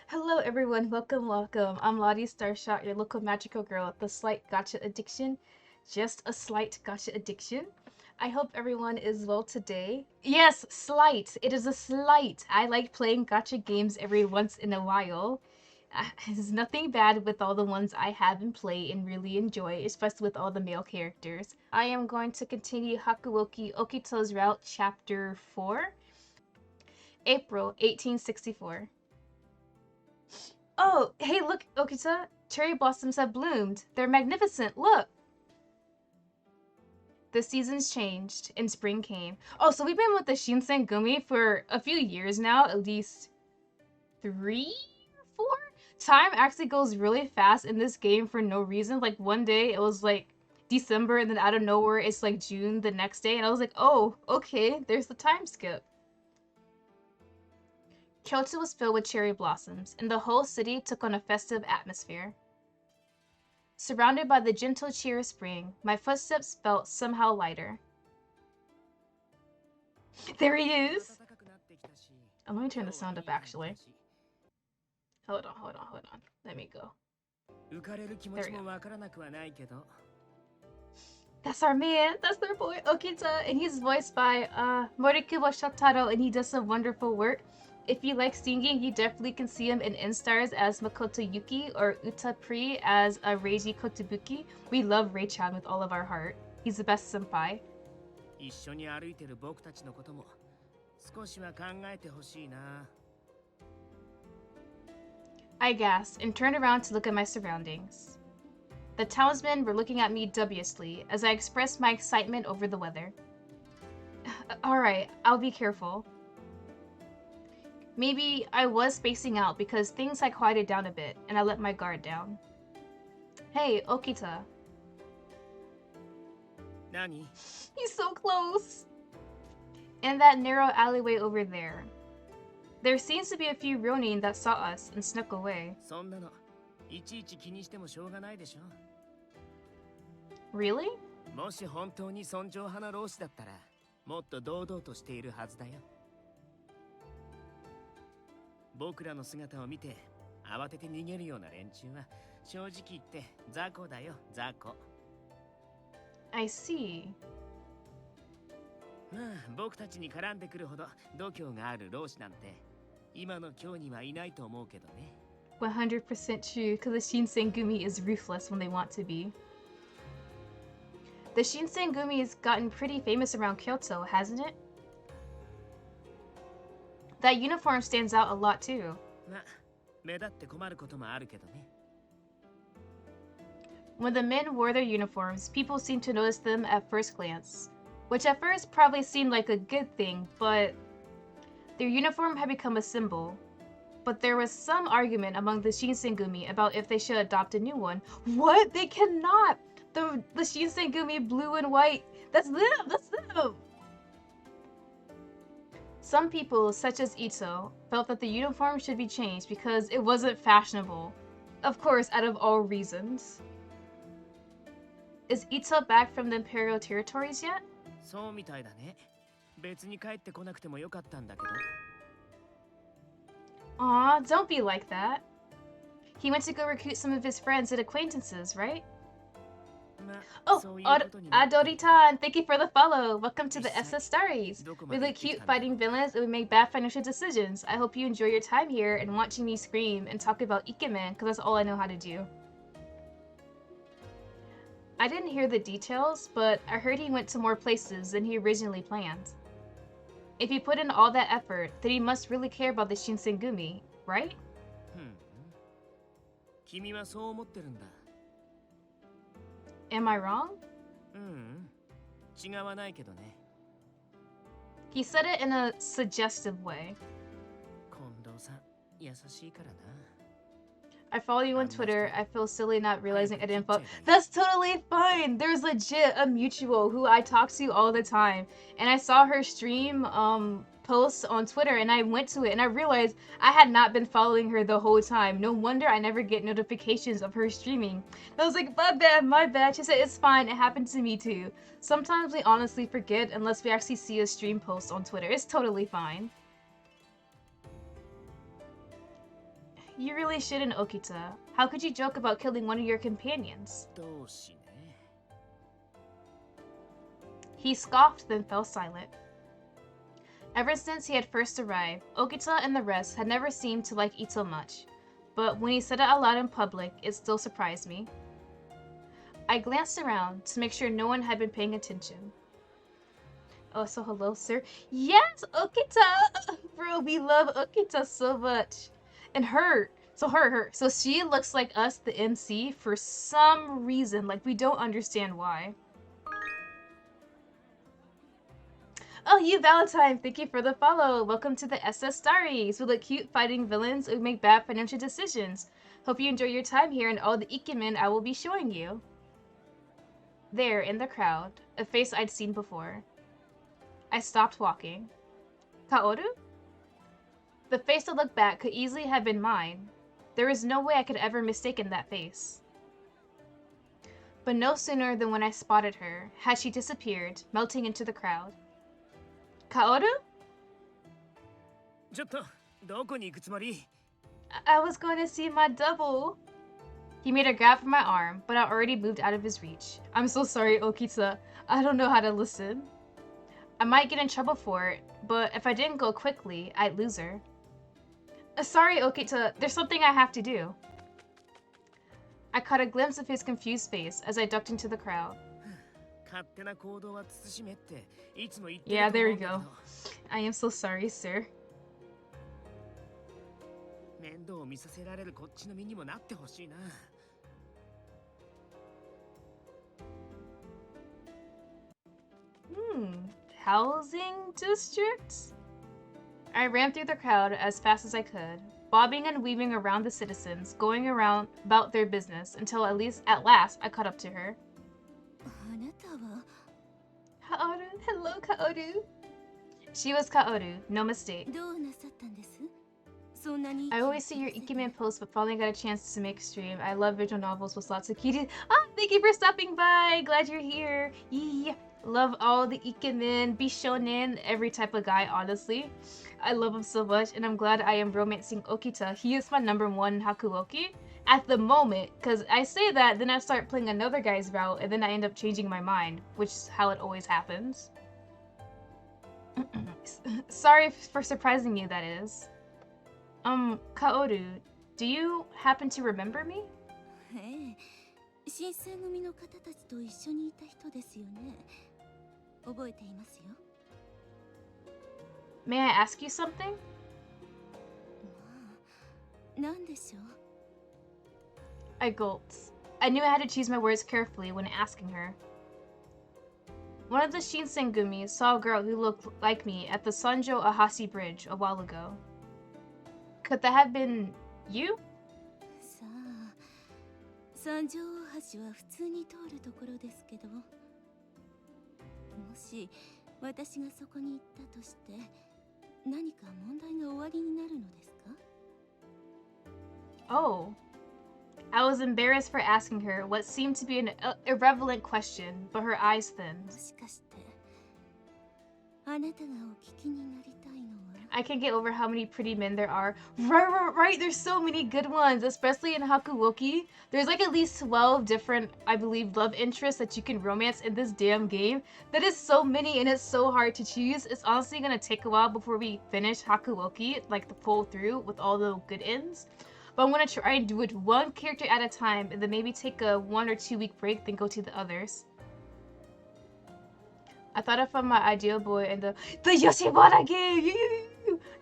Hello everyone, welcome. I'm Lottie Starshot, your local magical girl with the slight gotcha addiction. Just a slight gotcha addiction. I hope everyone is well today. Yes, slight. It is a slight. I like playing gotcha games every once in a while. There's nothing bad with all the ones I have and play and really enjoy, especially with all the male characters. I am going to continue Hakuoki Okita's Route Chapter 4, April 1864. Oh, hey, look, Okita. Cherry blossoms have bloomed. They're magnificent. Look. The seasons changed and spring came. Oh, so we've been with the Shinsengumi for a few years now, at least 3 or 4? Time actually goes really fast in this game for no reason. Like one day it was like December and then out of nowhere it's like June the next day and I was like, oh, okay, there's the time skip. Kyoto was filled with cherry blossoms, and the whole city took on a festive atmosphere. Surrounded by the gentle cheer of spring, my footsteps felt somehow lighter. There he is! Oh, let me turn the sound up actually. Hold on. Let me go. There we go. That's our man! That's their boy, Okita! And he's voiced by Morikubo Shotaro, and he does some wonderful work. If you like singing, you definitely can see him in SSStaries as Makoto Yuki or Uta Pri as Reiji Kotobuki. We love Rei-chan with all of our heart. He's the best senpai. I gasped and turned around to look at my surroundings. The townsmen were looking at me dubiously as I expressed my excitement over the weather. Alright, I'll be careful. Maybe I was spacing out because things had quieted down a bit, and I let my guard down. Hey, Okita. Nani? He's so close! In that narrow alleyway over there. There seems to be a few Ronin that saw us and snuck away. Really? もし本当に尊重派の老子だったら、もっと堂々としているはずだよ。僕らの姿を見て慌てて逃げるような連中は正直言って雑魚だよ、雑魚。I see. まあ僕たちに絡んでくるほど度胸がある老子なんて今の今日にはいないと思うけどね。100% true, because the Shinsengumi is ruthless when they want to be. The Shinsengumi has gotten pretty famous around Kyoto, hasn't it? That uniform stands out a lot too. まあ目立って困ることもあるけどね。When the men wore their uniforms, people seemed to notice them at first glance, which at first probably seemed like a good thing, but their uniform had become a symbol. But there was some argument among the Shinsengumi about if they should adopt a new one. What? They cannot! The Shinsengumi blue and white. That's them! That's them! Some people, such as Ito, felt that the uniform should be changed because it wasn't fashionable. Of course, out of all reasons. Is Ito back from the Imperial territories yet? そうみたいだね。別に帰ってこなくてもよかったんだけど。Aw, don't be like that. He went to go recruit some of his friends and acquaintances, right? Oh, Adori-tan, thank you for the follow. Welcome to the SSStaries. We look cute fighting villains and we make bad financial decisions. I hope you enjoy your time here and watching me scream and talk about Ikemen, because that's all I know how to do. I didn't hear the details, but I heard he went to more places than he originally planned. If he put in all that effort, then he must really care about the Shinsengumi, right? 君はそう思ってるんだ。Am I wrong? 違わないけどね。He said it in a suggestive way. 近藤さん、優しいからな。I follow you on Twitter. I feel silly not realizing I didn't follow. That's totally fine. There's legit a mutual who I talk to all the time. And I saw her stream posts on Twitter and I went to it and I realized I had not been following her the whole time. No wonder I never get notifications of her streaming. I was like, my bad. She said, it's fine. It happened to me too. Sometimes we honestly forget unless we actually see a stream post on Twitter. It's totally fine. You really shouldn't, Okita. How could you joke about killing one of your companions? 同志ね。 He scoffed, then fell silent. Ever since he had first arrived, Okita and the rest had never seemed to like Ito much, but when he said it aloud in public, it still surprised me. I glanced around to make sure no one had been paying attention. Oh, so hello, sir. Yes, Okita! Bro, we love Okita so much. And her. So she looks like us, the MC, for some reason. Like, we don't understand why. Oh, you Valentine, thank you for the follow. Welcome to the SSStaries. We look cute fighting villains who make bad financial decisions. Hope you enjoy your time here and all the ikemen I will be showing you. There, in the crowd, a face I'd seen before. I stopped walking. Kaoru? The face that looked back could easily have been mine. There was no way I could ever mistaken that face. But no sooner than when I spotted her had she disappeared, melting into the crowd. Kaoru? ちょっとどこに行くつもり? I was going to see my double. He made a grab for my arm, but I already moved out of his reach. I'm so sorry, Okita. I don't know how to listen. I might get in trouble for it, but if I didn't go quickly, I'd lose her. Sorry, Okita. There's something I have to do. I caught a glimpse of his confused face as I ducked into the crowd. Yeah, there we go. I am so sorry, sir. Housing districts? I ran through the crowd as fast as I could, bobbing and weaving around the citizens, going around about their business until at last I caught up to her. Kaoru, hello Kaoru. She was Kaoru, no mistake. I always see your ikemen posts, but finally got a chance to make a stream. I love visual novels with lots of cuties. Thank you for stopping by. Glad you're here. Yeah. Love all the ikemen, bishonen, every type of guy, honestly. I love him so much, and I'm glad I am romancing Okita. He is my #1 Hakuoki at the moment, because I say that, then I start playing another guy's route, and then I end up changing my mind, which is how it always happens. Sorry for surprising you, that is. Kaoru, do you happen to remember me? May I ask you something? I gulped. I knew I had to choose my words carefully when asking her. One of the Shinsengumis saw a girl who looked like me at the Sanjo Ahasi Bridge a while ago. Could that have been you? Oh. I was embarrassed for asking her what seemed to be an irrelevant question, but her eyes thinned. I can't get over how many pretty men there are. Right, there's so many good ones, especially in Hakuoki. There's like at least 12 different, I believe, love interests that you can romance in this damn game. That is so many and it's so hard to choose. It's honestly gonna take a while before we finish Hakuoki, like the full through with all the good ends. But I'm gonna try and do it one character at a time and then maybe take a 1 or 2 week break, then go to the others. I thought I found my ideal boy in the Yoshibara game!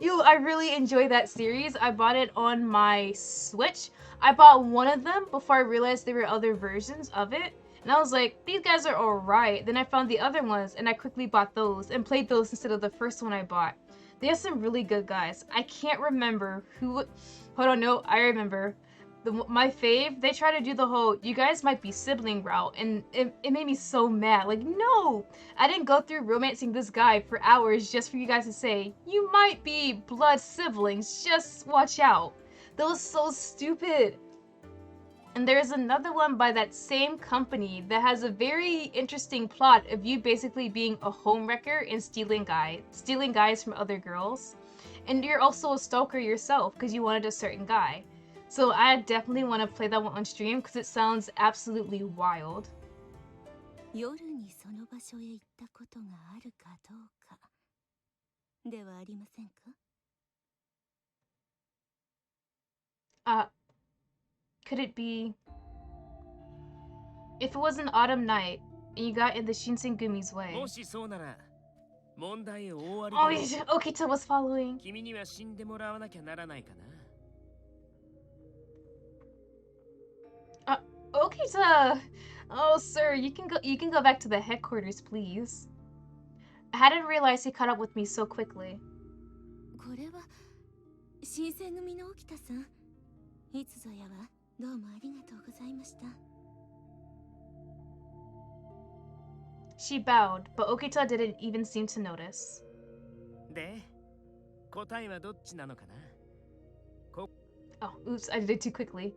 I really enjoy that series. I bought it on my Switch. I bought one of them before I realized there were other versions of it. And I was like, these guys are alright. Then I found the other ones and I quickly bought those and played those instead of the first one I bought. They have some really good guys. I can't remember who... Hold on, no, I remember. My fave, they try to do the whole, you guys might be sibling route, and it made me so mad. Like, no! I didn't go through romancing this guy for hours just for you guys to say, you might be blood siblings, just watch out. That was so stupid. And there's another one by that same company that has a very interesting plot of you basically being a homewrecker and stealing guys from other girls. And you're also a stalker yourself because you wanted a certain guy. So I definitely want to play that one on stream because it sounds absolutely wild. 夜にその場所へ行ったことがあるかどうかではありませんか Could it be if it was an autumn night and you got in the Shinsengumi's way? もしそうなら問題大あり Oh, だよ Okita was following. 君には死んでもらわなきゃならないかな Okita! Oh, sir, you can go back to the headquarters, please. I hadn't realized he caught up with me so quickly. これは新選組の沖田さん。いつぞやはどうもありがとうございました。 She bowed, but Okita didn't even seem to notice. で答えはどっちなのかな Oh, oops, I did it too quickly.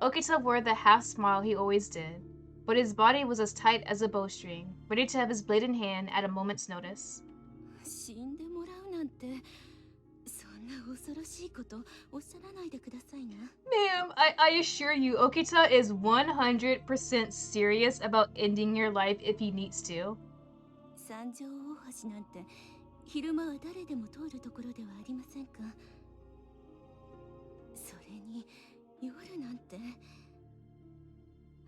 Okita wore the half smile he always did, but his body was as tight as a bowstring, ready to have his blade in hand at a moment's notice. 死んでもらうなんて、そんな恐ろしいことおっしゃらないでくださいな。 Ma'am, I assure you, Okita is 100% serious about ending your life if he needs to. 三条大橋なんて昼間は誰でも通るところではありませんか。それに夜なんて、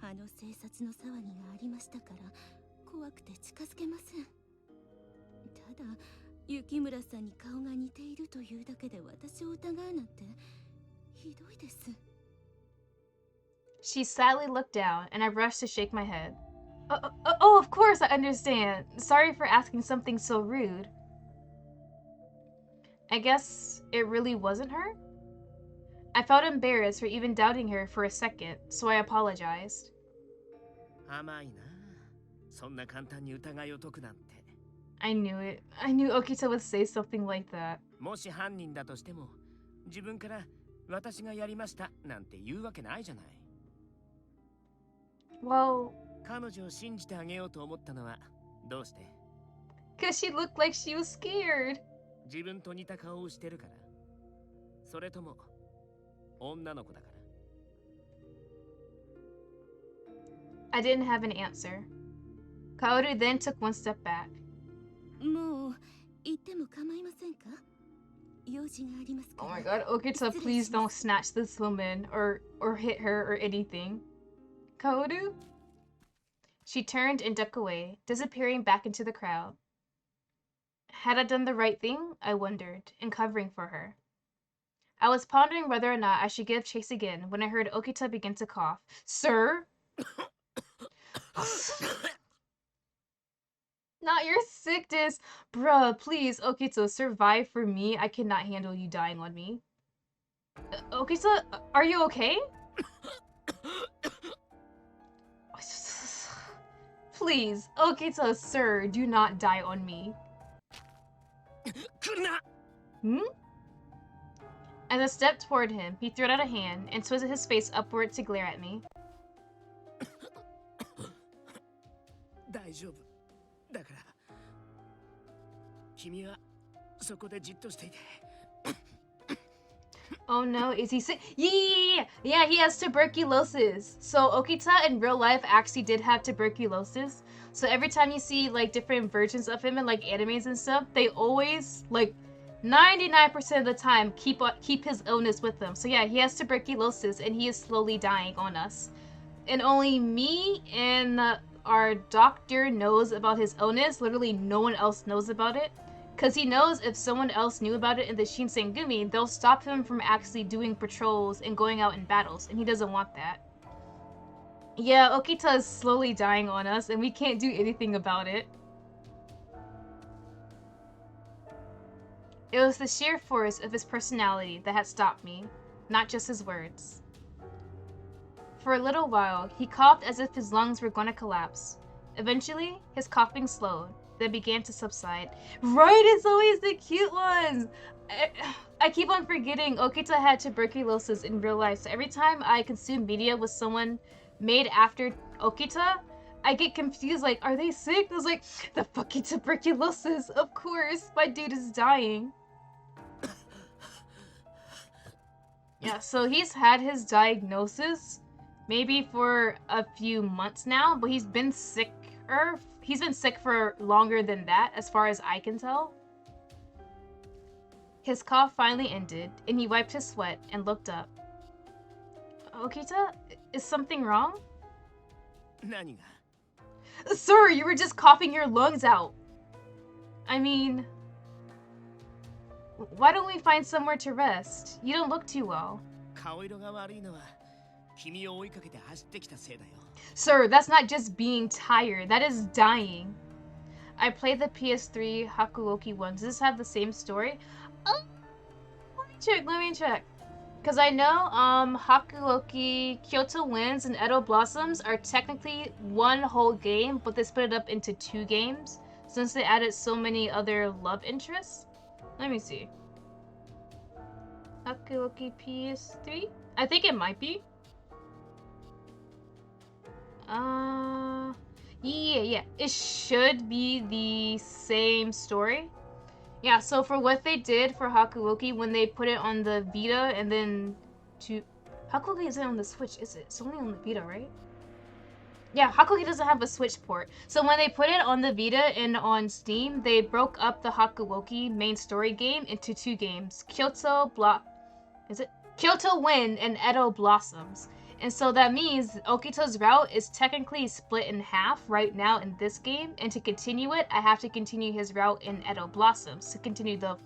あの警察の騒ぎがありましたから怖くて近づけません。ただ雪村さんに顔が似ているというだけで私を疑うなんてひどいです。 She sadly looked down, and I rushed to shake my head. Oh, of course, I understand. Sorry for asking something so rude. I guess it really wasn't her? I felt embarrassed for even doubting her for a second, so I apologized. 甘いなそんな簡単に疑いを解くなんて I knew it. I knew Okita would say something like that. もし犯人だとしても自分から私がやりましたなんて言うわけないじゃない Well, 彼女を信じてあげようと思ったのはどうして because she looked like she was scared. 自分と似た顔をしてるからそれとも女の子だから I didn't have an answer. Kaoru then took one step back. もう行っても構いませんか。用事がありますか Oh ら。 my god, Okita, please don't snatch this woman or hit her or anything. Kaoru? She turned and ducked away, disappearing back into the crowd. Had I done the right thing? I wondered, in covering for her. I was pondering whether or not I should give chase again when I heard Okita begin to cough. Sir? Not your sickness! Bruh, please, Okita, survive for me. I cannot handle you dying on me. Okita, are you okay? Please, Okita, sir, do not die on me. 来るな Hmm? As I stepped toward him, he threw out a hand and twisted his face upward to glare at me. 大丈夫だから君はそこでじっとしていて Oh no, is he sick? Yeah, he has tuberculosis. So Okita in real life actually did have tuberculosis. So every time you see like different versions of him in like animes and stuff, they always like 99% of the time keep his illness with him. So yeah, he has tuberculosis and he is slowly dying on us. And only me and our doctor knows about his illness. Literally no one else knows about it. Because he knows if someone else knew about it in the Shinsengumi, they'll stop him from actually doing patrols and going out in battles, and he doesn't want that. Yeah, Okita is slowly dying on us, and we can't do anything about it. It was the sheer force of his personality that had stopped me, not just his words. For a little while, he coughed as if his lungs were going to collapse. Eventually, his coughing slowed, then began to subside. Right, it's always the cute ones! I keep on forgetting Okita had tuberculosis in real life, so every time I consume media with someone made after Okita, I get confused, like, are they sick? I was like, the fucking tuberculosis, of course, my dude is dying. Yeah, so he's had his diagnosis maybe for a few months now, but he's been sick for longer than that, as far as I can tell. His cough finally ended, and he wiped his sweat and looked up. Okita, is something wrong? 何が Sir, you were just coughing your lungs out. I mean, why don't we find somewhere to rest? You don't look too well. 顔色が悪いのは君を追いかけて走ってきたせいだよ Sir, that's not just being tired, that is dying. I played the PS3 Hakuoki one. Does this have the same story? Let me check. Because I know Hakuoki, Kyoto Winds, and Edo Blossoms are technically one whole game, but they split it up into 2 games since they added so many other love interests. Let me see. Hakuoki PS3? I think it might be. Yeah. It should be the same story. Yeah, so for what they did for Hakuoki when they put it on the Vita and then Hakuoki isn't on the Switch, is it? It's only on the Vita, right? Yeah, Hakuoki doesn't have a Switch port. So when they put it on the Vita and on Steam, they broke up the Hakuoki main story game into 2 games. Kyoto Wind and Edo Blossoms. And so that means Okita's route is technically split in half right now in this game, and to continue it, I have to continue his route in Edo Blossoms to continue the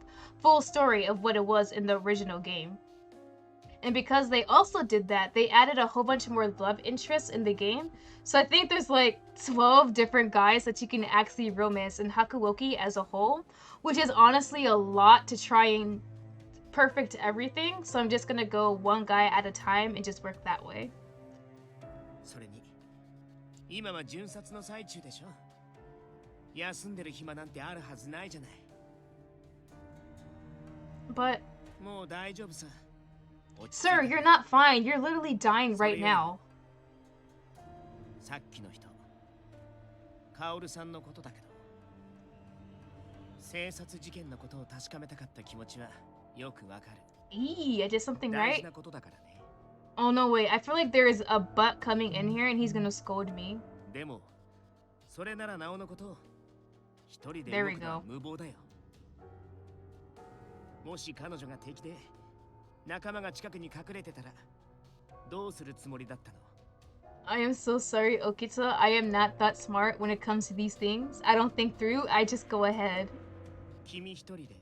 full story of what it was in the original game. And because they also did that, they added a whole bunch more love interests in the game. So I think there's like 12 different guys that you can actually romance in Hakuoki as a whole, which is honestly a lot to try and perfect everything, so I'm just gonna go one guy at a time and just work that way. それに今は巡察の最中でしょ休んでる暇なんてあるはずないじゃない But もう大丈夫さ Sir, you're not fine. You're literally dying right now. さっきの人カオルさんのことだけど生殺事件のことを確かめたかった気持ちは よくわかる Eee, I did something 大 right? 事なことだからね Oh no, wait. I feel like there is a butt coming in here and he's gonna scold me. でもそれならなおのこと一人で There we 動くのは go. 無謀だよもし彼女が敵で仲間が近くに隠れてたらどうするつもりだったの I am so sorry, Okita. I am not that smart when it comes to these things. I don't think through. I just go ahead. 君一人で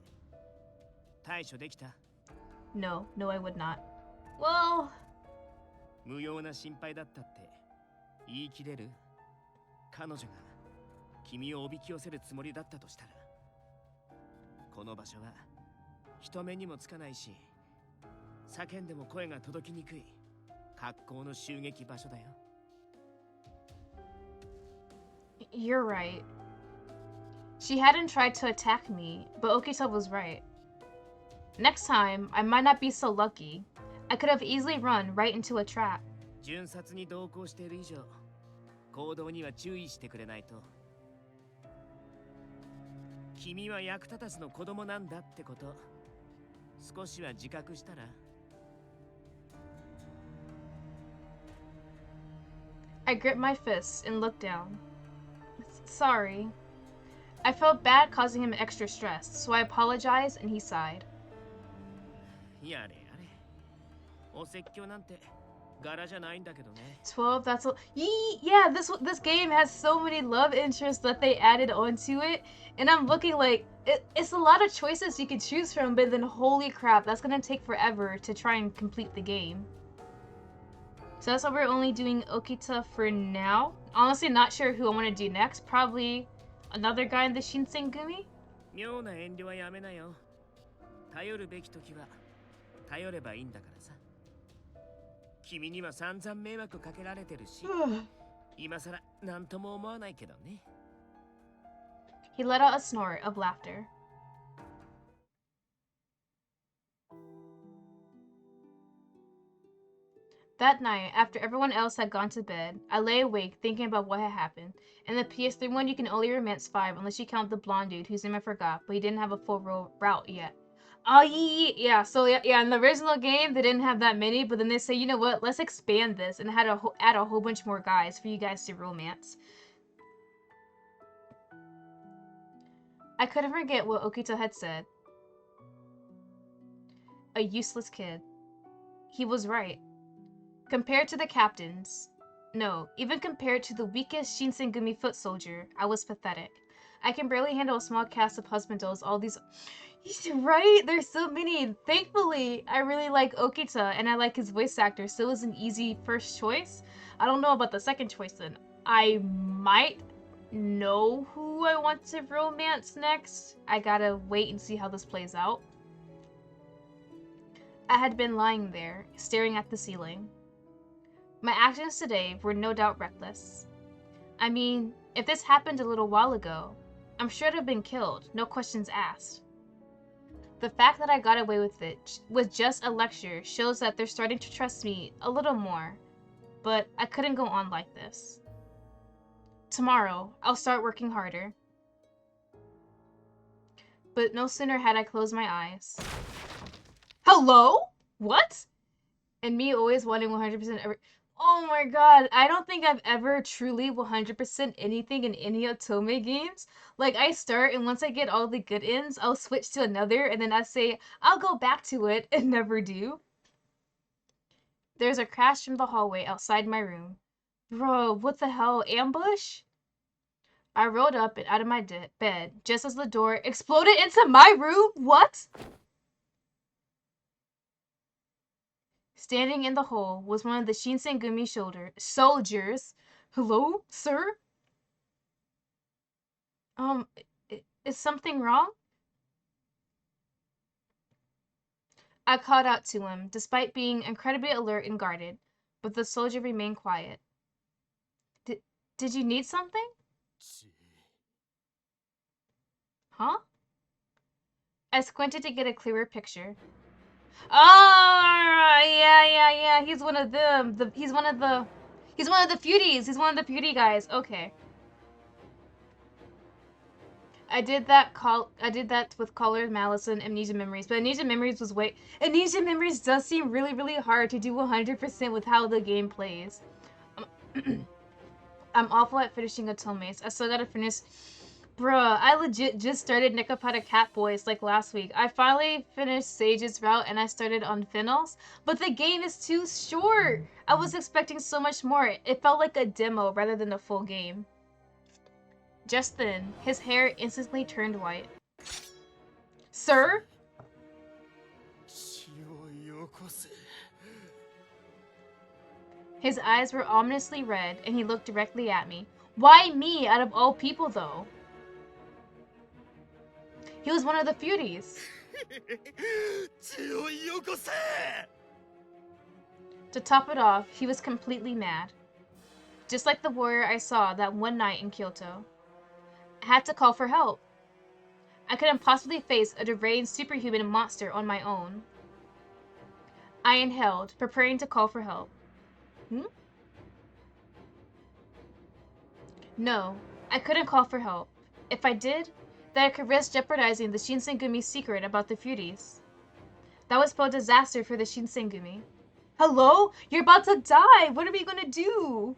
対処できた No, I would not. Well, 無用な心配だったって言い切れる彼女が君をおびき寄せるつもりだったとしたらこの場所は人目にもつかないし叫んでも声が届きにくい格好の襲撃場所だよ you're right. She hadn't tried to attack me, but Okita was right. Next time, I might not be so lucky. I could have easily run right into a trap. 巡察に同行している以上行動には注意してくれないと君は役立たずの子供なんだってこと少しは自覚したら I gripped my fists and looked down. Sorry. I felt bad causing him extra stress, so I apologized and he sighed. やれやれお説教なんて柄じゃないんだけどね 12, that's a... Yeah, this game has so many love interests that they added onto it, and I'm looking like... It's a lot of choices you can choose from, but then holy crap, that's gonna take forever to try and complete the game. So that's why we're only doing Okita for now. Honestly, not sure who I want to do next. Probably another guy in the Shinsengumi? 妙な遠慮はやめなよ頼るべき時は頼ればいいんだからさ君には散々迷惑かけられてるし今さら何とも思わないけどね He let out a snort of laughter. That night, after everyone else had gone to bed, I lay awake thinking about what had happened. In the PS3 one, you can only romance 5 unless you count the blonde dude whose name I forgot, but he didn't have a full route yet. Oh, yeah. So yeah, in the original game they didn't have that many, but then they say, you know what? Let's expand this and add a whole bunch more guys for you guys to romance. I couldn't forget what Okita had said. A useless kid. He was right. Compared to the captains, no, even compared to the weakest Shinsengumi foot soldier, I was pathetic. I can barely handle a small cast of husbandos, all these. He's right, there's so many. Thankfully, I really like Okita and I like his voice actor, so it was an easy first choice. I don't know about the second choice then. I might know who I want to romance next. I gotta wait and see how this plays out. I had been lying there, staring at the ceiling. My actions today were no doubt reckless. I mean, if this happened a little while ago, I'm sure I'd have been killed, no questions asked. The fact that I got away with it with just a lecture shows that they're starting to trust me a little more, but I couldn't go on like this. Tomorrow, I'll start working harder. But no sooner had I closed my eyes. Hello? What? And me always wanting 100% every. Oh my god, I don't think I've ever truly 100% anything in any Otome games. Like, I start, and once I get all the good ends, I'll switch to another, and then I say, I'll go back to it, and never do. There's a crash from the hallway outside my room. Bro, what the hell, ambush? I rolled up and out of my bed, just as the door exploded into my room? What? Standing in the hole was one of the Shinsengumi soldiers. Hello, sir? Um, is something wrong? I called out to him, despite being incredibly alert and guarded, but the soldier remained quiet. Did you need something? Huh? I squinted to get a clearer picture. Oh, yeah. He's one of them. He's one of the feudies. He's one of the feudie guys. Okay. I did that with Color, Malice, and Amnesia Memories, but Amnesia Memories does seem really, really hard to do 100% with how the game plays. I'm awful at finishing Otomes. I still gotta finish. Bruh, I legit just started Nekopata Cat Boys like last week. I finally finished Sage's route and I started on Finals, but the game is too short. I was expecting so much more. It felt like a demo rather than a full game. Just then, his hair instantly turned white. Sir? His eyes were ominously red, and he looked directly at me. Why me, out of all people, though? He was one of the feudies. To top it off, he was completely mad. Just like the warrior I saw that one night in Kyoto. I had to call for help. I couldn't possibly face a deranged superhuman monster on my own. I inhaled, preparing to call for help. No, I couldn't call for help. If I did, then I could risk jeopardizing the Shinsengumi's secret about the feudies. That would spell disaster for the Shinsengumi. Hello? You're about to die! What are we gonna do?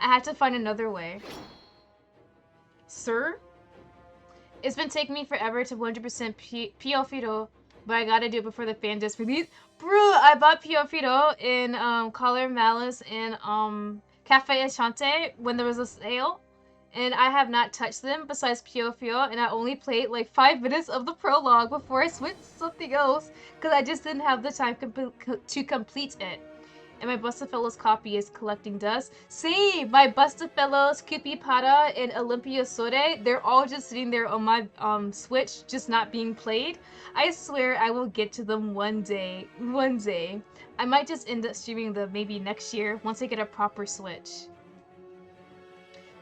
I had to find another way. Sir? It's been taking me forever to 100% Pio-Fido, but I gotta do it before the fan disc release. Bro, I bought Pio-Fido in Color Malice and Cafe Enchante when there was a sale, and I have not touched them besides Pio-Fido, and I only played like 5 minutes of the prologue before I switched to something else because I just didn't have the time to complete it. And my Bustafellows copy is collecting dust. Same! My Bustafellows, Cupipata, and Olympia Sore, they're all just sitting there on my Switch, just not being played. I swear I will get to them one day. One day. I might just end up streaming them maybe next year once I get a proper Switch.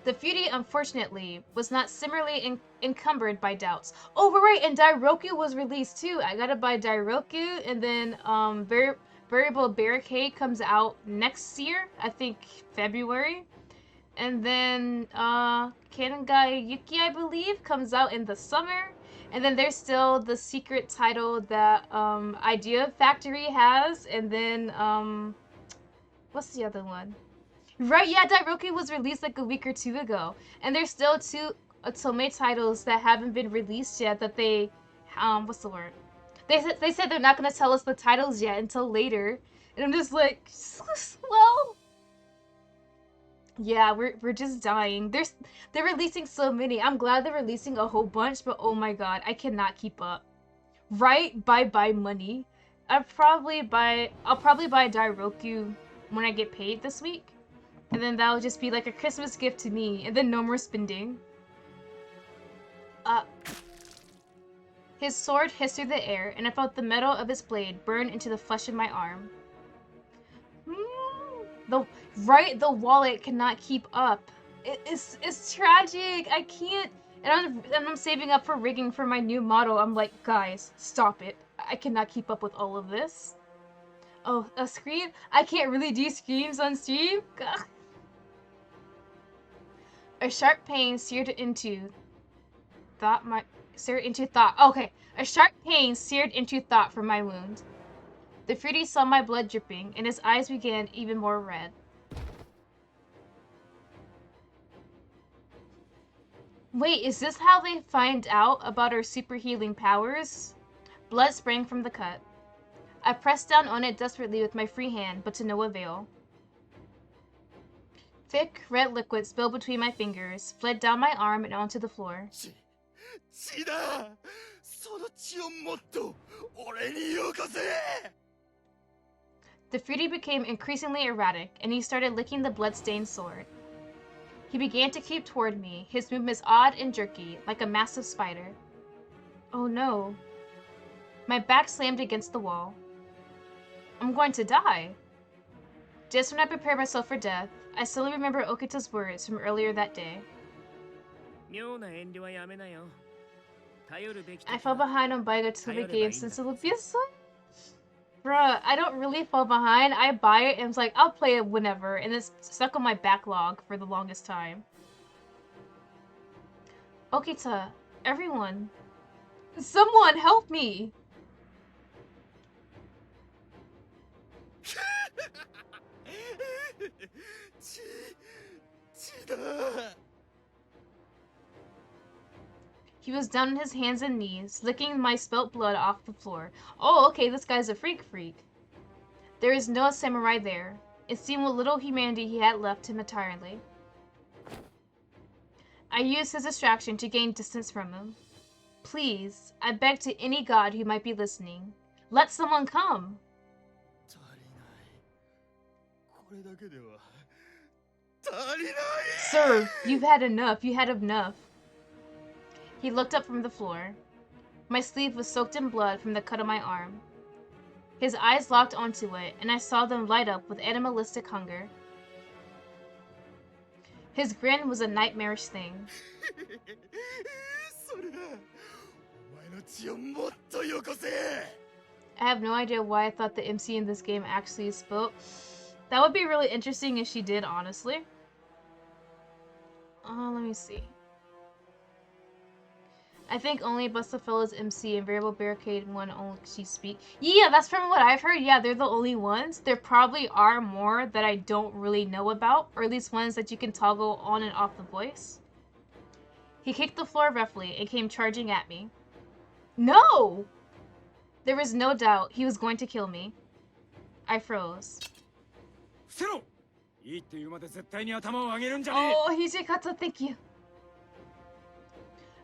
The feudi, unfortunately, was not similarly encumbered by doubts. Oh, right, and Dairoku was released too. I gotta buy Dairoku, and then Variable Barricade comes out next year, I think February. And then Kangai Yuki, I believe, comes out in the summer. And then there's still the secret title that Idea Factory has, and then what's the other one? Right, yeah, Dairoku was released like a week or two ago, and there's still two Otome titles that haven't been released yet. That they, what's the word? They said they're not gonna tell us the titles yet until later, and I'm just like, well, yeah, we're just dying. They're releasing so many. I'm glad they're releasing a whole bunch, but oh my god, I cannot keep up. Right, bye money. I'll probably buy Dairoku when I get paid this week. And then that'll just be like a Christmas gift to me, and then no more spending. Uh, his sword hissed through the air, and I felt the metal of his blade burn into the flesh of my arm. The wallet cannot keep up. It's tragic. I can't. And I'm saving up for rigging for my new model. I'm like, guys, stop it. I cannot keep up with all of this. Oh, a scream? I can't really do screams on stream. A sharp pain seared into thought. Okay, a sharp pain seared into thought from my wound. The fruity saw my blood dripping, and his eyes began even more red. Wait, is this how they find out about our super healing powers? Blood sprang from the cut. I pressed down on it desperately with my free hand, but to no avail. Thick, red liquid spilled between my fingers, fled down my arm and onto the floor. The fruity became increasingly erratic, and he started licking the blood-stained sword. He began to creep toward me, his movements odd and jerky, like a massive spider. Oh no. My back slammed against the wall. I'm going to die. Just when I prepared myself for death, I suddenly remember Okita's words from earlier that day. I fell behind on buying a Tube game since it would be a son. Bruh, I don't really fall behind. I buy it and it's like, I'll play it whenever, and it's stuck on my backlog for the longest time. Okita, everyone. Someone help me! He was down on his hands and knees, licking my spilt blood off the floor. Oh, okay, this guy's a freak. There is no samurai there. It seemed what little humanity he had left him entirely. I used his distraction to gain distance from him. Please, I beg to any god who might be listening, let someone come. Sir, you've had enough. You had enough. He looked up from the floor. My sleeve was soaked in blood from the cut on my arm. His eyes locked onto it, and I saw them light up with animalistic hunger. His grin was a nightmarish thing. I have no idea why I thought the MC in this game actually spoke. That would be really interesting if she did, honestly. Let me see. I think only Bustafella's MC and Variable Barricade one only she speak. Yeah, that's from what I've heard. Yeah, they're the only ones. There probably are more that I don't really know about, or at least ones that you can toggle on and off the voice. He kicked the floor roughly and came charging at me. No! There was no doubt he was going to kill me. I froze. Oh, Hijikata, thank you.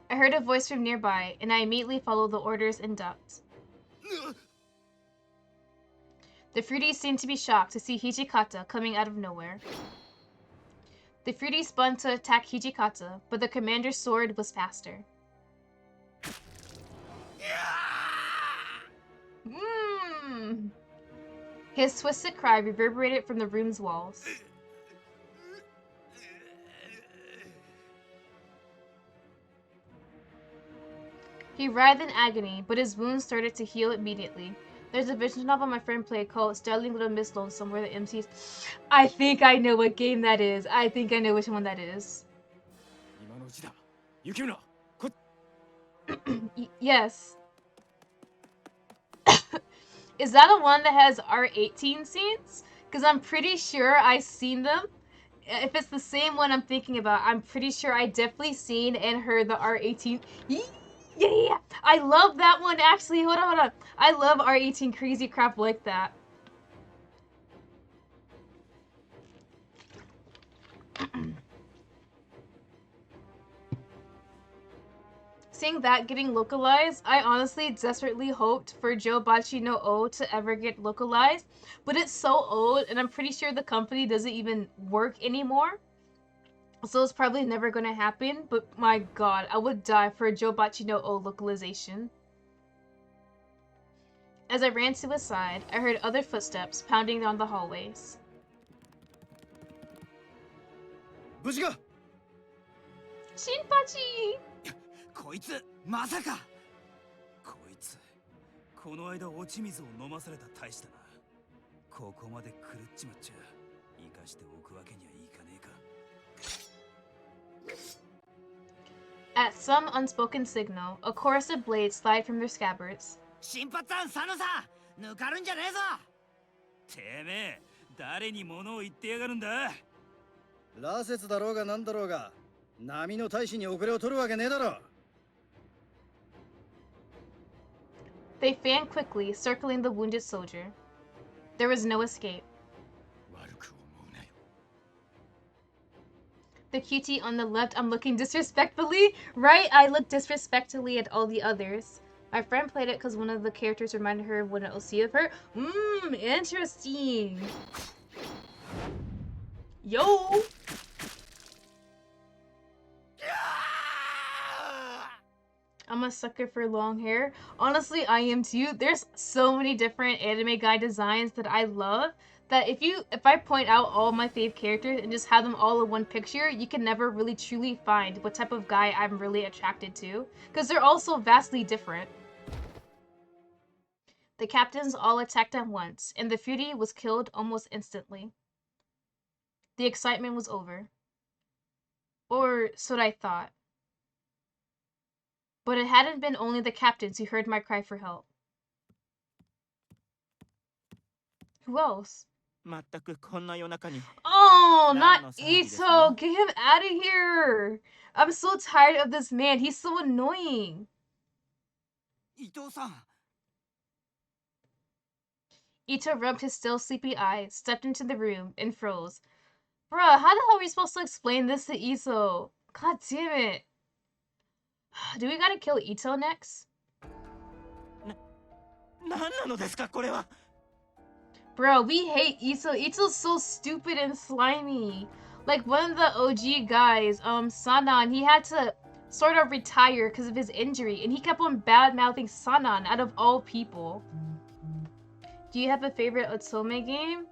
I heard a voice from nearby, and I immediately followed the orders and ducked. The fruities seemed to be shocked to see Hijikata coming out of nowhere. The fruitie spun to attack Hijikata, but the commander's sword was faster. His twisted cry reverberated from the room's walls. He writhed in agony, but his wounds started to heal immediately. There's a visual novel my friend played called Sterling Little Miss Lonesome, where the MCs... I think I know what game that is. I think I know which one that is. Yes. Is that the one that has R18 scenes? Because I'm pretty sure I've seen them. If it's the same one I'm thinking about, I'm pretty sure I definitely seen and heard the R18. Yeah. I love that one, actually. Hold on. I love R18 crazy crap like that. Seeing that getting localized, I honestly desperately hoped for Jobachi no O to ever get localized, but it's so old and I'm pretty sure the company doesn't even work anymore. So it's probably never gonna happen, but my god, I would die for a Jobachi no O localization. As I ran to his side, I heard other footsteps pounding down the hallways. 無事か。新八！こいつまさか。こいつこの間落ち水を飲まされた大使だな。ここまで狂っちまっちゃ生かしておくわけにはいかねえか。At some unspoken signal, a chorus of blades slide from their scabbards. 新発案佐野さん抜かるんじゃねえぞ。てめえ誰に物を言ってやがるんだ。羅刹だろうがなんだろうが波の大使に遅れを取るわけねえだろ。They fanned quickly, circling the wounded soldier. There was no escape. The cutie on the left, I'm looking disrespectfully. Right? I look disrespectfully at all the others. My friend played it because one of the characters reminded her of what I'll see of her. Interesting. Yo! I'm a sucker for long hair. Honestly, I am too. There's so many different anime guy designs that I love that if I point out all my fave characters and just have them all in one picture, you can never really truly find what type of guy I'm really attracted to because they're all so vastly different. The captains all attacked at once, and the fury was killed almost instantly. The excitement was over. Or so I thought. But it hadn't been only the captains who heard my cry for help. Who else? Oh, not Ito! Get him out of here! I'm so tired of this man. He's so annoying. Ito-san. Ito rubbed his still sleepy eyes, stepped into the room, and froze. Bruh, how the hell are we supposed to explain this to Ito? God damn it. Do we gotta kill Ito next? Bro, we hate Ito. Ito's so stupid and slimy. Like one of the OG guys, Sanan, he had to sort of retire because of his injury, and he kept on bad-mouthing Sanan out of all people. Do you have a favorite Otome game?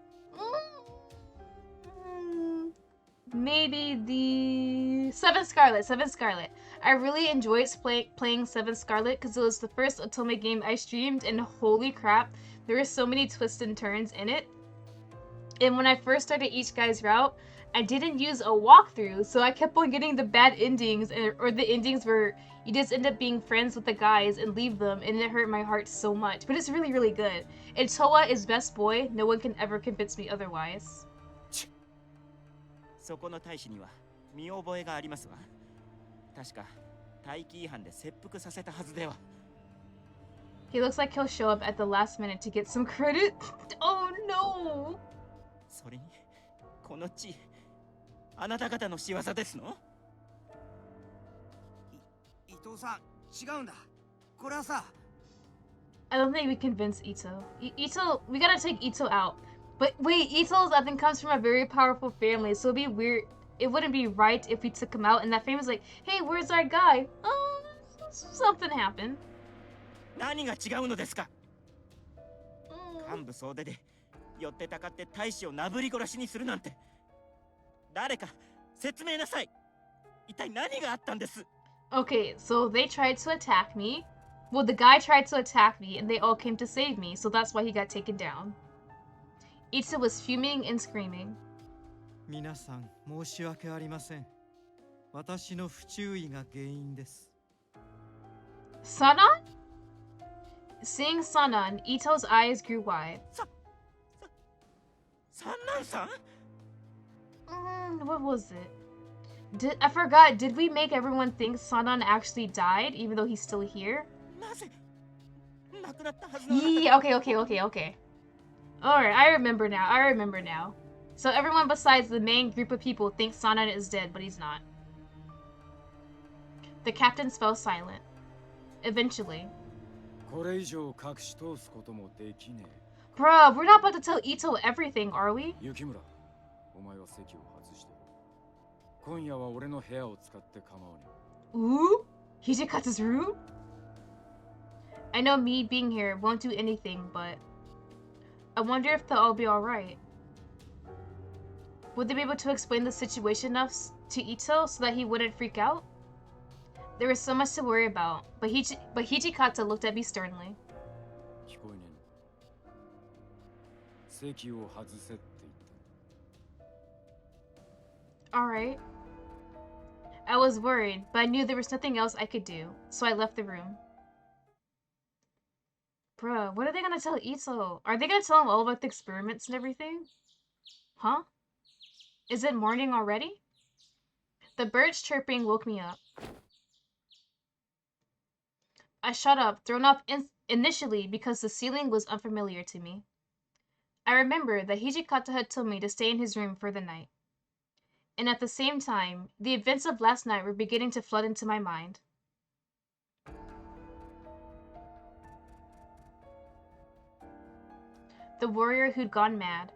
Maybe the Seven Scarlet. I really enjoyed playing Seven Scarlet because it was the first Otome game I streamed, and holy crap, there were so many twists and turns in it. And when I first started each guy's route, I didn't use a walkthrough, so I kept on getting the bad endings, or the endings where you just end up being friends with the guys and leave them, and it hurt my heart so much. But it's really, really good. And Toa is best boy. No one can ever convince me otherwise. そこの大使には見覚えがありますわ。確か待機違反で切腹させたはずでは。He looks like he'll show up at the last minute to get some credit. Oh no! それにこの地あなた方の仕業ですの？伊藤さん違うんだ。これはさ。I don't think we convince Ito. Ito, we gotta take Ito out. But wait, Ito's I think comes from a very powerful family, so it'd be weird. It wouldn't be right if we took him out and that family's like, hey, where's our guy? Oh, something happened. 何が違うのですか？幹部総出で寄ってたかって大使をなぶり殺しにするなんて。誰か説明なさい。一体何があったんです？ Okay, so they tried to attack me. Well, the guy tried to attack me and they all came to save me, so that's why he got taken down. Ito was fuming and screaming. 皆さん申し訳ありません。私の不注意が原因です。Sanan? Seeing Sanan, Ito's eyes grew wide. 三男さん What was it? I forgot, did we make everyone think Sanan actually died, even though he's still here? なぜ亡くなったはずのあなたが Yeah, okay. Alright, I remember now. So everyone besides the main group of people thinks Sanan is dead, but he's not. The captains fell silent. Eventually. これ以上隠し通すこともできね Bruh, we're not about to tell Ito everything, are we? え。雪村、お前は席を外してる。今夜は俺の部屋を使って構わねえ。 Ooh? Hijikata's room? I know me being here won't do anything, but I wonder if they'll all be alright. Would they be able to explain the situation enough to Ito so that he wouldn't freak out? There was so much to worry about, but Hijikata looked at me sternly. 聞こえねえの。席を外せって言った。 Alright. I was worried, but I knew there was nothing else I could do, so I left the room. Bruh, what are they gonna tell Ito? Are they gonna tell him all about the experiments and everything? Huh? Is it morning already? The birds chirping woke me up. I shut up, thrown off initially because the ceiling was unfamiliar to me. I remembered that Hijikata had told me to stay in his room for the night. And at the same time, the events of last night were beginning to flood into my mind. The warrior who'd gone mad.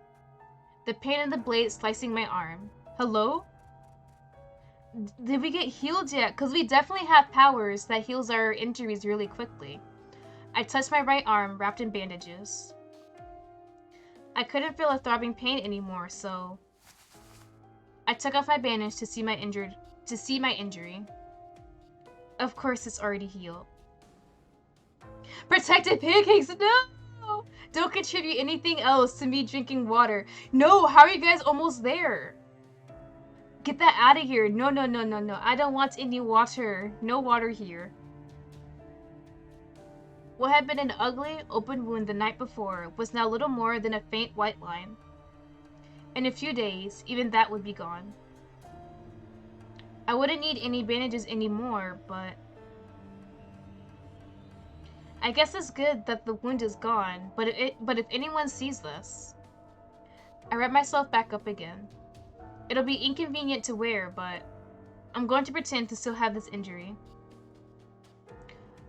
The pain of the blade slicing my arm. Hello? Did we get healed yet? Because we definitely have powers that heals our injuries really quickly. I touched my right arm, wrapped in bandages. I couldn't feel a throbbing pain anymore, so I took off my bandage to see my injury. Of course, it's already healed. Protected pancakes, no! Don't contribute anything else to me drinking water. No, how are you guys almost there? Get that out of here. No. I don't want any water. No water here. What had been an ugly, open wound the night before was now little more than a faint white line. In a few days, even that would be gone. I wouldn't need any bandages anymore, but I guess it's good that the wound is gone, but if anyone sees this. I wrap myself back up again. It'll be inconvenient to wear, but I'm going to pretend to still have this injury.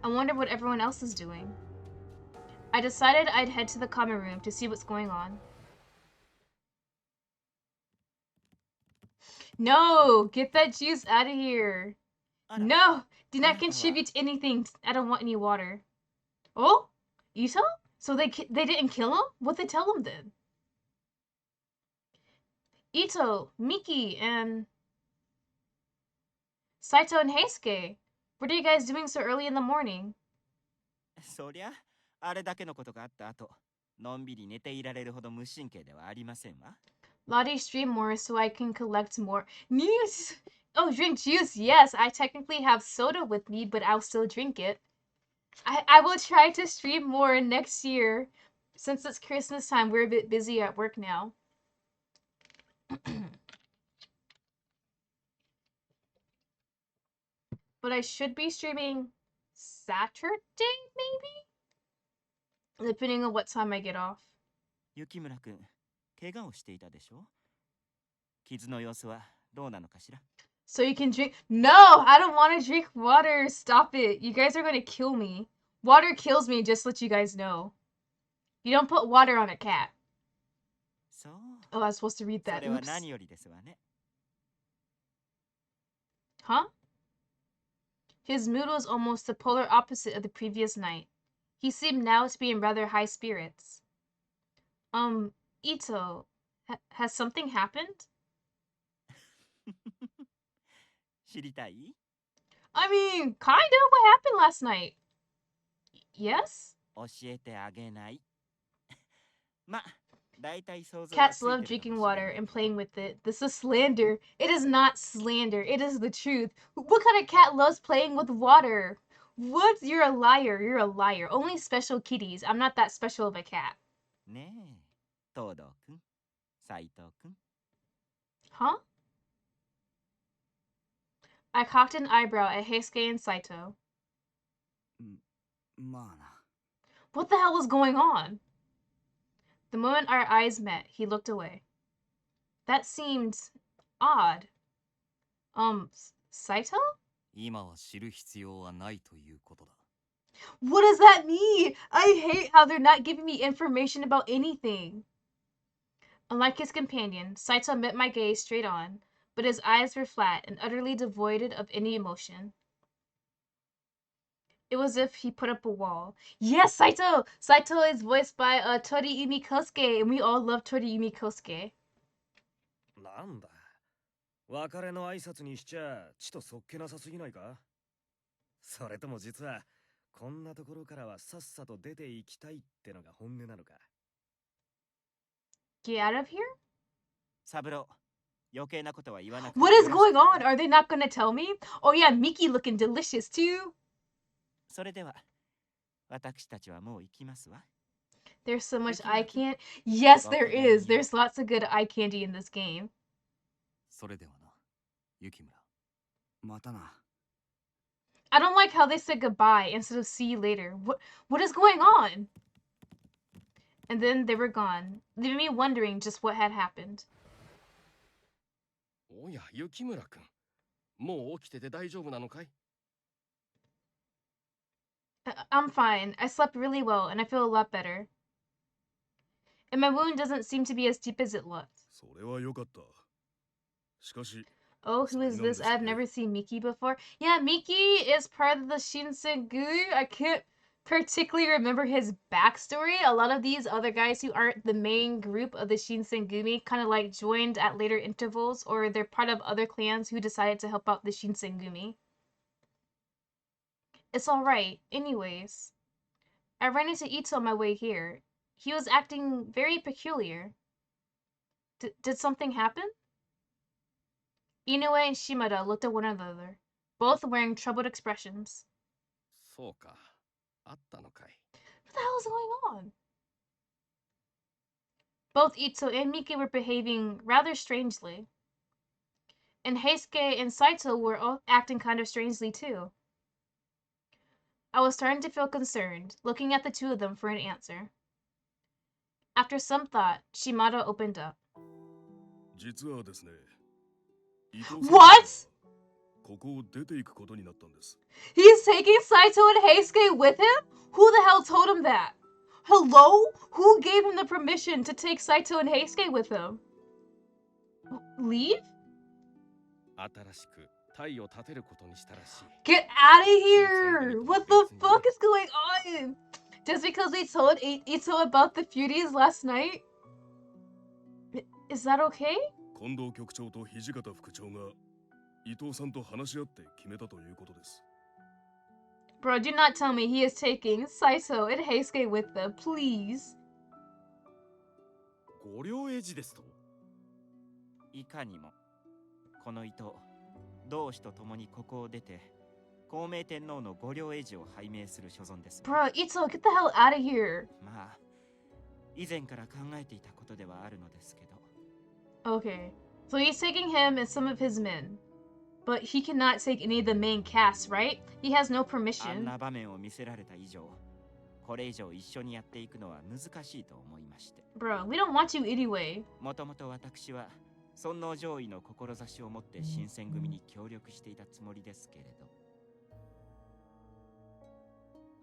I wonder what everyone else is doing. I decided I'd head to the common room to see what's going on. No! Get that juice out of here! No! Do not contribute anything. I don't want any water. Oh? Ito? So they didn't kill him? What'd they tell him then? Ito, Miki, and Saito and Heisuke. What are you guys doing so early in the morning? そりゃあれだけのことがあった後のんびり寝ていられるほど無神経ではありませんわ Lottie, stream more so I can collect more news. Oh, drink juice. Yes, I technically have soda with me, but I'll still drink it. I will try to stream more next year. Since it's Christmas time, we're a bit busy at work now. But I should be streaming Saturday, maybe? Depending on what time I get off. 雪村くん怪我をしていたでしょ傷の様子はどうなのかしら So you can drink. No, I don't want to drink water. Stop it. You guys are going to kill me. Water kills me, just to let you guys know. You don't put water on a cat. そう Oh, I was supposed to read そ that. れは Oops. 何よりですわね Huh? His mood was almost the polar opposite of the previous night. He seemed now to be in rather high spirits. Ito, has something happened? 知りたい I mean, kind of. What happened last night? Yes? 教えてあげないま大体想像は Cats ついてる love かもしれ drinking ない water and playing with it. This is slander. It is not slander. It is the truth. What kind of cat loves playing with water? What? You're a liar. You're a liar. Only special kitties. I'm not that special of a cat. ねえ、東堂くん、斎藤くん。 Huh? I cocked an eyebrow at Heisuke and Saito. まあな。 What the hell was going on? The moment our eyes met, he looked away. That seemed odd. Saito? 今は知る必要はないということだ。 What does that mean? I hate how they're not giving me information about anything. Unlike his companion, Saito met my gaze straight on, but his eyes were flat and utterly devoid of any emotion. It was as if he put up a wall. Yes, Saito! Saito is voiced by Toriumi Kosuke, and we all love Toriumi Kosuke. なんだ。別れの挨拶にしちゃちとそっけなさすぎないか。それとも実はこんなところからはさっさと出ていきたいってのが本音なのか。Get out of here? サブロー、余計なことは言わなくて What is よろし going く on? Are they not gonna tell me? Oh yeah, Miki looking delicious too. それでは私たちはもう行きますわ。 There's so much Yuki eye Maki. candy. Yes, there Welcome, is. Daniel. There's lots of good eye candy in this game. それではな、雪村。またな。 I don't like how they said goodbye instead of see you later. What is going on? And then they were gone, leaving me wondering just what had happened. おや、雪村くん。もう起きてて大丈夫なのかい？ I'm fine. I slept really well and I feel a lot better. And my wound doesn't seem to be as deep as it looked. それはよかった。しかし、 Oh, who is this? I've never seen Miki before. Yeah, Miki is part of the Shinsengumi. I can't particularly remember his backstory. A lot of these other guys who aren't the main group of the Shinsengumi kind of like joined at later intervals, or they're part of other clans who decided to help out the Shinsengumi. It's alright. Anyways, I ran into Ito on my way here. He was acting very peculiar. Did something happen? Inoue and Shimada looked at one another, both wearing troubled expressions. そうか。あったのかい。 What the hell is going on? Both Ito and Miki were behaving rather strangely. And Heisuke and Saito were acting kind of strangely too. I was starting to feel concerned, looking at the two of them for an answer. After some thought, Shimada opened up. 実はですね。 What? ここを出ていくことになったんです。 He's taking Saito and Heisuke with him? Who the hell told him that? Hello? Who gave him the permission to take Saito and Heisuke with him? Leave? 新しく隊を立てることにしたらしい。 Get out of here! What the fuck is going on? Just because we told Ito about the beauties last night? Is that okay? 近藤局長と土方副長が伊藤さんと話し合って決めたということです。 Bro, do not tell me he is taking Saito and Heisuke with them, please. ご両英字ですと。いかにもこの糸同志と共にここを出て孔明天皇の御両英字を拝命する所存です。 Bro, Ito, get the hell out of here. まあ以前から考えていたことではあるのですけど。 Okay, so he's taking him and some of his men. But he cannot take any of the main cast, right? He has no あん permission. な場面を見せられた以上、これ以上一緒にやっていくのは難しいと思いまして。 Bro, we don't want you anyway. もともと私は尊皇攘夷の志を持って新選組に協力していたつもりですけれど、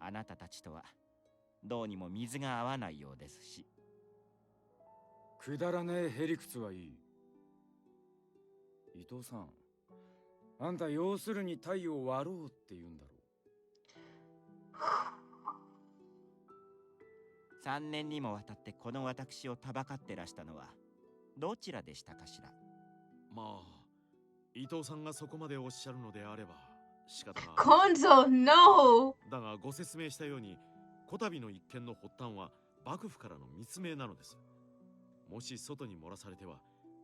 あなたたちとはどうにも水が合わないようですし。くだらねえへりくつはいい。伊藤さん、あんた要するに太陽を割ろうって言うんだろう。3年にもわたってこの私をたばかってらしたのはどちらでしたかしら。まあ、伊藤さんがそこまでおっしゃるのであれば仕方が。Konzo, no! だがご説明したように、こたびの一件の発端は幕府からの密命なのです。もし外に漏らされては、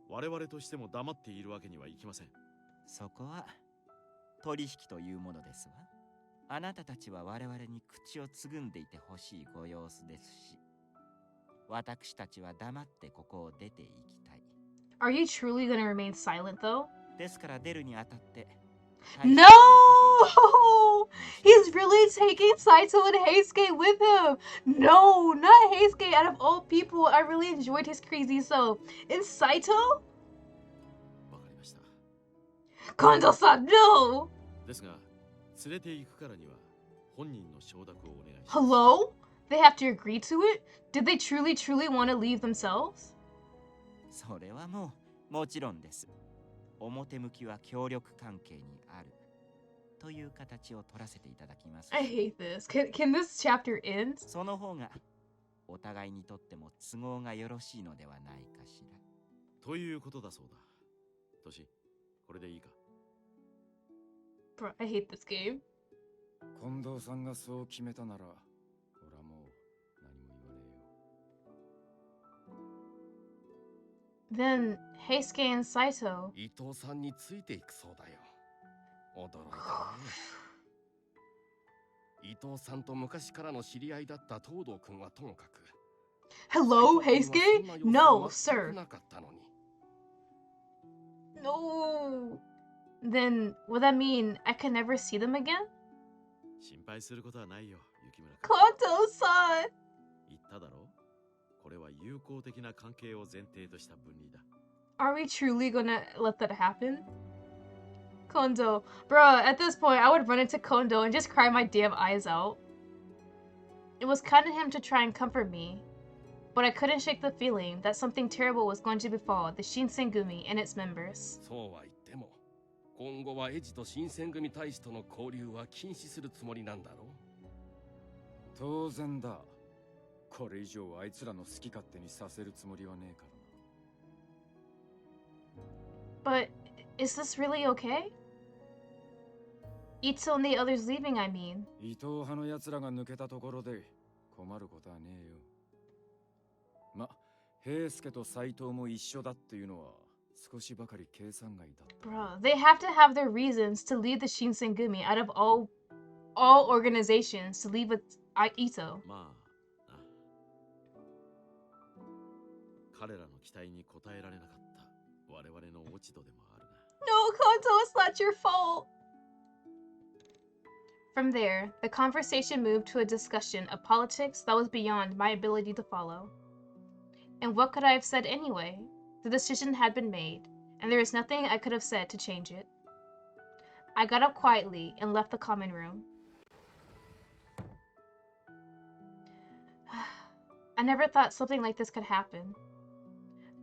我々としても黙っているわけにはいきません。そこは取引というものですわ。あなたたちは我々に口をつぐんでいてほしいご様子ですし、私たちは黙ってここを出ていきたい。 Are you truly gonna remain silent though? ですから出るにあたって No! He's really taking Saito and Heisuke with him! No, not Heisuke out of all people. I really enjoyed his crazy self. And Saito? わかりました。 Kondo-san, no! ですが、連れて行くからには本人の承諾をお願いします。 Hello? They have to agree to it? Did they truly want to leave themselves? それはもちろんです。表向きは協力関係にあるという形を取らせていただきます。 I hate this. Can this chapter end? その方がお互いにとっても都合がよろしいのではないかしら。ということだそうだ。トシ、これでいいか。 Bro, I hate this game. 近藤さんがそう決めたなら、俺はもう何も言わねえよ。 Then Heisuke and Saito. 伊藤さんについていくそうだよ。驚いたね。伊藤さんと昔からの知り合いだった東堂君はともかく。 Hello, 斎藤君 Heisuke? はそんな様 No, 子は全 sir. くなかったのに。 No. Then would that mean I can never see them again? 心配することはないよ、雪村君。 Kondo-san! 言っただろ。これは友好的な関係を前提とした分離だ。 Are we truly gonna let that happen? Kondo. Bruh, at this point, I would run into Kondo and just cry my damn eyes out. It was kind of him to try and comfort me, but I couldn't shake the feeling that something terrible was going to befall the Shinsengumi and its members. そうは言っても、今後はエジと新選組大使との交流は禁止するつもりなんだろう。当然だ。これ以上あいつらの好き勝手にさせるつもりはねえからな。 But is this really okay? Ito and the others leaving, I mean. 伊藤派の奴らが抜けたところで困ることはねえよ。ま、平助と斎藤も一緒だっていうのは少しばかり計算外だった。 Bro, they have to have their reasons to leave the Shinsengumi out of all organizations to leave with Ito. まあな。彼らの期待に応えられなかった我々の落ち度でもあるな。 No, Kondo, it's not your fault. From there, the conversation moved to a discussion of politics that was beyond my ability to follow. And what could I have said anyway? The decision had been made, and there was nothing I could have said to change it. I got up quietly and left the common room. I never thought something like this could happen.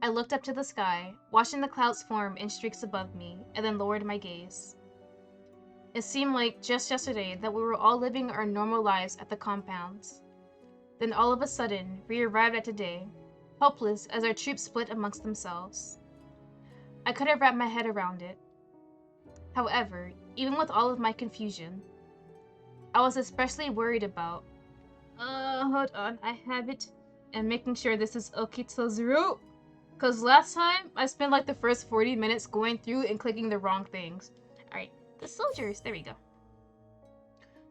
I looked up to the sky, watching the clouds form in streaks above me, and then lowered my gaze. It seemed like just yesterday that we were all living our normal lives at the compounds. Then all of a sudden, we arrived at today, helpless as our troops split amongst themselves. I couldn't wrap my head around it. However, even with all of my confusion, I was especially worried about... hold on, I have it. And making sure this is Okita's route. Because last time, I spent like the first 40 minutes going through and clicking the wrong things. Alright, the soldiers, there we go.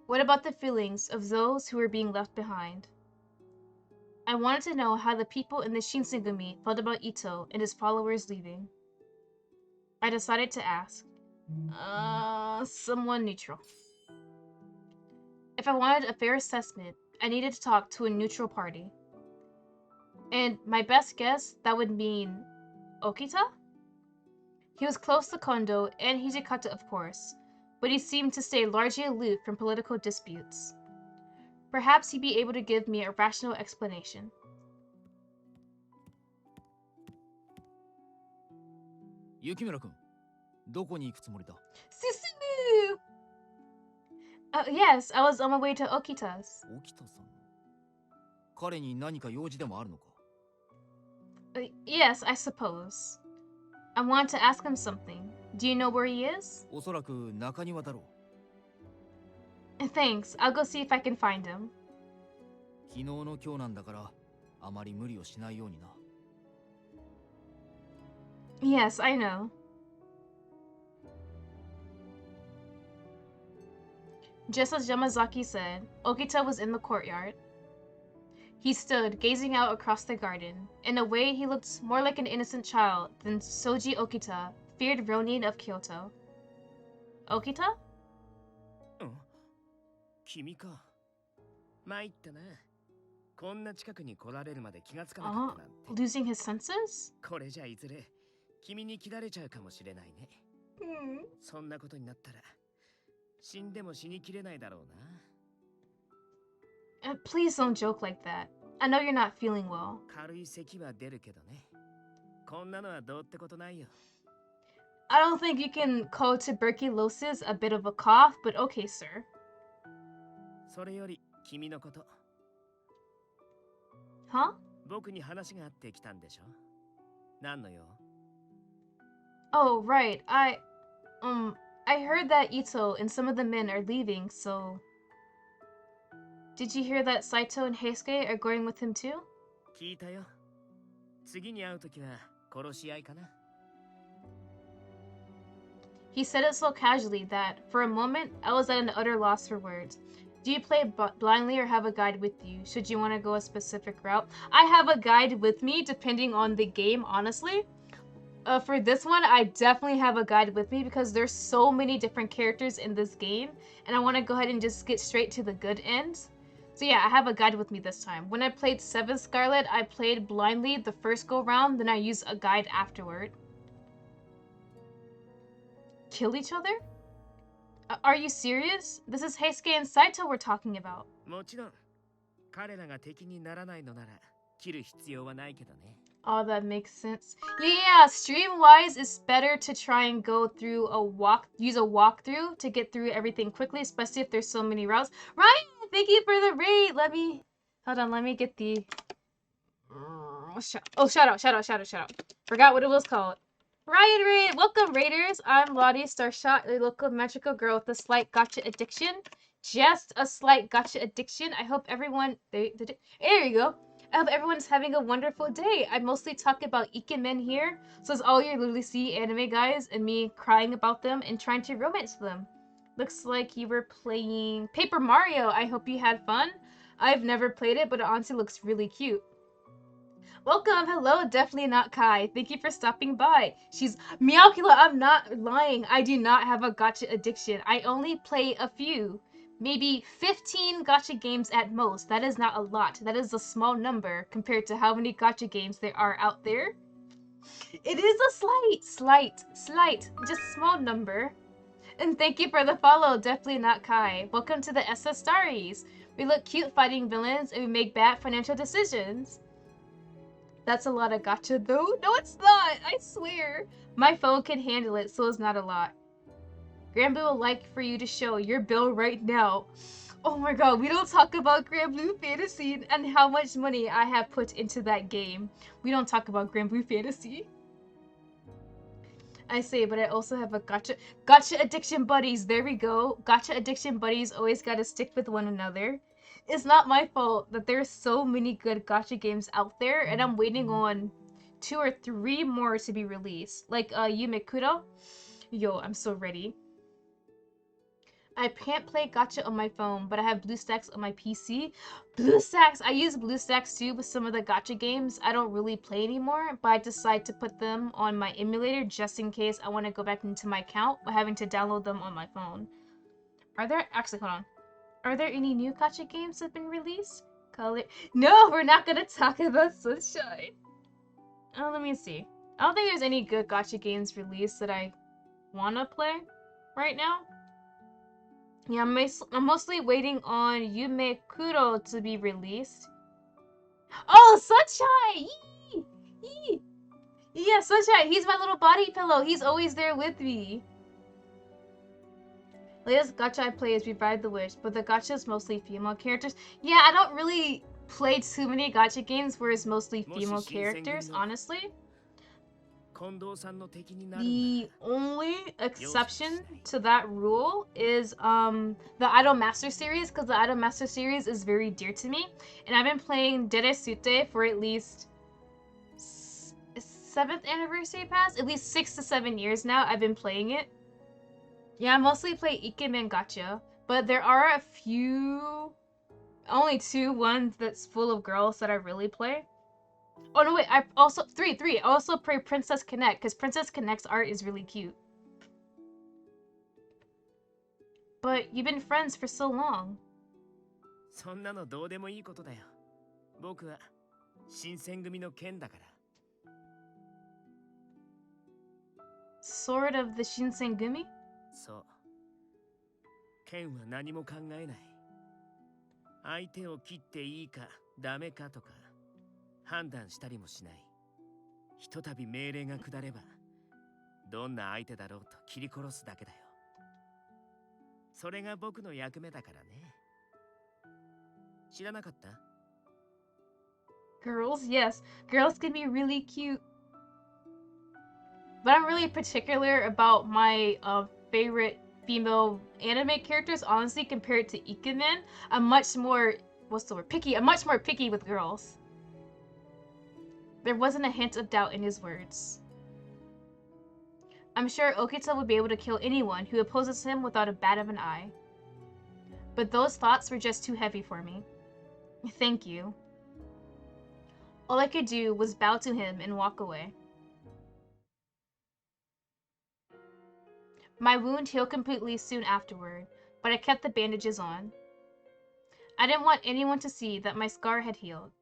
What about the feelings of those who were being left behind? I wanted to know how the people in the Shinsengumi felt about Ito and his followers leaving. I decided to ask. Someone neutral. If I wanted a fair assessment, I needed to talk to a neutral party. And my best guess, that would mean Okita? He was close to Kondo and Hijikata, of course, but he seemed to stay largely aloof from political disputes. Perhaps he'd be able to give me a rational explanation. Yukimura-kun, どこに行くつもりだ? Susu! Yes, I was on my way to Okita's. 沖田さん。彼に何か用事でもあるのか? Yes, I suppose. I want to ask him something. Do you know where he is? おそらく中庭だろう。 Thanks, I'll go see if I can find him. 昨日の今日なんだから、あまり無理をしないようにな。Yes, I know. Just as Yamazaki said, Okita was in the courtyard. He stood, gazing out across the garden. In a way, he looked more like an innocent child than Soji Okita, feared Ronin of Kyoto. Okita? 君か。参ったな。こんな近くに来られるまで気がつかなかったなんて。Losing his senses? これじゃいずれ君に切られちゃうかもしれないね。そんなことになったら死んでも死にきれないだろうな。Please don't joke like that. I know you're not feeling well. 軽い咳は出るけどね。こんなのはどうってことないよ。I don't think you can call tuberculosis a bit of a cough, but okay, sir. それより君のこと。Huh? 僕に話があってきたんでしょ。何の用？ Oh, right. I heard that Ito and some of the men are leaving, so... Did you hear that Saito and Heisuke are going with him too? 聞いたよ。次に会うときは殺し合いかな。He said it so casually that, for a moment, I was at an utter loss for words. Do you play blindly or have a guide with you, should you want to go a specific route? I have a guide with me, depending on the game, honestly. For this one, I definitely have a guide with me because there's so many different characters in this game, and I want to go ahead and just get straight to the good end. So yeah, I have a guide with me this time. When I played 7 Scarlet, I played blindly the first go-round, then I used a guide afterward. Kill each other? Are you serious? This is Heisuke and Saito we're talking about. もちろん、彼らが敵にならないのなら切る必要はないけどね。Oh, that makes sense. Yeah, stream-wise, it's better to try and go through use a walkthrough to get through everything quickly, especially if there's so many routes. Ryan, thank you for the raid. Let me get the... shout out. Forgot what it was called. Ryan Raid, welcome Raiders. I'm Lottie Starshot, a local magical girl with a slight gacha addiction. Just a slight gacha addiction. I hope everyone... There you go. I hope everyone's having a wonderful day. I mostly talk about ikemen here, so it's all you literally see anime guys and me crying about them and trying to romance them. Looks like you were playing Paper Mario. I hope you had fun. I've never played it, but it honestly looks really cute. Welcome, hello, definitely not Kai. Thank you for stopping by. She's Meowkula, I'm not lying. I do not have a gacha addiction. I only play a few. Maybe 15 gacha games at most. That is not a lot. That is a small number compared to how many gacha games there are out there. It is a slight, just small number. And thank you for the follow, definitely not Kai. Welcome to the SSStaries. We look cute fighting villains and we make bad financial decisions. That's a lot of gacha though. No, it's not. I swear. My phone can handle it, so it's not a lot. Granblue would like for you to show your bill right now. Oh my god, we don't talk about Granblue Fantasy and how much money I have put into that game. We don't talk about Granblue Fantasy. I say, but I also have a gacha addiction buddies. There we go. Gacha addiction buddies always gotta stick with one another. It's not my fault that there's so many good gacha games out there, and I'm waiting on 2 or 3 more to be released. Like Yume Kuro. Yo, I'm so ready. I can't play gacha on my phone, but I have BlueStacks on my PC. BlueStacks! I use BlueStacks too with some of the gacha games I don't really play anymore, but I decide to put them on my emulator just in case I want to go back into my account by having to download them on my phone. Actually, hold on. Are there any new gacha games that have been released? No, we're not gonna talk about Sunshine. Oh, let me see. I don't think there's any good gacha games released that I wanna play right now. Yeah, I'm mostly waiting on Yume Kuro to be released. Oh, Sunshine! Yee! Yee! Yeah, Sunshine, he's my little body pillow. He's always there with me. Latest gacha I play is Revive the Wish, but the gacha is mostly female characters. Yeah, I don't really play too many gacha games where it's mostly female characters, honestly. The only exception to that rule is the Idol Master series, because the Idol Master series is very dear to me, and I've been playing Deresute for at least 7th anniversary pass, at least 6 to 7 years now. I've been playing it. Yeah, I mostly play Ikemen gacha, But there are a few, only two ones that's full of girls that I really play. Oh no, wait, I also three. I also play Princess Connect because Princess Connect's art is really cute. But you've been friends for so long. そんなのどうでもいいことだよ。僕は新選組の剣だから。Sword of the Shinsengumi? そう。剣は何も考えない。相手を切っていいかダメかとか判断したりもしない。ひとたび命令が下れば、どんな相手だろうと切り殺すだけだよ。それが僕の役目だからね。知らなかった？ Girls? Yes. Girls can be really cute. But I'm really particular about my favorite female anime characters, honestly, compared to Ikemen. I'm much more, what's the word, picky. I'm much more picky with girls. There wasn't a hint of doubt in his words. I'm sure Okita would be able to kill anyone who opposes him without a bat of an eye. But those thoughts were just too heavy for me. Thank you. All I could do was bow to him and walk away. My wound healed completely soon afterward, but I kept the bandages on. I didn't want anyone to see that my scar had healed.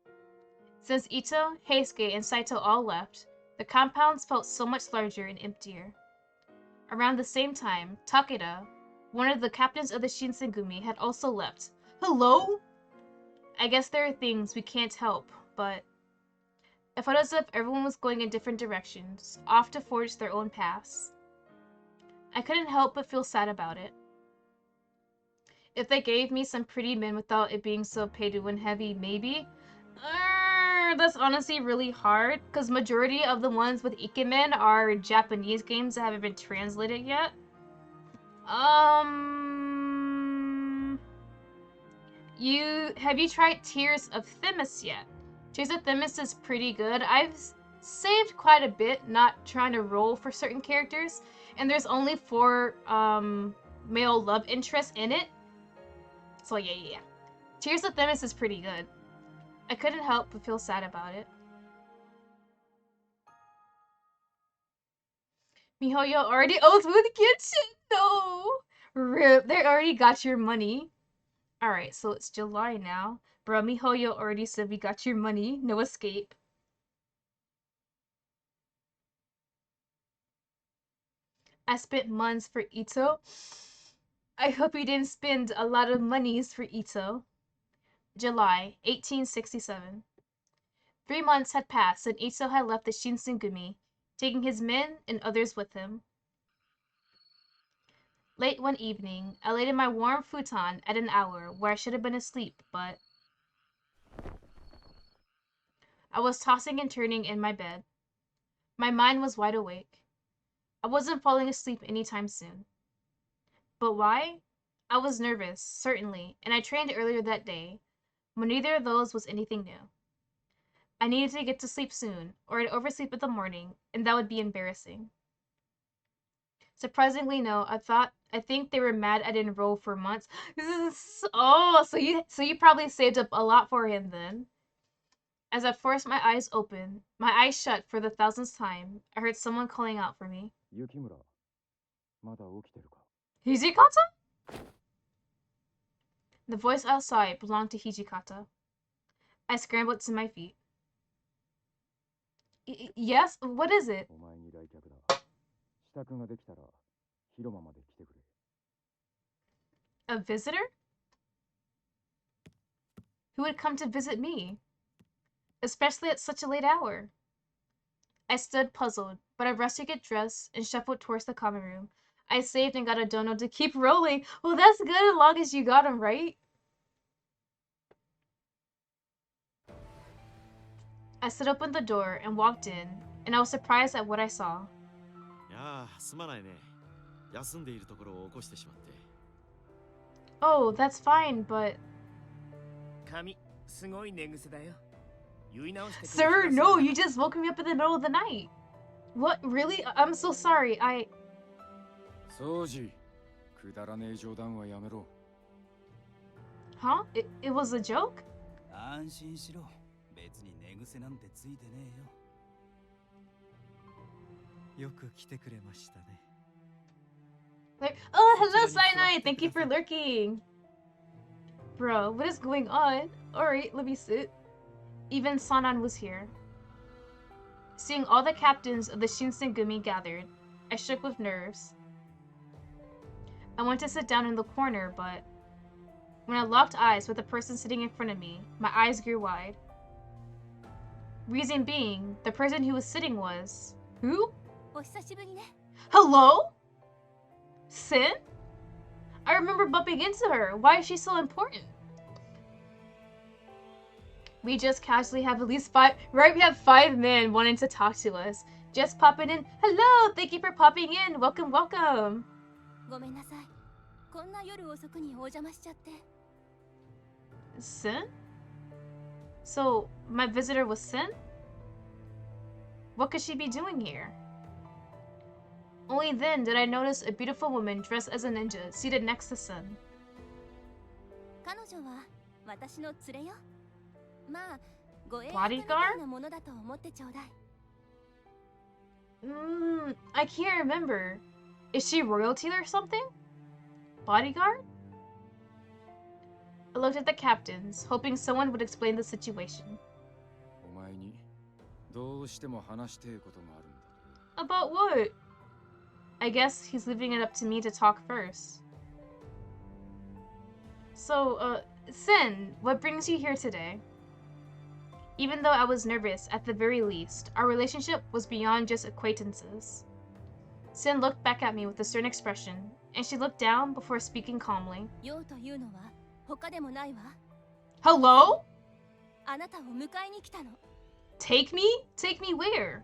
Since Ito, Heisuke, and Saito all left, the compounds felt so much larger and emptier. Around the same time, Takeda, one of the captains of the Shinsengumi, had also left. Hello? I guess there are things we can't help, but it felt as if everyone was going in different directions, off to forge their own paths. I couldn't help but feel sad about it. If they gave me some pretty men without it being so pay-to-win heavy, maybe? That's honestly really hard, because majority of the ones with Ikemen are Japanese games that haven't been translated yet. Have you tried Tears of Themis yet? Tears of Themis is pretty good. I've saved quite a bit, not trying to roll for certain characters, and there's only 4 male love interests in it. So yeah. Tears of Themis is pretty good. I couldn't help but feel sad about it. Mihoyo already owes with Genshin! No! Rip, they already got your money. Alright, so it's July now. Bro, Mihoyo already said we got your money. No escape. I spent months for Ito. I hope you didn't spend a lot of monies for Ito. July 1867. 3 months had passed and Ito had left the Shinsengumi, taking his men and others with him. Late one evening, I laid in my warm futon at an hour where I should have been asleep, but I was tossing and turning in my bed. My mind was wide awake. I wasn't falling asleep anytime soon. But why? I was nervous, certainly, and I trained earlier that day, but neither of those was anything new. I needed to get to sleep soon, or I'd oversleep in the morning, and that would be embarrassing. Surprisingly, no, I think they were mad I didn't roll for months. Oh, so you probably saved up a lot for him then. As I forced my eyes open, my eyes shut for the 1000th time, I heard someone calling out for me. Yukimura, まだ起きてるか? Hijikata? The voice outside belonged to Hijikata. I scrambled to my feet. Yes? What is it? お前に来客だ。支度ができたら広間まで来てくれ。A visitor? Who would come to visit me? Especially at such a late hour. I stood puzzled, but I rushed to get dressed and shuffled towards the common room. I saved and got a dono to keep rolling. Well, that's good as long as you got him, right? I slid open the door and walked in, and I was surprised at what I saw. いやー、すまないね。休んでいるところを起こしてしまって。Oh, that's fine, but... 髪、すごい寝癖だよ。言い直してくれ。 Sir, no, you just woke me up in the middle of the night. What? Really? I'm so sorry. 掃除。くだらねえ冗談はやめろ。Huh? It was a joke? 安心しろ。別に寝癖なんてついてねえよ。よく来てくれましたね。 Like, oh, hello, Cyanide! Thank you for lurking! Bro, what is going on? Alright, let me sit. Even Sanan was here. Seeing all the captains of the Shinsengumi gathered, I shook with nerves. I went to sit down in the corner, but when I locked eyes with the person sitting in front of me, my eyes grew wide. Reason being, the person who was sitting was... Who? お久しぶりね。 Hello? Sin? I remember bumping into her. Why is she so important? We just casually have at least 5... Right, we have 5 men wanting to talk to us. Just popping in. Hello! Thank you for popping in. Welcome, welcome. ごめんなさい。こんな夜遅くにお邪魔しちゃって。 Sin? So, my visitor was Sin? What could she be doing here? Only then did I notice a beautiful woman dressed as a ninja seated next to Sin. 彼女は私の連れよ。まあ、ご縁みたいなものだと思ってちょうだい。I can't remember. Is she royalty or something? Bodyguard? I looked at the captains, hoping someone would explain the situation. お前にどうしても話してえことがあるんだ。 About what? I guess he's leaving it up to me to talk first. So, Sin, what brings you here today? Even though I was nervous, at the very least, our relationship was beyond just acquaintances. Sin looked back at me with a stern expression, and she looked down before speaking calmly. 用というのは他でもないわ。 Hello? あなたを迎えに来たの。 Take me? Take me where?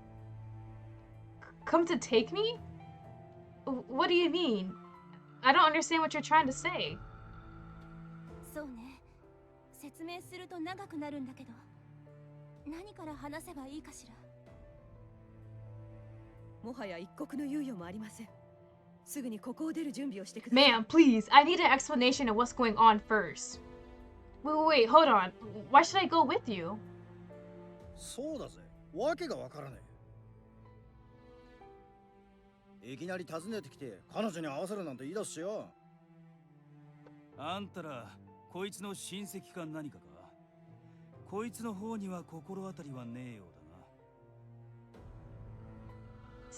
Come to take me? What do you mean? I don't understand what you're trying to say. そうね。説明すると長くなるんだけど、何から話せばいいかしら。もはや一刻の猶予もありません。すぐにここを出る準備をしてください。 Ma'am, please, I need an explanation of what's going on first. Wait, hold on. Why should I go with you? そうだぜ。わけがわからねえ。いきなり訪ねてきて彼女に会わせるなんて言い出すしよ。あんたらこいつの親戚か何かか。こいつの方には心当たりはねえよう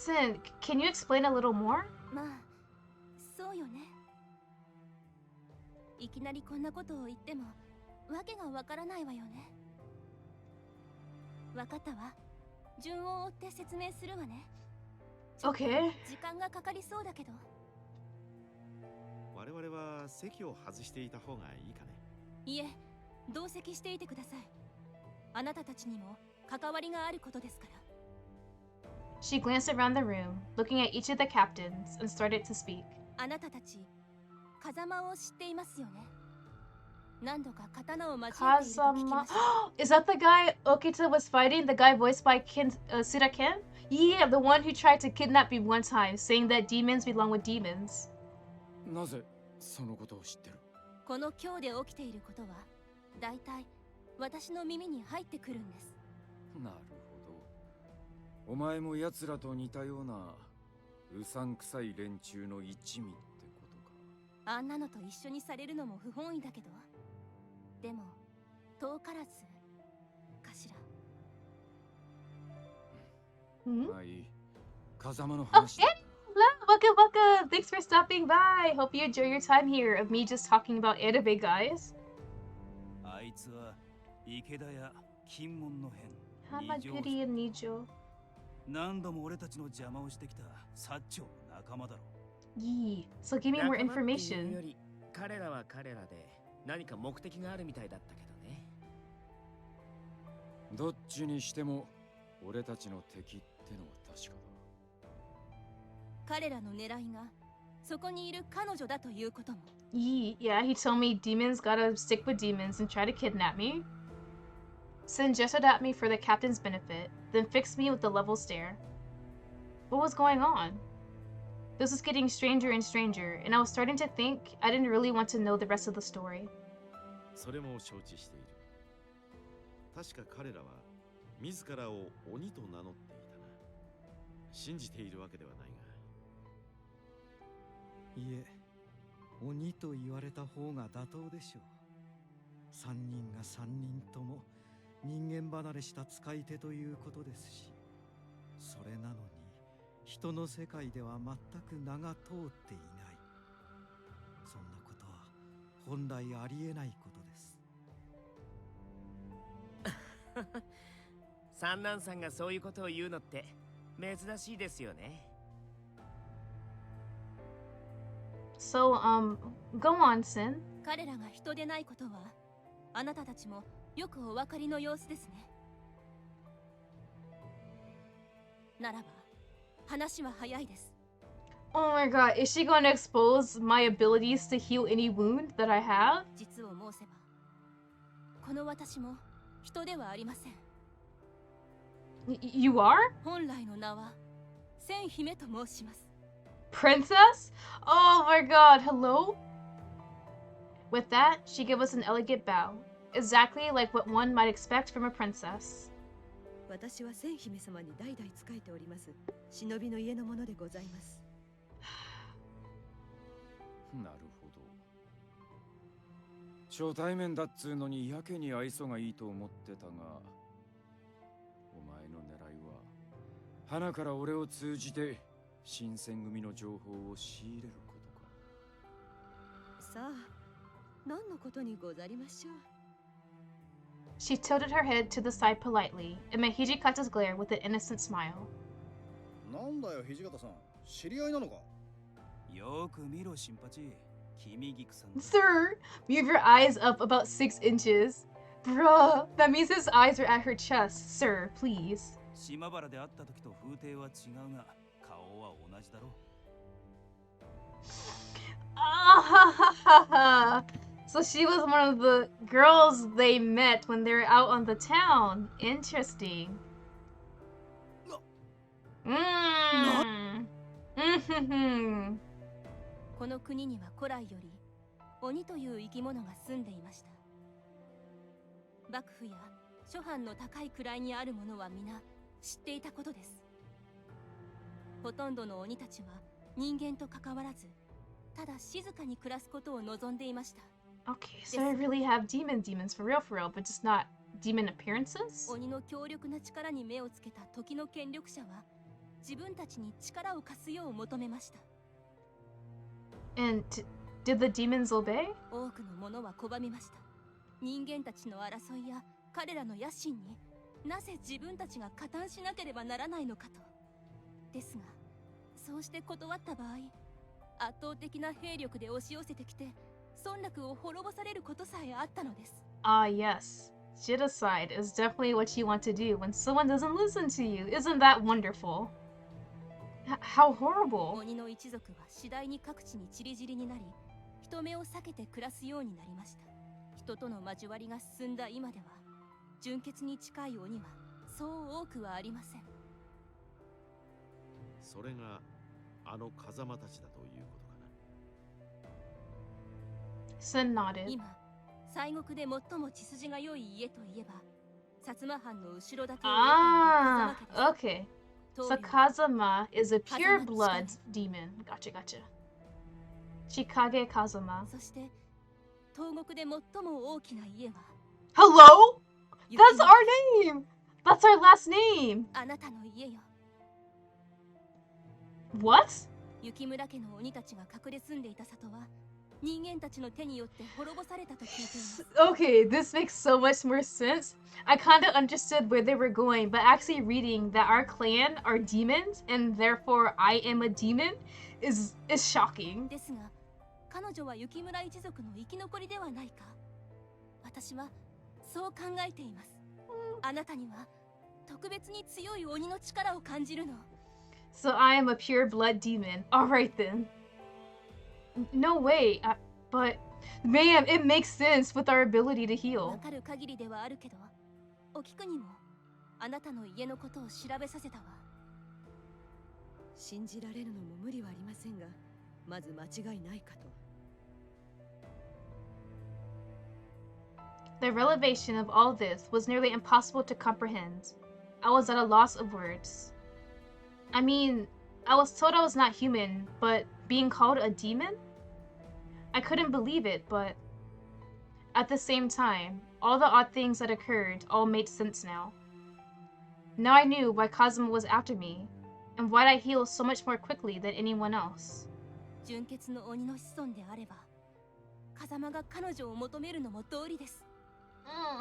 だな。 Sin, can you explain a little more? まあ、そうよね。いきなりこんなことを言ってもわけがわからないわよね。わかったわ。順を追って説明するわね。Okay. 時間がかかりそうだけど。我々は席を外していた方がいいかね。いえ、同席していてください。あなたたちにも関わりがあることですから。 She glanced around the room, looking at each of the captains, and started to speak. あなたたち、風間を知っていますよね。何度か刀を交えていると聞きました。 Is that the guy Okita was fighting? The guy voiced by Sura Ken? Yeah, the one who tried to kidnap me one time, saying that demons belong with demons. なぜそのことを知ってる？この今日で起きていることは、だいたい私の耳に入ってくるんです。なるほど。お前も奴らと似たようなうさんくさい連中の一味ってことか。あんなのと一緒にされるのも不本意だけど、でも遠からずかしら。まあいい。風間の Oh, 話 hey! Welcome, welcome! Thanks for stopping by! Hope you enjoy your time here of me just talking about anime, guys. あいつは池田や金門の変。 Hamaguri and Nijo. 何度も俺たちの邪魔をしてきた薩長の仲間だろ。Yee. So give me more 仲間っていう information. より彼らは彼らで何か目的があるみたいだったけどね。どっちにしても俺たちの敵ってのは確かだ。彼らの狙いがそこにいる彼女だということも。 Yee. Yeah, he told me demons gotta stick with demons and try to kidnap me. Sin gestured at me for the captain's benefit, then fixed me with a level stare. What was going on? This was getting stranger and stranger, and I was starting to think I didn't really want to know the rest of the story. それも承知している。確か彼らは自らを鬼と名乗っていたな。信じているわけではないが。いえ、鬼と言われた方が妥当でしょう。三人が三人とも人間離れした使い手ということですし、それなのに人の世界では全く名が通っていない。そんなことは本来ありえないことです。三男さんがそういうことを言うのって珍しいですよね。So, go on, Sin. 彼らが人でないことはあなたたちもよくお分かりの様子ですね。ならば話は早いです。 Oh my god, is she gonna expose my abilities to heal any wound that I have? 実を申せばこの私も人ではありません。You are? 本来の名は千姫と申します。 Princess? Oh my god, hello? With that, she gave us an elegant bow, exactly like what one might expect from a princess. 私は千姫様に代々仕えております忍びの家のものでございます。なるほど。初対面だっつうのにやけに愛想がいいと思ってたが、お前の狙いは花から俺を通じて新選組の情報を仕入れることか。さあ、何のことにござりましょう。 She tilted her head to the side politely and met Hijikata's glare with an innocent smile. なんだよ土方さん、知り合いなのか。よく見ろ新八、君菊さん。 Sir, move your eyes up about 6 inches. Bruh, that means his eyes are at her chest. Sir, please. 島原で会った時と風景は違うが顔は同じだろ。 Ah, so she was one of the girls they met when they were out on the town. Interesting. Mm. この国には古来より鬼という生き物が住んでいました。幕府や諸藩の高い位にある者は皆知っていたことです。ほとんどの鬼たちは人間と関わらず、ただ静かに暮らすことを望んでいました。 Okay, so I really have demons for real, but just not demon appearances? 鬼の強力な力に目をつけた時の権力者は自分たちに力を貸すよう求めました。 And did the demons obey? 多くの者は拒みました。人間たちの争いや彼らの野心になぜ自分たちが加担しなければならないのかと。ですが、そうして断った場合、圧倒的な兵力で押し寄せてきて村落を滅ぼされることさえあったのです。 Ah, yes. Genocide is definitely what you want to do when someone doesn't listen to you. Isn't that wonderful? How horrible. 鬼の一族は次第に各地に散り散りになり、人目を避けて暮らすようになりました。人との交わりが進んだ今では、純潔に近い鬼はそう多くはありません。それがあの風間たちだということかな。 Sin nodded. 今、西国で最も血筋が良い家といえば、薩摩藩の後ろ盾を得ている風 Ah, 間家です。 okay. So Kazama is a pure blood demon. Gotcha. Chikage Kazama. そして東国で最も大きな家は Hello? That's our name! That's our last name! あなたの家よ。 What? 雪村家の鬼たちが隠れ住んでいた里は人間たちの手によって滅ぼされたと聞いています。 Okay, this makes so much more sense. I kind of understood where they were going, but actually reading that our clan are demons and therefore I am a demon is shocking. ですが、彼女は雪村一族の生き残りではないか。私はそう考えています。あなたには特別に強い鬼の力を感じるの。 So I am a pure blood demon. Alright then. No way. But, man, it makes sense with our ability to わ heal. かる限りではあるけど、お菊にもあなたの家のことを調べさせたわ。信じられるのも無理はありませんが、まず間違いないかと。The revelation of all this was nearly impossible to comprehend. I was at a loss of words. I mean, I was told I was not human, but being called a demon? I couldn't believe it, but at the same time, all the odd things that occurred all made sense now. Now I knew why Kazuma was after me, and why I healed so much more quickly than anyone else. 純血の鬼の子孫であれば、風間が彼女を求めるのも道理です。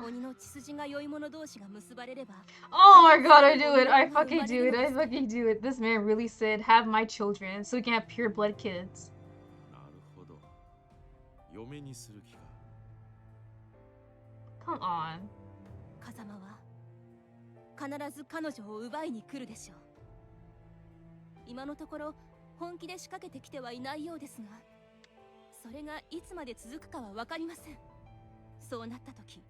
鬼の血筋が良い者同士が結ばれれば。Oh my god, I do it! I fucking do it! I fucking do it! This man really said, have my children, so we can have pure blood kids. なるほど。嫁にする気か。Come on. 風間は必ず彼女を奪いに来るでしょう。今のところ本気で仕掛けてきてはいないようですが、それがいつまで続くかは分かりません。そうなった時、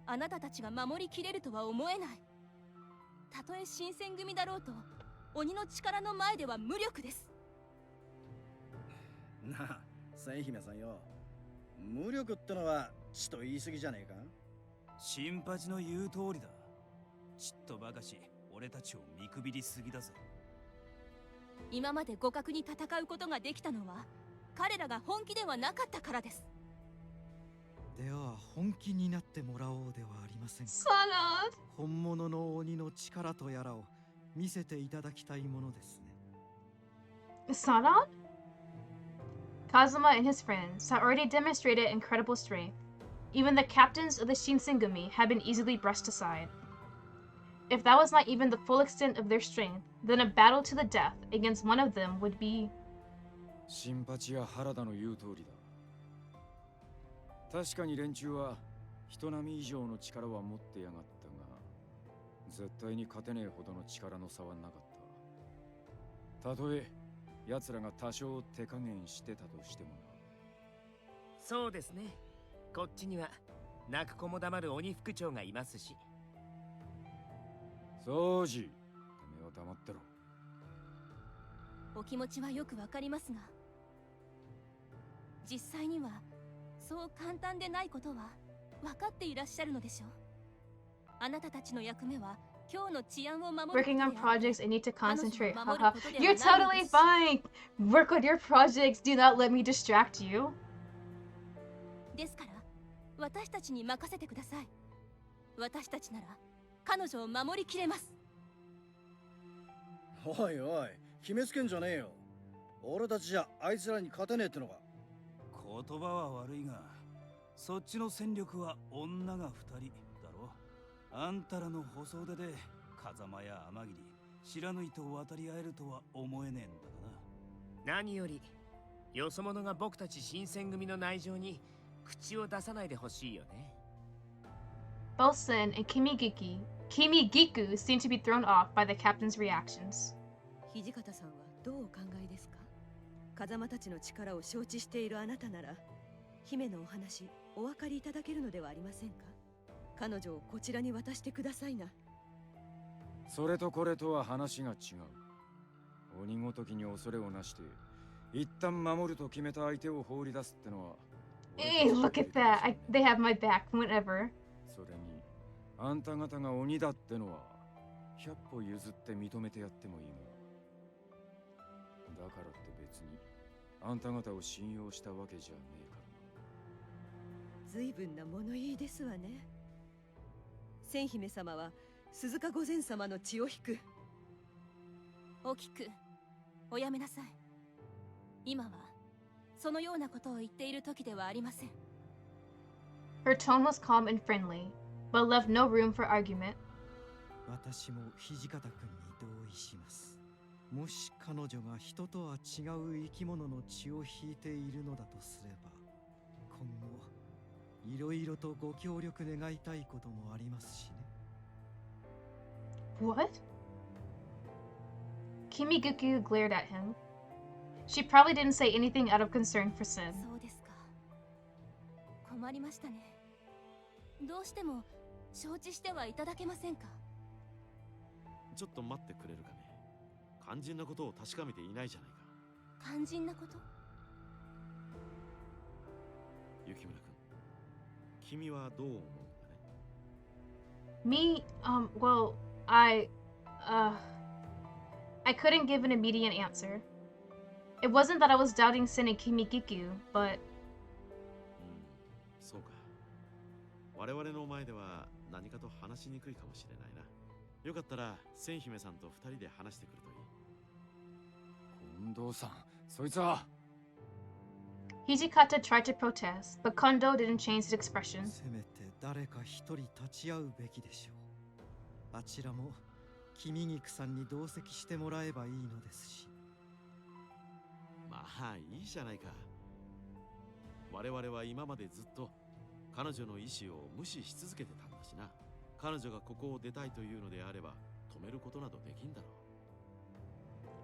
あなたたちが守りきれるとは思えない。たとえ新選組だろうと、鬼の力の前では無力です。なあ、千姫さんよ。無力ってのはちと言い過ぎじゃねえか。新八の言う通りだ。ちっとばかし俺たちを見くびりすぎだぜ。今まで互角に戦うことができたのは彼らが本気ではなかったからです。では本気になってもらおうではありませんか。本物の鬼の力とやらを見せていただきたいものですね。Sanan? Kazuma and his friends had already demonstrated incredible strength. Even the captains of the Shinsengumi had been easily brushed aside. If that was not even the full extent of their strength, then a battle to the death against one of them would be... 新八や原田の言う通りだ。確かに連中は人並み以上の力は持ってやがったが、絶対に勝てねえほどの力の差はなかった。たとえ奴らが多少手加減してたとしてもな。そうですね。こっちには泣く子も黙る鬼副長がいますし。そうじ、てめえは黙ってろ。お気持ちはよくわかりますが、実際にはそう簡単でないことは分かっていらっしゃるのでしょう。あなたたちの役目は今日の治安を守ることで Working あ on って、 projects, I need to 彼女 concentrate. を守る Haha. ことでは You're ないの totally です。 fine. Work on your projects. Do not let me distract you. ですから私たちに任せてください。私たちなら彼女を守りきれます。おいおい、決めつけんじゃねえよ。俺たちじゃあいつらに勝てねえってのか。言葉は悪いが、そっちの戦力は女が2人だろ。あんたらの細腕で風間や天霧、知らぬいと渡り合えるとは思えねえんだがな。何よりよそ者が僕たち新選組の内情に口を出さないでほしいよね。Both Sen and Kimigiku seemed to be thrown off by the captain's reactions. 土方さんはどうお考えですか。風間たちの力を承知しているあなたなら、姫のお話お分かりいただけるのではありませんか。彼女をこちらに渡してくださいな。それとこれとは話が違う。鬼ごときに恐れをなして一旦守ると決めた相手を放り出すってのは。Hey, look at that. They have my back whenever. それにあんた方が鬼だってのは100歩譲って認めてやってもいいが、だからって別にあんた方を信用したわけじゃねえからな。随分な物言いですわね。千姫様は鈴鹿御前様の血を引く。大きくおやめなさい。今はそのようなことを言っている時ではありません。 Her tone was calm and friendly, but left no room for argument. 私も土方君に同意します。もし彼女が人とは違う生き物の血を引いているのだとすれば、今後いろいろとご協力願いたいこともありますしね。What? Kimiguku glared at him. She probably didn't say anything out of concern for Sen. そうですか。困りましたね。どうしても承知してはいただけませんか。ちょっと待ってくれるかね。肝心なことを確かめていないじゃないか。肝心なこと。雪村君、君はどう思うのかね。Me, well, uh, I couldn't give an immediate answer. It wasn't that I was doubting Sen and Kimikiku, but そうか。我々の前では何かと話しにくいかもしれないな。よかったら千姫さんと二人で話してくるといい。近藤さん、そいつは。Hijikata tried to protest, but Kondo didn't change his expression. せめて誰か一人立ち会うべきでしょう。あちらも君菊さんに同席してもらえばいいのですし。まあいいじゃないか。我々は今までずっと彼女の意思を無視し続けてたんだしな。彼女がここを出たいというのであれば止めることなどできんだろう。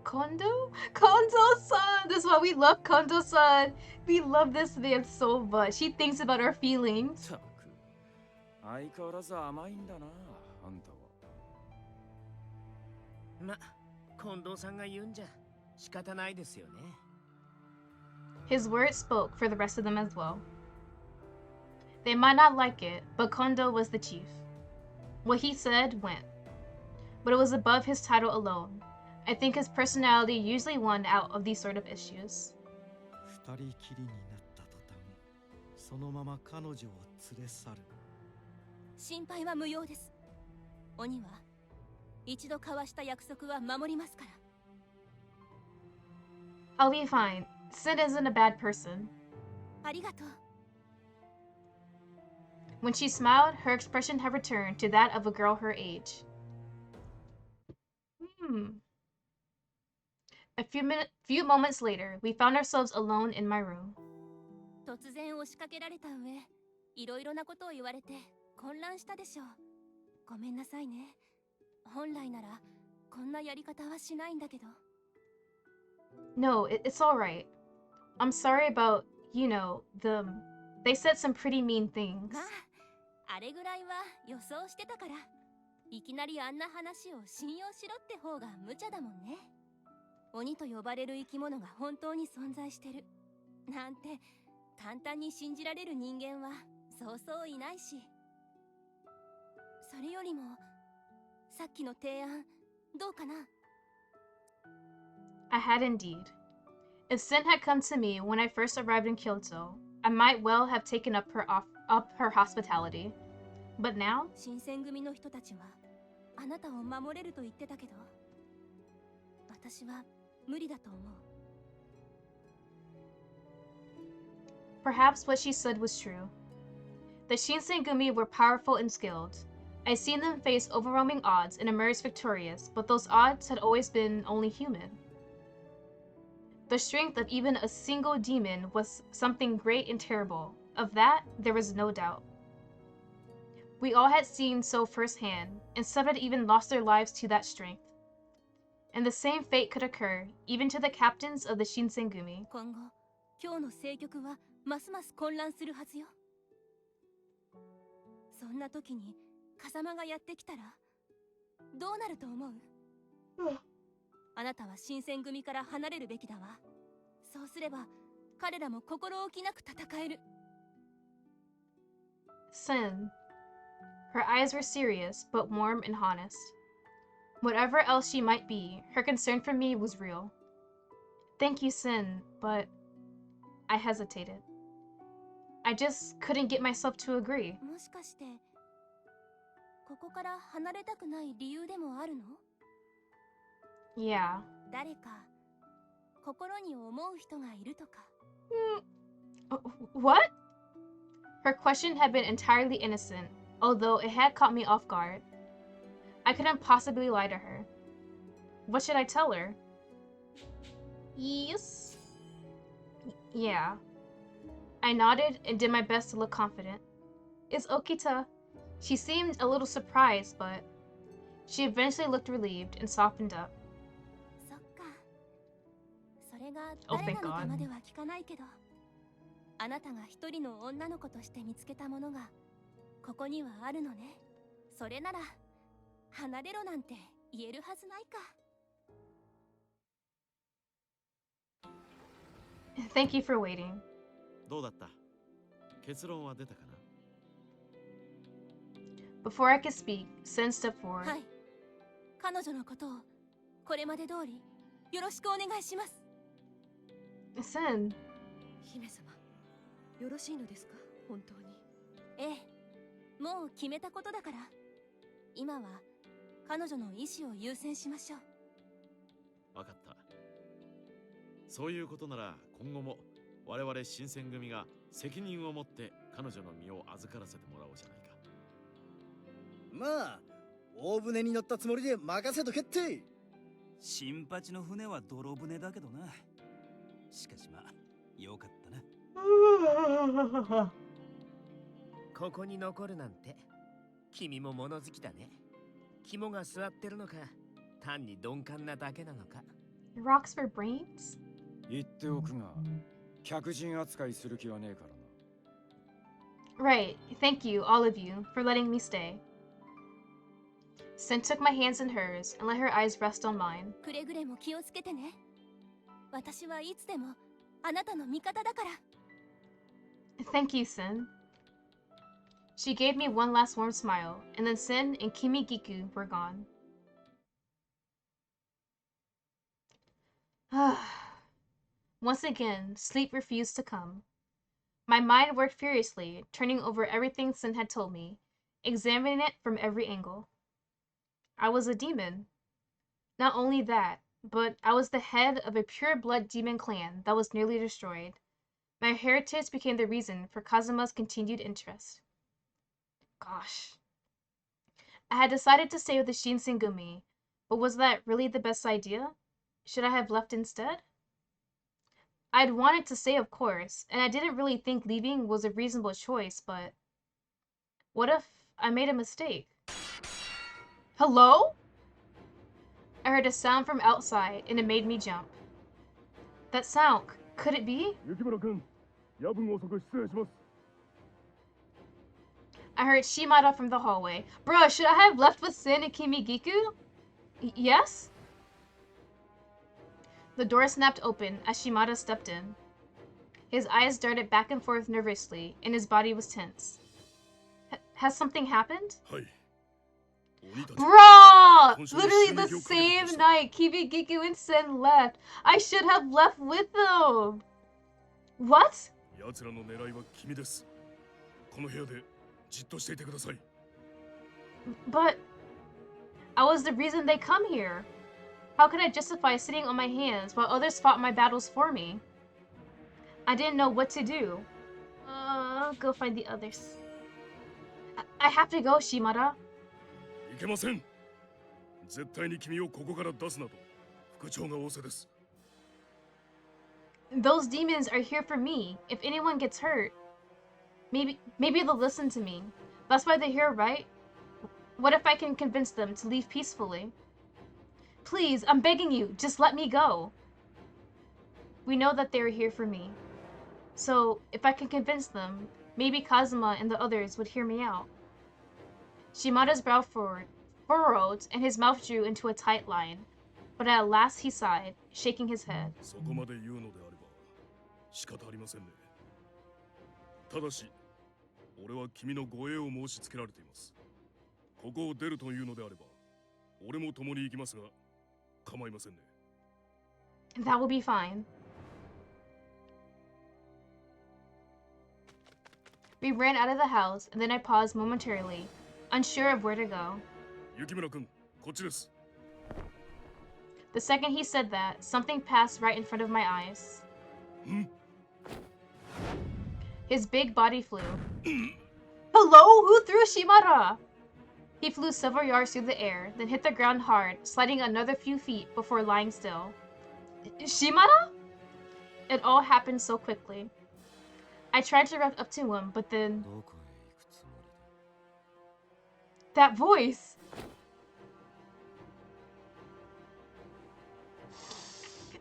Kondo? Kondo-san! This is why we love Kondo-san! We love this man so much. He thinks about our feelings. たく、相変わらず甘いんだな、あんたは。ま、近藤さんが言うんじゃ仕方ないですよね。His words spoke for the rest of them as well. They might not like it, but Kondo was the chief. What he said went. But it was above his title alone. I think his personality usually won out of these sort of issues. 二人きりになった途端、そのまま彼女を連れ去る。心配は無用です。鬼は一度交わした約束は守りますから。I'll be fine. Sid isn't a bad person. ありがとう。When she smiled, her expression had returned to that of a girl her age. A few moments later, we found ourselves alone in my room. 突然押しかけられた上、いろいろなことを言われて混乱したでしょう。ごめんなさいね。本来ならこんなやり方はしないんだけど。No, it's all right. I'm sorry about, you know, them. They said some pretty mean things. まあ、あれぐらいは予想してたから。いきなりあんな話を信用しろって方が無茶だもんね。鬼と呼ばれる生き物が本当に存在してるなんて簡単に信じられる人間はそうそういないし。それよりもさっきの提案どうかな。 I had indeed. If Sin had come to me when I first arrived in Kyoto, I might well have taken up her hospitality. But now? 新選組の人たちはあなたを守れると言ってたけど、私は無理だと思う。 Perhaps what she said was true. The Shinsengumi were powerful and skilled. I'd seen them face overwhelming odds and emerge victorious, but those odds had always been only human. The strength of even a single demon was something great and terrible. Of that, there was no doubt. We all had seen so firsthand, and some had even lost their lives to that strength. And the same fate could occur, even to the captains of the Shinsengumi. 今後、今日の政局はますます混乱するはずよ。そんな時に風間がやってきたらどうなると思う？あなたは新選組から離れるべきだわ。そうすれば彼らも心置きなく戦える。 Sin. Her eyes were serious, but warm and honest. Whatever else she might be, her concern for me was real. Thank you, Sin, but I hesitated. I just couldn't get myself to agree. もしかしてここから離れたくない理由でもあるの？ Yeah. 誰か心に思う人がいるとか。What? Her question had been entirely innocent, although it had caught me off guard. I couldn't possibly lie to her. What should I tell her? Yes. Yeah. I nodded and did my best to look confident. It's Okita. She seemed a little surprised, but she eventually looked relieved and softened up. そっか。それが Oh, 誰 thank なのか God. までは聞かないけど、あなたが一人の女の子として見つけたものがここにはあるのね。それなら離れろなんて言えるはずないか。 Thank you for waiting. どうだった？結論は出たかな？ Before I could speak, Sen stepped forward. はい。彼女のことをこれまで通りよろしくお願いします。 Sen, 姫様、よろしいのですか、本当に。ええ、もう決めたことだから。今は彼女の意思を優先しましょう。わかった。そういうことなら今後も我々新選組が責任を持って彼女の身を預からせてもらおうじゃないか。まあ大船に乗ったつもりで任せとけって。新八の船は泥船だけどな。しかしまあよかったな。ここに残るなんて君も物好きだね。肝が据わってるのか、単に鈍感なだけなのか。 rocks for brains? 言っておくが、客人扱いする気はねえからな。 Right. Thank you, all of you, for letting me stay. Sen took my hands in hers and let her eyes rest on mine. くれぐれも気をつけてね。私はいつでもあなたの味方だから。 Thank you, Sen. She gave me one last warm smile, and then Sen and Kimigiku were gone. Once again, sleep refused to come. My mind worked furiously, turning over everything Sen had told me, examining it from every angle. I was a demon. Not only that, but I was the head of a pure-blood demon clan that was nearly destroyed. My heritage became the reason for Kazuma's continued interest. Gosh. I had decided to stay with the Shinsengumi, but was that really the best idea? Should I have left instead? I'd wanted to stay, of course, and I didn't really think leaving was a reasonable choice, but what if I made a mistake? Hello? I heard a sound from outside, and it made me jump. That sound, could it be? I heard Shimada from the hallway. Bruh, should I have left with Sen and Kimigiku? Yes? The door snapped open as Shimada stepped in. His eyes darted back and forth nervously, and his body was tense. Has something happened? Bruh! Literally the same night Kimigiku and Sen left. I should have left with them. What? But I was the reason they come here. How could I justify sitting on my hands while others fought my battles for me? I didn't know what to do. Go find the others. I have to go, Shimada. Those demons are here for me. If anyone gets hurt, maybe they'll listen to me. That's why they're here, right? What if I can convince them to leave peacefully? Please, I'm begging you, just let me go. We know that they are here for me. So, if I can convince them, maybe Kazuma and the others would hear me out. Shimada's brow furrowed, and his mouth drew into a tight line. But at last he sighed, shaking his head. That will be fine. We ran out of the house, and then I paused momentarily, unsure of where to go. The second he said that, something passed right in front of my eyes. His big body flew. Hello? Who threw Shimada? He flew several yards through the air, then hit the ground hard, sliding another few feet before lying still. Shimada? It all happened so quickly. I tried to run up to him, but then... That voice!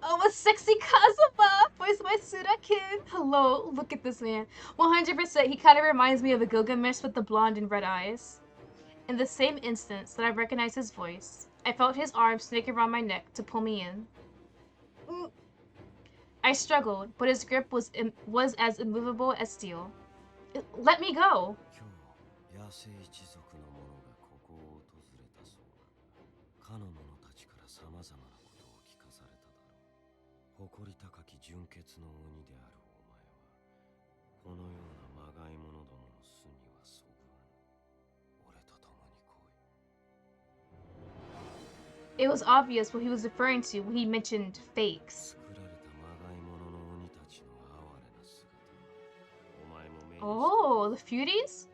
Oh, a sexy Kazuma! Voiced by Surakin! Hello, look at this man. 100% he kind of reminds me of a Gilgamesh with the blonde and red eyes. In the same instance that I recognized his voice, I felt his arm snake around my neck to pull me in. I struggled, but his grip was as immovable as steel. Let me go! 誇り高き純潔の鬼であるお前はこのようなまがい者どもの巣にはそぐわぬ。俺と共に来い。 It was obvious what he was referring to when he mentioned fakes. 作られたまがい者の鬼たちの哀れな姿はお前も目にして。 Oh, the Furies?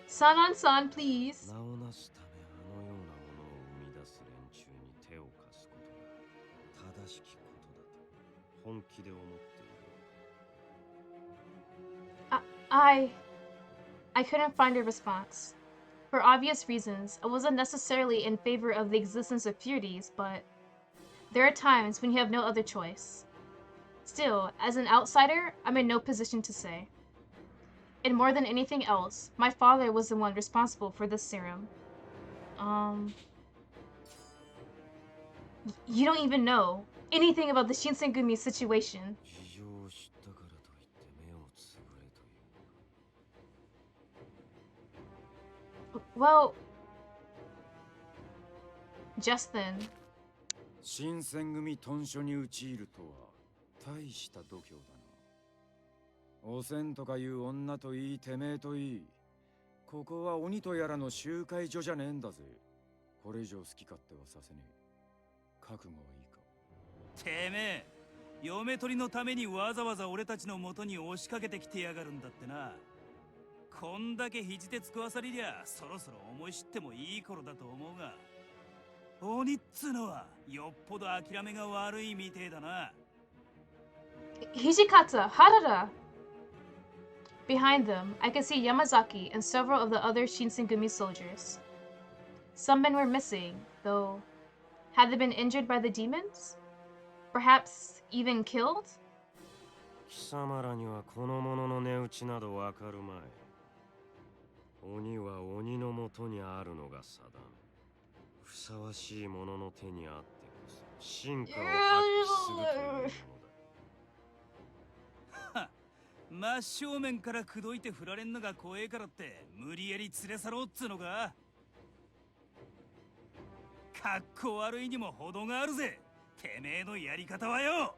Son on son, please. 名を成すためあのようなものを生み出す連中に手を貸すことが正しきことだと本気で思っている。I couldn't find a response. For obvious reasons, I wasn't necessarily in favor of the existence of Furies, but there are times when you have no other choice. Still, as an outsider, I'm in no position to say. And more than anything else, my father was the one responsible for this serum. You don't even know anything about the Shinsengumi situation. 事情を知ったからといって目をつぶれというのか。 Well, just then. 新選組屯所に陥るとは大した度胸だな。おせんとかいう女といいてめえといい、ここは鬼とやらの集会所じゃねえんだぜ。これ以上好き勝手はさせねえ。覚悟はいいか。てめえ、嫁取りのためにわざわざ俺たちの元に押しかけてきてやがるんだってな。こんだけ肘で食わさりりゃそろそろ思い知ってもいい頃だと思うが、鬼っつのはよっぽど諦めが悪いみてえだな。Hijikata, Harada! Behind them, I could see Yamazaki and several of the other Shinsengumi soldiers. Some men were missing, though. Had they been injured by the demons? Perhaps even killed? 貴様らにはこの者の値打ちなどわかるまい。鬼は鬼のもとにあるのが定め。ふさわしい者の手にあってこそ進化を発揮するというものだ。真正面から口説いて振られんのが怖えからって無理やり連れ去ろうっつうのか。かっこ悪いにも程があるぜ、てめえのやり方はよ。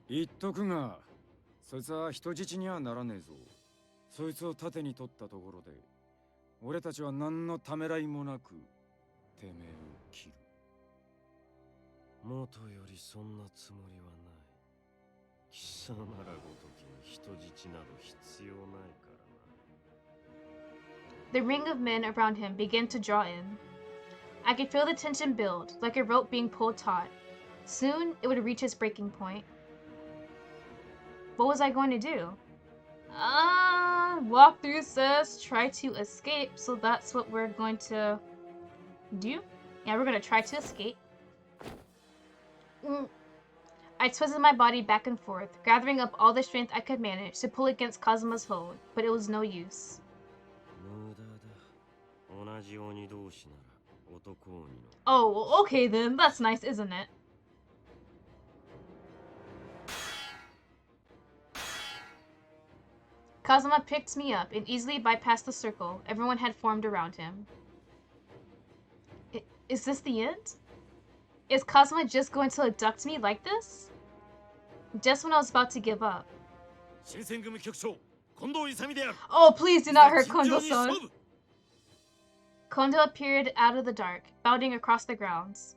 言っとくが、そいつは人質にはならねえぞ。そいつを盾に取ったところで俺たちは何のためらいもなくてめえを切る。元よりそんなつもりはない。貴様らごときに人質など必要ないからな。 The ring of men around him began to draw in. I could feel the tension build, like a rope being pulled taut. Soon, it would reach its breaking point. What was I going to do? Walkthrough says try to escape, so that's what we're going to do. Yeah, we're going to try to escape. I twisted my body back and forth, gathering up all the strength I could manage to pull against Kazuma's hold, but it was no use. Oh, okay then. That's nice, isn't it? Kazuma picked me up and easily bypassed the circle everyone had formed around him. Is this the end? Is Kazuma just going to abduct me like this? Just when I was about to give up. Oh, please do not hurt Kondo-san. Kondo appeared out of the dark, bounding across the grounds.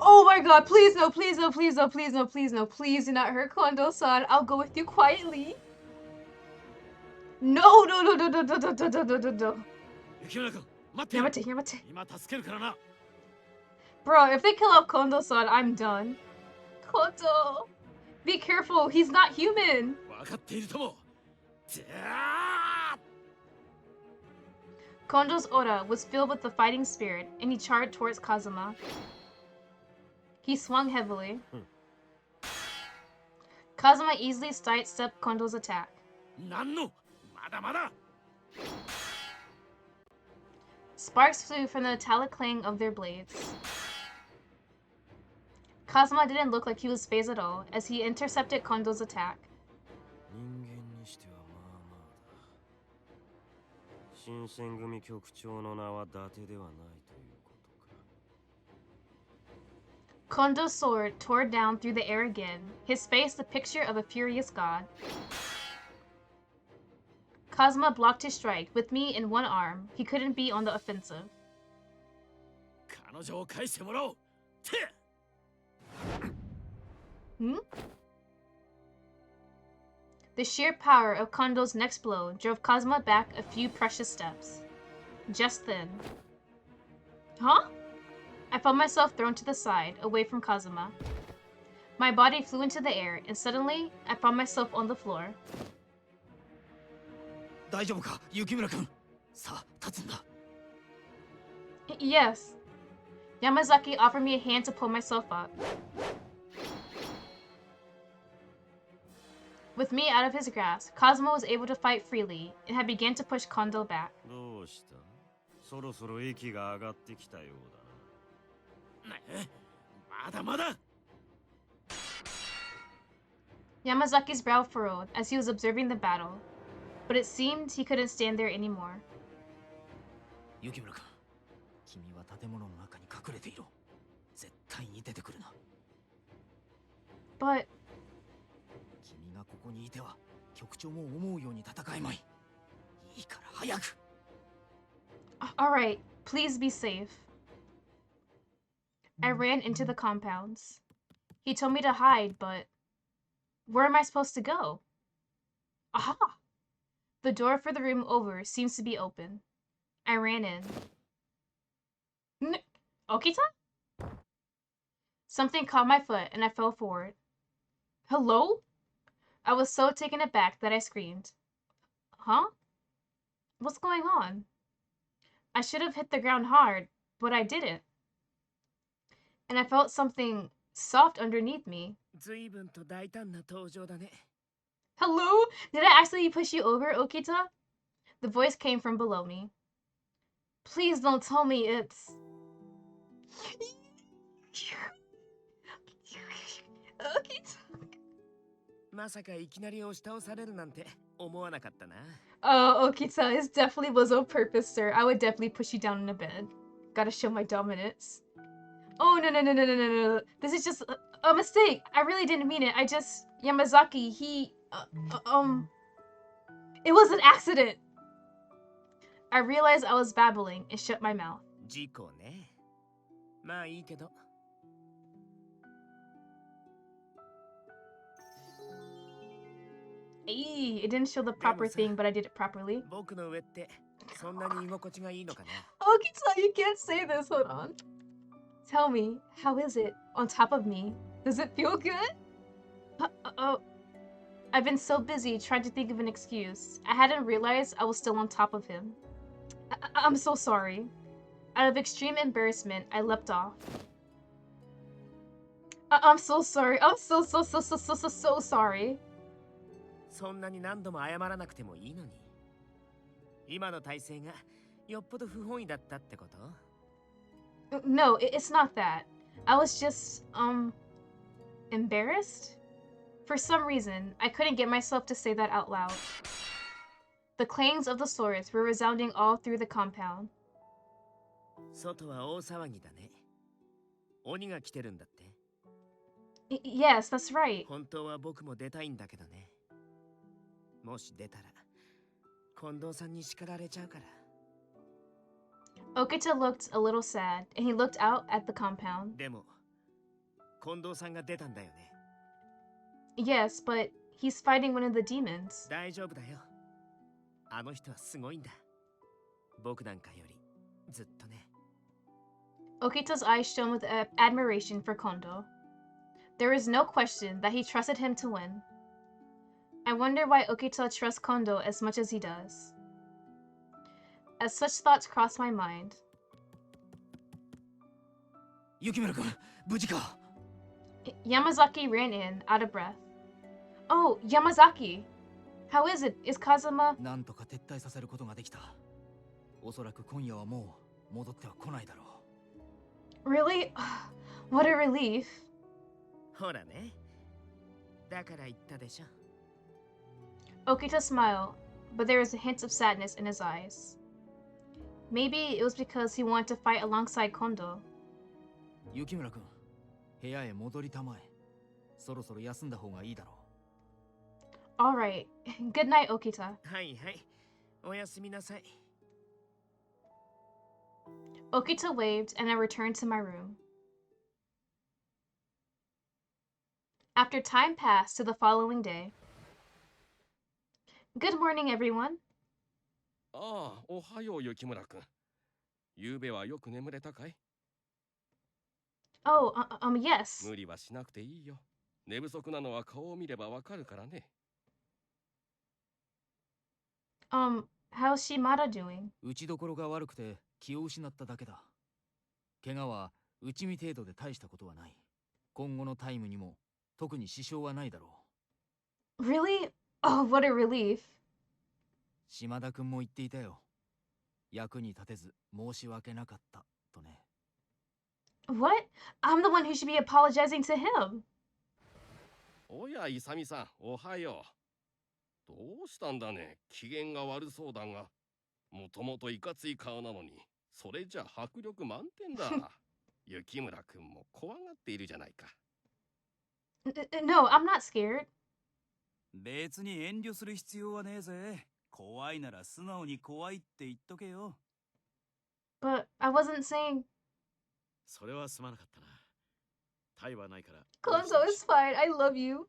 Oh my god, please no, please no, please no, please no, please no, please do not hurt Kondo-san. I'll go with you quietly. No, no, no, no, no, no, no, no, no, no, no, no. Bro, if they kill off Kondo-san, I'm done. Kondo, be careful, he's not human. Kondo's aura was filled with the fighting spirit, and he charged towards Kazuma. He swung heavily. Kazuma easily sidestepped Kondo's attack. Sparks flew from the metallic clang of their blades. Kazuma didn't look like he was phased at all as he intercepted Kondo's attack. Kondo's sword tore down through the air again, his face the picture of a furious god. Kazuma blocked his strike. With me in one arm, he couldn't be on the offensive. 彼女を返してもらおう。て。Hmm? The sheer power of Kondo's next blow drove Kazuma back a few precious steps. Just then. Huh? I felt myself thrown to the side, away from Kazuma. My body flew into the air, and suddenly, I found myself on the floor. 大丈夫か、雪村君。さあ、立つんだ。Yes. Yamazaki offered me a hand to pull myself up. With me out of his grasp, Kazuma was able to fight freely and had begun to push Kondo back. どうした？そろそろ息が上がってきたようだな。まだまだ。Yamazaki's brow furrowed as he was observing the battle, but it seemed he couldn't stand there anymore. 雪村君、君は建物の中に隠れていろ。絶対に出てくるな。But 君がここにいては局長も思うように戦えまい。いいから早く。Alright, please be safe. I ran into the compounds. He told me to hide, but where am I supposed to go? Aha! The door for the room over seems to be open. I ran in. Okita? Something caught my foot and I fell forward. Hello? I was so taken aback that I screamed. Huh? What's going on? I should have hit the ground hard, but I didn't. And I felt something soft underneath me. Hello? Did I actually push you over, Okita? The voice came from below me. Please don't tell me it's... Okita? まさかいきなり押し倒されるなんて思わなかったな。Oh, Okita, it definitely was on purpose, sir. I would definitely push you down in a bed. Gotta show my dominance. Oh, no, no, no, no, no, no, no. This is just a mistake. I really didn't mean it. I just... Yamazaki, he... It was an accident. I realized I was babbling and shut my mouth. 事故ね。まあいいけど。Eee, it didn't show the proper thing, but I did it properly. 僕の上ってそんなに居心地がいいのかな。Okita, you can't say this. Hold on. Tell me, how is it on top of me? Does it feel good? Oh, I've been so busy trying to think of an excuse. I hadn't realized I was still on top of him. I'm so sorry. Out of extreme embarrassment, I leapt off. I'm so sorry. I'm so sorry. そんなに何度も謝らなくてもいいのに。今の体勢がよっぽど不本意だったってこと？ No, it's not that. I was just, embarrassed? For some reason, I couldn't get myself to say that out loud. The clangs of the swords were resounding all through the compound. 外は大騒ぎだね。鬼が来てるんだって。Yes, that's right. 本当は僕も出たいんだけどね。もし出たら、近藤さんに叱られちゃうから。Okita looked a little sad, and he looked out at the compound. でも、近藤さんが出たんだよね。Yes, but he's fighting one of the demons. 大丈夫だよ。あの人はすごいんだ。僕なんかよりずっとね。Okita's eyes shone with admiration for Kondo. There is no question that he trusted him to win. I wonder why Okita trusts Kondo as much as he does. As such thoughts crossed my mind. 雪村君、無事か? Yamazaki ran in, out of breath. Oh, Yamazaki! How is it? Is Kazuma... なんとか撤退させることができた。おそらく今夜はもう戻っては来ないだろう。Really? What a relief. ほらね。だから言ったでしょ。Okita smiled, but there was a hint of sadness in his eyes. Maybe it was because he wanted to fight alongside Kondo. 雪村君、部屋へ戻りたまえ。そろそろ休んだ方がいいだろう。Alright. Good night, Okita. はいはい。おやすみなさい。Okita waved and I returned to my room. After time passed to the following day. Good morning, everyone. ああ、おはよう、雪村くん。昨べはよく眠れたかい？ Oh, yes. 無理はしなくていいよ。寝不足なのは顔を見ればわかるからね。How's Shimada doing? う。打ちどころが悪くて気を失っただけだ。怪我は内身程度で大したことはない。今後のタイムにも特に支障はないだろう。Really? Oh, what a relief. 島田くんも言っていたよ。役に立てず申し訳なかったとね。What? I'm the one who should be apologizing to him. おや、イサミさん、おはよう。どうしたんだね。機嫌が悪そうだが。もともといかつい顔なのに、それじゃ迫力満点だ。雪村くんも怖がっているじゃないか。No, I'm not scared. 別に遠慮する必要はねえぜ。怖いなら素直に怖いって言っとけよ。But I wasn't saying. それはすまなかったな。タイはないから。Konzo is fine. I love you.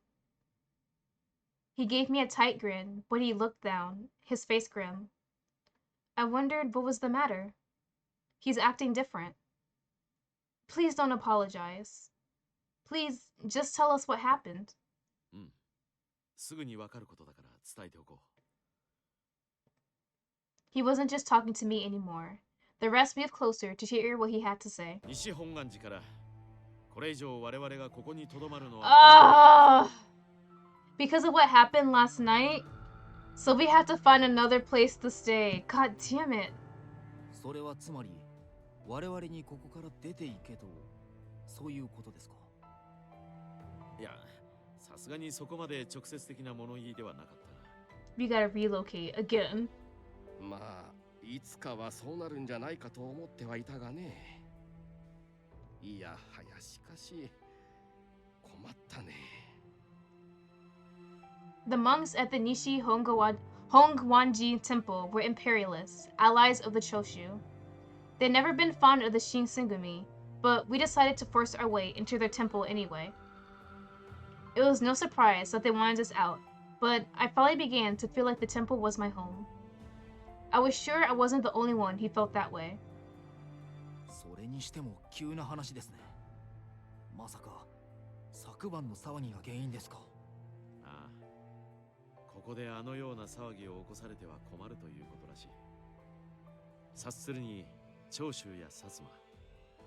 He gave me a tight grin, but he looked down, his face grim. I wondered what was the matter. He's acting different. Please don't apologize. Please, just tell us what happened. うん。すぐにわかることだから伝えておこう。He wasn't just talking to me anymore. The rest moved closer to hear what he had to say. 西本願寺からこれ以上我々がここに留まるのは Because of what happened last night, so we have to find another place to stay. God damn it. それはつまり我々にここから出ていけとそういうことですか？いや、さすがにそこまで直接的な物言いではなかった。 We gotta relocate again. まあ、いつかはそうなるんじゃないかと思ってはいたがね。いやはや、しかし困ったね。The monks at the Nishi Hongwanji Temple were imperialists, allies of the Choshu. They'd never been fond of the Shinsengumi, but we decided to force our way into their temple anyway. It was no surprise that they wanted us out, but I finally began to feel like the temple was my home. I was sure I wasn't the only one who felt that way. それにしても急な話ですね。まさか昨晩の騒ぎが原因ですか？ああ。ここであのような騒ぎを起こされては困るということらしい。察するに長州や薩摩、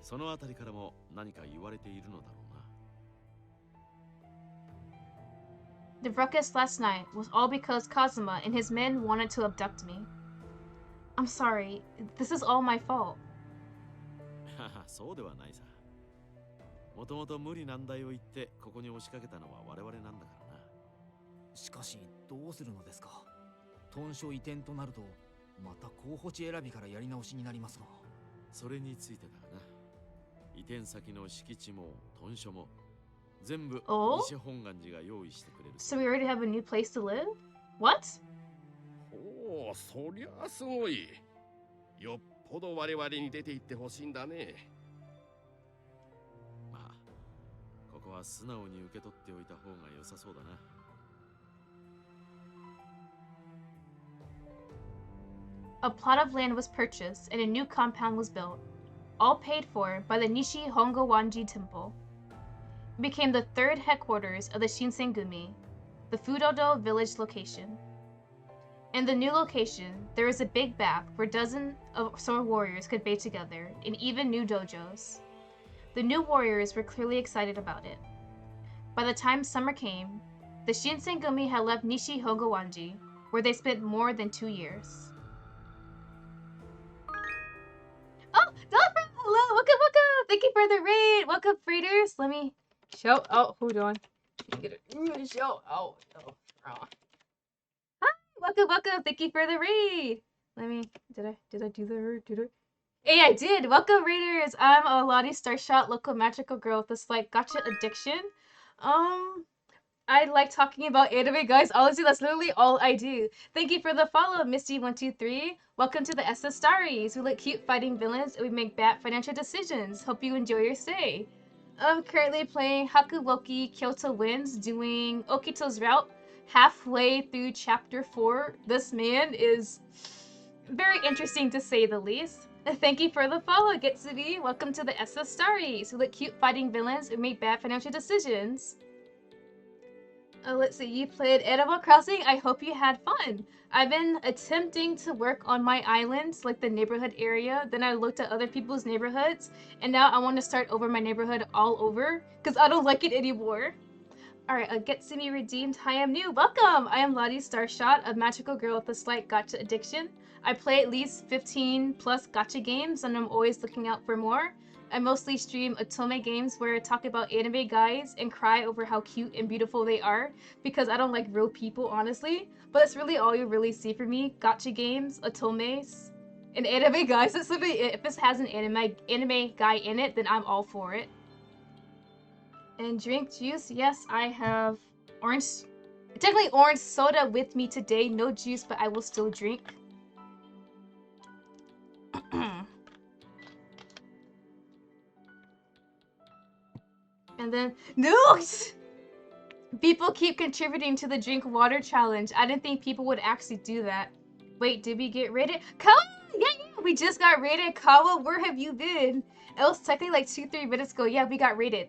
そのあたりからも何か言われているのだろうな。The ruckus last night was all because Kazuma and his men wanted to abduct me. I'm sorry, this is all my fault. そうではないさ。もともと無理難題を言ってここに押しかけたのは我々なんだからな。しかしどうするのですか？屯所移転となるとまた候補地選びからやり直しになりますが。それについてだな。移転先の敷地も屯所も全部西本願寺が用意してくれる。So we already have a new place to live? What? おお、そりゃすごい。よっぽど我々に出て行ってほしいんだね。まあ、ここは素直に受け取っておいた方が良さそうだな。A plot of land was purchased and a new compound was built, all paid for by the Nishi Hongowanji Temple. It became the third headquarters of the Shinsengumi, the Fudodo village location. In the new location, there was a big bath where dozens of sword warriors could bathe together, and even new dojos. The new warriors were clearly excited about it. By the time summer came, the Shinsengumi had left Nishi Hongowanji, where they spent more than 2 years. Oh, Delphin! Hello! Welcome! Thank you for the raid! Welcome, freighters! Let me shout out. Hold on. Get a shout out. Hi! Welcome! Thank you for the raid! Let me... Did I do the... Hey, I did. Welcome, Raiders. I'm a Lottie Starshot, local magical girl with a slight gotcha addiction. Um, I like talking about anime, guys. Honestly, that's literally all I do. Thank you for the follow, Misty123. Welcome to the SSStaries. We look cute fighting villains and we make bad financial decisions. Hope you enjoy your stay. I'm currently playing Hakuoki Kyoto Winds, doing Okito's route halfway through chapter 4. This man is very interesting to say the least. Thank you for the follow, Getsubi. Welcome to the SSStaries. We look cute fighting villains and make bad financial decisions. Let's see, you played Animal Crossing? I hope you had fun. I've been attempting to work on my islands, like the neighborhood area. Then I looked at other people's neighborhoods, and now I want to start over my neighborhood all over, because I don't like it anymore. Alright, Getsumi redeemed. Hi, I'm new. Welcome! I am Lottie Starshot, a magical girl with a slight gacha addiction. I play at least 15 plus gacha games, and I'm always looking out for more. I mostly stream otome games where I talk about anime guys and cry over how cute and beautiful they are, because I don't like real people, honestly. But that's really all you really see from me. Gacha games, otomes, and anime guys. That's literally it. If this has an anime guy in it, then I'm all for it. And drink juice? Yes, I have orange, technically orange soda with me today. No juice, but I will still drink. And then, no! People keep contributing to the drink water challenge. I didn't think people would actually do that. Wait, did we get raided? Kawa! Yeah, we just got raided. Kawa, where have you been? It was technically like 2-3 minutes ago. Yeah, we got raided.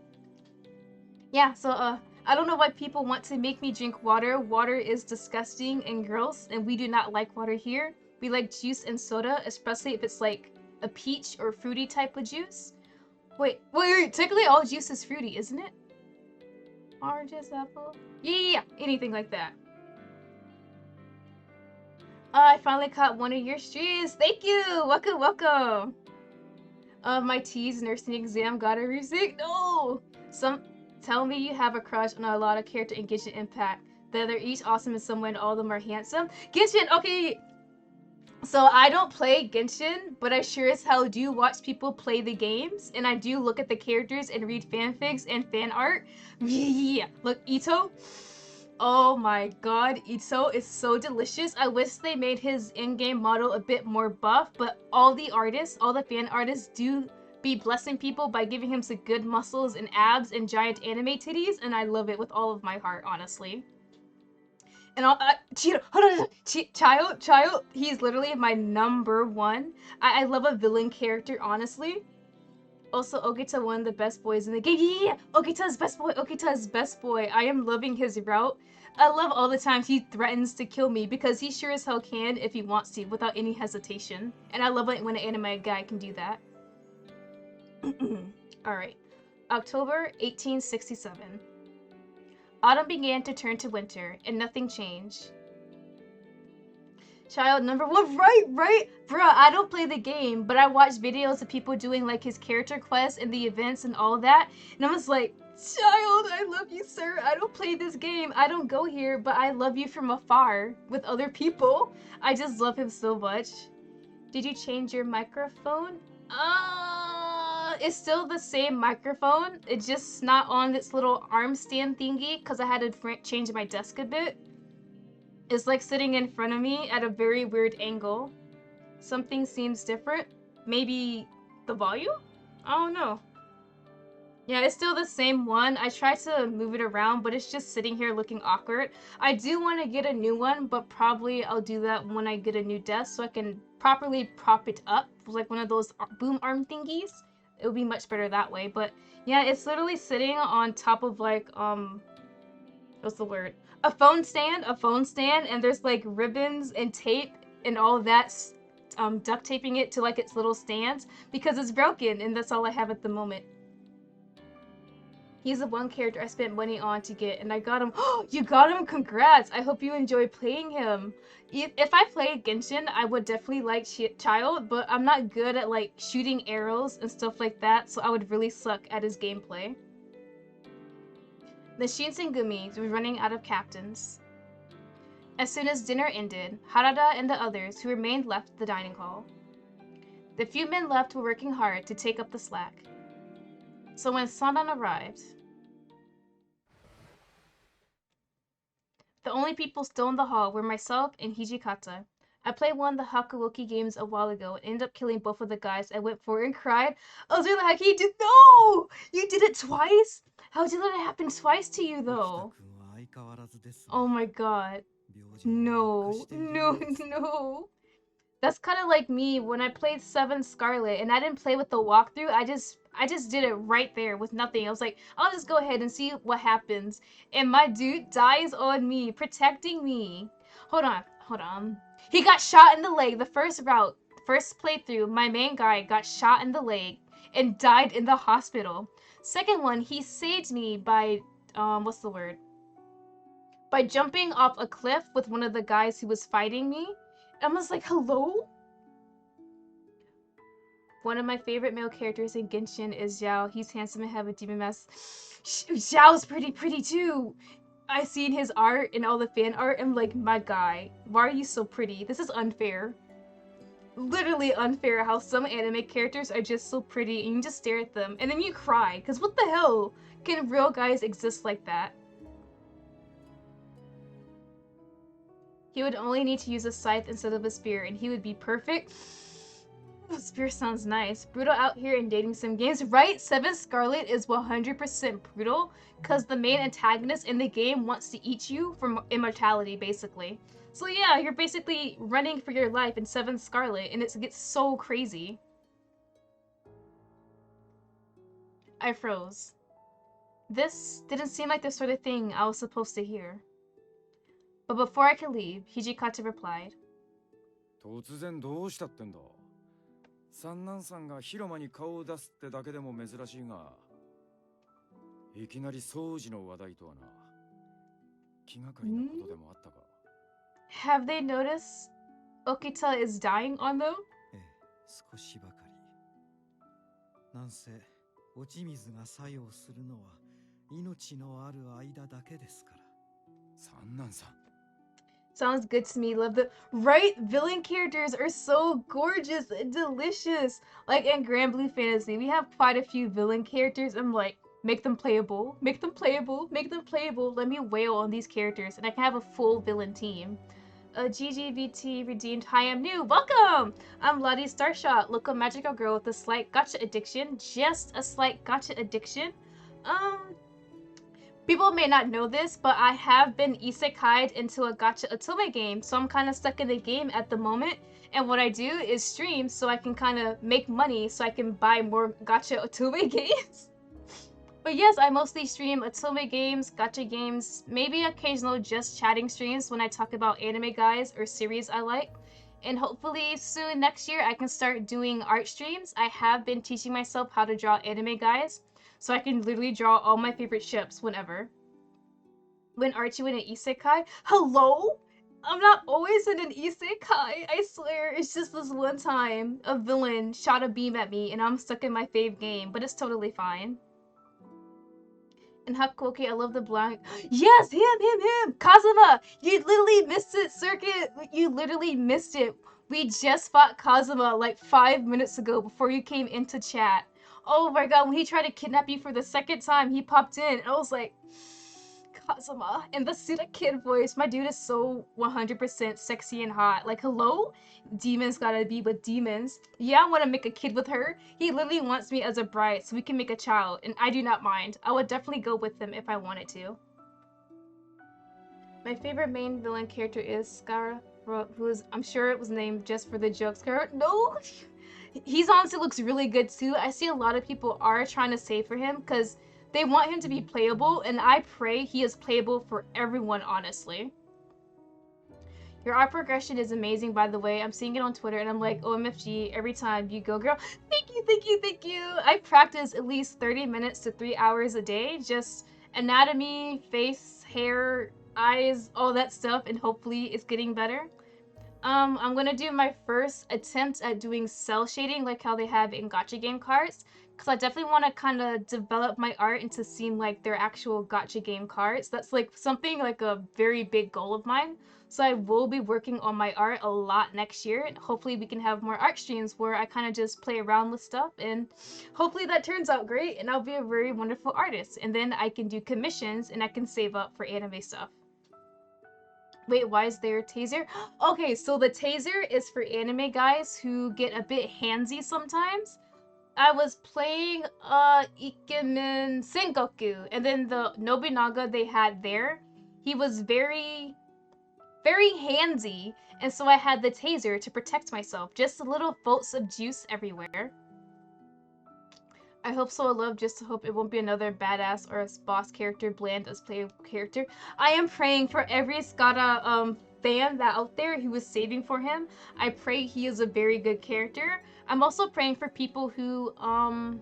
Yeah, so, I don't know why people want to make me drink water. Water is disgusting and gross, and we do not like water here. We like juice and soda, especially if it's like a peach or fruity type of juice. Wait, technically all juice is fruity, isn't it? Oranges, apple? Yeah, anything like that. I finally caught one of your streams. Thank you! Welcome, welcome! My T's nursing exam got a music. No! Tell me you have a crush on a lot of character in Genshin Impact. That they're each awesome in some way and all of them are handsome. Genshin, okay! So I don't play Genshin, but I sure as hell do watch people play the games. And I do look at the characters and read fanfics and fan art. Yeah! Look, Ito. Oh my god, Ito is so delicious. I wish they made his in-game model a bit more buff, but all the artists, all the fan artists do be blessing people by giving him some good muscles and abs and giant anime titties, and I love it with all of my heart, honestly. And Child, he's literally my number one. I love a villain character, honestly. Also, Okita, one of the best boys in the game. Yeah! Okita's best boy. Okita's best boy. I am loving his route. I love all the times he threatens to kill me because he sure as hell can if he wants to without any hesitation. And I love it when an anime guy can do that. Alright. October 1867. Autumn began to turn to winter, and nothing changed. Child number one, right? Bruh, I don't play the game, but I watch videos of people doing like his character quests and the events and all that. And I was like, child, I love you, sir. I don't play this game. I don't go here, but I love you from afar with other people. I just love him so much. Did you change your microphone? It's still the same microphone. It's just not on this little arm stand thingy because I had to change my desk a bit. It's like sitting in front of me at a very weird angle. Something seems different. Maybe the volume? I don't know. Yeah, it's still the same one. I tried to move it around, but it's just sitting here looking awkward. I do want to get a new one, but probably I'll do that when I get a new desk so I can properly prop it up, like one of those boom arm thingies. It would be much better that way. But yeah, it's literally sitting on top of like, what's the word? A phone stand, and there's like ribbons and tape and all of that, duct taping it to like its little stands because it's broken, and that's all I have at the moment. He's the one character I spent money on to get, and I got him. Oh, you got him! Congrats! I hope you enjoy playing him. If I played Genshin, I would definitely like Child, but I'm not good at like shooting arrows and stuff like that, so I would really suck at his gameplay. The Shinsengumi were running out of captains. As soon as dinner ended, Harada and the others who remained left the dining hall. The few men left were working hard to take up the slack. So when Sandan arrived, the only people still in the hall were myself and Hijikata. I played one of the Hakuoki games a while ago and ended up killing both of the guys I went for and cried. I was really like, no! You did it twice? How did that happen twice to you though? Oh my god. No. No, no. That's kind of like me when I played 7 Scarlet and I didn't play with the walkthrough. I just did it right there with nothing. I was like, I'll just go ahead and see what happens. And my dude dies on me, protecting me. Hold on. He got shot in the leg the first playthrough. My main guy got shot in the leg and died in the hospital. Second one, he saved me by what's the word? By jumping off a cliff with one of the guys who was fighting me. I was like, hello? One of my favorite male characters in Genshin is Xiao. He's handsome and have a demon mask. Xiao's pretty too. I seen his art and all the fan art. I'm like, my guy, why are you so pretty? This is unfair. Literally unfair how some anime characters are just so pretty and you just stare at them and then you cry. Because what the hell? Can real guys exist like that? He would only need to use a scythe instead of a spear and he would be perfect. Spear sounds nice. Brutal out here in dating sim games, right? 7 Scarlet is 100% brutal because the main antagonist in the game wants to eat you for immortality, basically. So yeah, you're basically running for your life in 7 Scarlet, and it gets so crazy. I froze. This didn't seem like the sort of thing I was supposed to hear. But before I could leave, Hijikata replied. 突然どうしたってんだ。三男さんが広間に顔を出すってだけでも珍しいが、いきなり掃除の話題とはな。気がかりなことでもあったか。Have they noticed Okita is dying on them? ええ、少しばかり。なんせ落ち水が作用するのは命のある間だけですから。三男さん。Sounds good to me. Love the right villain characters are so gorgeous and delicious. Like in Grand Blue Fantasy, we have quite a few villain characters. I'm like, make them playable, make them playable, make them playable. Let me wail on these characters, and I can have a full villain team. GGVT redeemed. Hi, I'm new. Welcome. I'm Lottie Starshot, local magical girl with a slight gacha addiction. Just a slight gacha addiction. People may not know this, but I have been isekai'd into a gacha otome game, so I'm kind of stuck in the game at the moment. And what I do is stream so I can kind of make money so I can buy more gacha otome games. But yes, I mostly stream otome games, gacha games, maybe occasional just chatting streams when I talk about anime guys or series I like. And hopefully soon next year I can start doing art streams. I have been teaching myself how to draw anime guys, so I can literally draw all my favorite ships whenever. When aren't you in an isekai? Hello? I'm not always in an isekai, I swear. It's just this one time a villain shot a beam at me and I'm stuck in my fave game, but it's totally fine. And Hakuoki, I love the blind. Yes, him! Kazuma! You literally missed it, Circuit! You literally missed it. We just fought Kazuma like 5 minutes ago before you came into chat. Oh my god, when he tried to kidnap you for the second time, he popped in and I was like, Kazuma. And the Sita Kid voice, my dude is so 100% sexy and hot. Like, hello? Demons gotta be with demons. Yeah, I want to make a kid with her. He literally wants me as a bride so we can make a child, and I do not mind. I would definitely go with him if I wanted to. My favorite main villain character is Skara, who is, I'm sure it was named just for the joke. Skara? No! He's honestly looks really good too. I see a lot of people are trying to save for him because they want him to be playable, and I pray he is playable for everyone, honestly. Your art progression is amazing, by the way. I'm seeing it on Twitter, and I'm like, OMFG, every time you go, girl. Thank you. I practice at least 30 minutes to 3 hours a day. Just anatomy, face, hair, eyes, all that stuff, and hopefully it's getting better. I'm gonna do my first attempt at doing cell shading, like how they have in gacha game cards. because I definitely want to kind of develop my art into seem like their actual gacha game cards. That's like something like a very big goal of mine. So I will be working on my art a lot next year. Hopefully we can have more art streams where I kind of just play around with stuff, and hopefully that turns out great and I'll be a very wonderful artist. And then I can do commissions and I can save up for anime stuff. Wait, why is there a taser? Okay, so the taser is for anime guys who get a bit handsy sometimes. I was playing Ikemen Sengoku, and then the Nobunaga they had there, he was very handsy, and so I had the taser to protect myself. Just little bolts of juice everywhere. I hope so. I love just to hope it won't be another badass or a boss character bland as playable character. I am praying for every Skada fan that out there who is saving for him. I pray he is a very good character. I'm also praying for people who are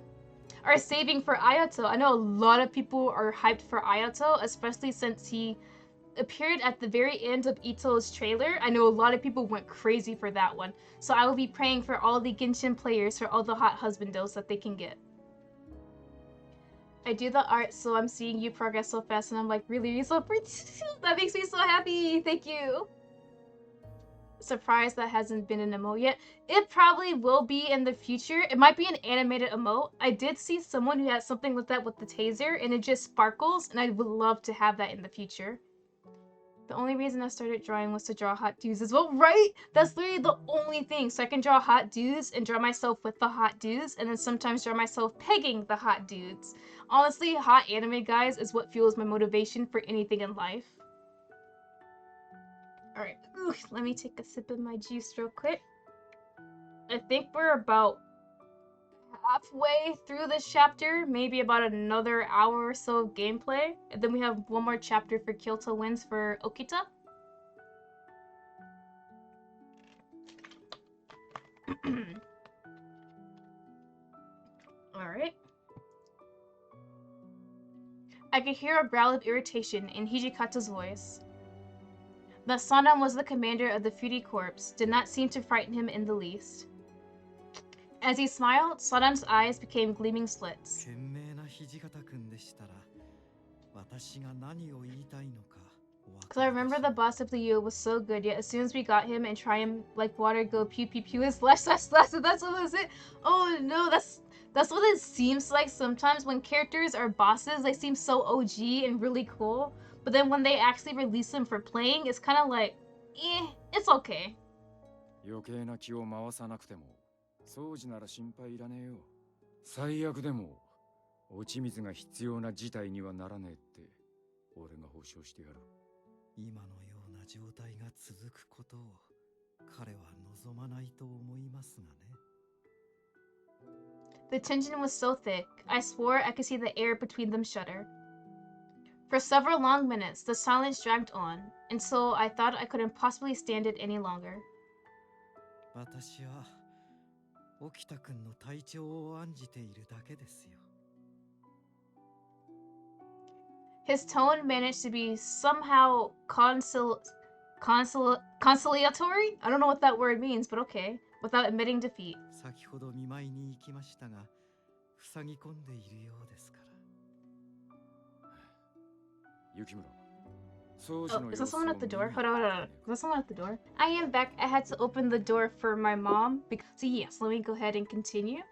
saving for Ayato. I know a lot of people are hyped for Ayato, especially since he appeared at the very end of Ito's trailer. I know a lot of people went crazy for that one. So I will be praying for all the Genshin players for all the hot husbandos that they can get. I do the art, so I'm seeing you progress so fast, and I'm like, really so that makes me so happy. Thank you. Surprised that hasn't been an emote yet. It probably will be in the future. It might be an animated emote. I did see someone who had something like that with the taser, and it just sparkles, and I would love to have that in the future. The only reason I started drawing was to draw hot dudes as well, right? That's literally the only thing. So I can draw hot dudes and draw myself with the hot dudes, and then sometimes draw myself pegging the hot dudes. Honestly, hot anime guys is what fuels my motivation for anything in life. Alright, let me take a sip of my juice real quick. I think we're about halfway through this chapter, maybe about another hour or so of gameplay, and then we have one more chapter for Kyoto Winds for Okita. Alright. I could hear a growl of irritation in Hijikata's voice. That Sanam was the commander of the Fury Corps did not seem to frighten him in the least. As he smiled, Sanam's eyes became gleaming slits. Because I remember the boss of Liu was so good, yet as soon as we got him and try him like water go pew pew pew his slash slash slash, that's what was it? Oh no, that's what it seems like sometimes when characters are bosses. They seem so OG and really cool, but then when they actually release them for playing, it's kind of like, it's okay. 余計な気を回さなくても、掃除なら心配いらねえよ。最悪でも落ち水が必要な事態にはならねえって俺が保証してやる。今のような状態が続くことを彼は望まないと思いますがね。The tension was so thick, I swore I could see the air between them shudder. For several long minutes, the silence dragged on, until I thought I couldn't possibly stand it any longer. 私は沖田君の体調を案じているだけですよ。His tone managed to be somehow conciliatory? I don't know what that word means, but okay. Without admitting defeat. 先ほど見舞いに行きましたが、塞ぎ込んでいるようですから。雪村。Oh, is there someone at the door? Hold on. Is there someone at the door? I am back. I had to open the door for my mom. So yes, let me go ahead and continue.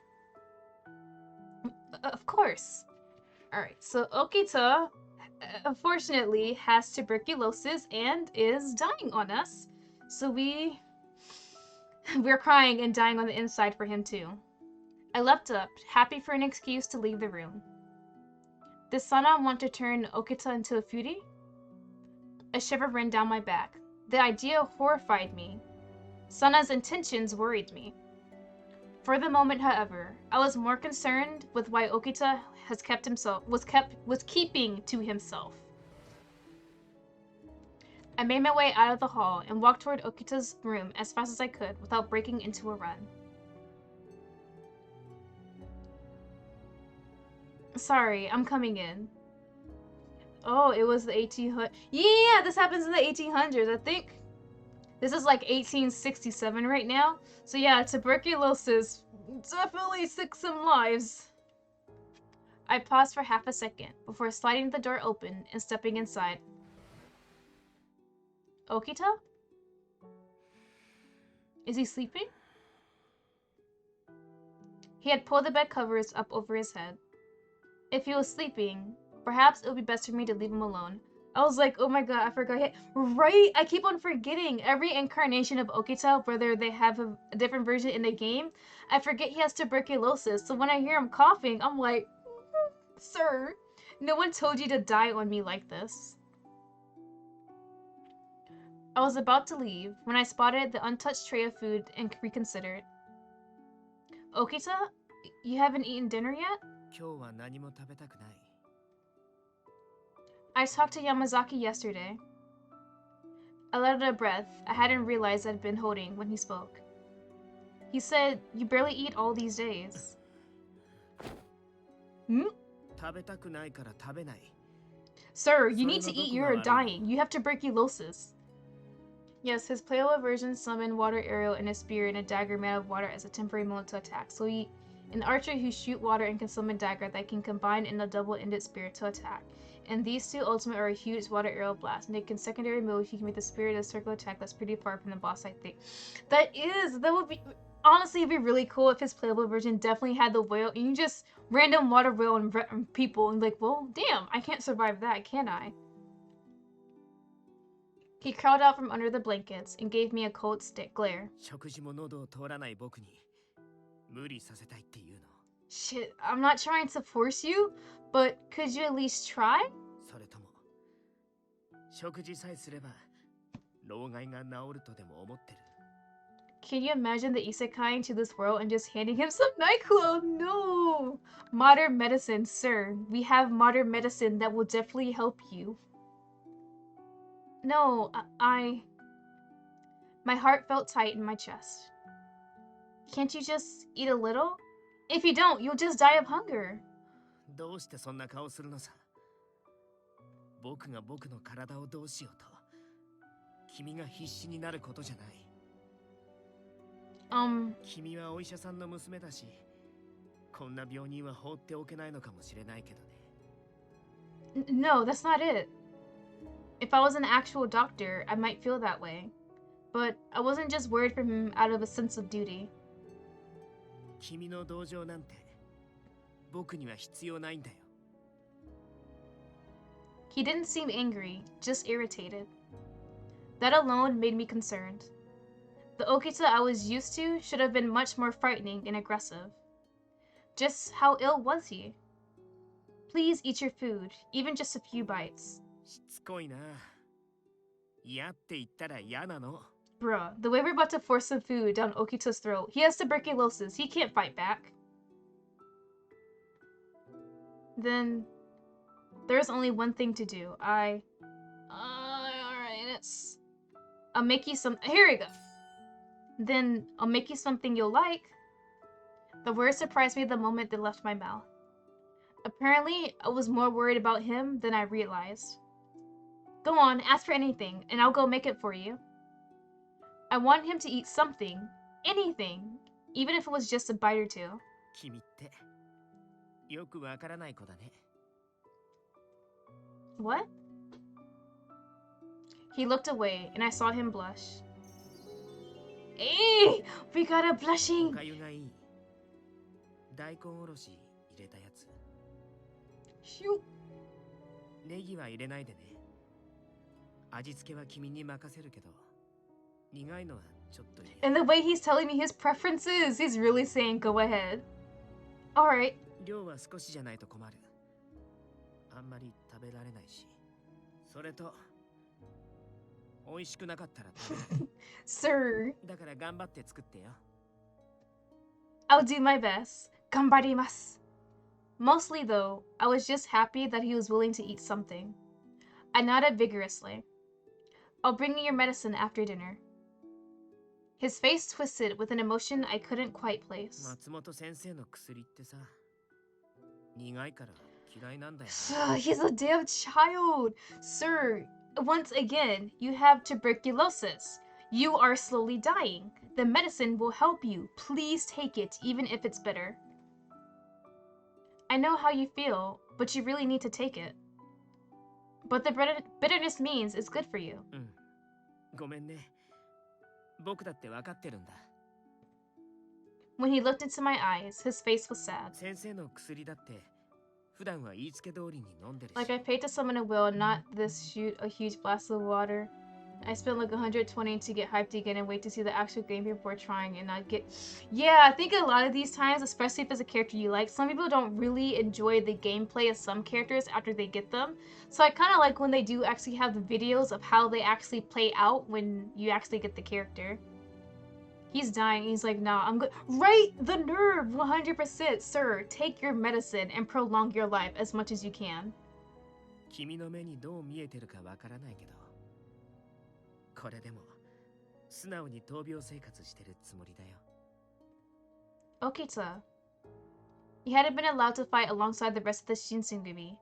Of course. Alright, so Okita, unfortunately, has tuberculosis and is dying on us. So we're crying and dying on the inside for him too. I leapt up, happy for an excuse to leave the room. Did Sana want to turn Okita into a Fury? A shiver ran down my back. The idea horrified me. Sana's intentions worried me. For the moment, however, I was more concerned with why Okita was keeping to himself. I made my way out of the hall and walked toward Okita's room as fast as I could without breaking into a run. Sorry, I'm coming in. Oh, it was the 1800s. Yeah, this happens in the 1800s. I think this is like 1867 right now. So yeah, tuberculosis definitely took some lives. I paused for half a second before sliding the door open and stepping inside. Okita? Is he sleeping? He had pulled the bed covers up over his head. If he was sleeping, perhaps it would be best for me to leave him alone. I was like, oh my god, I forgot. Right? I keep on forgetting. Every incarnation of Okita, whether they have a different version in the game, I forget he has tuberculosis. So when I hear him coughing, I'm like, sir, no one told you to die on me like this. I was about to leave when I spotted the untouched tray of food and reconsidered. Okita, you haven't eaten dinner yet? I talked to Yamazaki yesterday. I let out a breath I hadn't realized I'd been holding when he spoke. He said, you barely eat all these days. Sir, you need to eat, you're dying. You have tuberculosis. Yes, his playable version summoned water arrow and a spear and a dagger made of water as a temporary mode to attack. So an archer who shoot water and can summon dagger that can combine in a double-ended spear to attack. And these two ultimate are a huge water arrow blast. And in secondary mode, he can make the spirit a circle attack that's pretty far from the boss, I think. That would be, honestly, it'd be really cool if his playable version definitely had the whale and you just random water whale and people and like, well, damn, I can't survive that, can I? He crawled out from under the blankets and gave me a cold glare. Shit, I'm not trying to force you, but could you at least try? Can you imagine the isekai into this world and just handing him some NyQuil? No! Modern medicine, sir. We have modern medicine that will definitely help you. No, My heart felt tight in my chest. Can't you just eat a little? If you don't, you'll just die of hunger. No, that's not it. If I was an actual doctor, I might feel that way. But I wasn't just worried for him out of a sense of duty. He didn't seem angry, just irritated. That alone made me concerned. The Okita I was used to should have been much more frightening and aggressive. Just how ill was he? Please eat your food, even just a few bites. Bruh, the way we're about to force some food down Okita's throat, he has tuberculosis, he can't fight back. Then, there's only one thing to do. Alright, I'll make you some- here we go. Then, I'll make you something you'll like. The words surprised me the moment they left my mouth. Apparently, I was more worried about him than I realized. Go on, ask for anything, and I'll go make it for you. I want him to eat something. Anything. Even if it was just a bite or two. What? He looked away, and I saw him blush. Hey! We got a blushing! Shoot! And the way he's telling me his preferences, he's really saying go ahead. Alright. Sir. I'll do my best. Ganbarimasu. Mostly though, I was just happy that he was willing to eat something. I nodded vigorously. I'll bring you your medicine after dinner. His face twisted with an emotion I couldn't quite place. He's a damn child! Sir, once again, you have tuberculosis. You are slowly dying. The medicine will help you. Please take it, even if it's bitter. I know how you feel, but you really need to take it. But the bitterness means it's good for you. ごめんね。僕だって分かってるんだ。 When he looked into my eyes, his face was sad. 先生の薬だって普段は言いつけ通りに飲んでるし。 Like I paid to summon a will, not this shoot a huge blast of water. I spent like 120 to get hyped again and wait to see the actual game before trying and not get... Yeah, I think a lot of these times, especially if it's a character you like, some people don't really enjoy the gameplay of some characters after they get them. So I kind of like when they do actually have the videos of how they actually play out when you actually get the character. He's dying. He's like, nah, I'm good. Right? The nerve! 100%. Sir, take your medicine and prolong your life as much as you can. 君の目にどう見えてるかわからないけど、これでも素直に闘病生活してるつもりだよ。 Okita. He hadn't been allowed to fight alongside the rest of the Shinsengumi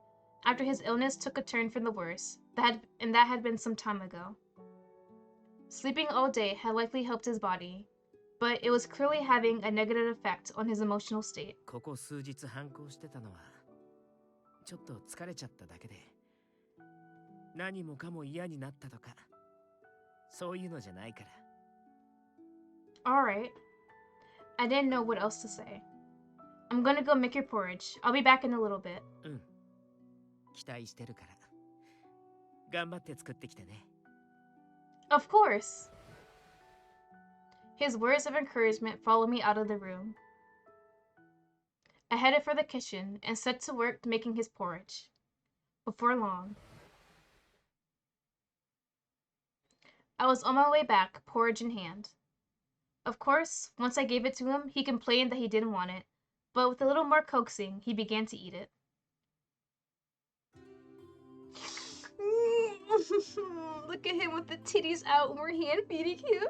after his illness took a turn for the worse, that had been some time ago. Sleeping all day had likely helped his body, but it was clearly having a negative effect on his emotional state. ここ数日反抗してたのはちょっと疲れちゃっただけで、何もかも嫌になったとかそういうのじゃないから。 Alright. I didn't know what else to say. I'm gonna go make your porridge. I'll be back in a little bit. うん。期待してるから。頑張って作ってきてね。 Of course! His words of encouragement followed me out of the room. I headed for the kitchen and set to work making his porridge. Before long, I was on my way back, porridge in hand. Of course, once I gave it to him, he complained that he didn't want it, but with a little more coaxing, he began to eat it. Look at him with the titties out and we're hand feeding him.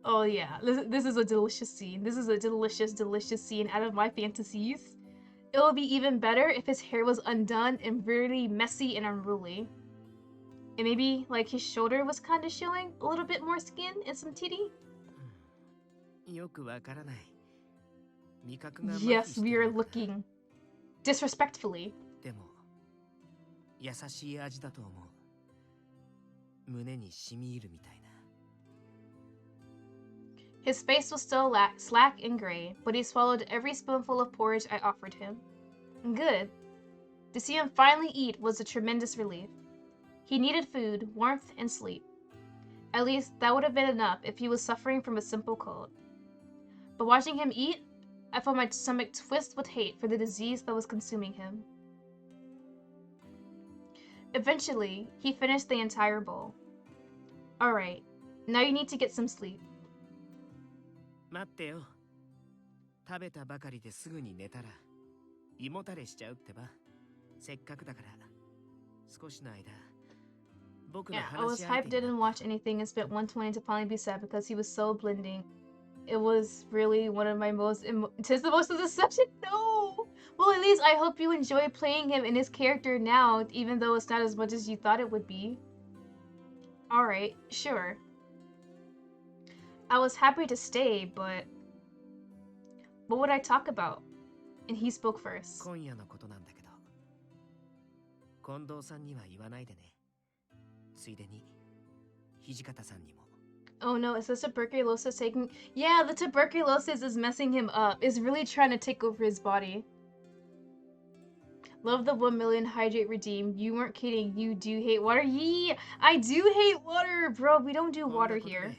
Oh yeah, this is a delicious scene. This is a delicious, delicious scene out of my fantasies. It would be even better if his hair was undone and really messy and unruly. And maybe like his shoulder was kind of showing a little bit more skin and some titty. よくわからない。 Yes, we are looking disrespectfully. でも優しい味だと思う。胸に染み入るみたいな。 His face was still slack and gray, but he swallowed every spoonful of porridge I offered him. Good. To see him finally eat was a tremendous relief. He needed food, warmth, and sleep. At least that would have been enough if he was suffering from a simple cold. But watching him eat, I felt my stomach twist with hate for the disease that was consuming him. Eventually, he finished the entire bowl. Alright, now you need to get some sleep. 待ってよ。食べたばかりですぐに寝たら胃もたれしちゃうってば。せっかくだから少しの間。 Yeah, I was hyped, didn't watch anything, and spent 120 to finally be sad because he was so blending. It was really one of my most tis the most of the subject. No! Well, at least I hope you enjoy playing him in his character now, even though it's not as much as you thought it would be. Alright, sure. I was happy to stay, but what would I talk about? And he spoke first. 今夜のことなんだけど、近藤さんには言わないでね。 ついでに土方さんにも。 Oh no, is this tuberculosis taking... Yeah, the tuberculosis is messing him up. It's really trying to take over his body. Love the 1 million hydrate redeem. You weren't kidding. You do hate water. Yee! I do hate water, bro. We don't do water here.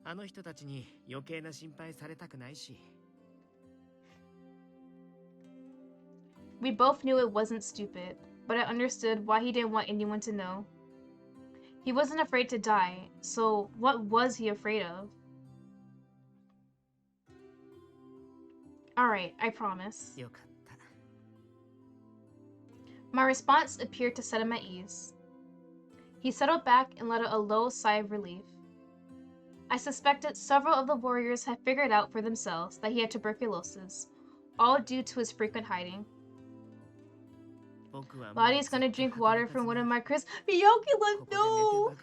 あの人たちに余計な心配されたくないし。 We both knew it wasn't stupid, but I understood why he didn't want anyone to know. He wasn't afraid to die, so what was he afraid of? Alright, I promise. よかった。 My response appeared to set him at ease. He settled back and let out a low sigh of relief. I suspected several of the warriors had figured out for themselves that he had tuberculosis, all due to his frequent hiding. Lottie's gonna drink water from one of my Yoki, no!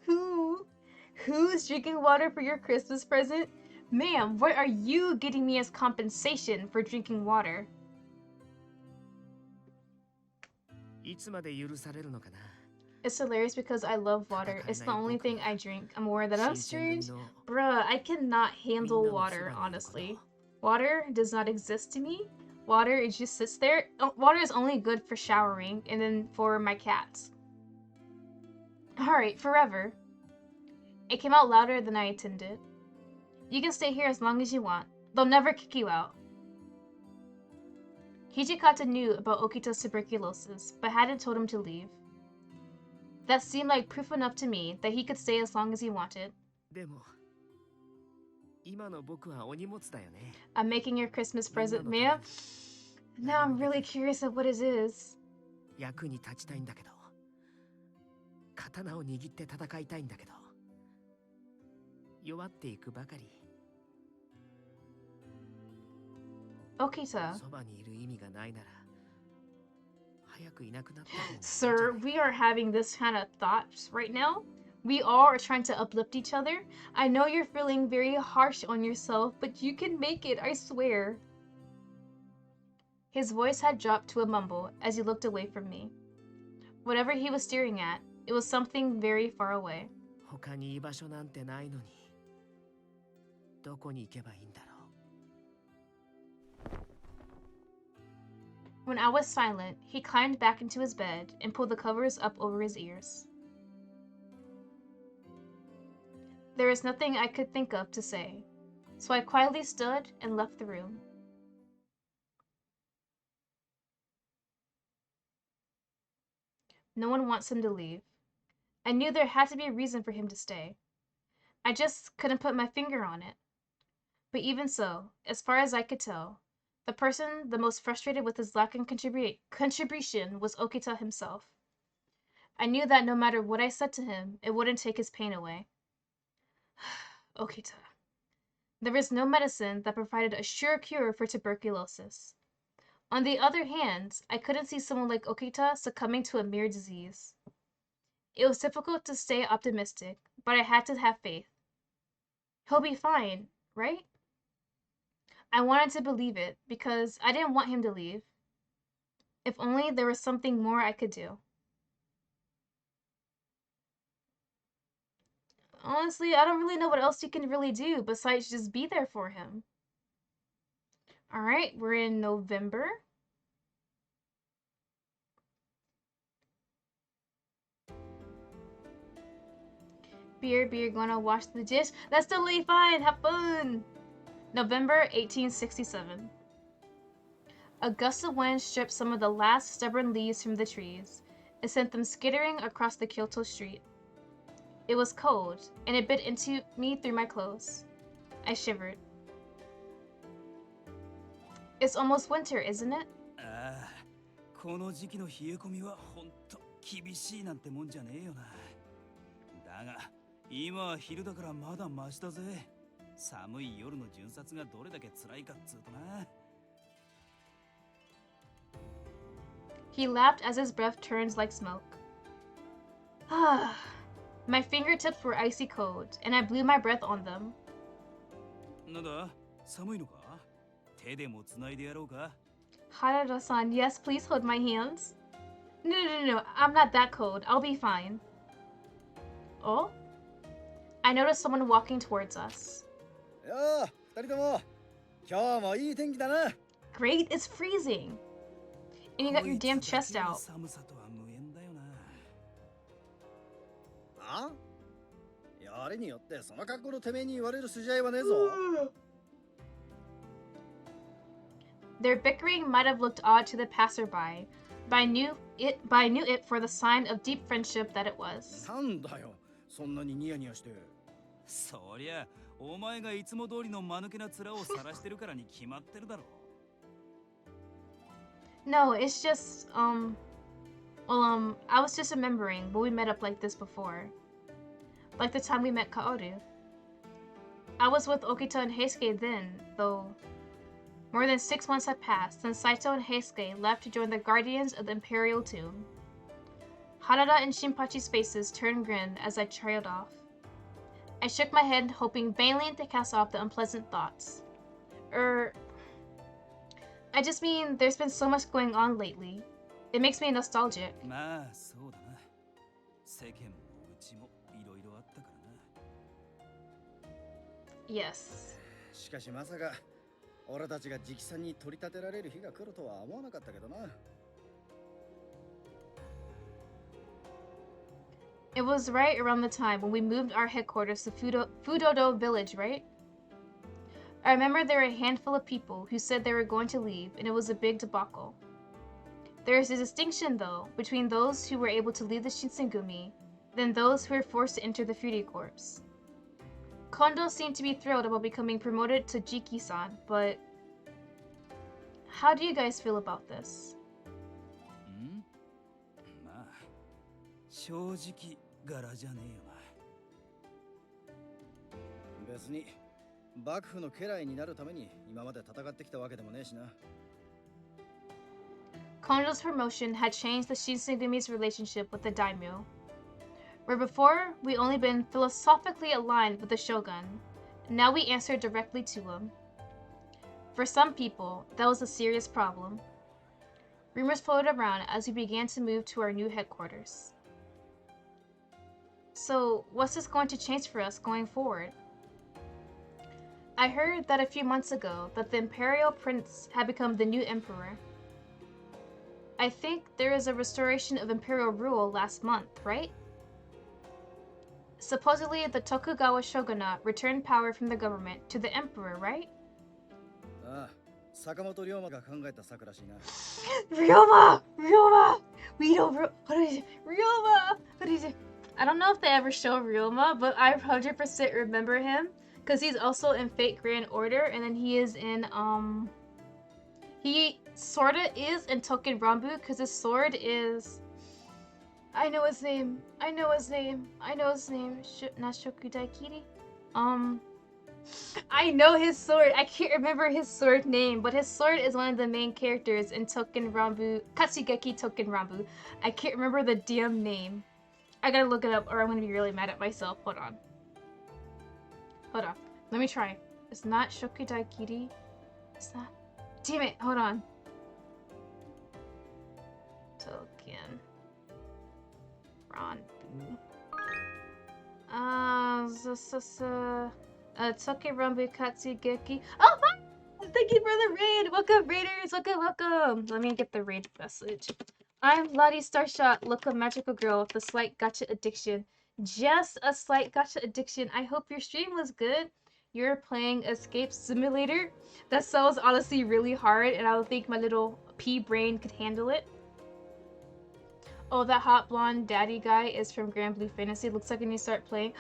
No! Who's drinking water for your Christmas present? Ma'am, what are you getting me as compensation for drinking water? いつまで許されるのかな。 It's hilarious because I love water. It's the only thing I drink. I'm aware that I'm strange. Bruh, I cannot handle water, honestly. Water does not exist to me. Water, it just sits there. Water is only good for showering and then for my cats. Alright, forever. It came out louder than I intended. You can stay here as long as you want. They'll never kick you out. Hijikata knew about Okita's tuberculosis, but hadn't told him to leave. That seemed like proof enough to me that he could stay as long as he wanted. でも今の僕はお荷物だよね。 I'm making your Christmas present, ma'am. Now I'm really curious of what it is. 役に立ちたいんだけど、刀を握って戦いたいんだけど、弱っていくばかり。 Okita. そばにいる意味がないなら、早くいなくなった方がいいんじゃない？ Sir, we are having this kind of thoughts right now. We all are trying to uplift each other. I know you're feeling very harsh on yourself, but you can make it, I swear. His voice had dropped to a mumble as he looked away from me. Whatever he was staring at, it was something very far away. 他に居場所なんてないのに、どこに行けばいいんだろう。 When I was silent, he climbed back into his bed and pulled the covers up over his ears. There was nothing I could think of to say, so I quietly stood and left the room. No one wants him to leave. I knew there had to be a reason for him to stay. I just couldn't put my finger on it. But even so, as far as I could tell, the person the most frustrated with his lack of contribution was Okita himself. I knew that no matter what I said to him, it wouldn't take his pain away. Okita. There was no medicine that provided a sure cure for tuberculosis. On the other hand, I couldn't see someone like Okita succumbing to a mere disease. It was difficult to stay optimistic, but I had to have faith. He'll be fine, right? I wanted to believe it because I didn't want him to leave. If only there was something more I could do. Honestly, I don't really know what else you can really do besides just be there for him. Alright, we're in November. Beer, gonna wash the dish. That's totally fine. Have fun. November 1867. A gust of wind stripped some of the last stubborn leaves from the trees and sent them skittering across the Kyoto street. It was cold, and it bit into me through my clothes. I shivered. It's almost winter, isn't it? ああ、この時期の冷え込みはほんと厳しいなんてもんじゃねえよな。だが、今は昼だからまだマシだぜ。寒い夜の巡察がどれだけ辛いかっつうとな。He laughed as his breath turned like smoke. Ah. My fingertips were icy cold, and I blew my breath on them. なんだ、寒いのか？手でも繋いでやろうか？ Harada-san, yes, please hold my hands. No, I'm not that cold. I'll be fine. Oh? I noticed someone walking towards us. よー、二人とも、今日もいい天気だな。 Great, it's freezing. And you got your damn chest out. 寒さとは無縁だよな。あ？やれによってその格好のてめえに言われる筋合いはねえぞ。Their bickering might have looked odd to the passerby, but I knew it for the sign of deep friendship that it was. なんだよ、そんなにニヤニヤして。そりゃ、お前がいつも通りの間抜けな面を晒してるからに決まってるだろ。No, it's just I was just remembering when we met up like this before. Like the time we met Kaoru. I was with Okita and Heisuke then, though. More than 6 months had passed since Saito and Heisuke left to join the Guardians of the Imperial Tomb. Harada and Shinpachi's faces turned grim as I trailed off. I shook my head, hoping vainly to cast off the unpleasant thoughts. I just mean there's been so much going on lately. It makes me nostalgic. まあそうだな。世間もうちもいろいろあったからな。Yes. しかしまさか俺たちが直参に取り立てられる日が来るとは思わなかったけどな。It was right around the time when we moved our headquarters to Fudodo Village, right? I remember there were a handful of people who said they were going to leave, and it was a big debacle. There is a distinction, though, between those who were able to leave the Shinsengumi, than those who were forced to enter the Fury Corps. Kondo seemed to be thrilled about becoming promoted to Jiki-san, but how do you guys feel about this? まあ正直柄じゃねえよな。別に幕府の家来になるために今まで戦ってきたわけでもねえしな。Kondo's promotion had changed the Shinsegumi's relationship with the daimyo. Where before, we only been philosophically aligned with the shogun, now we answered directly to him. For some people, that was a serious problem. Rumors floated around as we began to move to our new headquarters. So, what's this going to change for us going forward? I heard that a few months ago that the imperial prince had become the new emperor. I think there is a restoration of imperial rule last month, right? Supposedly, the Tokugawa shogunate returned power from the government to the emperor, right? ああ、坂本龍馬が考えた策らしいな。Ryoma! What is it? I don't know if they ever show Ryoma, but I 100% remember him because he's also in Fate Grand Order, and then he is in he sorta is in Token Rambu because his sword is. I know his name. Not Shokudaikiri. I know his sword. I can't remember his sword name, but his sword is one of the main characters in Token Rambu, Katsugeki Token Rambu. I can't remember the damn name. I gotta look it up or I'm gonna be really mad at myself. Hold on. Let me try. It's not Shokudaikiri. It's not. Damn it. Hold on. Token Rambu. Token Rambu Katsugeki. Oh, hi! Thank you for the raid! Welcome, raiders! Welcome! Let me get the raid message. I'm Lottie Starshot, local magical girl with a slight gacha addiction. Just a slight gacha addiction. I hope your stream was good. You're playing Escape Simulator? That sounds honestly really hard, and I don't think my little pea brain could handle it. Oh, that hot blonde daddy guy is from Grand Blue Fantasy. Looks like when you start playing.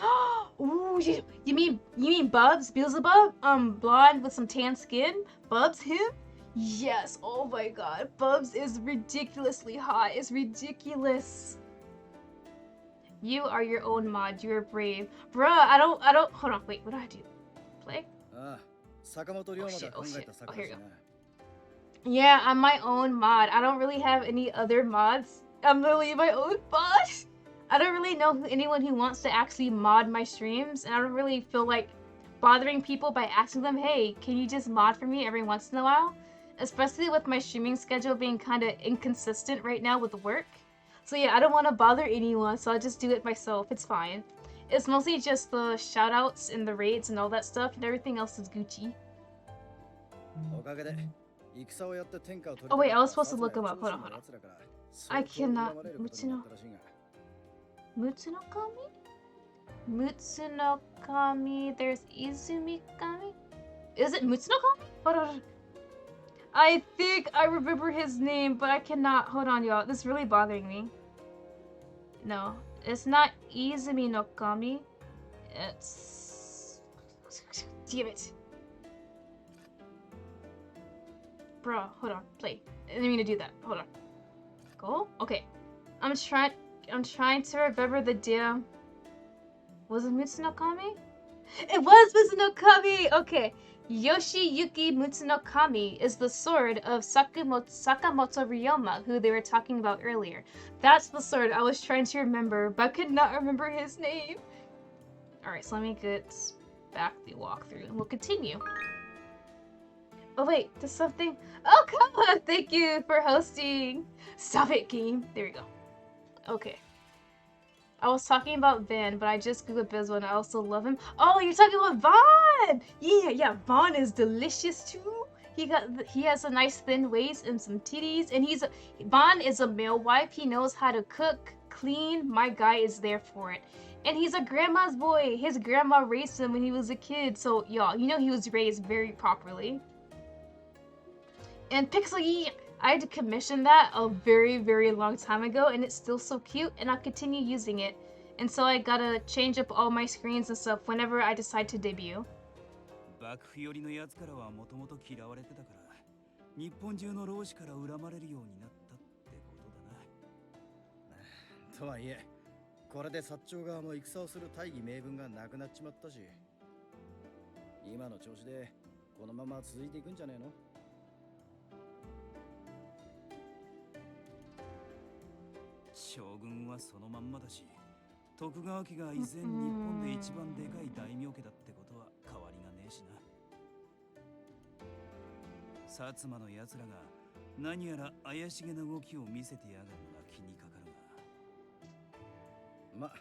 Ooh, you mean Bubs? Beelzebub? Blonde with some tan skin? Bubs him? Yes. Oh my god. Bubs is ridiculously hot. It's ridiculous. You are your own mod. You're brave. Bruh, I don't hold on, wait, what do I do? Play? Ah, Sakamoto Ryomaが考えた策らしいな。Yeah, I'm my own mod. I don't really have any other mods. I'm literally my own mod. I don't really know anyone who wants to actually mod my streams, and I don't really feel like bothering people by asking them, hey, can you just mod for me every once in a while? Especially with my streaming schedule being kind of inconsistent right now with work. So yeah, I don't want to bother anyone, so I'll just do it myself. It's fine. It's mostly just the shoutouts and the raids and all that stuff, and everything else is Gucci. Oh wait, I was supposed to look him up. Hold on. I cannot. Mutsunokami? There's Izumikami? Is it Mutsunokami? Hold on. I think I remember his name, but I cannot. Hold on, y'all. This is really bothering me. No, it's not Izumi no Kami. It's... Damn it. Bro, hold on. Play. I didn't mean to do that. Hold on. Go? Okay. I'm trying to remember the damn... Was it Mutsunokami? It was Mutsunokami! Okay. Yoshiyuki Mutsunokami is the sword of Sakamoto Ryoma, who they were talking about earlier. That's the sword I was trying to remember, but I could not remember his name. Alright, so let me get back the walkthrough and we'll continue. Oh wait, there's something. Oh come on, thank you for hosting. Stop it, game. There we go. Okay. I was talking about Van, but I just googled Biswa and I also love him. Oh, you're talking about Vaughn! Yeah, Vaughn is delicious too. He has a nice thin waist and some titties, and Vaughn is a male wife. He knows how to cook, clean. My guy is there for it. And he's a grandma's boy. His grandma raised him when he was a kid, so y'all, you know he was raised very properly. And Pixel, I had to commission that a very, very long time ago, and it's still so cute, and I'll continue using it. And so I gotta change up all my screens and stuff whenever I decide to debut. 幕府寄りのやつからはもともと嫌われてたから日本中の老子から恨まれるようになったってことだな。とはいえ、これで薩長側も戦をする大義名分がなくなっちまったし、今の調子でこのまま続いていくんじゃねえの？将軍はそのまんまだし、徳川家が以前日本で一番でかい大名家だってことは変わりがねえしな。薩摩の奴らが何やら怪しげな動きを見せてやがるのが気にかかるが。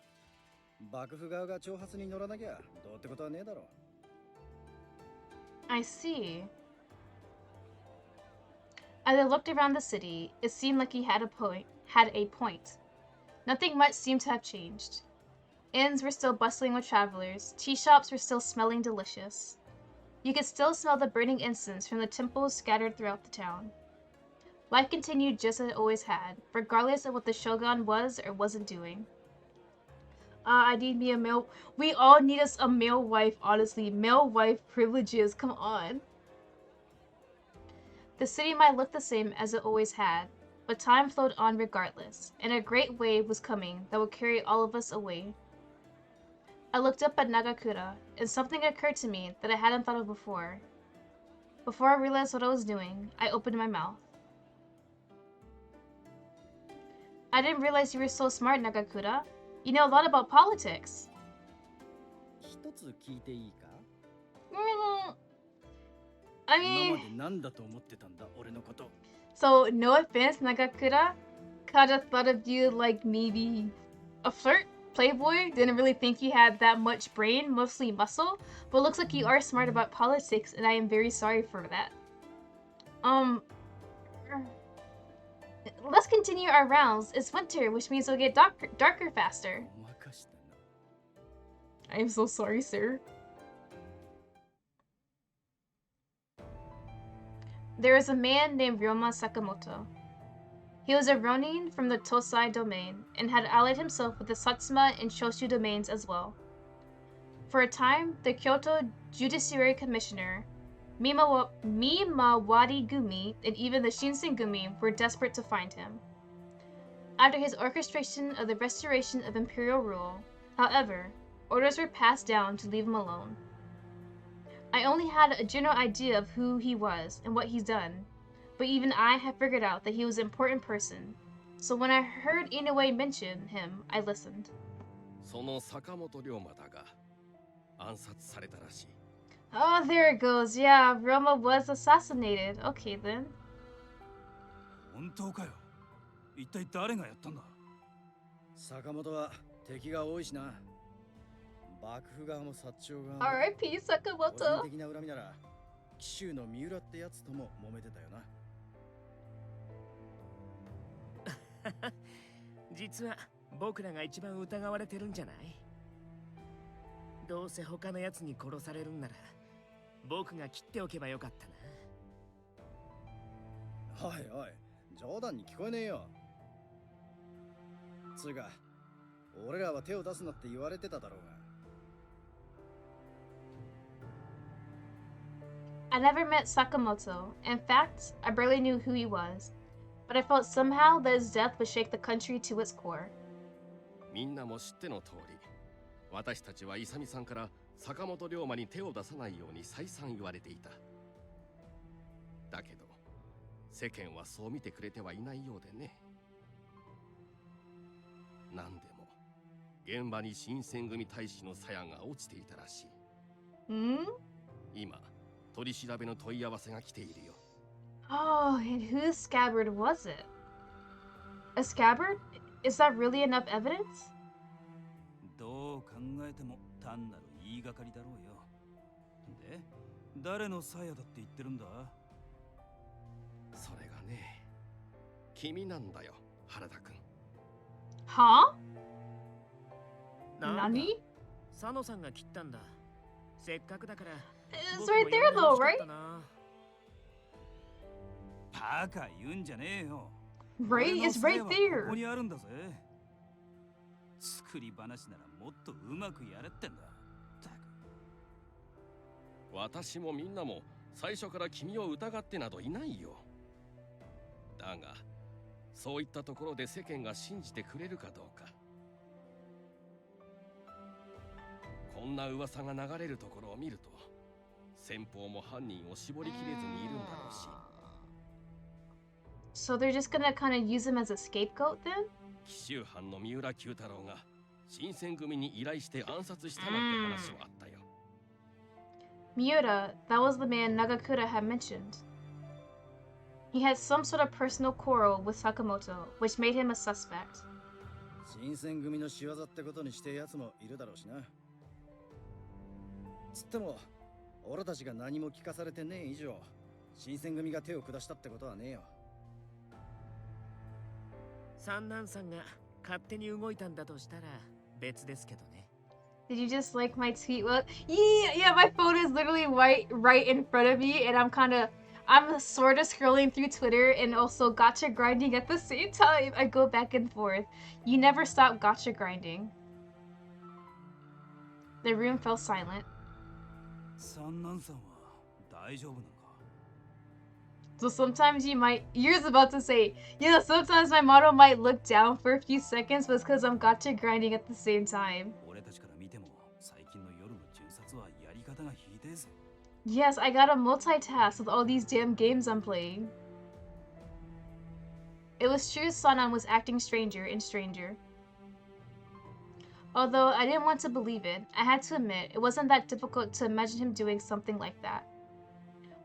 幕府側が挑発に乗らなきゃどうってことはねえだろ。I see. As I looked around the city, it seemed like he had a point. Nothing much seemed to have changed. Inns were still bustling with travelers. Tea shops were still smelling delicious. You could still smell the burning incense from the temples scattered throughout the town. Life continued just as it always had, regardless of what the shogun was or wasn't doing. I need me a male. We all need us a male wife, honestly. Male wife privileges, come on. The city might look the same as it always had, but time flowed on regardless, and a great wave was coming that would carry all of us away. I looked up at Nagakura, and something occurred to me that I hadn't thought of before. Before I realized what I was doing, I opened my mouth. I didn't realize you were so smart, Nagakura. You know a lot about politics. 一つ聞いていいか？ I mean... 今まで何だと思ってたんだ、俺のこと。 So, no offense, Nagakura. Kinda thought of you like maybe a flirt, playboy. Didn't really think you had that much brain, mostly muscle. But looks like you are smart about politics, and I am very sorry for that. Let's continue our rounds. It's winter, which means it'll get darker faster. I am so sorry, sir. There was a man named Ryoma Sakamoto. He was a ronin from the Tosai domain and had allied himself with the Satsuma and Shoshu domains as well. For a time, the Kyoto Judiciary Commissioner, Mimawari Gumi, and even the Shinsen Gumi were desperate to find him. After his orchestration of the restoration of imperial rule, however, orders were passed down to leave him alone. I only had a general idea of who he was and what he's done, but even I had figured out that he was an important person. So when I heard Inoue mention him, I listened. その坂本龍馬だが暗殺されたらしい。 Oh, there it goes. Yeah, Roma was assassinated. Okay, then. 本当かよ。一体誰がやったんだ？坂本は敵が多いしな。幕府側も薩長側も。R.I.P. Sakamoto. 個人的な恨みなら、紀州の三浦ってやつとも揉めてたよな。実は僕らが一番疑われてるんじゃない？どうせ他のやつに殺されるんなら僕が切っておけばよかったな。おいおい、冗談に聞こえねえよ。つうか、俺らは手を出すなって言われてただろうが。I never met Sakamoto. In fact, I barely knew who he was. But I felt somehow that his death would shake the country to its core. みんなも知っての通り、私たちは勇さんから坂本龍馬に手を出さないように再三言われていた。だけど、世間はそう見てくれてはいないようでね。なんでも、現場に新選組大使の鞘が落ちていたらしい。Hmm? 今、取り調べの問い合わせが来ているよ。Oh, and whose scabbard was it? A scabbard? Is that really enough evidence? どう考えても単なる言いがかりだろうよ。で、誰の鞘だって言ってるんだ？それがね、君なんだよ、原田君。Huh? なんだ何？佐野さんが切ったんだ。せっかくだから。It's right there though, right? バカ言うんじゃねえよ。 Right? It's right こ there. こにあるんだぜ。作り話ならもっとうまくやれってんだ。私もみんなも最初から君を疑ってなどいないよ。だが、そういったところで世間が信じてくれるかどうか。こんな噂が流れるところを見ると、先方も犯人を絞りきれずにいるんだろうし。So they're just gonna kind of use him as a scapegoat then? 紀州藩の三浦九太郎が新選組に依頼して暗殺したなんて話はあったよ。Miura, that was the man Nagakura had mentioned. He had some sort of personal quarrel with Sakamoto, which made him a suspect. 新選組の仕業ってことにしてやつもいるだろうしな。つっても、俺たちが何も聞かされてねえ以上、新選組が手を下したってことはねえよ。三男さんが勝手に動いたんだとしたら別ですけどね。Did you just like my tweet? Well, yeah, my phone is literally right in front of me, and I'm sort of scrolling through Twitter and also gacha grinding at the same time. I go back and forth. You never stop gacha grinding. The room fell silent. 三男さんは大丈夫なのか？ So sometimes you're about to say, yeah, sometimes my model might look down for a few seconds, but it's because I'm gacha grinding at the same time. 俺たちから見ても最近の夜の巡察はやり方がひでえぜ。 Yes, I gotta multitask with all these damn games I'm playing. It was true Sanan was acting stranger and stranger. Although I didn't want to believe it, I had to admit it wasn't that difficult to imagine him doing something like that.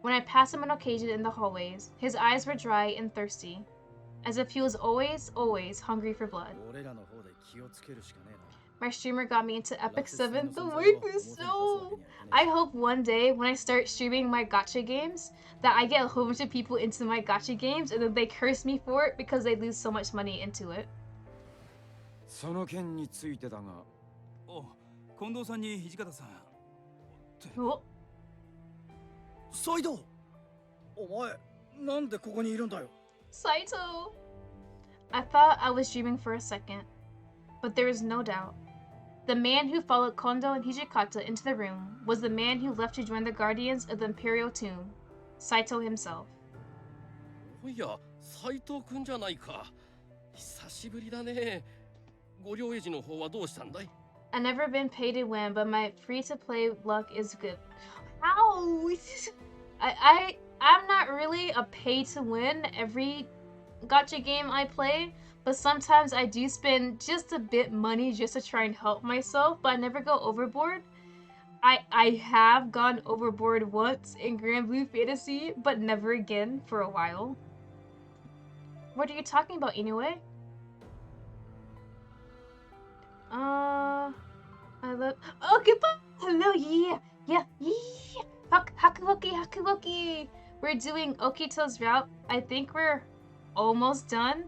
When I passed him on occasion in the hallways, his eyes were dry and thirsty, as if he was always hungry for blood. 俺らの方で気をつけるしかねえな。 My streamer got me into Epic 7. The waifu so... I hope one day when I start streaming my gacha games, that I get a whole bunch of people into my gacha games and then they curse me for it because they lose so much money into it. その件についてだが。お、近藤さんに土方さん。お、サイド、お前、なんでここにいるんだよ。Saito! I thought I was dreaming for a second, but there was no doubt. The man who followed Kondo and Hijikata into the room was the man who left to join the Guardians of the Imperial Tomb, Saito himself. おや、斉藤くんじゃないか。久しぶりだね。ご両英二の方はどうしたんだい？ I've never been paid to win, but my free-to-play luck is good. Ow! I'm not really a pay-to-win every gacha game I play, but sometimes I do spend just a bit money just to try and help myself, but I never go overboard. I have gone overboard once in Grand Blue Fantasy, but never again for a while. What are you talking about, Inoue? I love... Oh, goodbye! Hello, yeah. Hakuoki! We're doing Okita's route. I think we're almost done.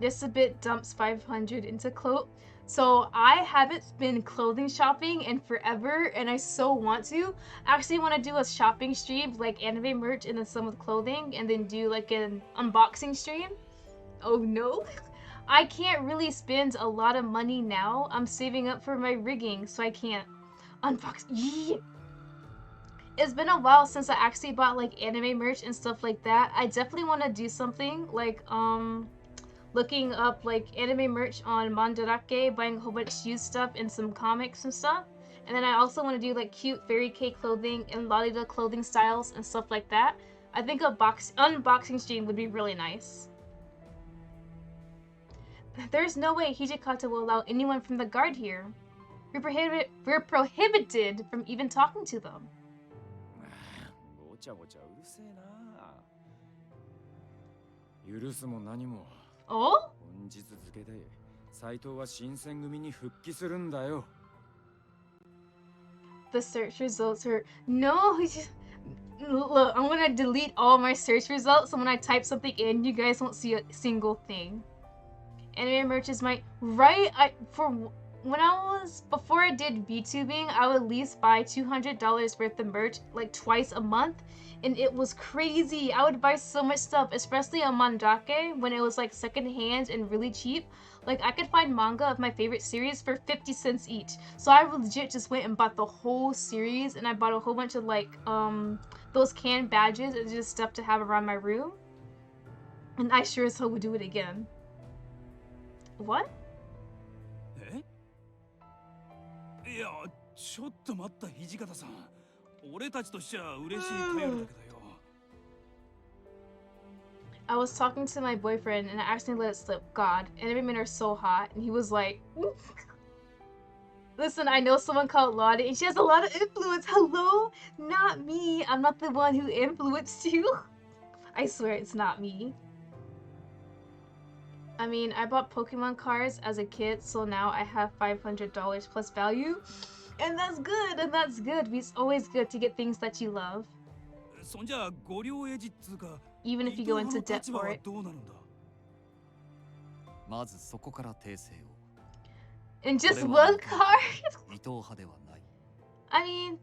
Just a bit dumps 500 into clothes. So I haven't been clothing shopping in forever, and I so want to. I actually want to do a shopping stream, like anime merch and then some with clothing, and then do like an unboxing stream. Oh no. I can't really spend a lot of money now. I'm saving up for my rigging, so I can't unbox. Yeah. It's been a while since I actually bought like anime merch and stuff like that. I definitely want to do something like looking up like anime merch on Mandarake, buying a whole bunch of used stuff and some comics and stuff. And then I also want to do like cute fairy cake clothing and Lolita clothing styles and stuff like that. I think a unboxing stream would be really nice. There's no way Hijikata will allow anyone from the guard here. We're prohibited from even talking to them. ごちゃごちゃうるせえな。許すも何も。Oh? 本日付で斎藤は新選組に復帰するんだよ。The search results are no. Look, I'm gonna delete all my search results, so when I type something in, you guys won't see a single thing. Anime merch is my right. Before I did VTubing, I would at least buy $200 worth of merch like twice a month, and it was crazy. I would buy so much stuff, especially on Mandake when it was like secondhand and really cheap. Like I could find manga of my favorite series for 50 cents each. So I legit just went and bought the whole series, and I bought a whole bunch of like those canned badges and just stuff to have around my room. And I sure as hell would do it again. What? いや、ちょっと待った土方さん。俺たちとしちゃ嬉しい頼りだけどよ。I was talking to my boyfriend and I accidentally let it slip. God, anime men are so hot. And he was like, listen, I know someone called Lottie and she has a lot of influence. Hello? Not me. I'm not the one who influenced you. I swear it's not me. I mean, I bought Pokemon cards as a kid, so now I have $500 plus value. And that's good, and that's good. It's always good to get things that you love. そんじゃご両エジっつうか、 Even if you go into debt for it. どうなるんだ。まずそこから訂正を。 And just one card? 伊藤派ではない。I mean,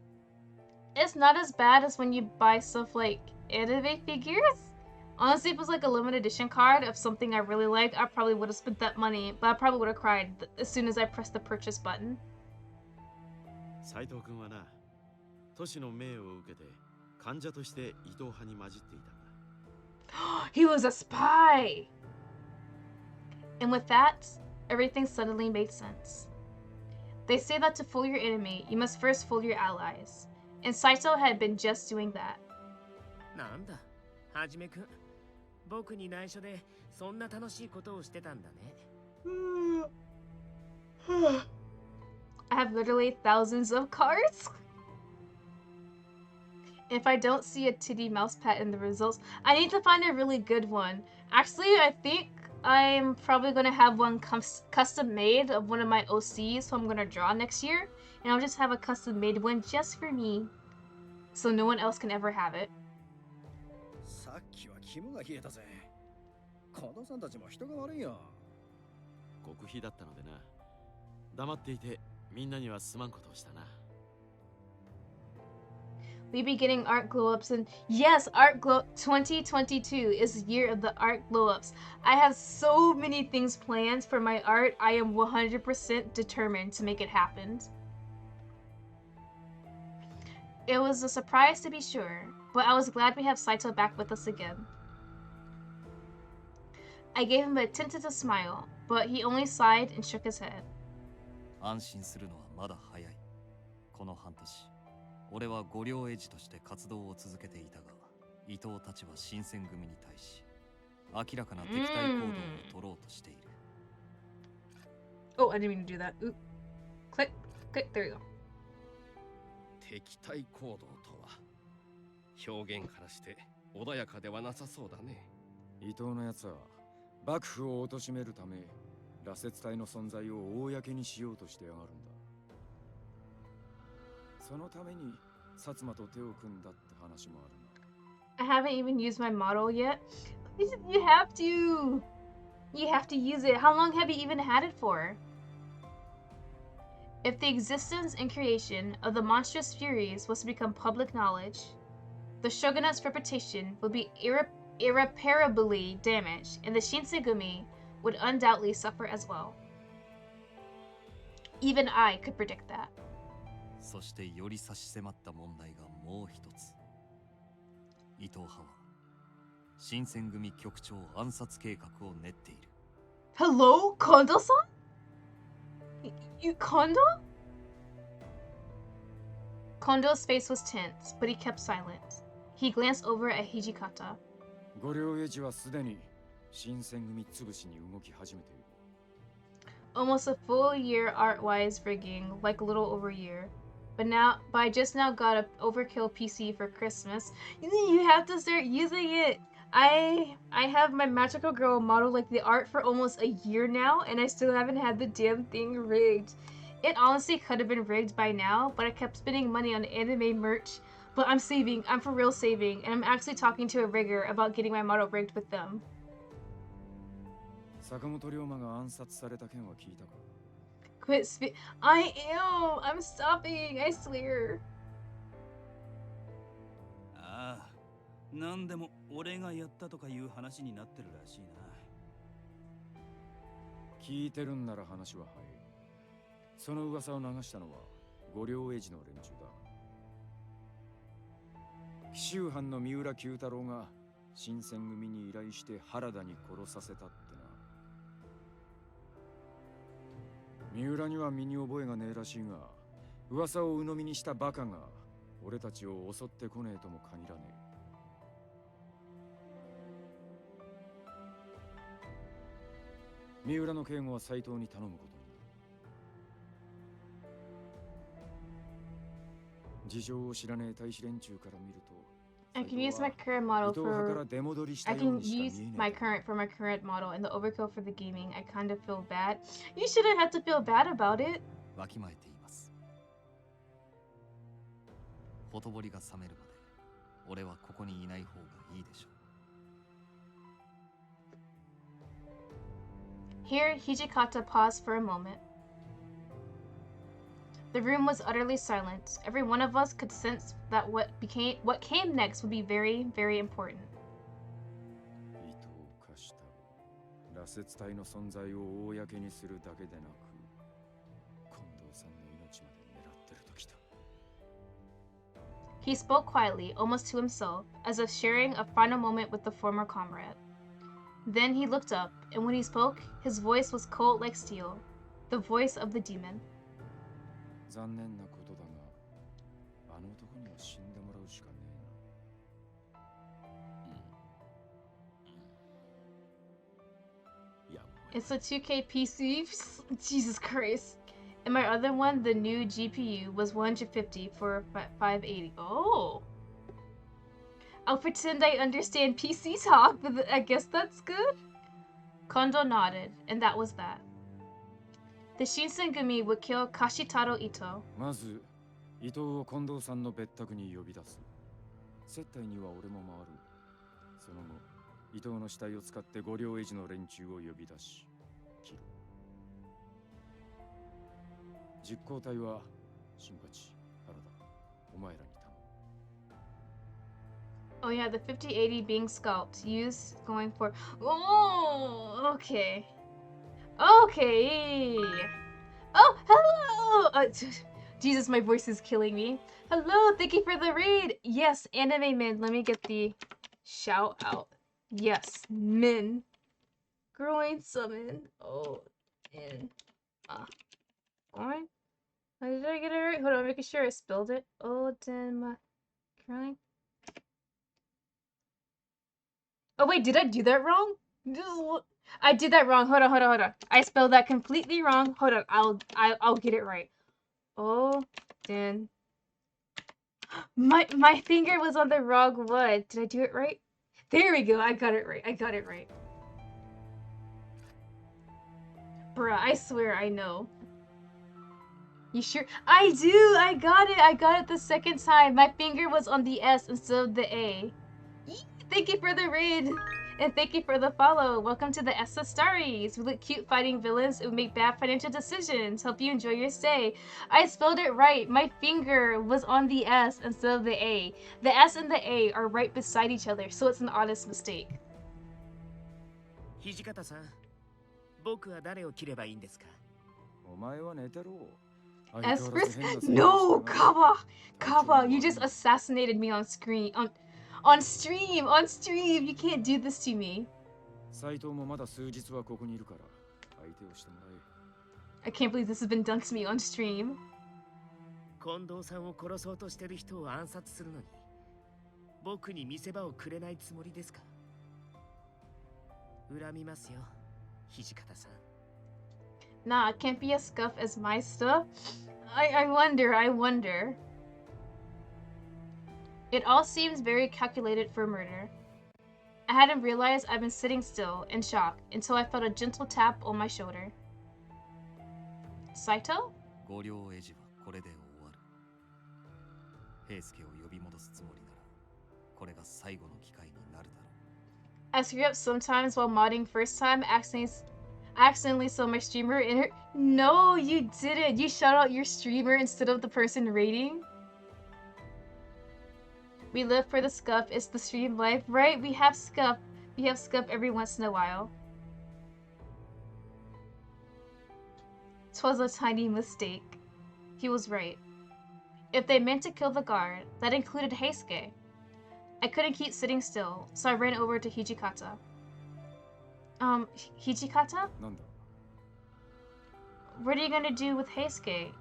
it's not as bad as when you buy stuff like anime figures. Honestly, if it was like a limited edition card of something I really like, I probably would have spent that money, but I probably would have cried as soon as I pressed the purchase button. 斉藤君はな、都市の命を受けて患者として伊藤派に混じっていたんだ。He was a spy! And with that, everything suddenly made sense. They say that to fool your enemy, you must first fool your allies. And Saito had been just doing that. なんだ、はじめくん。僕に内緒でそんな楽しいことをしてたんだね。I have literally thousands of cards. If I don't see a titty mouse pet in the results, I need to find a really good one. Actually, I think I'm probably going to have one custom made of one of my OCs, so I'm going to draw next year. And I'll just have a custom made one just for me. So no one else can ever have it. さっきは肝が冷えたぜ。近藤さんたちも人が悪いよ。極秘だったのでな。黙っていてみんなにはすまんことをしたな。We be getting art glow-ups, and yes, Art Glow 2022 is the year of the art glow-ups. I have so many things planned for my art. I am 100% determined to make it happen. It was a surprise to be sure, but I was glad we have Saito back with us again. I gave him a tentative smile, but he only sighed and shook his head. 安心するのはまだ早い。この半年。俺は五両エイジとして活動を続けていたが、伊藤たちは新選組に対し、明らかな敵対行動を取ろうとしている。Oh, I didn't mean to do that. Oop. Click, click, there you go. 敵対行動とは、表現からして穏やかではなさそうだね。伊藤のやつは幕府を貶めるため、羅刹隊の存在を公にしようとしてやがるんだ。そのために薩摩と手を組んだって話もあるな。 I haven't even used my model yet. You have to. You have to use it. How long have you even had it for? If the existence and creation of the monstrous furies was to become public knowledge, the shogunate's reputation would be irreparably damaged, and the Shinsengumi would undoubtedly suffer as well. Even I could predict that. そしてより差し迫った問題がもう一つ。伊藤派は新選組局長暗殺計画を練っている。Hello, Kondo-san? You Kondo? Kondo's face was tense, but he kept silent. He glanced over at Hijikata. 五両エイジはすでに新選組潰しに動き始めている。almost a full year art-wise rigging, like a little over a year. But I just now got a overkill PC for Christmas. You have to start using it. I have my magical girl model like the art for almost a year now, and I still haven't had the damn thing rigged. It honestly could have been rigged by now, but I kept spending money on anime merch. But I'm saving. I'm for real saving, and I'm actually talking to a rigger about getting my model rigged with them. 坂本龍馬が暗殺された件は聞いたか Quit I am! I'm stopping! I swear! ああ、なんでも俺がやったとかいう話になってるらしいな。聞いてるんなら話は早い。その噂を流したのは五両英治の連中だ。紀州藩の三浦九太郎が新選組に依頼して原田に殺させたってな。三浦には身に覚えがねえらしいが、噂を鵜呑みにしたバカが俺たちを襲ってこねえとも限らねえ。三浦の警護は斎藤に頼むことに。事情を知らねえ大使連中から見ると、I can use my current model for I can use my current for my current model and the overkill for the gaming. I kind of feel bad. You shouldn't have to feel bad about it. わきまえています。ほとぼりが冷めるまで、俺はここにいない方がいいでしょう。Here, Hijikata paused for a moment. The room was utterly silent. Every one of us could sense that what came next would be very, very important. 糸を貸した羅刹隊の存在を公にするだけでなく、近藤さんの命まで狙ってるときた。He spoke quietly, almost to himself, as if sharing a final moment with the former comrade. Then he looked up, and when he spoke, his voice was cold like steel, the voice of the demon. 残念なことだが、あの男には死んでもらうしかねえな。It's a 2K PC. Jesus Christ. And my other one, the new GPU, was 150 for 580. Oh. I'll pretend I understand PC talk, but I guess that's good. Kondo nodded, and that was that. The Shinsengumi would kill Kashitaro Ito. まず、伊藤を近藤さんの別宅に呼び出す。接待には俺も回る。その後、伊藤の死体を使って五両英治の連中を呼び出し、切る。実行隊は、新八、原田、お前らに頼む。Oh yeah, the 5080 being scalped. Use going for... Oh, okay. Okay. Oh, hello! Jesus, my voice is killing me. Hello, thank you for the raid. Yes, anime men. Let me get the shout out. Yes, men. Growing summon. Oh, and alright. Did I get it right? Hold on, making sure I spelled it. Oh, then my growing. Oh wait, did I do that wrong? I did that wrong. Hold on. I spelled that completely wrong. Hold on. I'll get it right. Oh, then my finger was on the wrong one. Did I do it right? There we go. I got it right. Bruh, I swear I know. You sure? I do. I got it the second time. My finger was on the S instead of the A. Thank you for the raid. And thank you for the follow. Welcome to the SSStaries. We look cute fighting villains who make bad financial decisions. Hope you enjoy your stay. I spelled it right. My finger was on the S instead of the A. The S and the A are right beside each other, so it's an honest mistake. 土方さん、僕は誰を切ればいいんですか？お前は寝てろ。Espris? No, Kaba, you just assassinated me on screen. On stream! You can't do this to me. 斎藤もまだ数日はここにいるから相手をしてもらえ。I can't believe this has been done to me on stream. 近藤さんを殺そうとしてる人を暗殺するのに、僕に見せ場をくれないつもりですか？恨みますよ、土方さん。Nah, it can't be as scuff as my stuff. I wonder. It all seems very calculated for murder. I hadn't realized I've been sitting still, in shock, until I felt a gentle tap on my shoulder. Saito? ご両エジはこれで終わる。平助を呼び戻すつもりなら、これが最後の機会になるだろう。I screw up sometimes while modding first time, accidentally saw my streamer in her. No, you didn't. You shout out your streamer instead of the person rating. We live for the scuff. It's the stream life, right? We have scuff. We have scuff every once in a while. 'Twas a tiny mistake. He was right. If they meant to kill the guard, that included Heisuke. I couldn't keep sitting still, so I ran over to Hijikata. Hijikata? なんだ What are you gonna do with Heisuke?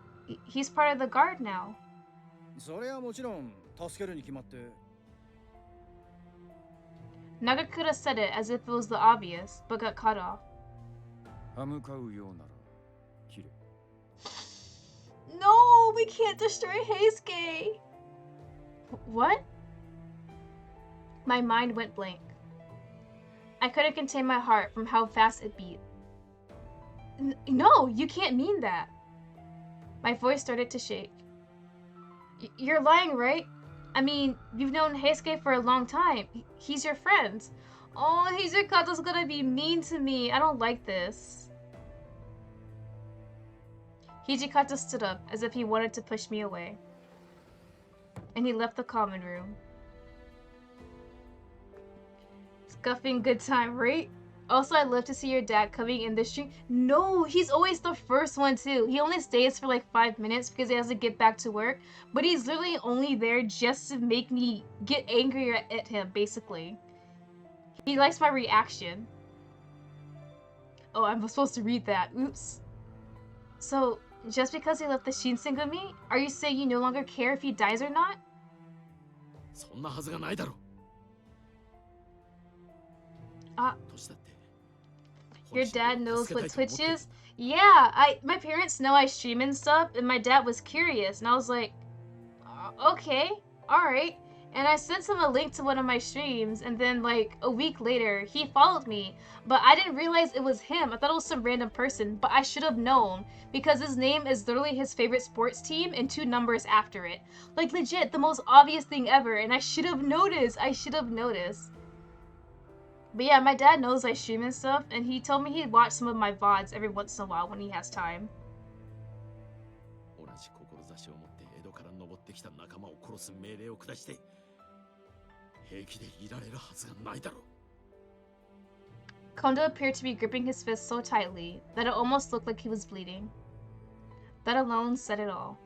He's part of the guard now. それはもちろん助けるに決まって。 Naga could have said it as if it was the obvious, but got cut off. 歯向かうようなら切れ。 No, we can't destroy Heisuke! What? My mind went blank. I couldn't contain my heart from how fast it beat. No, you can't mean that. My voice started to shake. You're lying, right? I mean, you've known Heisuke for a long time. He's your friend. Oh, Hijikata's gonna be mean to me. I don't like this. Hijikata stood up as if he wanted to push me away. And he left the common room. Scuffing good time, right? Also, I'd love to see your dad coming in the stream. No, he's always the first one too. He only stays for like 5 minutes because he has to get back to work. But he's literally only there just to make me get angrier at him, basically. He likes my reaction. Oh, I'm supposed to read that. Oops. So, just because he left the Shinsengumi, are you saying you no longer care if he dies or not? そんなはずがないだろう。 Your dad knows what Twitch is? Yeah, my parents know I stream and stuff, and my dad was curious, and I was like, okay, alright. And I sent him a link to one of my streams, and then like a week later, he followed me. But I didn't realize it was him. I thought it was some random person, but I should have known, because his name is literally his favorite sports team and 2 numbers after it. Like legit, the most obvious thing ever, and I should have noticed. But yeah, my dad knows I stream and stuff, and he told me he'd watch some of my VODs every once in a while when he has time. 同じ志を持って江戸から登ってきた仲間を殺す命令を下して平気でいられるはずがないだろう。 Kondo appeared to be gripping his fist so tightly that it almost looked like he was bleeding. That alone said it all.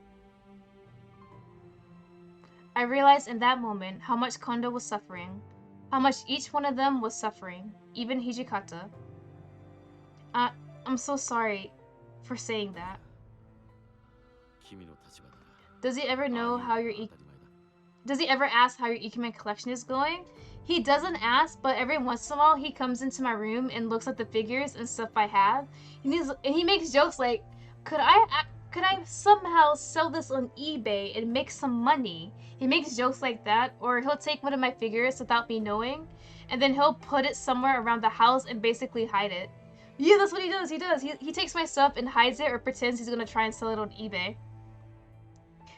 I realized in that moment how much Kondo was suffering. How much each one of them was suffering, even Hijikata. I'm so sorry for saying that. Does he ever know how your Does he ever ask how your Ikemen collection is going? He doesn't ask, but every once in a while he comes into my room and looks at the figures and stuff I have, and he makes jokes like, could I somehow sell this on eBay and make some money? He makes jokes like that, or he'll take one of my figures without me knowing, and then he'll put it somewhere around the house and basically hide it. Yeah, that's what he does. He takes my stuff and hides it or pretends he's gonna try and sell it on eBay.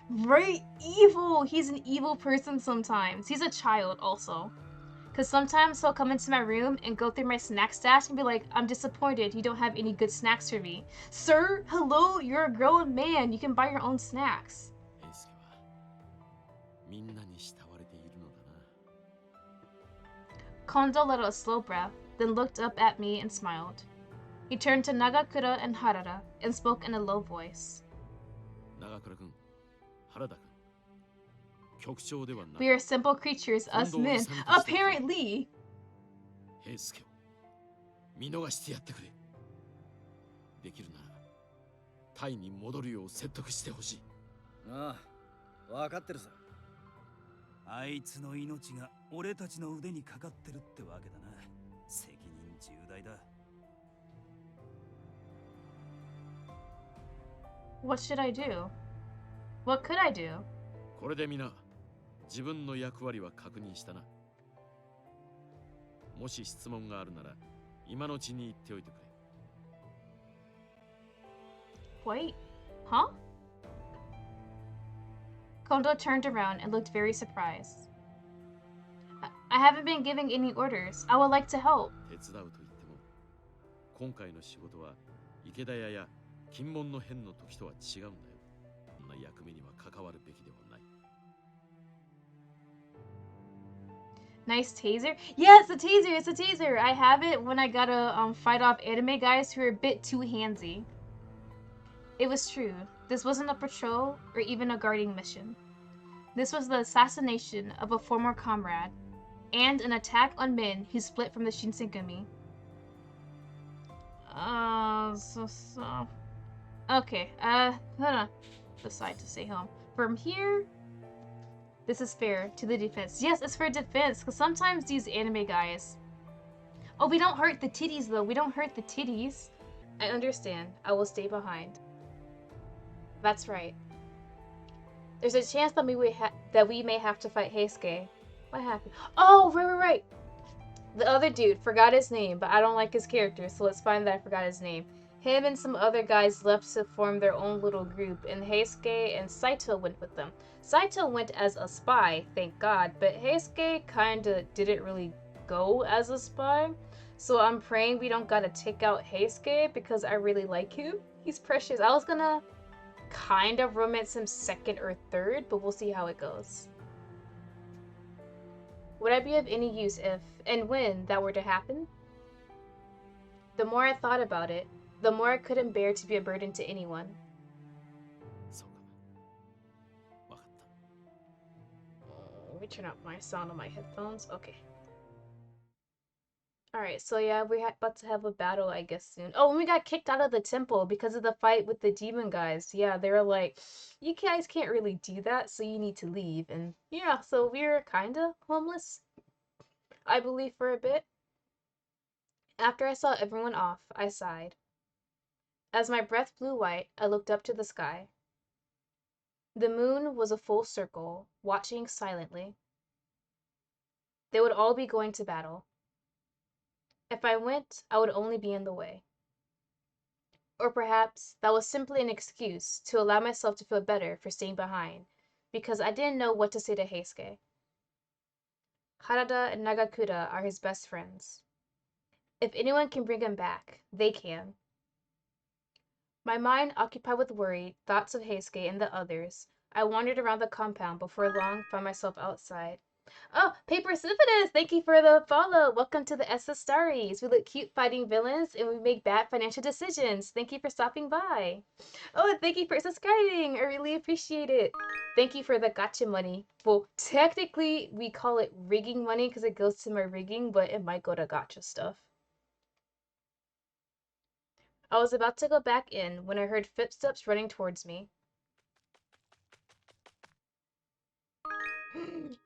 Right? Evil! He's an evil person sometimes. He's a child also. Because sometimes he'll come into my room and go through my snack stash and be like, I'm disappointed you don't have any good snacks for me. Sir, hello, you're a grown man. You can buy your own snacks. Kondo let out a slow breath, then looked up at me and smiled. He turned to Nagakura and Harada and spoke in a low voice. We are simple creatures, us men. Apparently! 平助を見逃してやってくれ。できるならタイに戻るよう説得してほしい。ああ、わかってるさ。あいつの命が俺たちの腕にかかってるってわけだな。責任重大だ。What should I do? What could I do? これで皆自分の役割は確認したな。もし質問があるなら今のうちに言っておいてくれ。Wait, huh? Kondo turned around and looked very surprised. I haven't been giving any orders. I would like to help. 手伝うと言っても今回の仕事は池田屋や金門の変の時とは違うんだよ。そんな役目には関わるべきではない。Nice taser? Yeah, it's a taser, it's a taser. I have it when I gotta fight off anime guys who are a bit too handsy. It was true. This wasn't a patrol or even a guarding mission. This was the assassination of a former comrade and an attack on men who split from the Shinsengumi. Okay, hold on. Decide to stay home. From here, this is fair to the defense. Yes, it's for defense, because sometimes these anime guys... Oh, we don't hurt the titties, though. We don't hurt the titties. I understand. I will stay behind. That's right. There's a chance that we may have to fight Heisuke. What happened? Oh, right. The other dude, forgot his name, but I don't like his character, so it's fine that I forgot his name. Him and some other guys left to form their own little group, and Heisuke and Saito went with them. Saito went as a spy, thank God, but Heisuke kinda didn't really go as a spy. So I'm praying we don't gotta take out Heisuke because I really like him. He's precious. I was gonna kind of romance him second or third, but we'll see how it goes. Would I be of any use if, and when, that were to happen? The more I thought about it, the more I couldn't bear to be a burden to anyone. Let me turn up my sound on my headphones. Okay. Alright, so yeah, we're about to have a battle, I guess, soon. Oh, and we got kicked out of the temple because of the fight with the demon guys. Yeah, they were like, you guys can't really do that, so you need to leave. And yeah, so we were kinda homeless, I believe, for a bit. After I saw everyone off, I sighed. As my breath blew white, I looked up to the sky. The moon was a full circle, watching silently. They would all be going to battle. If I went, I would only be in the way. Or perhaps that was simply an excuse to allow myself to feel better for staying behind, because I didn't know what to say to Heisuke. Harada and Nagakura are his best friends. If anyone can bring him back, they can. My mind occupied with worried thoughts of Heisuke and the others, I wandered around the compound before long found myself outside. Oh, Paper Syphilis, thank you for the follow. Welcome to the SSStaries. We look cute fighting villains and we make bad financial decisions. Thank you for stopping by. Oh, and thank you for subscribing. I really appreciate it. Thank you for the gotcha money. Well, technically, we call it rigging money because it goes to my rigging, but it might go to gotcha stuff. I was about to go back in when I heard footsteps running towards me.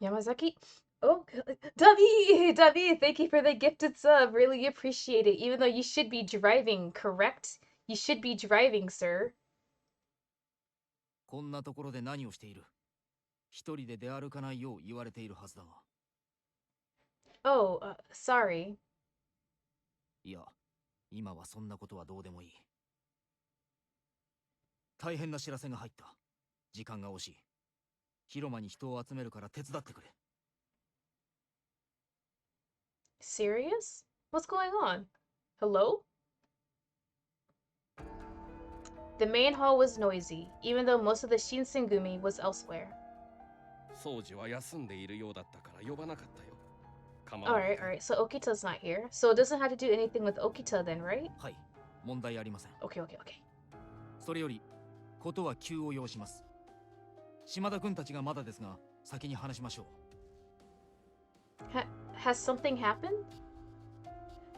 Yamazaki? Oh, Davi, thank you for the gifted sub. Really appreciate it. Even though you should be driving, correct? You should be driving, sir. こんなところで何をしている？一人で出歩かないよう言われているはずだが。Oh, sorry. いや、今はそんなことはどうでもいい。大変な知らせが入った。時間が惜しい。広間に人を集めるから手伝ってくれ。Serious? What's going on? Hello? The main hall was noisy, even though most of the Shinsengumi was elsewhere. 掃除は休んでいるようだったから呼ばなかったよ。Alright, so Okita's not here. So it doesn't have to do anything with Okita then, right? はい、問題ありません。Okay. それより、ことは急を要します。島田君たちがまだですが、先に話しましょう。Has something happened?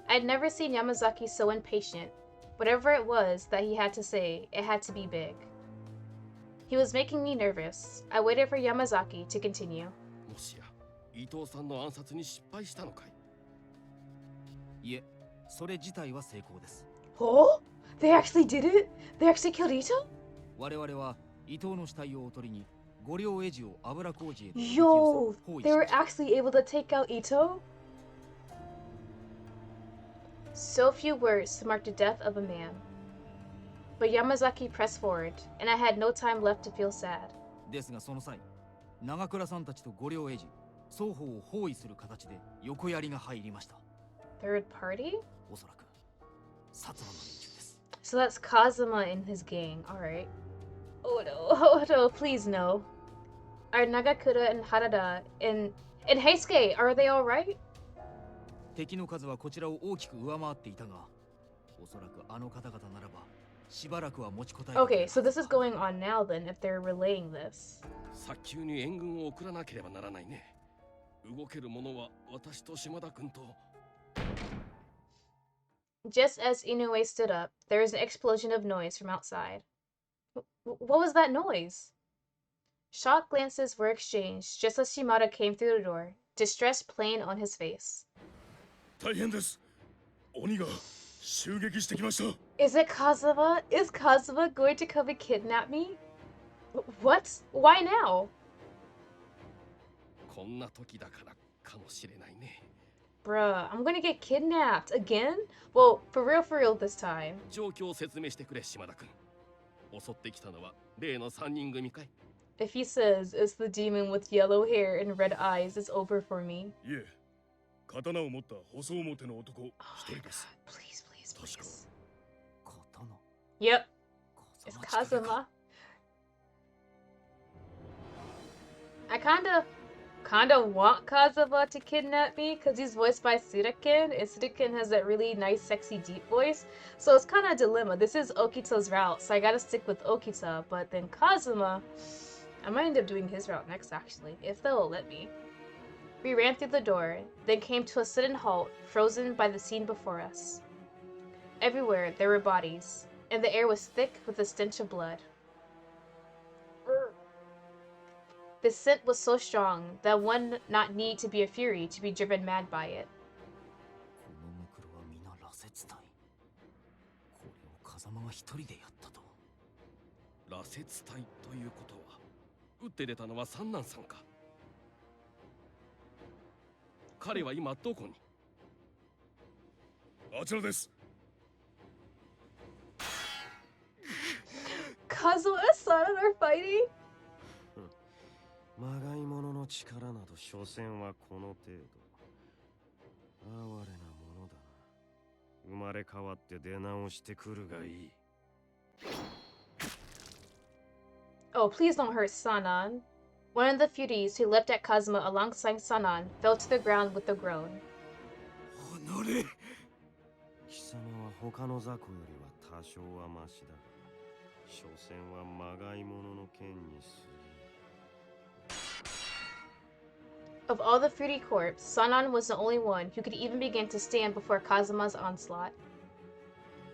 I'd never seen Yamazaki so impatient. Whatever it was that he had to say, it had to be big. He was making me nervous. I waited for Yamazaki to continue. もしや、伊藤さんの暗殺に失敗したのかい？いえ、それ自体は成功です。Oh? They actually did it? They actually killed Ito? Yo, they were actually able to take out Ito? So few words to mark the death of a man. But Yamazaki pressed forward, and I had no time left to feel sad. ですがその際、長倉さんたちと五両英治、双方を包囲する形で横槍が入りました。Third party? おそらく、薩摩の連中です。So that's Kazuma and his gang, alright. Oh no, oh no, please no. Are Nagakura and Harada and Heisuke, are they alright? 敵の数はこちらを大きく上回っていたが、おそらくあの方々ならば、しばらくは持ちこたえて。Okay, so this is going on now then, if they're relaying this. 早急に援軍を送らなければならないね。動ける者は私と島田君と。Just as Inoue stood up, there was an explosion of noise from outside. What was that noise? Shocked glances were exchanged just as Shimada came through the door, distress plain on his face. 大変です。鬼が襲撃してきました。Is it Kazuma? Is Kazuma going to come and kidnap me? What? Why now? こんな時だからかもしれないね。Bruh, I'm gonna get kidnapped again? Well, for real this time. 状況を説明してくれ、島田君。襲ってきたのは例の3人組かい？ If he says it's the demon with yellow hair and red eyes, it's over for me. いえ、刀を持った細表の男一人です。Please, please. 刀。 Yep. It's Kazuma. I kinda want Kazuma to kidnap me because he's voiced by Sudakin, and Sudakin has that really nice, sexy, deep voice. So it's kind of a dilemma. This is Okita's route, so I gotta stick with Okita. But then Kazuma, I might end up doing his route next, actually, if they'll let me. We ran through the door, then came to a sudden halt, frozen by the scene before us. Everywhere there were bodies, and the air was thick with the stench of blood. The scent was so strong that one did not need to be a fury to be driven mad by it. このムクロは皆羅刹隊。これを風間が一人でやったと。羅刹隊ということは、撃って出たのは三男さんか。彼は今どこに？あちらです。Kazuo and Sana are fighting? まがい物の力など所詮はこの程度。哀れなものだな。生まれ変わって出直してくるがいい。Oh, please don't hurt Sanan. One of the Furies who leapt at Kazuma alongside Sanan fell to the ground with a groan. 貴様は他の雑魚よりは多少はマシだが、所詮はまがい物の剣に過ぎ。Of all the Fury Corps, Sanan was the only one who could even begin to stand before Kazuma's onslaught.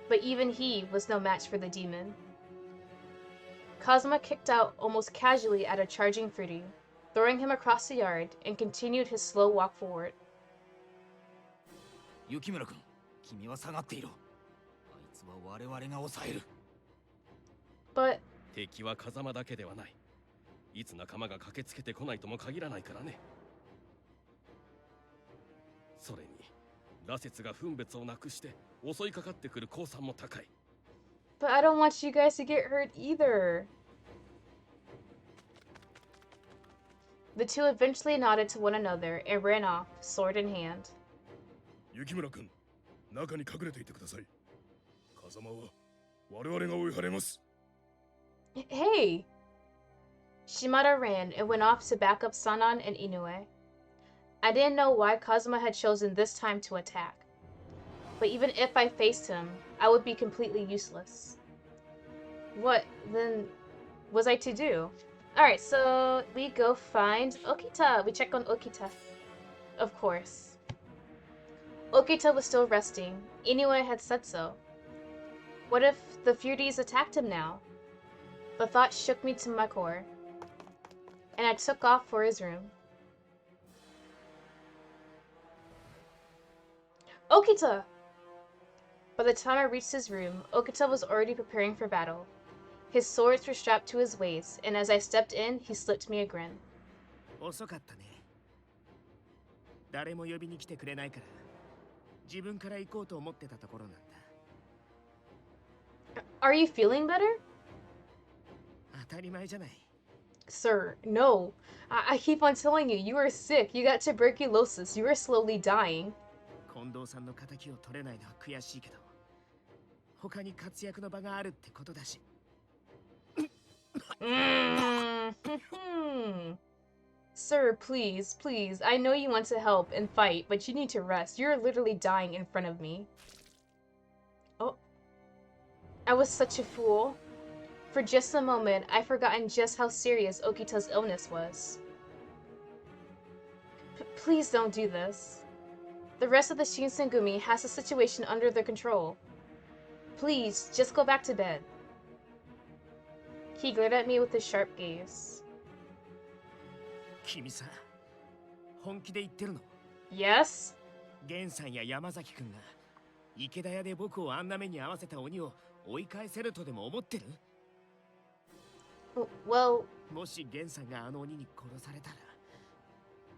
But even he was no match for the demon. Kazuma kicked out almost casually at a charging Fury, throwing him across the yard, and continued his slow walk forward. 雪村君、君は下がっていろ。あいつは我々が抑える。But 敵は風間だけではない。いつ仲間が駆けつけてこないとも限らないからね。それに羅刹が分別をなくして襲いかかってくる降参も高い。But I don't want you guys to get hurt either. The two eventually nodded to one another and ran off, sword in hand. 雪村君、中に隠れていてください。風間は我々が追い払います。Hey! Shimada ran and went off to back up Sanan and Inoue. I didn't know why Kazuma had chosen this time to attack. But even if I faced him, I would be completely useless. What, then, was I to do? Alright, so we go find Okita. We check on Okita. Of course. Okita was still resting. Inoue had said so. What if the Furies attacked him now? The thought shook me to my core, and I took off for his room. Okita! By the time I reached his room, Okita was already preparing for battle. His swords were strapped to his waist, and as I stepped in, he slipped me a grin. 遅かったね。誰も呼びに来てくれないから、自分から行こうと思ってたところなんだ。Are you feeling better? 当たり前じゃない。Sir, no. I keep on telling you, you are sick. You got tuberculosis. You are slowly dying. 近藤さんの敵を取れないのは悔しいけど、他に活躍の場があるってことだし。Sir, please, please. I know you want to help and fight, but you need to rest. You're literally dying in front of me. Oh. I was such a fool. For just a moment, I'd forgotten just how serious Okita's illness was. Please don't do this. The rest of the Shinsengumi has the situation under their control. Please, just go back to bed. He glared at me with his sharp gaze. 君さ、本気で言ってるの？ Yes? 源さんや山崎くんが池田屋で僕をあんな目に遭わせた鬼を追い返せるとでも思ってる？ Well... もし源さんがあの鬼に殺されたら、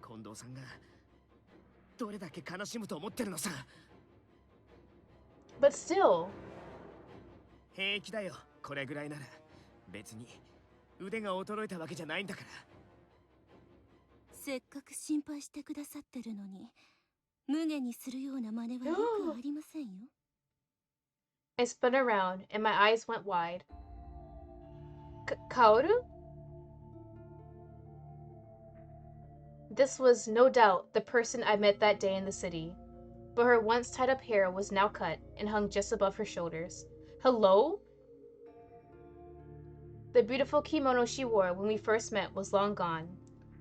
近藤さんがどれだけ悲しむと思ってるのさ。 But still... 平気だよ、これぐらいなら。別に腕が衰えたわけじゃないんだから。せっかく心配してくださってるのに、無下にするような真似はよくありませんよ。I spun around and my eyes went wide. Kaoru? This was no doubt the person I met that day in the city, but her once tied up hair was now cut and hung just above her shoulders. Hello? The beautiful kimono she wore when we first met was long gone,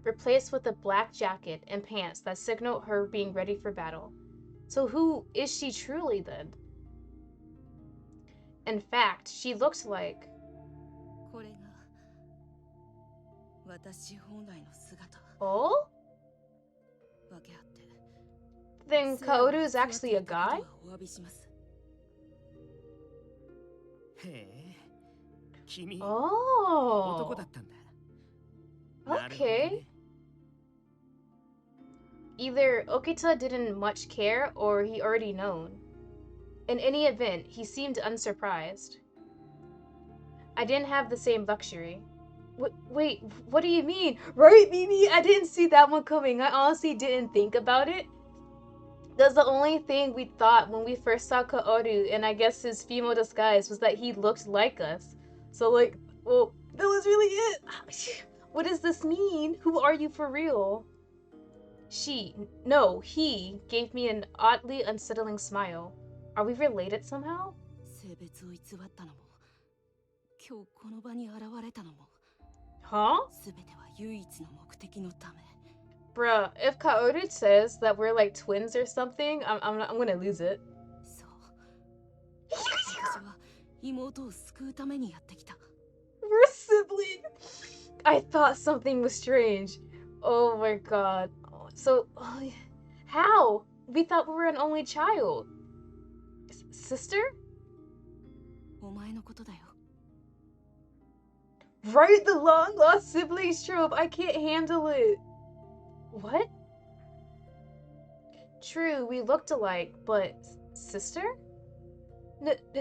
replaced with a black jacket and pants that signaled her being ready for battle. So who is she truly then? In fact, she looked like... これが私本来の姿。 Oh? わけあって。 Then Kaoru is actually a guy? お詫びします。へえ、君、Oh. 男だったんだ。 Okay. Either Okita didn't much care or he already known. In any event, he seemed unsurprised. I didn't have the same luxury. Wait, what do you mean? Right, Mimi? I didn't see that one coming. I honestly didn't think about it. That's the only thing we thought when we first saw Kaoru, and I guess his female disguise was that he looked like us. So, like, well, that was really it. What does this mean? Who are you for real? He gave me an oddly unsettling smile. Are we related somehow? 性別を偽ったのも、今日この場に現れたのも、 Huh? 全ては唯一の目的のため。 Bruh, if Kaoru says that we're like twins or something, I'm gonna lose it. そう。私は妹を救うためにやってきた。 We're siblings. I thought something was strange. Oh my god. So, how? We thought we were an only child. Sister? お前のことだよ。 Right, the long lost siblings trope. I can't handle it. What? True, we looked alike, but sister?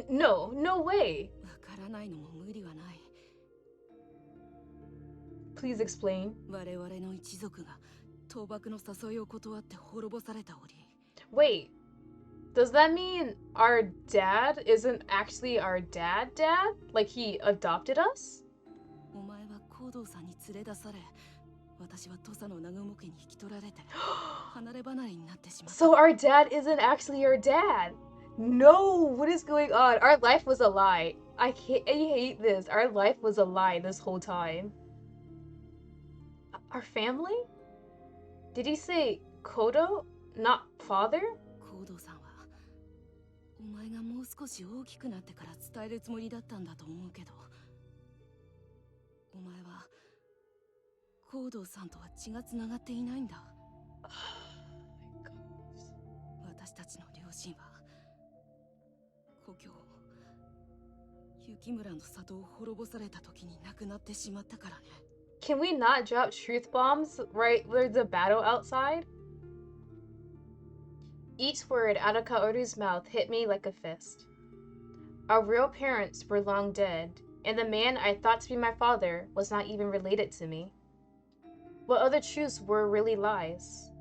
No way. わからないのも無理はない。 Please explain. 我々の一族が賭博の誘いを断って滅ぼされた折。 Wait, does that mean our dad isn't actually our dad? Like he adopted us? お前は行動さんに連れ出され、私は土佐の南雲家に引き取られて離れ離れになってしまった。 So our dad isn't actually our dad. No, what is going on? Our life was a lie. I hate this. Our life was a lie this whole time. Our family? Did he say Kodo, not father? 行動さんはお前がもう少し大きくなってから伝えるつもりだったんだと思うけど、お前は行動さんとは血がつながっていないんだ。私たちの両親は故郷を雪村の里を滅ぼされた時に亡くなってしまったからね。 Can we not drop truth bombs right where the battle outside? Each word out of Kaoru's mouth hit me like a fist. Our real parents were long dead, and the man I thought to be my father was not even related to me. What other truths were really lies?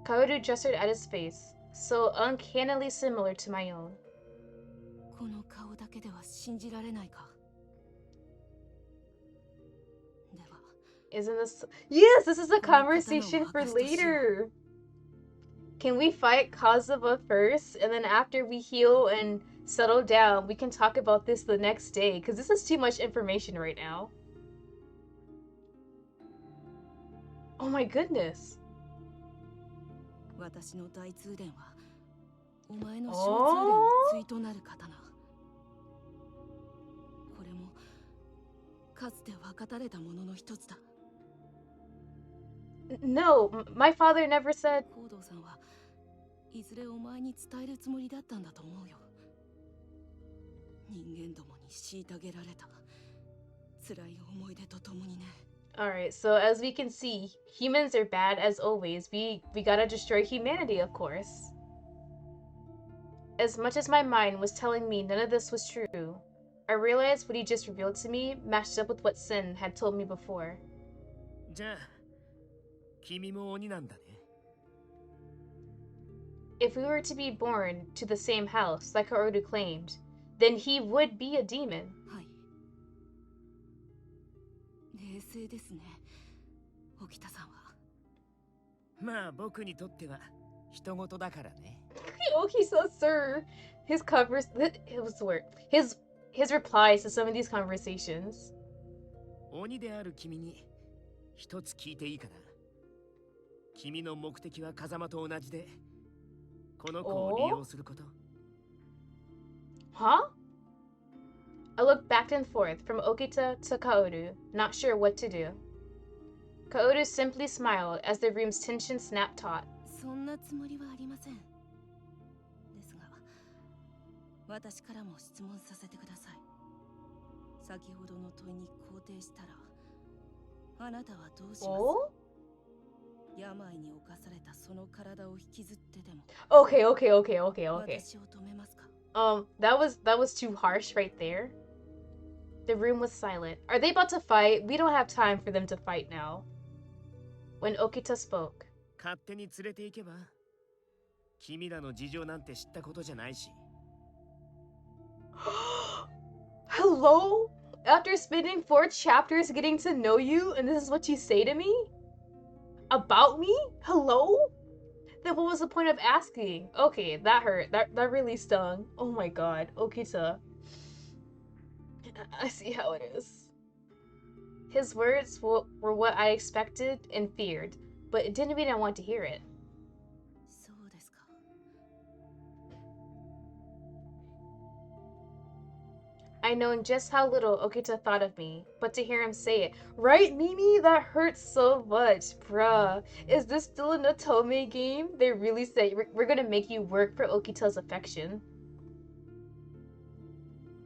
Kaoru gestured at his face, so uncannily similar to my own. この顔だけでは信じられないか。 Isn't this... Yes, this is a conversation for later. Can we fight Kazuma first, and then after we heal and settle down, we can talk about this the next day, because this is too much information right now. Oh my goodness. 私の大通伝はお前の小通伝に対となる刀。これもかつて分かたれたものの一つだ。 No, my father never said. 行動さんはいずれお前に伝えるつもりだったんだと思うよ。人間どもに虐げられた辛い思い出とともにね。 Alright, so as we can see, humans are bad as always. We gotta destroy humanity, of course. As much as my mind was telling me none of this was true, I realized what he just revealed to me matched up with what Sin had told me before. じゃあ君も鬼なんだね。 If we were to be born to the same house, like Kaoru claimed, then he would be a demon. はい。冷静ですね、沖田さんは。まあ僕にとっては人事だからね。Oh, he's so sir. His covers, it was the word. His replies to some of these conversations. 鬼である君に一つ聞いていいかな。君の目的は風間と同じで、この子を利用すること。Huh? I looked back and forth from Okita to Kaoru, not sure what to do. Kaoru simply smiled as the room's tension snapped taut. そんなつもりはありません。ですが、私からも質問させてください。先ほどの問いに肯定したら、あなたはどうします？ 病に侵されたその体を引きずってでも。 Okay. 私を止めますか？ That was too harsh right there. The room was silent. Are they about to fight? We don't have time for them to fight now. When Okita spoke. 勝手に連れて行けば、君らの事情なんて知ったことじゃないし。Hello? After spending 4 chapters getting to know you, and this is what you say to me? About me? Hello? Then what was the point of asking? Okay, that hurt. That really stung. Oh my god, Okita. I see how it is. His words were what I expected and feared, but it didn't mean I want to hear it. そうですか。 I know just how little Okita thought of me, but to hear him say it, right, Mimi? That hurts so much, bruh. Is this still an Otome game? They really say we're gonna make you work for Okita's affection.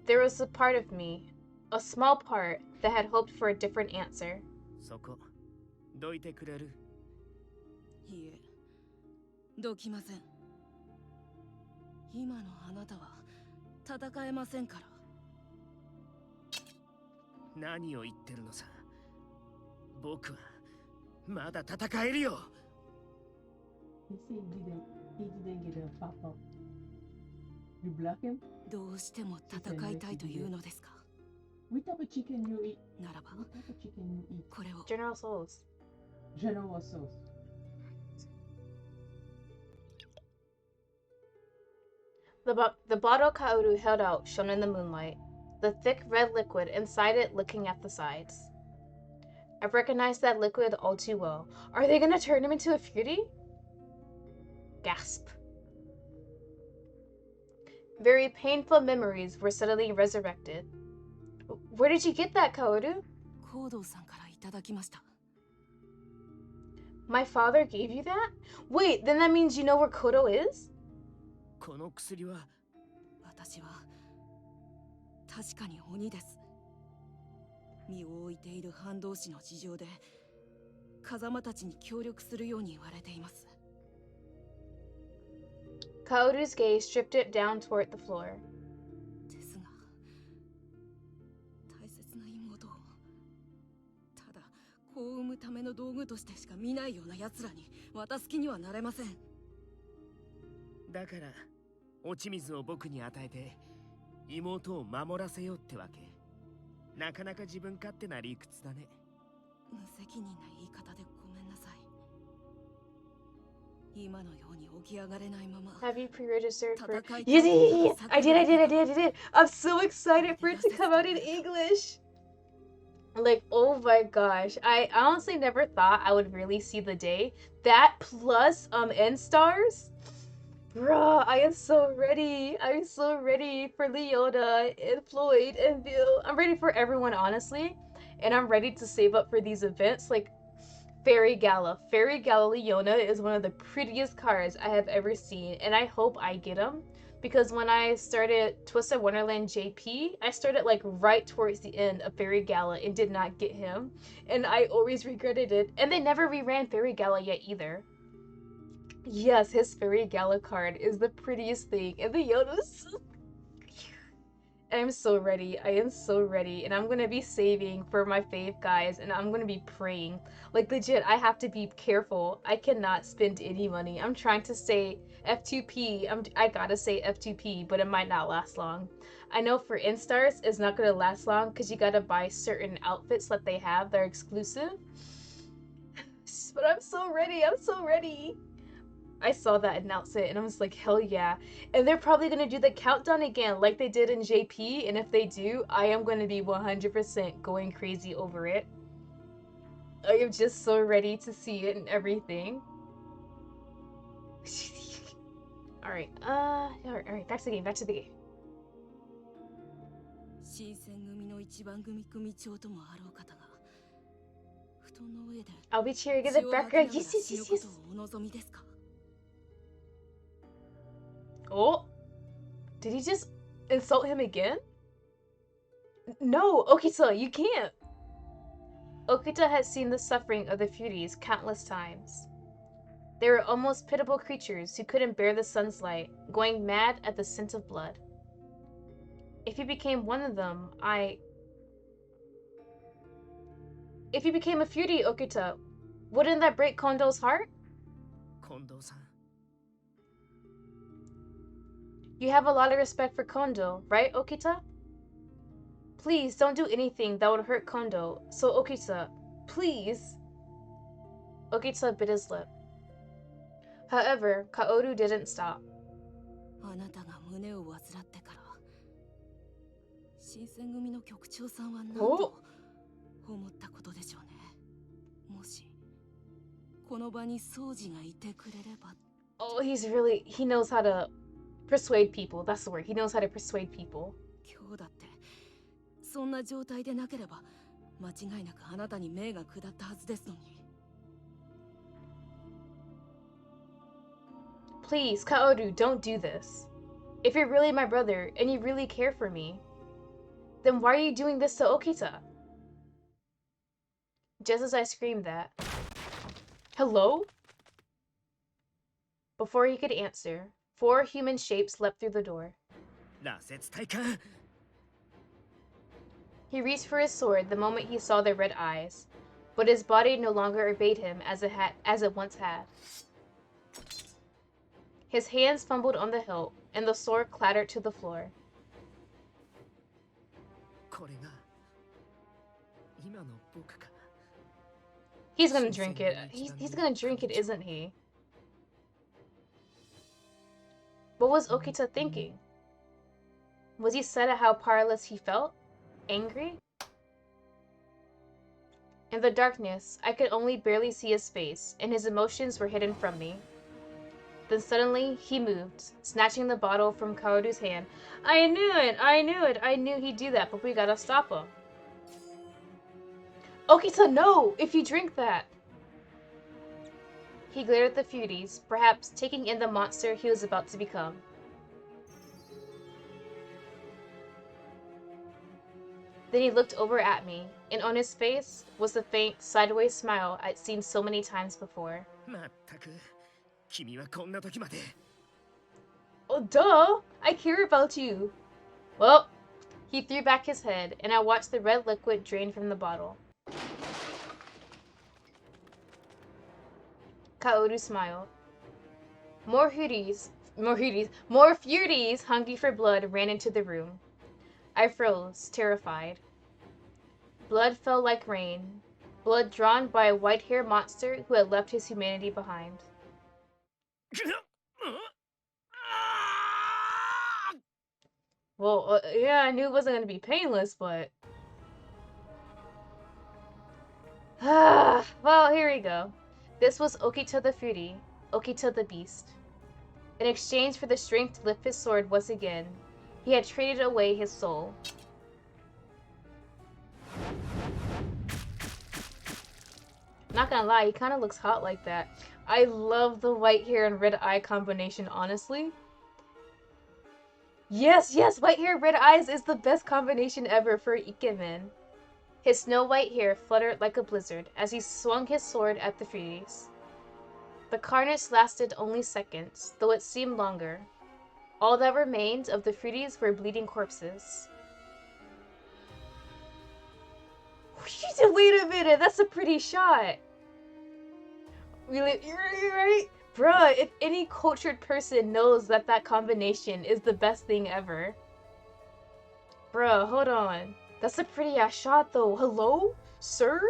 There was a part of me, a small part, that had hoped for a different answer. そこ、どいてくれる？いいえ、どきません。今のあなたは戦えませんから。 何を言ってるのさ。僕はまだ戦えるよ。どうしても戦いたいというのですか。ならば、これを。 General Souls. The bottle Kaoru held out shone in the moonlight, the thick red liquid inside it looking at the sides. I recognized that liquid all too well. Are they gonna turn him into a fury? Gasp. Very painful memories were suddenly resurrected. Where did you get that, Kaoru? 行動さんからいただきました。 My father gave you that? Wait, then that means you know where Kodo is? この薬は。私は確かに鬼です。身を置いている反動士の事情で風間たちに協力するように言われています。Kaoru's gaze stripped it down toward the floor. ですが、大切な妹をただ子を産むための道具としてしか見ないような奴らに渡す気にはなれません。だから落ち水を僕に与えて妹を守らせようってわけ。なかなか自分勝手な理屈だね。無責任な言い方でごめんなさい。今のように起き上がれないまま。 Have you pre-registered for? Yeah. I did. I'm so excited for it to come out in English. Like, oh my gosh. I honestly never thought I would really see the day. That plus end stars? Bruh, I am so ready. I'm so ready for Leona and Floyd and Bill. I'm ready for everyone, honestly. And I'm ready to save up for these events. Like, Fairy Gala. Fairy Gala Leona is one of the prettiest cards I have ever seen. And I hope I get them. Because when I started Twisted Wonderland JP, I started like right towards the end of Fairy Gala and did not get him. And I always regretted it. And they never reran Fairy Gala yet either. Yes, his Fairy Gala card is the prettiest thing. And the Yoda's so cute. I'm so ready. I am so ready. And I'm going to be saving for my fave guys. And I'm going to be praying. Like, legit, I have to be careful. I cannot spend any money. I'm trying to say F2P. I gotta say F2P, but it might not last long. I know for Instars, it's not going to last long because you got to buy certain outfits that they have. They're exclusive. But I'm so ready. I'm so ready. I saw that announcement and I was like, hell yeah. And they're probably going to do the countdown again like they did in JP. And if they do, I am going to be 100% going crazy over it. I am just so ready to see it and everything. Alright, alright, back to the game, back to the game. 新選組の一番組組長ともあろう方が布団の上で I'll be cheering in the background. Yes, yes, yes, yes. お望みですか? Oh, did he just insult him again? No, Okita, you can't. Okita had seen the suffering of the Furies countless times. They were almost pitiable creatures who couldn't bear the sun's light, going mad at the scent of blood. If you became one of them, If you became a Fury, Okita, wouldn't that break Kondo's heart? Kondo-san. You have a lot of respect for Kondo, right, Okita? Please don't do anything that would hurt Kondo. So Okita, please. Okita bit his lip. However, Kaoru didn't stop. あなたが胸を患ってから新選組の局長さんは何と思ったことでしょうね。もしこの場に掃除がいてくれれば。 Oh, he knows how to persuade people. That's the word. He knows how to persuade people. 今日だってそんな状態でなければ間違いなくあなたに命が下ったはずですのに。 Please, Kaoru, don't do this. If you're really my brother and you really care for me, then why are you doing this to Okita? Just as I screamed that. Hello? Before he could answer, 4 human shapes leapt through the door. He reached for his sword the moment he saw their red eyes, but his body no longer obeyed him as it once had. His hands fumbled on the hilt, and the sword clattered to the floor. He's gonna drink it. He's gonna drink it, isn't he? What was Okita thinking? Was he sad at how powerless he felt? Angry? In the darkness, I could only barely see his face, and his emotions were hidden from me. Then suddenly, he moved, snatching the bottle from Kaoru's hand. I knew it! I knew he'd do that, but we gotta stop him. Okita, no! If you drink that! He glared at the Furies, perhaps taking in the monster he was about to become. Then he looked over at me, and on his face was the faint, sideways smile I'd seen so many times before. まったく、君はこんな時まで。Oh, duh! I care about you! Well, he threw back his head, and I watched the red liquid drain from the bottle. Kaoru smiled. More Furies, hungry for blood, ran into the room. I froze, terrified. Blood fell like rain. Blood drawn by a white-haired monster who had left his humanity behind. Well, yeah, I knew it wasn't going to be painless, but... well, here we go. This was Okita the Fury, Okita the Beast. In exchange for the strength to lift his sword once again, he had traded away his soul. Not gonna lie, he kind of looks hot like that. I love the white hair and red eye combination, honestly. Yes, white hair, red eyes is the best combination ever for Ikemen. His snow-white hair fluttered like a blizzard as he swung his sword at the Furies. The carnage lasted only seconds, though it seemed longer. All that remained of the Furies were bleeding corpses. Wait a minute, that's a pretty shot! Really, you're right? Bruh, if any cultured person knows that that combination is the best thing ever. Bruh, hold on. That's a pretty ass shot though. Hello? Sir?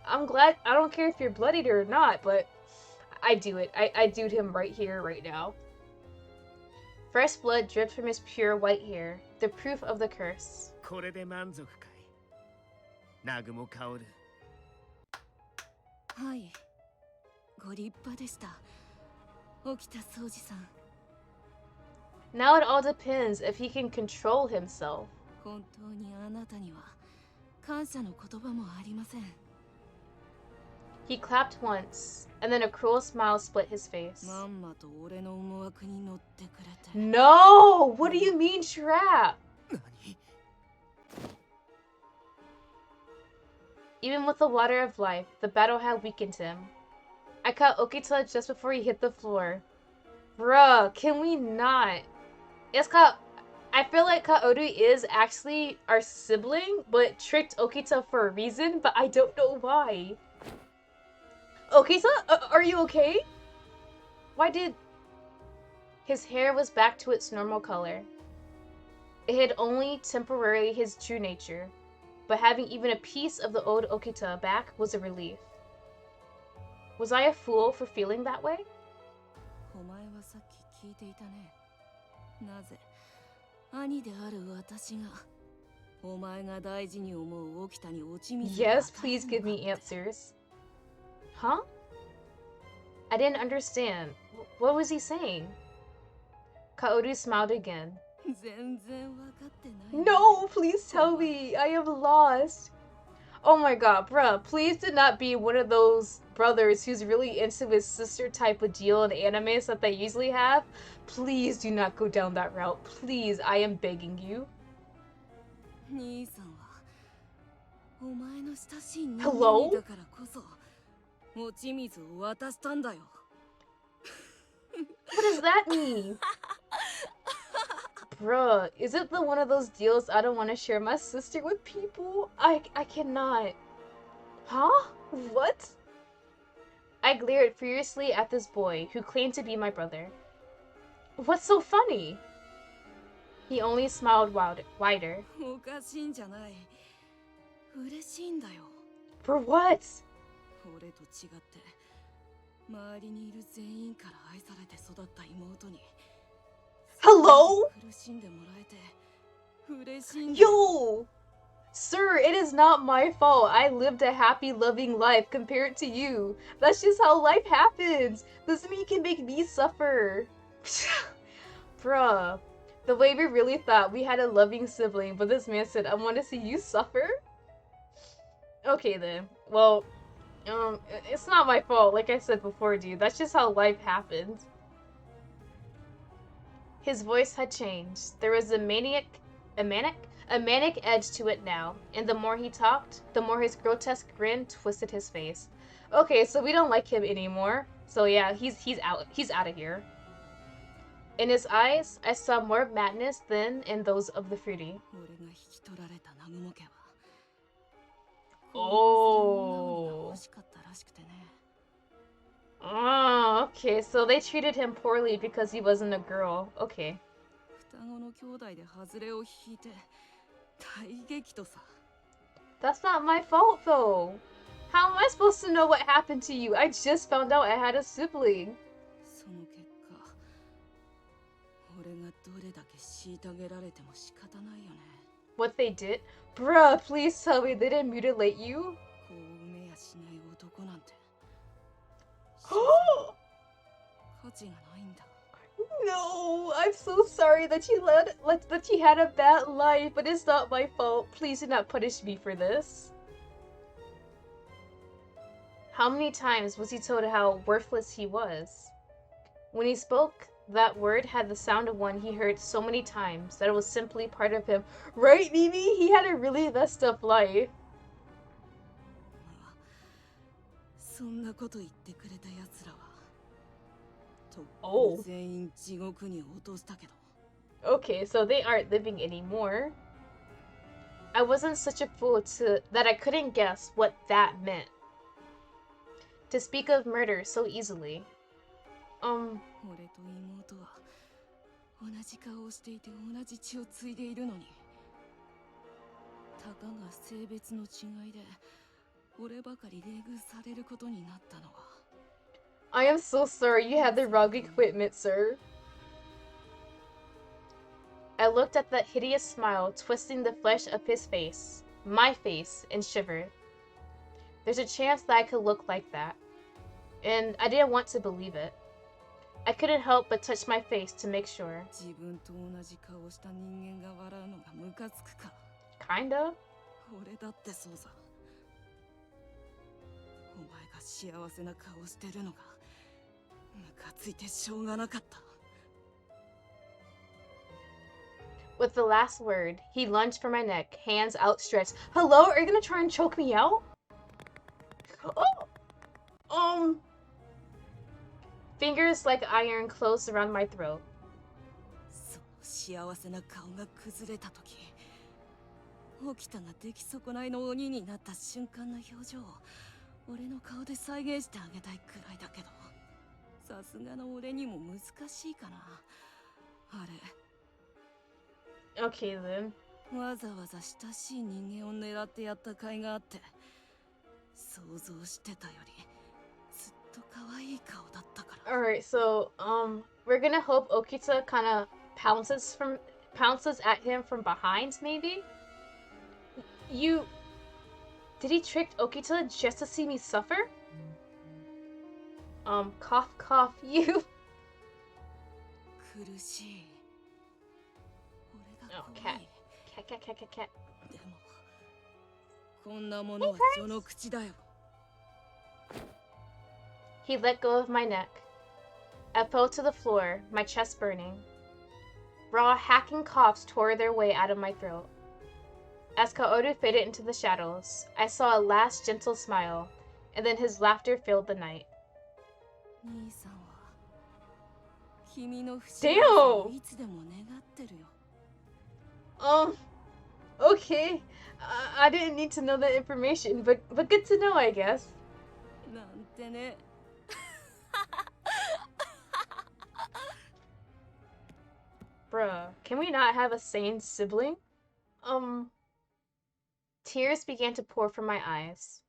I'm glad, I don't care if you're bloodied or not, but I do it. I dude him right here, right now. Fresh blood dripped from his pure white hair, the proof of the curse. これで満足かい。南雲薫。はい。ご立派でした。沖田総司さん。Now it all depends if he can control himself. 本当にあなたには感謝の言葉もありません。He clapped once, and then a cruel smile split his face. まんまと俺の思惑に乗ってくれて。No! What do you mean trap? Even with the water of life, the battle had weakened him. I caught Okita just before he hit the floor. Bruh, can we not? I feel like Kaoru is actually our sibling, but tricked Okita for a reason, but I don't know why. Okita, are you okay? Why did... His hair was back to its normal color. It hid only temporarily his true nature, but having even a piece of the old Okita back was a relief. Was I a fool for feeling that way? お前はさっき聞いていたね。なぜ兄である私がお前が大事に思う沖田に落ち水を与えるのか。Yes, please give me answers. Huh? I didn't understand. What was he saying? Kaoru smiled again. 全然わかってない。No, please tell me. I am lost. Oh my god, bruh, please do not be one of those brothers who's really into his sister type of deal in animes that they usually have. Please do not go down that route. Please, I am begging you. 兄さんはお前の親しい人 Hello? 間だからこそ落ち水を渡したんだよ。What does that mean? Bruh, is it one of those deals I don't want to share my sister with people? I cannot. Huh? What? I glared furiously at this boy who claimed to be my brother. What's so funny? He only smiled wider. おかしいんじゃない。嬉しいんだよ。For what? 俺と違って周りにいる全員から愛されて育った妹に Hello? 苦しんでもらえて嬉しいんだ。 Yo! Sir, it is not my fault. I lived a happy, loving life compared to you. That's just how life happens. Doesn't mean you can make me suffer. Bruh. The way we really thought we had a loving sibling, but this man said, I want to see you suffer? Okay then. Well, it's not my fault, like I said before, dude. That's just how life happens. His voice had changed. There was a A manic edge to it now, and the more he talked, the more his grotesque grin twisted his face. Okay, so we don't like him anymore. So yeah, he's out. He's out of here. In his eyes, I saw more madness than in those of the fruity. Oh. Oh, okay. So they treated him poorly because he wasn't a girl. Okay. That's not my fault, though. How am I supposed to know what happened to you? I just found out I had a sibling. What they did? Bruh, please tell me they didn't mutilate you? No, I'm so sorry that you had a bad life, but it's not my fault. Please do not punish me for this. How many times was he told how worthless he was? When he spoke, that word had the sound of one he heard so many times that it was simply part of him. Right, Mimi? He had a really messed up life. Oh. Okay, so they aren't living anymore. I wasn't such a fool that I couldn't guess what that meant. To speak of murder so easily. I am so sorry you had the wrong equipment, sir. I looked at that hideous smile twisting the flesh of his face, my face, and shivered. There's a chance that I could look like that. And I didn't want to believe it. I couldn't help but touch my face to make sure. Kinda. With the last word, he lunged for my neck, hands outstretched. Hello? Are you gonna try and choke me out? Oh! Fingers like iron closed around my throat. Okay then. Alright, so we're gonna hope Okita kinda pounces at him from behind, maybe? Did he trick Okita just to see me suffer? Cough cough, you. Oh, cat. Cat. He let go of my neck. I fell to the floor, my chest burning. Raw, hacking coughs tore their way out of my throat. As Kaoru faded into the shadows, I saw a last gentle smile, and then his laughter filled the night. Damn! Okay. I didn't need to know that information, but good to know, I guess. Bruh, can we not have a sane sibling? Tears began to pour from my eyes.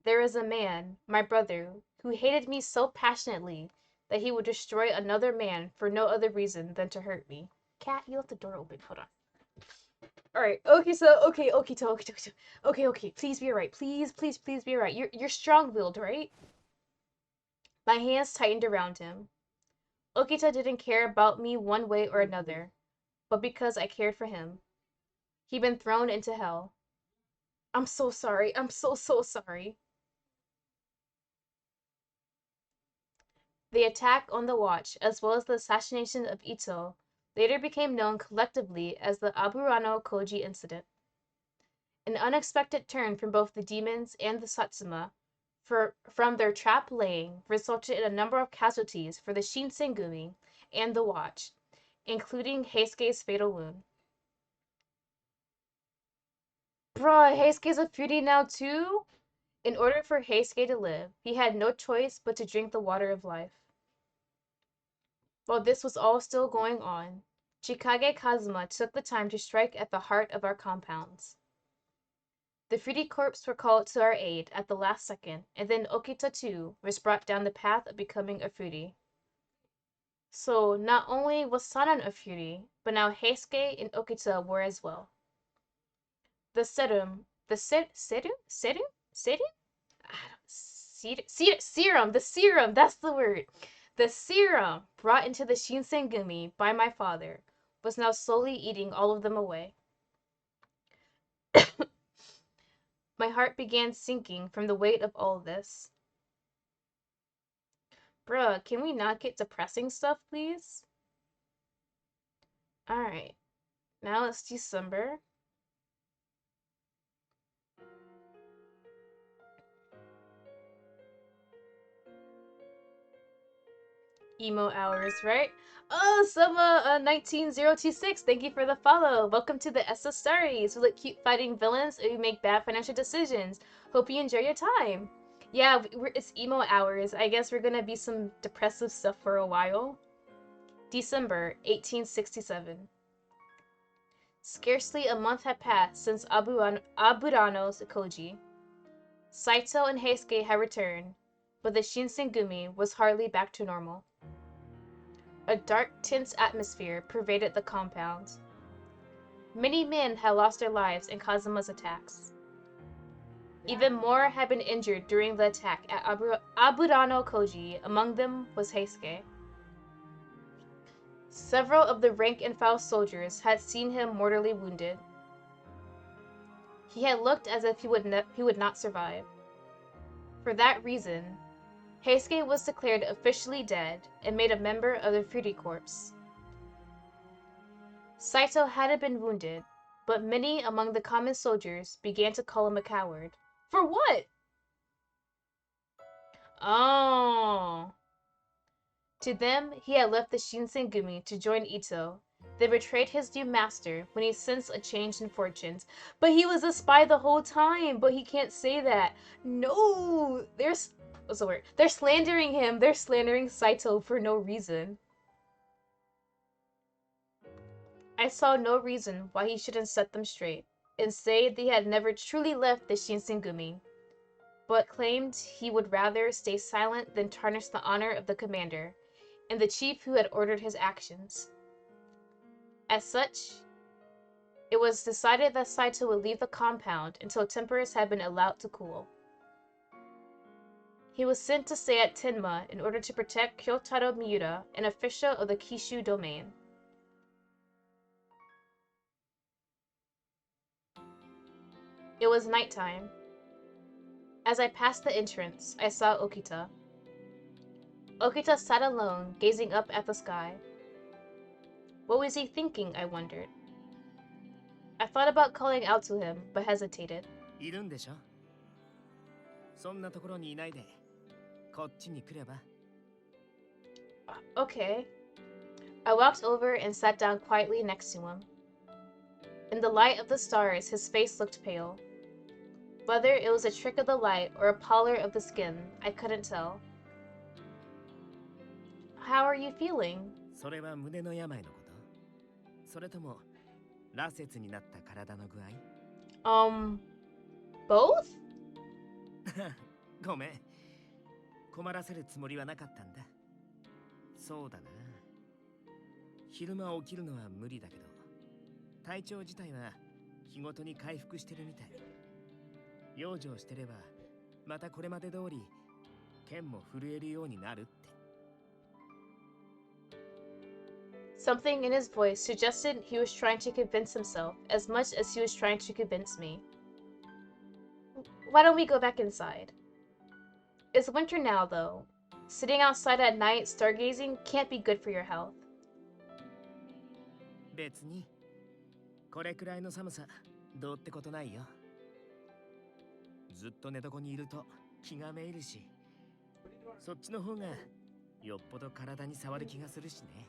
There is a man, my brother, who hated me so passionately that he would destroy another man for no other reason than to hurt me. Cat, you left the door open. Hold on. Alright, okay, so, okay, Okita. Okay, please be alright. Please be alright. You're strong-willed, right? My hands tightened around him. Okita didn't care about me one way or another, but because I cared for him. He'd been thrown into hell. I'm so sorry. I'm so sorry. The attack on the watch, as well as the assassination of Ito, later became known collectively as the Aburano Koji incident. An unexpected turn from both the demons and the Satsuma from their trap laying resulted in a number of casualties for the Shinsengumi and the Watch, including Heisuke's fatal wound. Bruh, Heisuke's a foodie now too? In order for Heisuke to live, he had no choice but to drink the water of life. While this was all still going on, Chikage Kazuma took the time to strike at the heart of our compounds. The Fruity Corps were called to our aid at the last second, and then Okita too was brought down the path of becoming a Fruity. So not only was Sanan a Fruity, but now Heisuke and Okita were as well. The serum, the serum, that's the word. The serum brought into the Shinsengumi by my father was now slowly eating all of them away. My heart began sinking from the weight of all this. Bruh, can we not get depressing stuff, please? Alright, now it's December. Emo hours, right? Oh, Summer 19026, thank you for the follow. Welcome to the SSStaries. We look cute fighting villains and we make bad financial decisions. Hope you enjoy your time. Yeah, it's emo hours. I guess we're gonna be some depressive stuff for a while. December 1867. Scarcely a month had passed since Aburano's Koji. Saito and Heisuke had returned, but the Shinsengumi was hardly back to normal. A dark, tense atmosphere pervaded the compound. Many men had lost their lives in Kazuma's attacks. Even more had been injured during the attack at Aburano Koji. Among them was Heisuke. Several of the rank and file soldiers had seen him mortally wounded. He had looked as if he would not survive. For that reason, Heisuke was declared officially dead and made a member of the Fruity Corps. Saito hadn't been wounded, but many among the common soldiers began to call him a coward. For what? Oh. To them, he had left the Shinsengumi to join Ito, then betrayed his new master when he sensed a change in fortunes. But he was a spy the whole time, but he can't say that. No! What's the word? They're slandering him. They're slandering Saito for no reason. I saw no reason why he shouldn't set them straight and say they had never truly left the Shinsengumi, but claimed he would rather stay silent than tarnish the honor of the commander and the chief who had ordered his actions. As such, it was decided that Saito would leave the compound until tempers had been allowed to cool. He was sent to stay at Tenma in order to protect Kyotaro Miura, an official of the Kishu domain. It was nighttime. As I passed the entrance, I saw Okita. Okita sat alone, gazing up at the sky. What was he thinking, I wondered. I thought about calling out to him, but hesitated. いるんでしょ？そんなところにいないで、こっちに来れば。Okay. I walked over and sat down quietly next to him. In the light of the stars, his face looked pale. Whether it was a trick of the light or a pallor of the skin, I couldn't tell. How are you feeling? それは胸の病のこと？それとも羅刹になった体の具合？ Both? ごめん。困らせるつもりはなかったんだ。そうだな。昼間起きるのは無理だけど、体調自体は日ごとに回復してるみたい。養生してれば、またこれまで通り剣も震えるようになるって。Something in his voice suggested he was trying to convince himself as much as he was trying to convince me. Why don't we go back inside? It's winter now, though. Sitting outside at night stargazing can't be good for your health. 別にこれくらいの寒さどうってことないよ。ずっと寝床にいると気がめいるし、そっちの方がよっぽど体に触る気がするしね。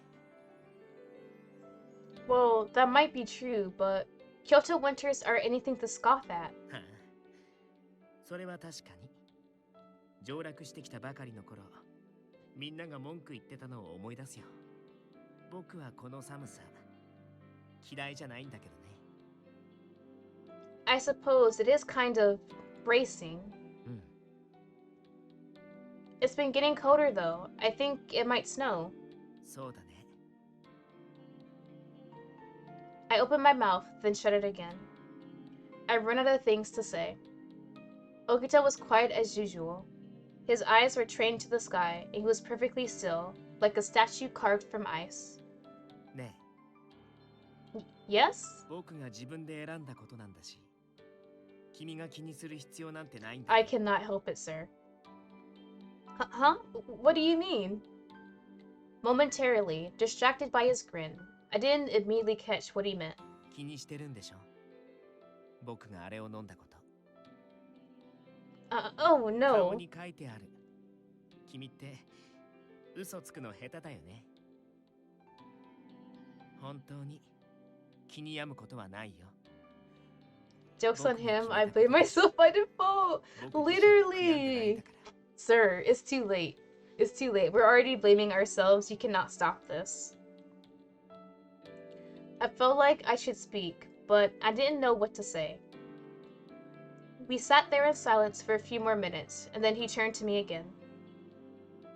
Well, that might be true, but Kyoto winters are anything to scoff at. はあ、それは確かに。上洛してきたばかりの頃、みんなが文句言ってたのを思い出すよ。僕はこの寒さ嫌いじゃないんだけどね。I suppose it is kind of bracing. It's been getting colder though. I think it might snow. そうだね。I opened my mouth, then shut it again. I run out of things to say. Okita was quiet as usual. His eyes were trained to the sky, and he was perfectly still, like a statue carved from ice. ねえ。Yes? 僕が自分で選んだことなんだし、君が気にする必要なんてないんだ。I cannot help it, sir. Huh? What do you mean? Momentarily, distracted by his grin, I didn't immediately catch what he meant. 気にしてるんでしょ？僕があれを飲んだこと。Oh no. 顔に書いてある。君って嘘つくの下手だよね。本当に気に病むことはないよ。Joke's on him, I blame myself by default. Literally. Sir, it's too late. It's too late. We're already blaming ourselves. You cannot stop this. I felt like I should speak, but I didn't know what to say. We sat there in silence for a few more minutes, and then he turned to me again.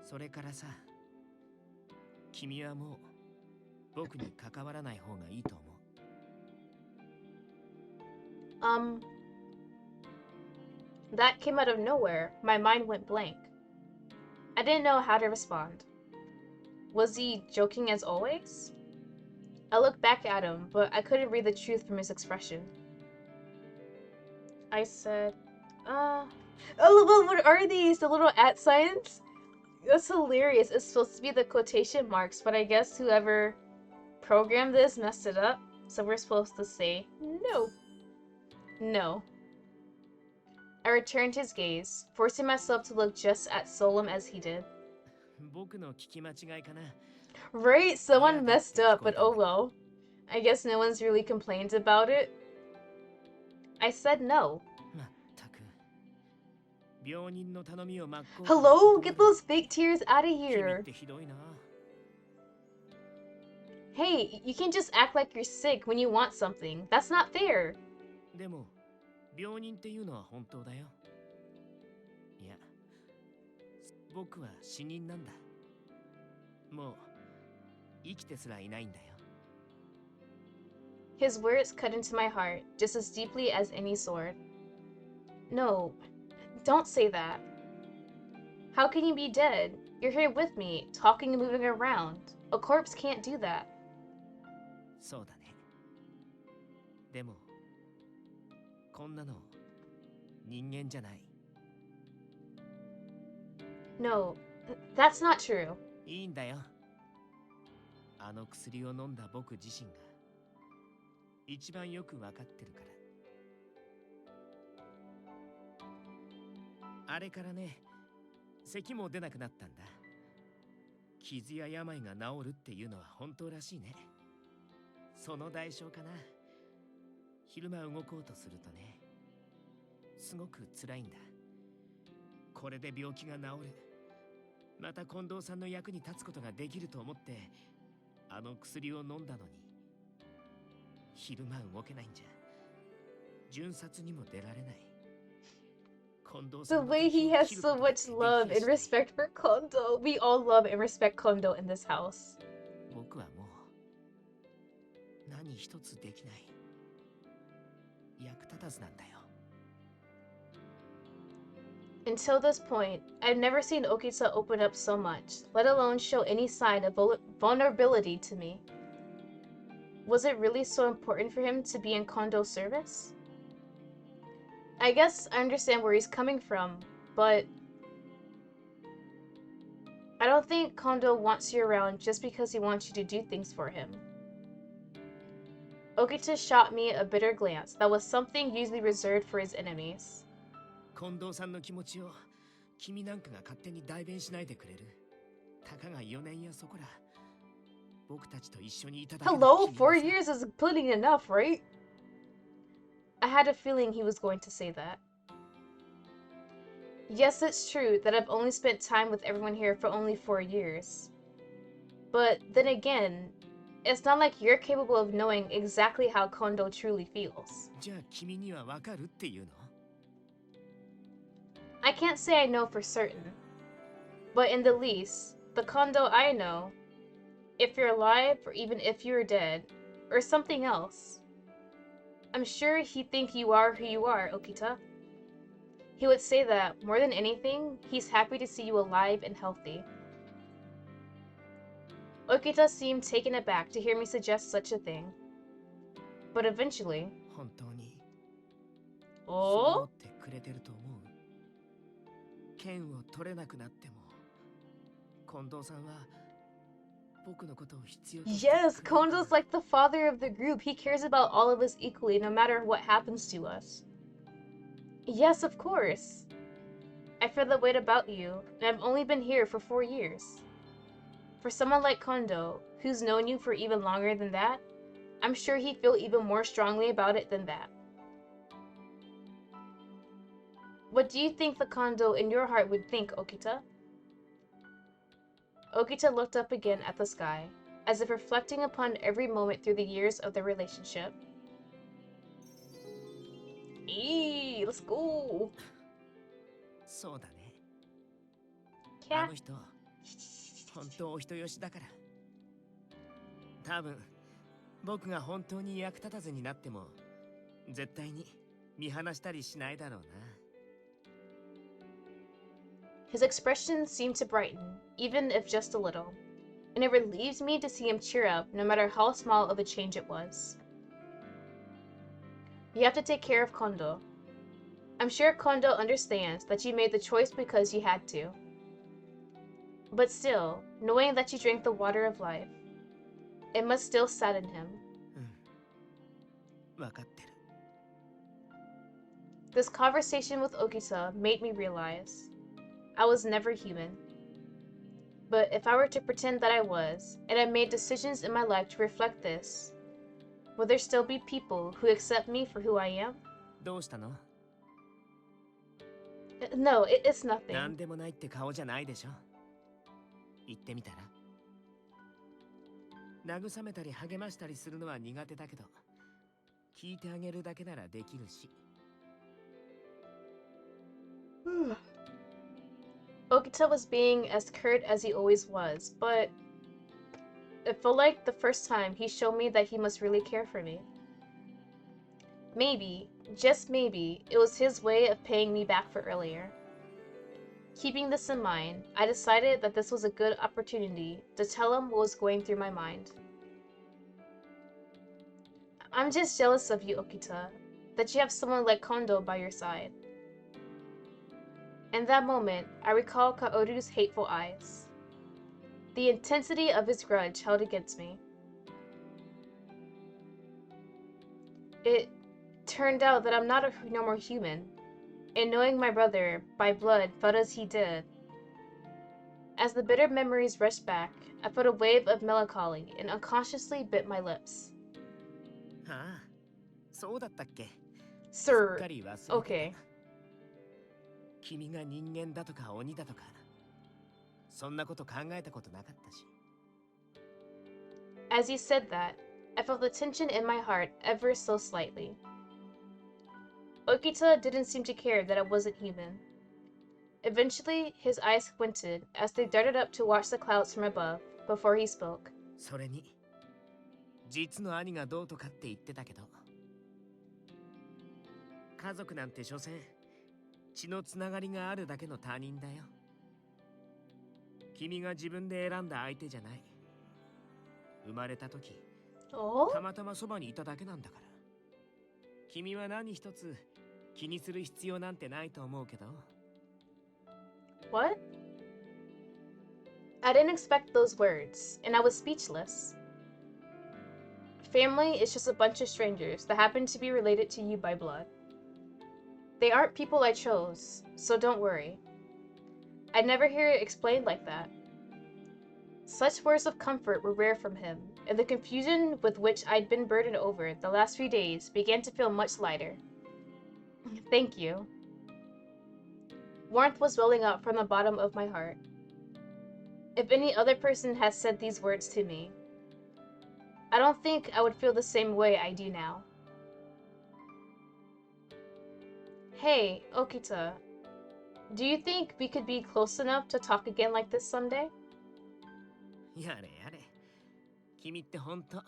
それからさ、君はもう僕に関わらない方がいいと思う。That came out of nowhere. My mind went blank. I didn't know how to respond. Was he joking as always? I looked back at him, but I couldn't read the truth from his expression. I said, oh, what are these? The little @ signs? That's hilarious. It's supposed to be the quotation marks, but I guess whoever programmed this messed it up. So we're supposed to say, no. No. I returned his gaze, forcing myself to look just as solemn as he did. Right? Someone messed up, but oh well. I guess no one's really complained about it. I said no. Hello? Get those fake tears out of here. Hey, you can't just act like you're sick when you want something. That's not fair. でも、病人っていうのは本当だよ。いや、僕は死人なんだ。もう生きてすらいないんだよ。His words cut into my heart just as deeply as any sword. No, don't say that. How can you be dead? You're here with me, talking and moving around. A corpse can't do that. そうだね。でも、こんなの人間じゃない。No, that's not true. いいんだよ。あの薬を飲んだ僕自身が一番よくわかってるから。あれからね、咳も出なくなったんだ。傷や病が治るっていうのは本当らしいね。その代償かな。昼間動こうとするとね、すごく辛いんだ。これで病気が治る。また近藤さんの役に立つことができると思ってあの薬を飲んだのに、昼間動けないんじゃ巡察にも出られない。 The way he has so much love and respect for Kondo. We all love and respect Kondo in this house. 僕はもう何一つできない。役立たずなんだよ。 Until this point, I've never seen Okita open up so much, let alone show any sign of vulnerability to me. Was it really so important for him to be in Kondo's service? I guess I understand where he's coming from, but I don't think Kondo wants you around just because he wants you to do things for him. Okita shot me a bitter glance that was something usually reserved for his enemies. 近藤さんの気持ちを君なんかが勝手に代弁しないでくれる。たかが4年やそこら。僕たちと一緒にいただけの Hello, 君 4 がさ years is plenty enough, right? I had a feeling he was going to say that. Yes, it's true that I've only spent time with everyone here for only 4 years. But then again, it's not like you're capable of knowing exactly how Kondo truly feels. じゃあ君にはわかるっていうの I can't say I know for certain. But in the least, the Kondo I know, if you're alive or even if you're dead, or something else, I'm sure he'd think you are who you are, Okita. He would say that, more than anything, he's happy to see you alive and healthy. Okita seemed taken aback to hear me suggest such a thing. But eventually... 本当にそう Oh? 思ってくれてると思う剣を取れなくなっても近藤さんは僕のことを必要としてくれる Yes, Kondo's like the father of the group. He cares about all of us equally, no matter what happens to us. Yes, of course. I feel that way about you, and I've only been here for 4 years. For someone like Kondo, who's known you for even longer than that, I'm sure he'd feel even more strongly about it than that. What do you think the Kondo in your heart would think, Okita? Okita looked up again at the sky, as if reflecting upon every moment through the years of their relationship. Eee, let's go! そうだね Cat. あの人本当お人よしだから多分僕が本当に役立たずになっても絶対に見放したりしないだろうな His expression seemed to brighten, even if just a little, and it relieves me to see him cheer up no matter how small of a change it was. You have to take care of Kondo. I'm sure Kondo understands that you made the choice because you had to. But still, knowing that you drank the water of life, it must still sadden him. 分かってる This conversation with Okita made me realize I was never human. But if I were to pretend that I was, and I made decisions in my life to reflect this, will there still be people who accept me for who I am? どうしたの No, it's な nothing. んでもないって顔じゃないでしょ言ってみたら慰めたり励ましたりするのは苦手だけど聞いてあげるだけならできるし Okita was being as curt as he always was, but it felt like the first time he showed me that he must really care for me. Maybe, just maybe, it was his way of paying me back for earlier. Keeping this in mind, I decided that this was a good opportunity to tell him what was going through my mind. I'm just jealous of you, Okita, that you have someone like Kondo by your side. In that moment, I recall Kaoru's hateful eyes. The intensity of his grudge held against me. It turned out that I'm not a normal human, and knowing my brother, by blood, felt as he did. As the bitter memories rushed back, I felt a wave of melancholy and unconsciously bit my lips. ああそうだったっけ Sir, すっかり忘れてた okay. 君が人間だとか鬼だとかそんなこと考えたことなかったし As he said that, I felt the tension in my heart ever so slightly. Okita didn't seem to care that I wasn't human. Eventually, his eyes squinted as they darted up to watch the clouds from above, before he spoke. それに実の兄がどうとかって言ってたけど家族なんて所詮血のつながりがあるだけの他人だよ君が自分で選んだ相手じゃない生まれた時 Oh? たまたまそばにいただけなんだから君は何一つ気にする必要なんてないと思うけど What? I didn't expect those words, and I was speechless. Family is just a bunch of strangers that happen to be related to you by blood. They aren't people I chose, so don't worry. I'd never hear it explained like that. Such words of comfort were rare from him, and the confusion with which I'd been burdened over the last few days began to feel much lighter. Thank you. Warmth was welling up from the bottom of my heart. If any other person had said these words to me, I don't think I would feel the same way I do now. Hey, Okita, do you think we could be close enough to talk again like this someday? やれやれ。君ってほんと。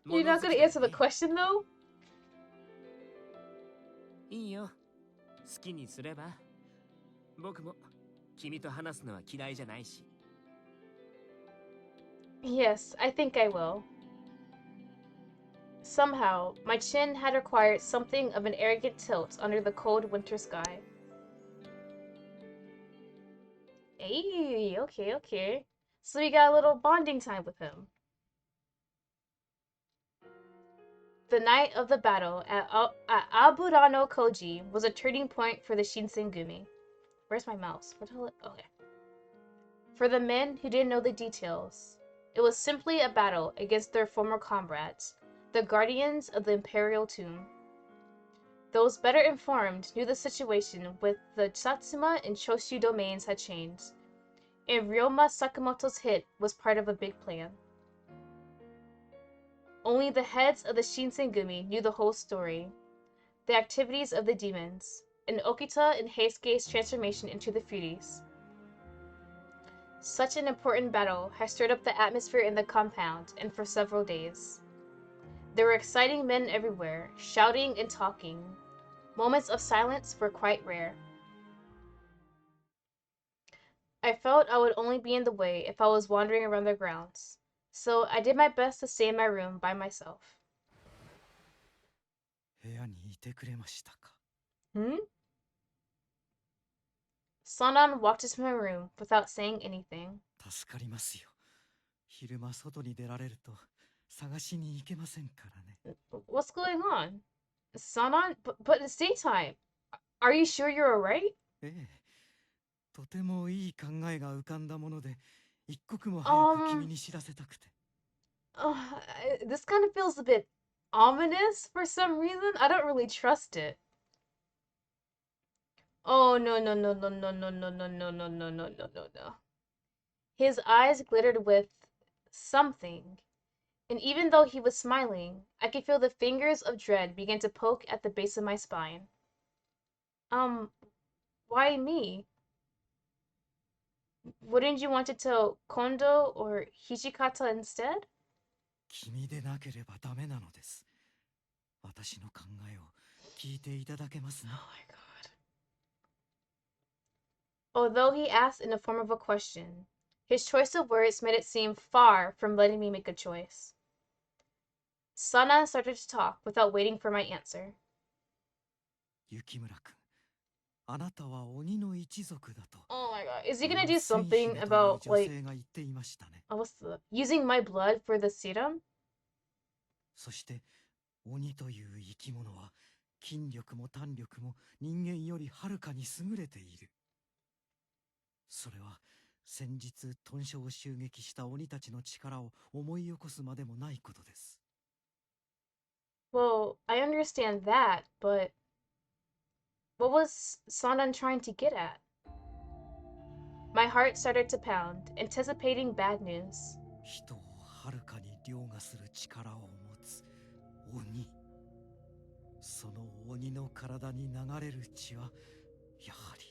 You're not gonna answer the question though? いいよ。好きにすれば。僕も君と話すのは嫌いじゃないし。Yes, I think I will. Somehow, my chin had acquired something of an arrogant tilt under the cold winter sky. Hey, okay. So we got a little bonding time with him. The night of the battle at Aburano Koji was a turning point for the Shinsengumi. Where's my mouse? What the hell? Okay. For the men who didn't know the details, it was simply a battle against their former comrades, the guardians of the Imperial Tomb. Those better informed knew the situation with the Satsuma and Choshu domains had changed, and Ryoma Sakamoto's hit was part of a big plan. Only the heads of the Shinsengumi knew the whole story, the activities of the demons, and Okita and Heisuke's transformation into the Furies. Such an important battle had stirred up the atmosphere in the compound, and for several days. There were exciting men everywhere, shouting and talking. Moments of silence were quite rare. I felt I would only be in the way if I was wandering around the grounds, so I did my best to stay in my room by myself. 部屋にいてくれましたか? Sanan walked into my room without saying anything. 助かりますよ。昼間外に出られると探しに行けませんからね。 What's going on? Sanan? But it's daytime. Are you sure you're alright? ええ。とてもいい考えが浮かんだもので、一刻も早く君に知らせたくて。This kind of feels a bit ominous for some reason. I don't really trust it. Oh no. His eyes glittered with something, and even though he was smiling, I could feel the fingers of dread begin to poke at the base of my spine. Why me? Wouldn't you want to tell Kondo or Hijikata instead? 君でなければダメなのです。私の考えを聞いていただけますね。Although he asked in the form of a question, his choice of words made it seem far from letting me make a choice. Sanan started to talk without waiting for my answer. 雪村君、あなたは鬼の一族だと。 Oh my god. Is he gonna do something about, like, using my blood for the serum? そして鬼という生き物は筋力も胆力も人間よりはるかに優れている。それは先日豚舎を襲撃した鬼たちの力を思い起こすまでもないことです。 Well, I understand that, but what was Sanan trying to get at? My heart started to pound, anticipating bad news. 人をはるかに凌駕する力を持つ鬼。その鬼の体に流れる血はやはり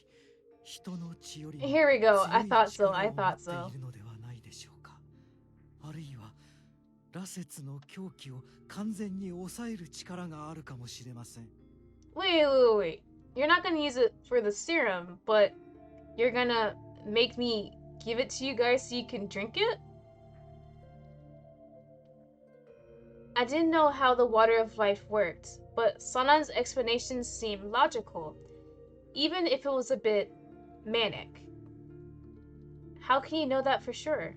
人の血よりも強い Here we go. I 力 thought so. を I 持 thought って so. いるのではないでしょうか。あるいは羅刹の狂気を完全に抑える力があるかもしれません。 Wait. You're not gonna use it for the serum, but you're gonna make me give it to you guys so you can drink it? I didn't know how the water of life worked, but Sanan's explanation seemed logical, even if it was a bit manic. How can you know that for sure?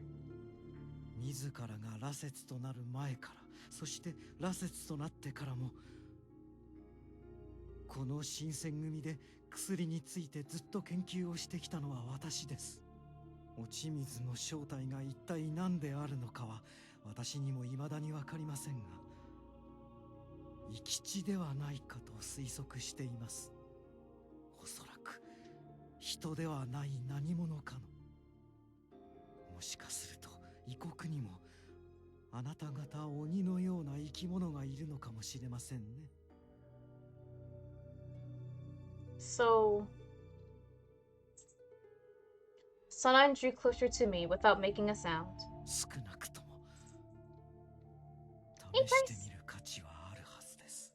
自らが羅刹となる前からそして羅刹となってからも、この新選組で薬についてずっと研究をしてきたのは私です。落ち水の正体が一体何であるのかは私にも未だにわかりませんが、生き地ではないかと推測しています。おそらく人ではない何者かの。もしかすると異国にもあなた方鬼のような生き物がいるのかもしれませんね。So, Sanan drew closer to me without making a sound. 少なくとも Hey, 試して Bryce. みる価値はあるはずです。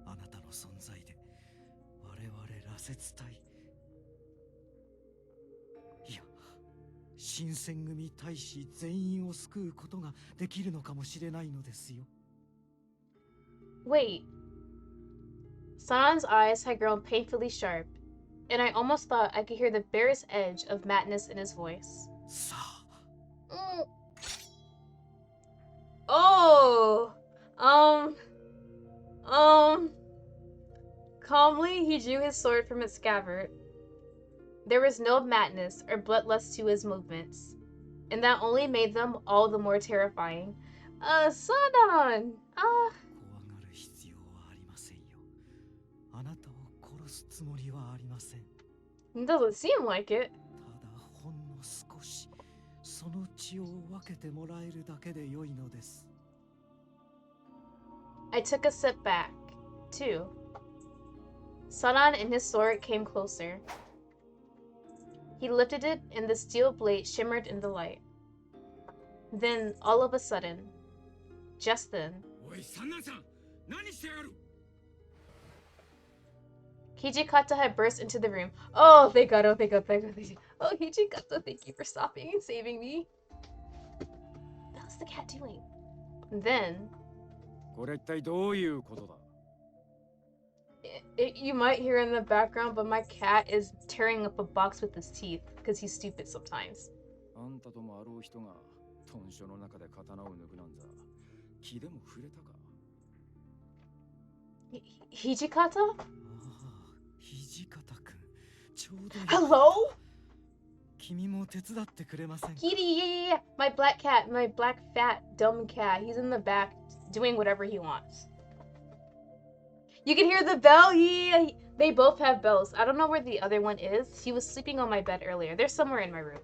あなたの存在で我々羅刹隊、いや新選組大使全員を救うことができるのかもしれないのですよ。 Wait. Sanan's eyes had grown painfully sharp, and I almost thought I could hear the barest edge of madness in his voice. さあ Oh! Calmly, he drew his sword from its scabbard. There was no madness or bloodlust to his movements, and that only made them all the more terrifying. Sanan! 怖がる必要はありませんよ。あなたを殺すつもりはありません。 Doesn't seem like it. ただほんの少しその血を分けてもらえるだけで良いのです。 I took a step back, too. Sanan and his sword came closer. He lifted it, and the steel blade shimmered in the light. Then, all of a sudden, just then, Hijikata had burst into the room. Oh, thank God, oh, thank God, thank God, thank God. Oh, Hijikata, thank you for stopping and saving me. What was the cat doing? Then, これ一体どういうことだ? you might hear in the background, but my cat is tearing up a box with his teeth because he's stupid sometimes. あんたともあろう人が豚書の中で刀を抜くなんざ気でも触れたか? Hijikata? ああ、土方くん、ちょうどいい。 Hello? 君も手伝ってくれませんか? Kitty, yeah. My black cat, my black fat dumb cat. He's in the back doing whatever he wants. You can hear the bell. Yeah, they both have bells. I don't know where the other one is. He was sleeping on my bed earlier. They're somewhere in my room.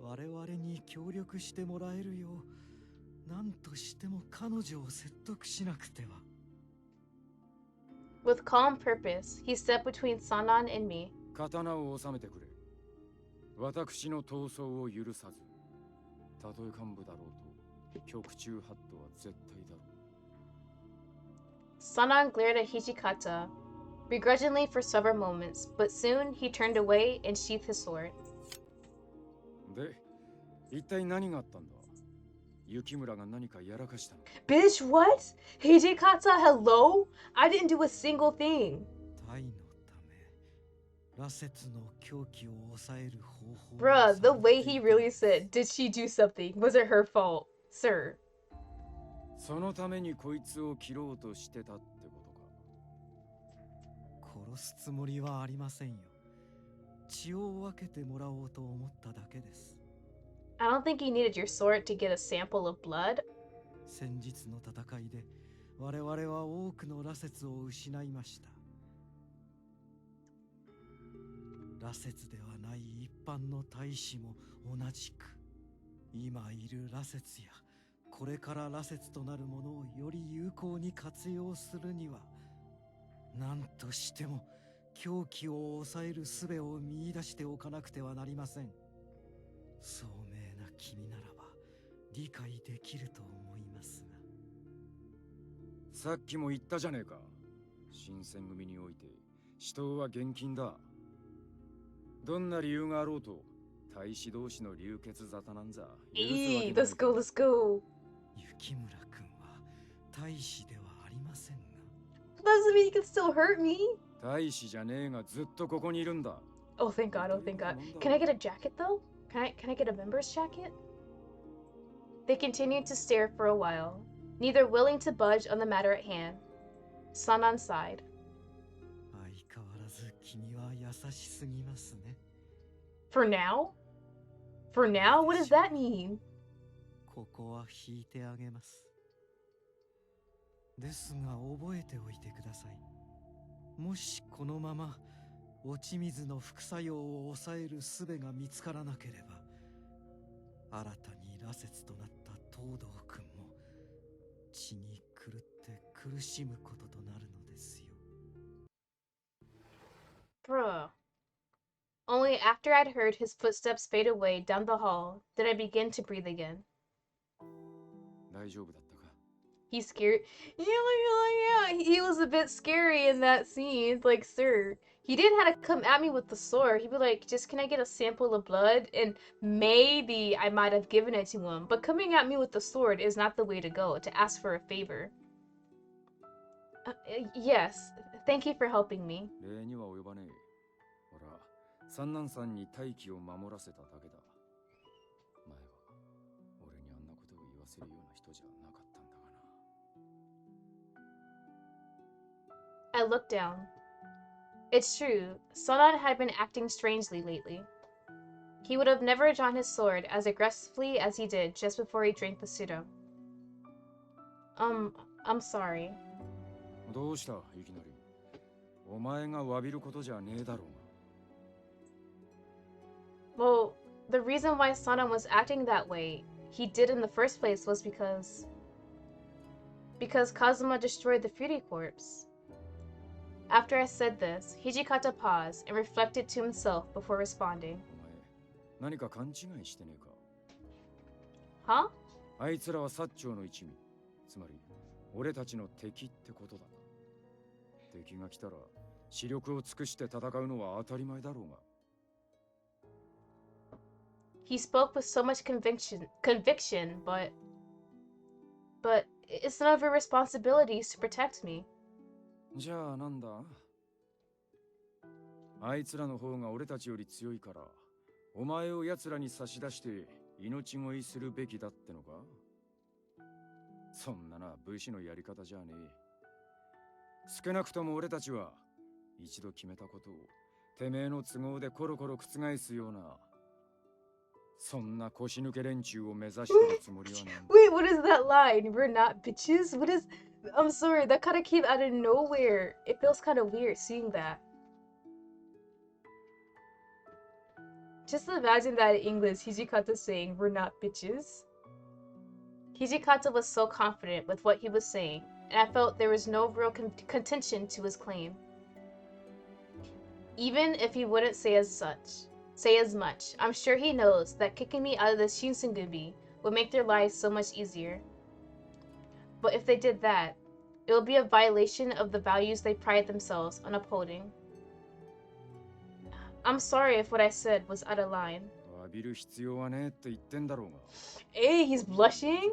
我々に協力してもらえるよう、何としても彼女を説得しなくては。 With calm purpose, he stepped between Sanan and me. 刀を収めてくれ。私の闘争を許さず、たとえ幹部だろうと、極中ハットは絶対だろう。 Sanan glared at Hijikata, begrudgingly for several moments, but soon he turned away and sheathed his sword. で、一体何があったんだ? 雪村が何かやらかしたの? Bitch, what? Hijikata, hello? I didn't do a single thing. 隊のため、羅刹の狂気を抑える方法。 Bruh, the way he really said, did she do something? Was it her fault? Sir. そのためにこいつを切ろうとしてたってことか? 殺すつもりはありませんよ。血を分けてもらおうと思っただけです。 I don't think you needed your sword to get a sample of blood. 先日の戦いで我々は多くの羅刹を失いました。羅刹ではない一般の大使も同じく、今いる羅刹やこれから羅刹となるものをより有効に活用するには、何としても狂気を抑える術を見出しておかなくてはなりません。聡明な君ならば理解できると思いますが。さっきも言ったじゃねえか。新選組において死闘は厳禁だ。どんな理由があろうと大使同士の流血沙汰なんざ許すわけない。 Let's go, let's go. 雪村君は大使ではありませんが。 Doesn't mean you can still hurt me. 大使じゃねえがずっとここにいるんだ。 Oh, thank God, oh, thank God. Can I get a jacket though? Can I get a member's jacket? They continued to stare for a while, neither willing to budge on the matter at hand. Sanan sighed. 相変わらず君は優しすぎますね。 For now? For now? What does that mean? ここは引いてあげます。ですが覚えておいてください。もしこのまま落ち水の副作用を抑える術が見つからなければ、新たに羅刹となった東堂君も血に狂って苦しむこととなるのですよ。 Bruh. Only after I'd heard his footsteps fade away down the hall did I begin to breathe again. 大丈夫だったか? He's scared. Yeah, he was a bit scary in that scene. Like, sir, he did have to come at me with the sword. He'd be like, just can I get a sample of blood? And maybe I might have given it to him. But coming at me with the sword is not the way to go, to ask for a favor. Yes, thank you for helping me. 礼には及ばねえ。ほら、三男さんに大気を守らせただけだ。前は俺にあんなことを言わせるような人じゃなかったんだがな。I looked down. It's true, Sonan had been acting strangely lately. He would have never drawn his sword as aggressively as he did just before he drank the pseudo. I'm sorry. どうしたいきなり。お前が詫びることじゃねえだろうが。Well, the reason why Sonan was acting that way he did in the first place was because Kazuma destroyed the Fury Corpse. After I said this, Hijikata paused and reflected to himself before responding. お前、何か勘違いしてねえか? Huh? あいつらは薩長の一味。つまり、俺たちの敵ってことだ。敵が来たら、視力を尽くして戦うのは当たり前だろうが。He spoke with so much conviction, but it's none of your responsibilities to protect me. じゃあなんだ? あいつらの方が俺たちより強いから、お前を奴らに差し出して命乞いするべきだってのか? そんなな武士のやり方じゃねえ。少なくとも俺たちは一度決めたことをてめえの都合でコロコロ覆すようなそんな腰抜け連中を目指してるつもりはない。Wait, what is that line? We're not bitches? What is... I'm sorry, that kind of came out of nowhere. It feels kind of weird seeing that. Just imagine that in English, Hijikata saying, we're not bitches. Hijikata was so confident with what he was saying, and I felt there was no real contention to his claim. Even if he wouldn't say as much, I'm sure he knows that kicking me out of the Shinsengumi would make their lives so much easier. But if they did that, it would be a violation of the values they pride themselves on upholding. I'm sorry if what I said was out of line. Hey, he's blushing?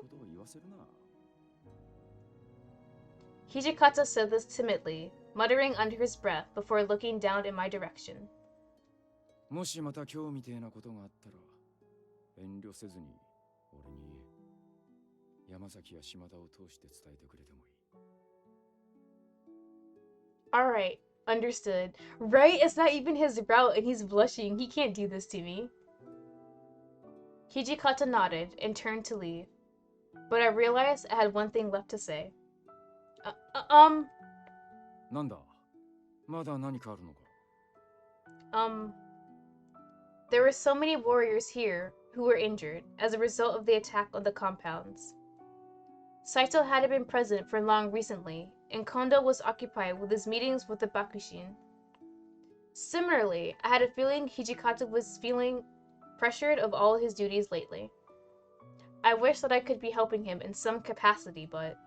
Hijikata said this timidly, muttering under his breath before looking down in my direction. もしまた今日みてえなことがあったら、遠慮せずに俺に言え。山崎や島田を通して伝えてくれてもいい。Alright, understood. Right? It's not even his route and he's blushing. He can't do this to me. Hijikata nodded and turned to leave. But I realized I had one thing left to say. なんだ? まだ何かあるのか? There were so many warriors here who were injured as a result of the attack on the compounds. Saito hadn't been present for long recently, and Kondo was occupied with his meetings with the Bakushin. Similarly, I had a feeling Hijikata was feeling pressured of all his duties lately. I wish that I could be helping him in some capacity, but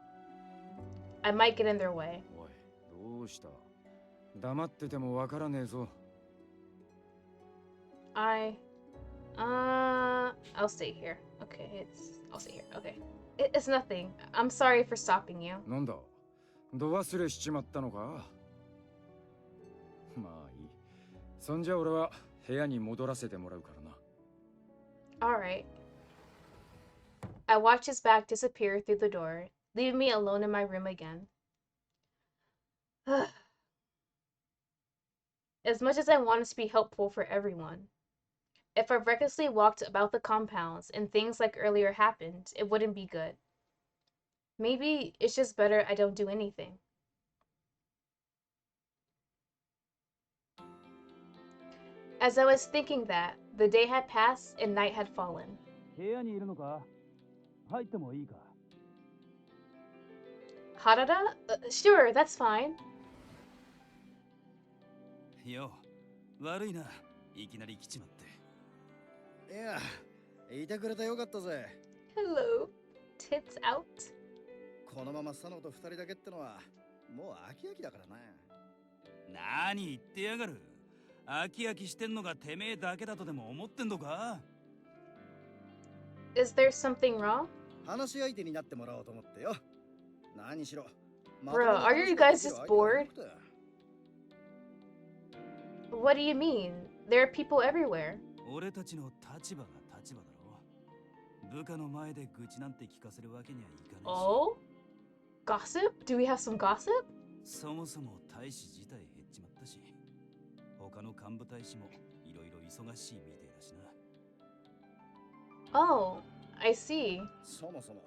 I might get in their way. おい、どうした? 黙っててもわからねえぞ。I'll stay here. Okay, I'll stay here. Okay. It's nothing. I'm sorry for stopping you. なんだ? ど忘れしちまったのか? まあいい。そんじゃ俺は部屋に戻らせてもらうからな。Alright. I watched his back disappear through the door, leaving me alone in my room again. As much as I wanted to be helpful for everyone, if I recklessly walked about the compounds and things like earlier happened, it wouldn't be good. Maybe it's just better I don't do anything. As I was thinking that, the day had passed and night had fallen. 部屋にいるのか？入ってもいいか？ Harada? Sure, that's fine. よ、悪いな。いきなり来ちまって。いや、いてくれてよかったぜ。Hello, tits out. このまま佐野と二人だけってのはもう飽き飽きだからな。何言ってやがる。飽き飽きしてんのがてめえだけだとでも思ってんのか？ Is there something wrong? 話し相手になってもらおうと思ってよ。何しろ。Bro, are you guys just bored? What do you mean? There are people everywhere. 俺たちの立場が立場だろ。部下の前で愚痴なんて聞かせるわけにはいかないし。Oh? Gossip? Do we have some gossip? そもそも大使自体減っちまったし、他の幹部大使もいろいろ忙しいみてえだしな。Oh, I see. そもそも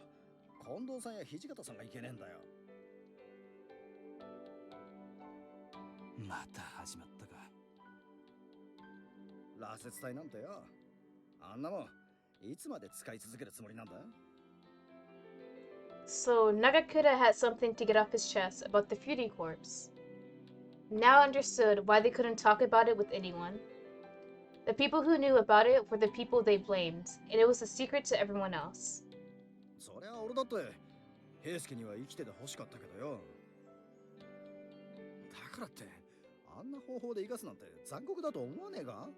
近藤さんや土方さんがいけねえんだよ。また始まったか。羅刹隊なんてよ。あんなもんいつまで使い続けるつもりなんだ？ So Nagakura had something to get off his chest about the Fury Corps. Now I understood why they couldn't talk about it with anyone. The people who knew about it were the people they blamed, and it was a secret to everyone else. そりゃ俺だって平助には生きてて欲しかったけどよ。だからってあんな方法で生かすなんて残酷だと思わねえか？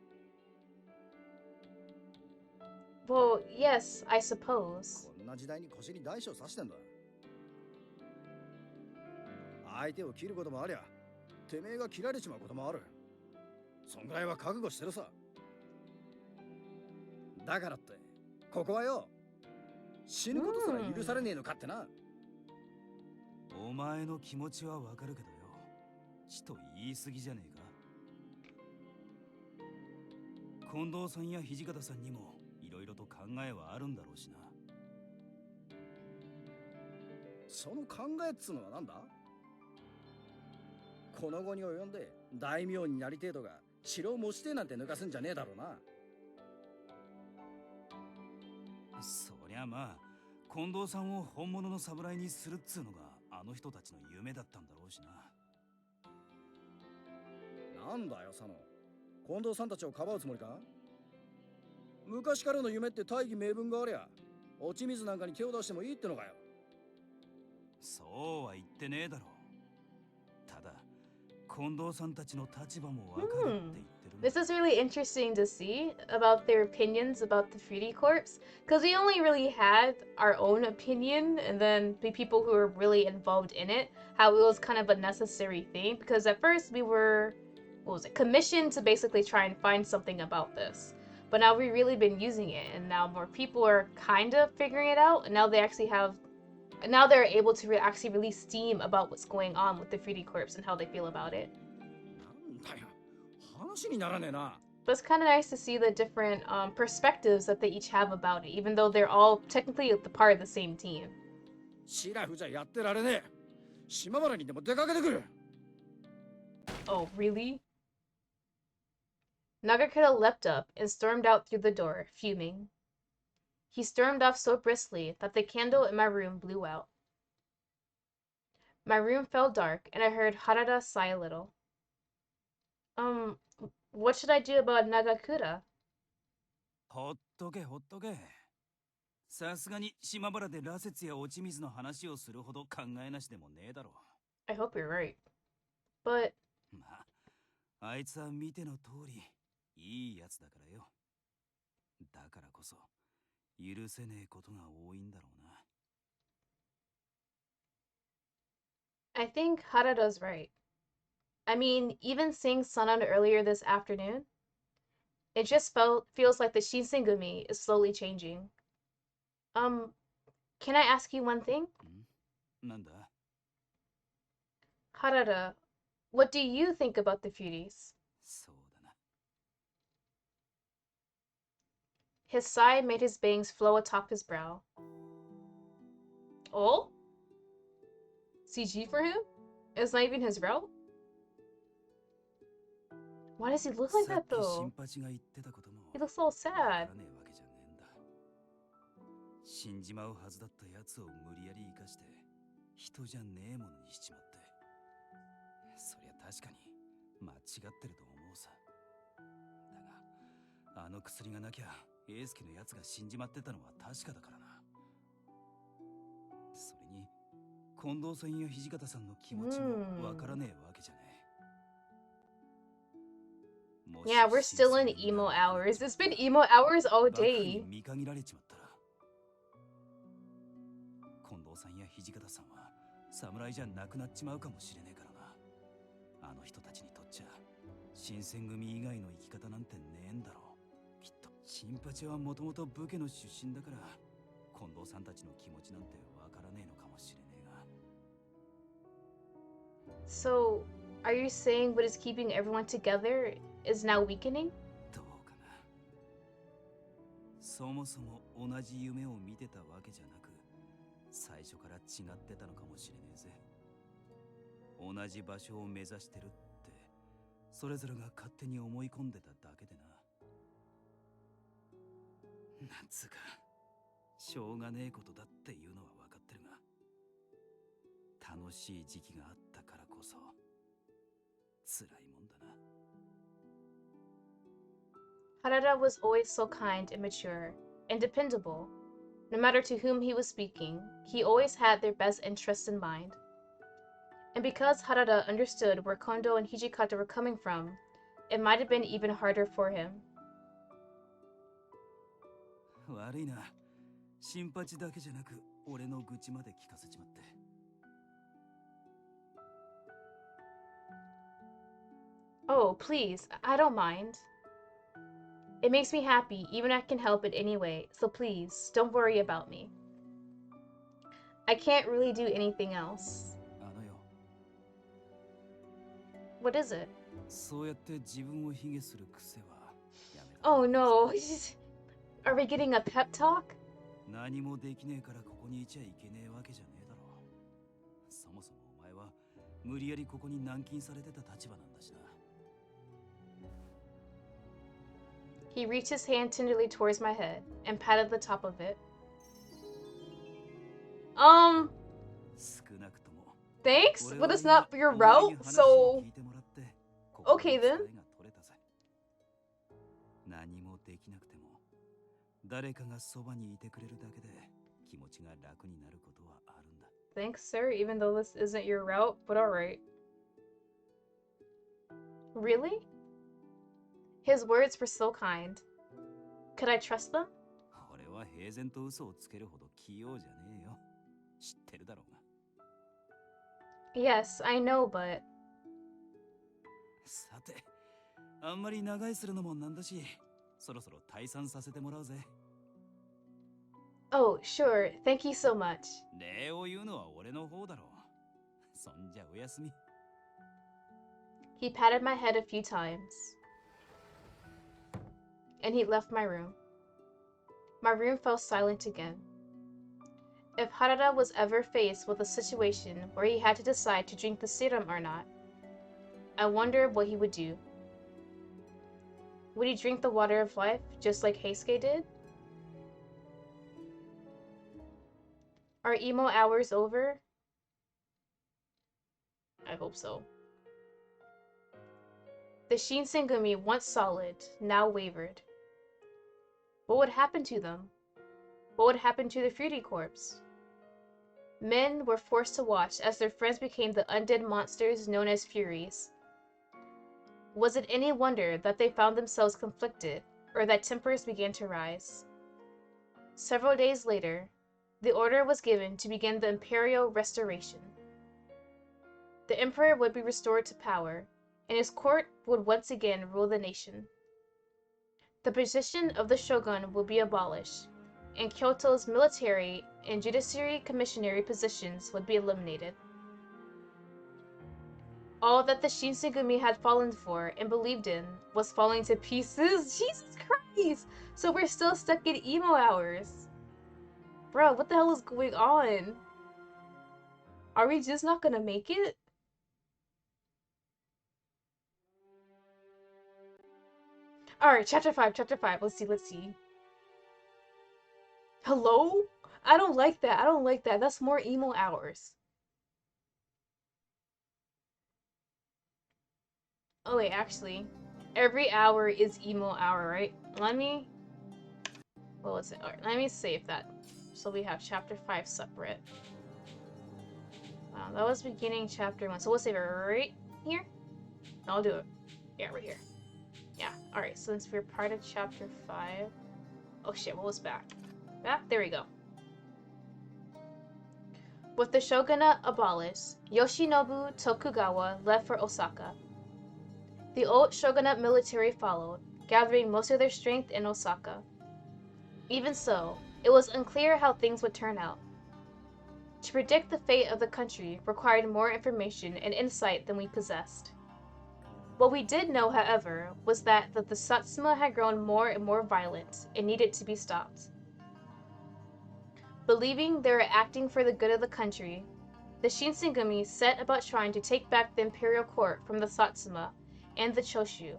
Well, yes, I suppose. こんな時代に腰に大小刺してんだ。相手を切ることもありゃ、てめえが切られちまうこともある。そんぐらいは覚悟してるさ。だからって、ここはよ、死ぬことすら許されねえのかってな。お前の気持ちはわかるけどよ。ちと言い過ぎじゃねえか。近藤さんや土方さんにもいろいろと考えはあるんだろうしな。その考えっつうのはなんだ？この後に及んで大名になりてえとか城を持ちてえなんて抜かすんじゃねえだろうな。そりゃまあ、近藤さんを本物の侍にするっつうのがあの人たちの夢だったんだろうしな。なんだよ佐野、近藤さんたちをかばうつもりか？昔からの夢って大義名分がありゃ落ち水なんかに手を出してもいいってのかよ。そうは言ってねえだろう。ただ近藤さんたちの立場もわかるって言ってる。This is really interesting to see about their opinions about the Fury Corps, because we only really had our own opinion, and then the people who were really involved in it, how it was kind of a necessary thing, because at first we were, what was it, commissioned to basically try and find something about this. But now we've really been using it, and now more people are kind of figuring it out, and now they actually have, now they're able to actually release steam about what's going on with the Fury Corps and how they feel about it. なんだよ、話にならねえな。 But it's kind of nice to see the different perspectives that they each have about it, even though they're all technically the part of the same team. シラフじゃやってられねえ。島原にでも出かけてくる。 Oh, really? Nagakura leapt up and stormed out through the door, fuming. He stormed off so briskly that the candle in my room blew out. My room fell dark, and I heard Harada sigh a little. What should I do about Nagakura? ほっとけほっとけ。さすがに島原で羅刹や落ち水の話をするほど考えなしでもねえだろう。 I hope you're right. But まあ、あいつは見ての通りいいやつだからよ。だからこそ許せねえことが多いんだろうな。 I think Harada's right. I mean, even seeing Sunan earlier this afternoon, it just feels like the Shinsengumi is slowly changing. Can I ask you one thing? なんだ Harada, what do you think about the Furies? そうだな His sigh made his bangs flow atop his brow. Oh? CG for him? It's not even his route? Why does he look like さ that っき though? 新八が言ってたことも He looks so わ sad. からねえわけじゃねえんだ死んじまうはずだったやつを無理やり生かして人じゃねえものにしちまってそりゃ確かに間違ってると思うさだがあの薬がなきゃ英介のやつが死んじまってたのは確かだからなそれに近藤さんや土方さんの気持ちもわからねえわけじゃねえ Yeah, we're still in emo hours. It's been emo hours all 幕府 day. に見限られちまったら近藤さんや土方さんは侍じゃなくなっちまうかもしれねえからなあの人たちにとっちゃ新選組以外の生き方なんてねえんだろうきっと新八はもともと武家の出身だから近藤さんたちの気持ちなんてわからねえのかもしれねえが So, are you saying what is keeping everyone together is now weakening? どうかなそもそも同じ夢を見てたわけじゃなく最初から違ってたのかもしれねえぜ同じ場所を目指してるってそれぞれが勝手に思い込んでただけでななんつうかしょうがねえことだっていうのは分かってるが楽しい時期があったからこそ辛いもんだな Harada was always so kind and mature and dependable. No matter to whom he was speaking, he always had their best interests in mind. And because Harada understood where Kondo and Hijikata were coming from, it might have been even harder for him. 悪いな新八だけじゃなく俺の愚痴まで聞かせちまって Oh, please, I don't mind. It makes me happy, even if I can help it anyway, so please, don't worry about me. I can't really do anything else. あのよ What is it? そうやって自分を卑下する癖はやめた Oh no, are we getting a pep talk? 何もできねえからここにいちゃいけねえわけじゃねえだろそもそもお前は無理やりここに軟禁されてた立場なんだしな He reached his hand tenderly towards my head and patted the top of it. 少なくとも Thanks, but it's not your route, so... Okay then. 何もできなくても誰かがそばにいてくれるだけで気持ちが楽になることはあるんだ Thanks, sir, even though this isn't your route, but alright. Really? His words were so kind. Could I trust them? 俺は平然と嘘をつけるほど器用じゃねえよ知ってるだろうが Yes, I know, but... さてあんまり長居するのもなんだしそろそろ退散させてもらうぜ Oh, sure, thank you so much. 礼を言うのは俺の方だろうそんじゃおやすみ He patted my head a few times. And he left my room. My room fell silent again. If Harada was ever faced with a situation where he had to decide to drink the serum or not, I wonder what he would do. Would he drink the water of life just like Heisuke did? Are emo hours over? I hope so. The Shinsengumi, once solid, now wavered. What would happen to them? What would happen to the Fruity Corps? Men were forced to watch as their friends became the undead monsters known as Furies. Was it any wonder that they found themselves conflicted, or that tempers began to rise? Several days later, the order was given to begin the imperial restoration. The emperor would be restored to power, and his court would once again rule the nation. The position of the shogun would be abolished, and Kyoto's military and judiciary commissionary positions would be eliminated. All that the Shinsengumi had fallen for and believed in was falling to pieces. Jesus Christ! So we're still stuck in emo hours. Bro, what the hell is going on? Are we just not gonna make it? Alright, chapter 5. Let's see. Hello? I don't like that. That's more emo hours. Oh wait, actually, every hour is emo hour, right? Let me save that. So we have chapter 5 separate. Wow, that was beginning chapter 1. So we'll save it right here. I'll do it. Yeah, right here. Yeah, alright, so since we're part of chapter 5. Oh shit, what was back? There we go. With the shogunate abolished, Yoshinobu Tokugawa left for Osaka. The old shogunate military followed, gathering most of their strength in Osaka. Even so, it was unclear how things would turn out. To predict the fate of the country required more information and insight than we possessed. What we did know, however, was that the Satsuma had grown more and more violent and needed to be stopped. Believing they were acting for the good of the country, the Shinsengumi set about trying to take back the imperial court from the Satsuma and the Choshu,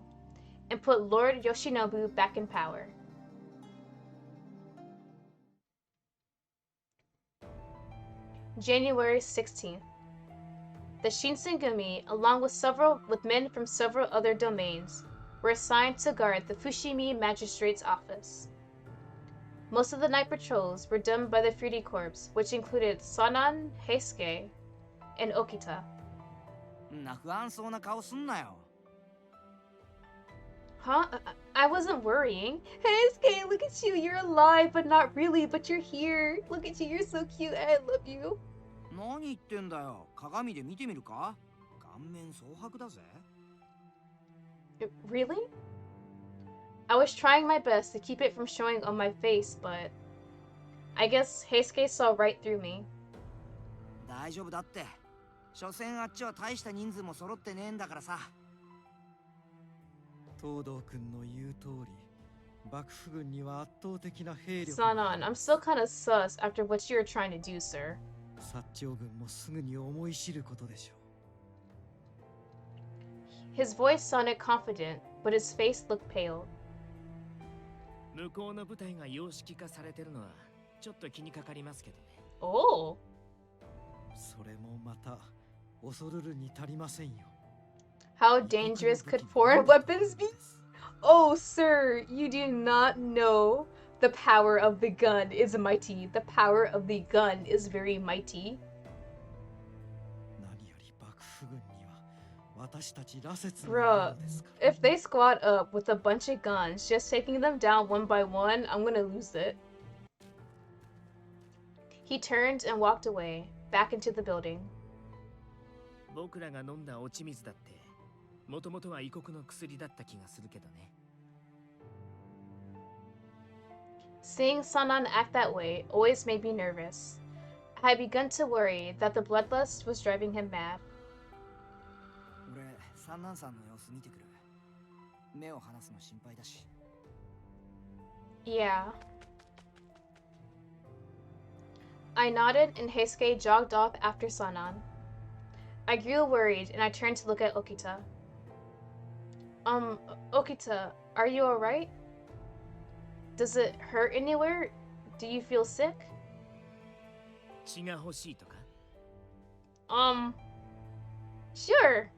and put Lord Yoshinobu back in power. January 16th. The Shinsengumi, along with men from several other domains, were assigned to guard the Fushimi Magistrate's office. Most of the night patrols were done by the Fruity Corps, which included Sanan, Heisuke, and Okita. Huh? I wasn't worrying. Heisuke, look at you. You're alive, but not really, but you're here. Look at you. You're so cute. I love you. Really? I was trying my best to keep it from showing on my face, but I guess Heisuke saw right through me. Sanan, I'm still kind of sus after what you're trying to do, sir. His voice sounded confident, but his face looked pale. Oh. How dangerous could foreign weapons be? Oh, sir, you do not know. The power of the gun is mighty. The power of the gun is very mighty. Bruh, if they squad up with a bunch of guns, just taking them down one by one, I'm gonna lose it. He turned and walked away, back into the building. Seeing Sanan act that way always made me nervous. I had begun to worry that the bloodlust was driving him mad. Yeah. I nodded and Heisuke jogged off after Sanan. I grew worried and I turned to look at Okita. Okita, are you alright? Does it hurt anywhere? Do you feel sick? Sure.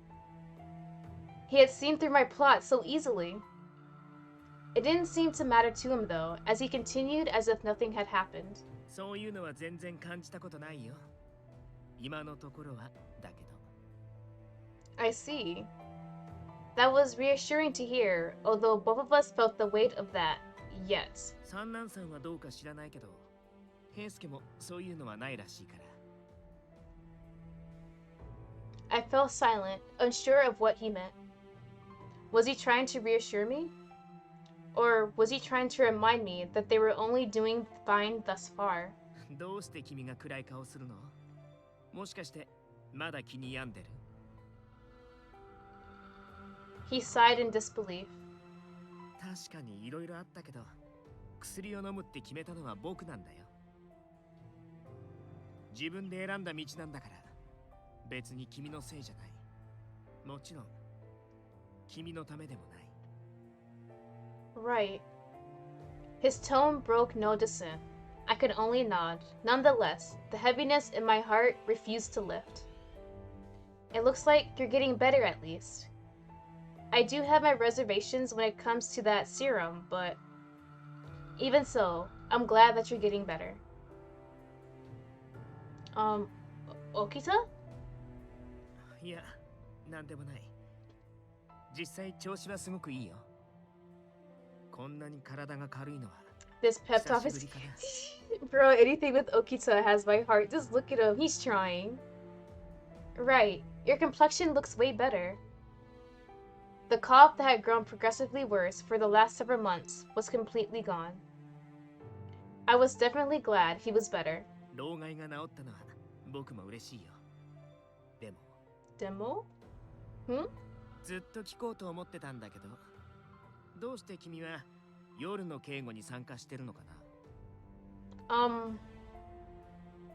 He had seen through my plot so easily. It didn't seem to matter to him though, as he continued as if nothing had happened. I see. That was reassuring to hear, although both of us felt the weight of that, yet. I fell silent, unsure of what he meant. Was he trying to reassure me? Or was he trying to remind me that they were only doing fine thus far? どうして君が暗い顔するの？もしかしてまだ気に病んでる？ He sighed in disbelief. 確かにいろいろあったけど、薬を飲むって決めたのは僕なんだよ。自分で選んだ道なんだから、別に君のせいじゃない。もちろん、君のためでもない。Right. His tone broke no dissent. I could only nod. Nonetheless, the heaviness in my heart refused to lift. It looks like you're getting better at least. I do have my reservations when it comes to that serum, but even so, I'm glad that you're getting better. Okita? いや、なんでもない。実際調子はすごくいいよ。こんなに体が軽いのは。This pep talk is... Bro, anything with Okita has my heart. Just look at him. He's trying. Right. Your complexion looks way better. The cough that had grown progressively worse for the last several months was completely gone. I was definitely glad he was better. 老害が治ったのは僕も嬉しいよ。でも。Demo? Hmm? ずっと聞こうと思ってたんだけど、どうして君は夜の警護に参加してるのかな？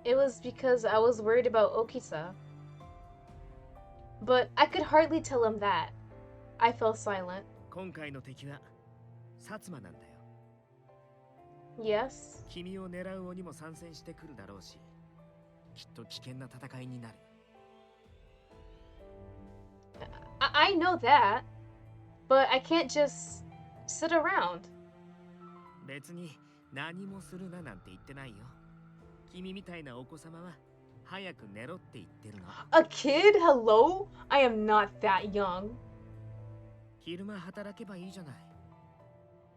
It was because I was worried about Okita. But I could hardly tell him that. I fell silent. 今回の敵は薩摩なんだよ。Yes. 君を狙う鬼も参戦してくるだろうし、きっと危険な戦いになる。I know that, but I can't just sit around. 別に何もするななんて言ってないよ。君みたいなお子様は早く寝ろって言ってるの。A kid? Hello? I am not that young. 昼間働けばいいじゃない。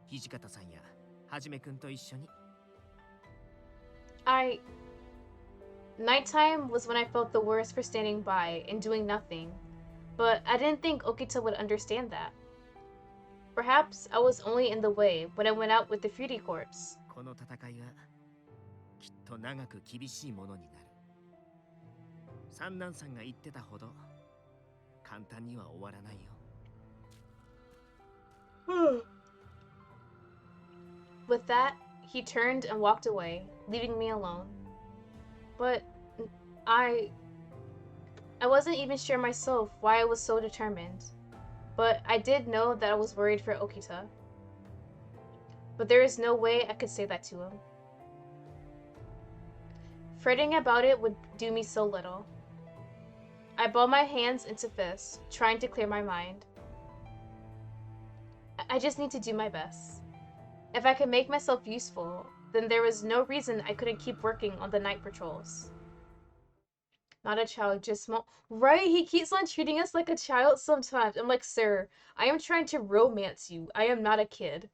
土方さんやはじめくんと一緒に。Nighttime was when I felt the worst for standing by and doing nothing, but I didn't think Okita would understand that. Perhaps I was only in the way when I went out with the Fury Corps. この戦いはきっと長く厳しいものになる。三男さんが言ってたほど簡単には終わらないよ。With that, he turned and walked away, leaving me alone. But I wasn't even sure myself why I was so determined. But I did know that I was worried for Okita. But there is no way I could say that to him. Fretting about it would do me so little. I balled my hands into fists, trying to clear my mind. I just need to do my best. If I could make myself useful, then there was no reason I couldn't keep working on the night patrols. Not a child, just small. Right? He keeps on treating us like a child sometimes. I'm like, sir, I am trying to romance you. I am not a kid.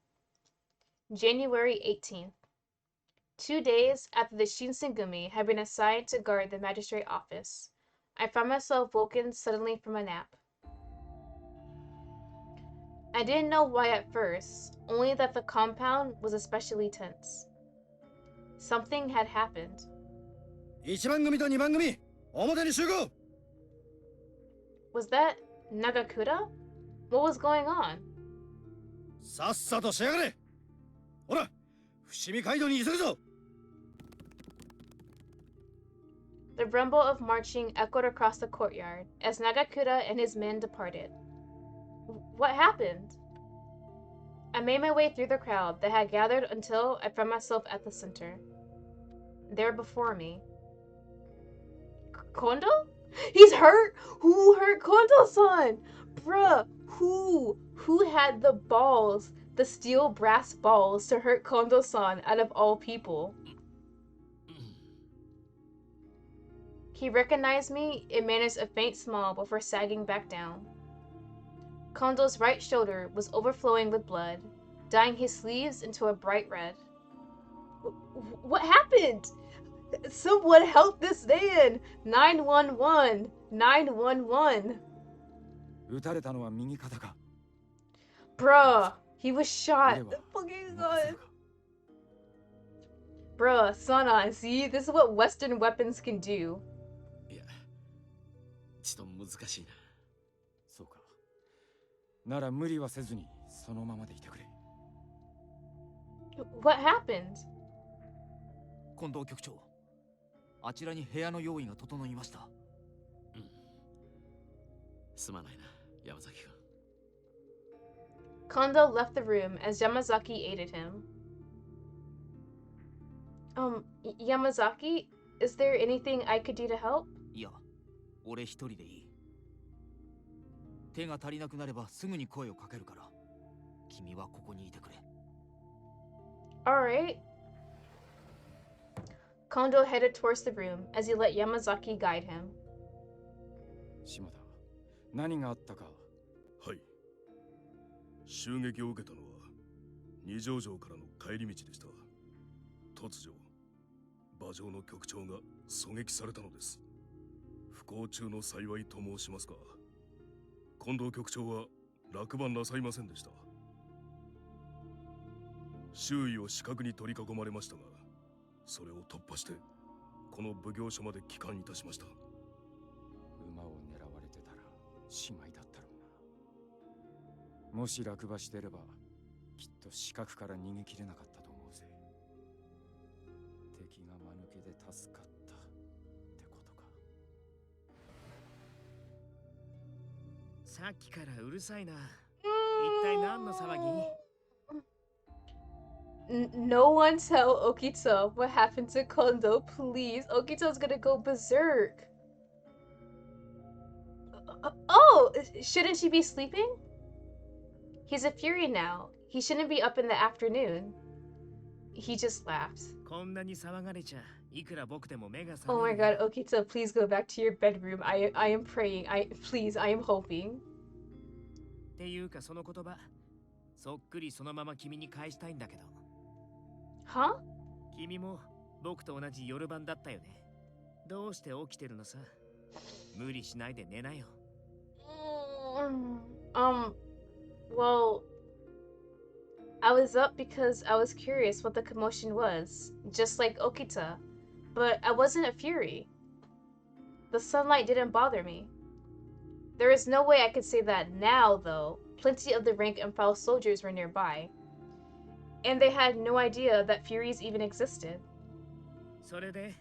January 18th. 2 days after the Shinsengumi had been assigned to guard the magistrate office, I found myself woken suddenly from a nap. I didn't know why at first, only that the compound was especially tense. Something had happened. 1番組と2番組、表に集合。 Was that Nagakura? What was going on? さっさとしやがれ。ほら、伏見街道に急ぐぞ。 The rumble of marching echoed across the courtyard as Nagakura and his men departed. What happened? I made my way through the crowd that had gathered until I found myself at the center. There before me. Kondo? He's hurt? Who hurt Kondo-san? Bruh, who? Who had the balls, the steel brass balls, to hurt Kondo-san out of all people? He recognized me and managed a faint smile before sagging back down. Kondo's right shoulder was overflowing with blood, dyeing his sleeves into a bright red. What happened? Someone help this man! 911! 911! 撃たれたのは右肩か。 Bruh, he was shot. Fucking god. Bruh, Sana, see? This is what Western weapons can do. いや、ちょっと難しいな。そうか。なら無理はせずにそのままでいてくれ。What happened? 近藤局長、あちらに部屋の用意が整いました。うん。すまないな、山崎君。Kondo left the room as Yamazaki aided him. Yamazaki, is there anything I could do to help? いや、俺一人でいい。手が足りなくなればすぐに声をかけるから、君はここにいてくれ。Alright. Kondo headed towards the room as he let Yamazaki guide him. 島田、何があったか。はい。襲撃を受けたのは二条城からの帰り道でした。突如、馬上の局長が狙撃されたのです。不幸中の幸いと申しますか。近藤局長は落馬なさいませんでした。周囲を死角に取り囲まれましたが、それを突破してこの奉行所まで帰還いたしました。馬を狙われてたらしまいだったろうな。もし落馬してればきっと死角から逃げきれなかったと思うぜ。敵が間抜けで助かったってことか。さっきからうるさいな。一体何の騒ぎ？No one tell Okita what happened to Kondo, please. Okita's gonna go berserk. Oh, shouldn't she be sleeping? He's a fury now. He shouldn't be up in the afternoon. He just laughed. こんなに騒がれちゃ、いくら僕でも目が覚 Oh め my る。 god, Okita, please go back to your bedroom. I am praying. Please, I am hoping. っていうかその言葉、そっくりそのまま君に返したいんだけど。Huh? 君も僕と同じ夜番だったよね。どうして起きてるのさ。無理しないで寝なよ。Well, I was up because I was curious what the commotion was, just like Okita, but I wasn't a fury. The sunlight didn't bother me. There is no way I could say that now, though. Plenty of the rank and file soldiers were nearby, and they had no idea that furies even existed. それで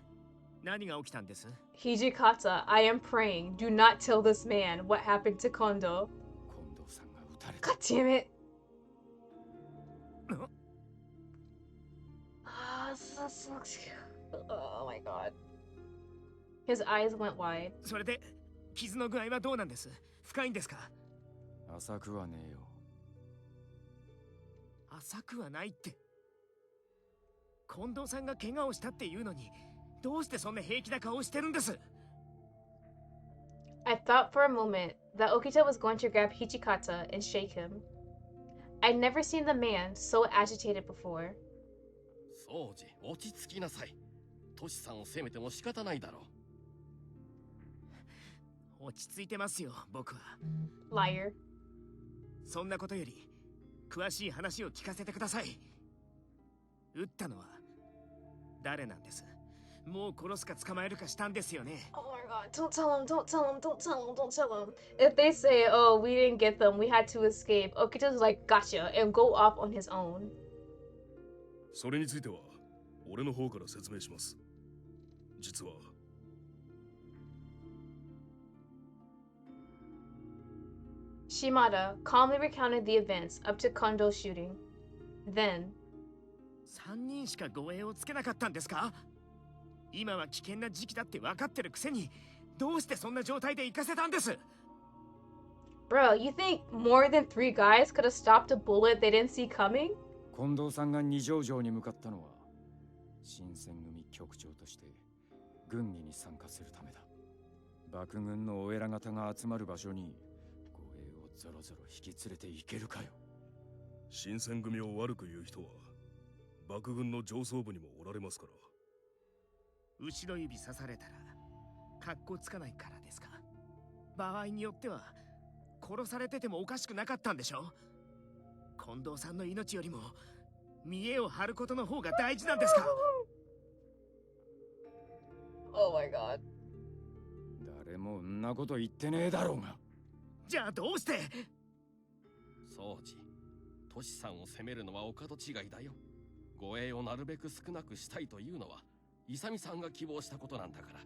何が起きたんです？ Hijikata, I am praying. Do not tell this man what happened to Kondo. God damn it. Oh my god. His eyes went wide. それで傷の具合はどうなんです？深いんですか？浅くはねえよ。浅くはないって。近藤さんが怪我をしたっていうのに、どうしてそんな平気な顔してるんです？ I thought for a moment that Okita was going to grab Hichikata and shake him. I'd never seen the man so agitated before. そうじ、落ち着きなさい。トシさんを責めても仕方ないだろう。落ち着いてますよ、僕は。Liar. そんなことより、詳しい話を聞かせてください。撃ったのは誰なんです？もう殺すか捕まえるかしたんですよね。Oh my god, don't tell him, don't tell him, don't tell him, don't tell him. If they say, oh, we didn't get them, we had to escape, Okita's like, gotcha, and go off on his own. それについては、俺の方から説明します。実は、Shimada calmly recounted the events up to Kondo's shooting. Then, 3人しか護衛をつけなかったんですか？今は危険な時期だって分かってるくせに、どうしてそんな状態で行かせたんです？ Bro, you think more than 3 guys could have stopped a bullet they didn't see coming? 近藤さんが二条城に向かったのは、新選組局長として軍議に参加するためだ。幕軍のお偉方が集まる場所に護衛をぞろぞろ引き連れて行けるかよ。新選組を悪く言う人は幕軍の上層部にもおられますから。後ろ指刺されたら格好つかないからですか？場合によっては殺されててもおかしくなかったんでしょ？近藤さんの命よりも見栄を張ることの方が大事なんですか？ Oh my god. 誰もんなこと言ってねえだろうが。じゃあどうして？そうじ。トシさんを責めるのはお門違いだよ。護衛をなるべく少なくしたいというのは、勇さんが希望したことなんだから。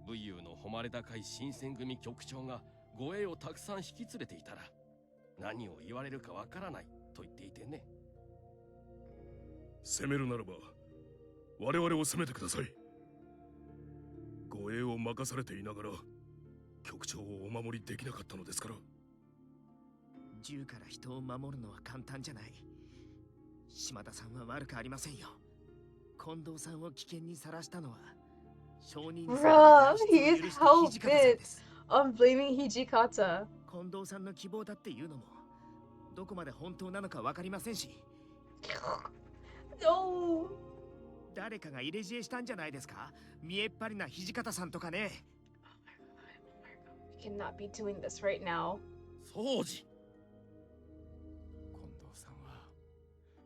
武勇の誉れ高い新選組局長が護衛をたくさん引き連れていたら、何を言われるかわからないと言っていてね。攻めるならば、我々を攻めてください。護衛を任されていながら、局長をお守りできなかったのですから。銃から人を守るのは簡単じゃない。島田さんは悪くありませんよ。近藤さんを危険にさらしたのは、証人 Bruh, he is hell bent on blaming Hijikata. 近藤さんの希望だっていうのも、どこまで本当なのかわかりませんし。No. 誰かが入れ知恵したんじゃないですか？見えっ張りな土方さんとかね。We cannot be doing this right now. そうじ。近藤さんは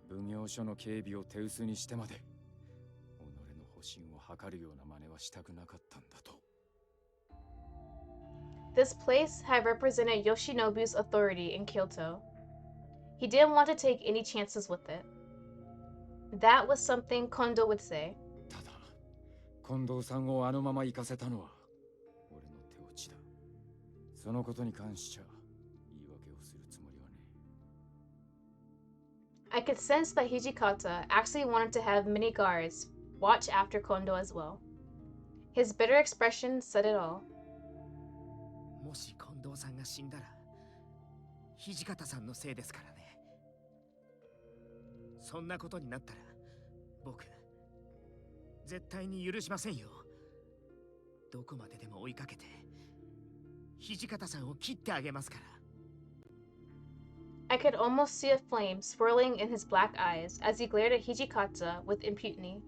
奉行所の警備を手薄にしてまで己の保身を図るような真似はしたくなかったんだと。This place had represented Yoshinobu's authority in Kyoto. He didn't want to take any chances with it. That was something Kondo would say. ただ、近藤さんをあのまま行かせたのは俺の手落ちだ。そのことに関しちゃ言い訳をするつもりはね。I could sense that Hijikata actually wanted to have many guards watch after Kondo as well. His bitter expression said it all. もし近藤さんが死んだら、土方さんのせいですからね。そんなことになったら、僕、絶対に許しませんよ。どこまででも追いかけて、土方さんを切ってあげますから。I could almost see a flame swirling in his black eyes as he glared at Hijikata with impunity.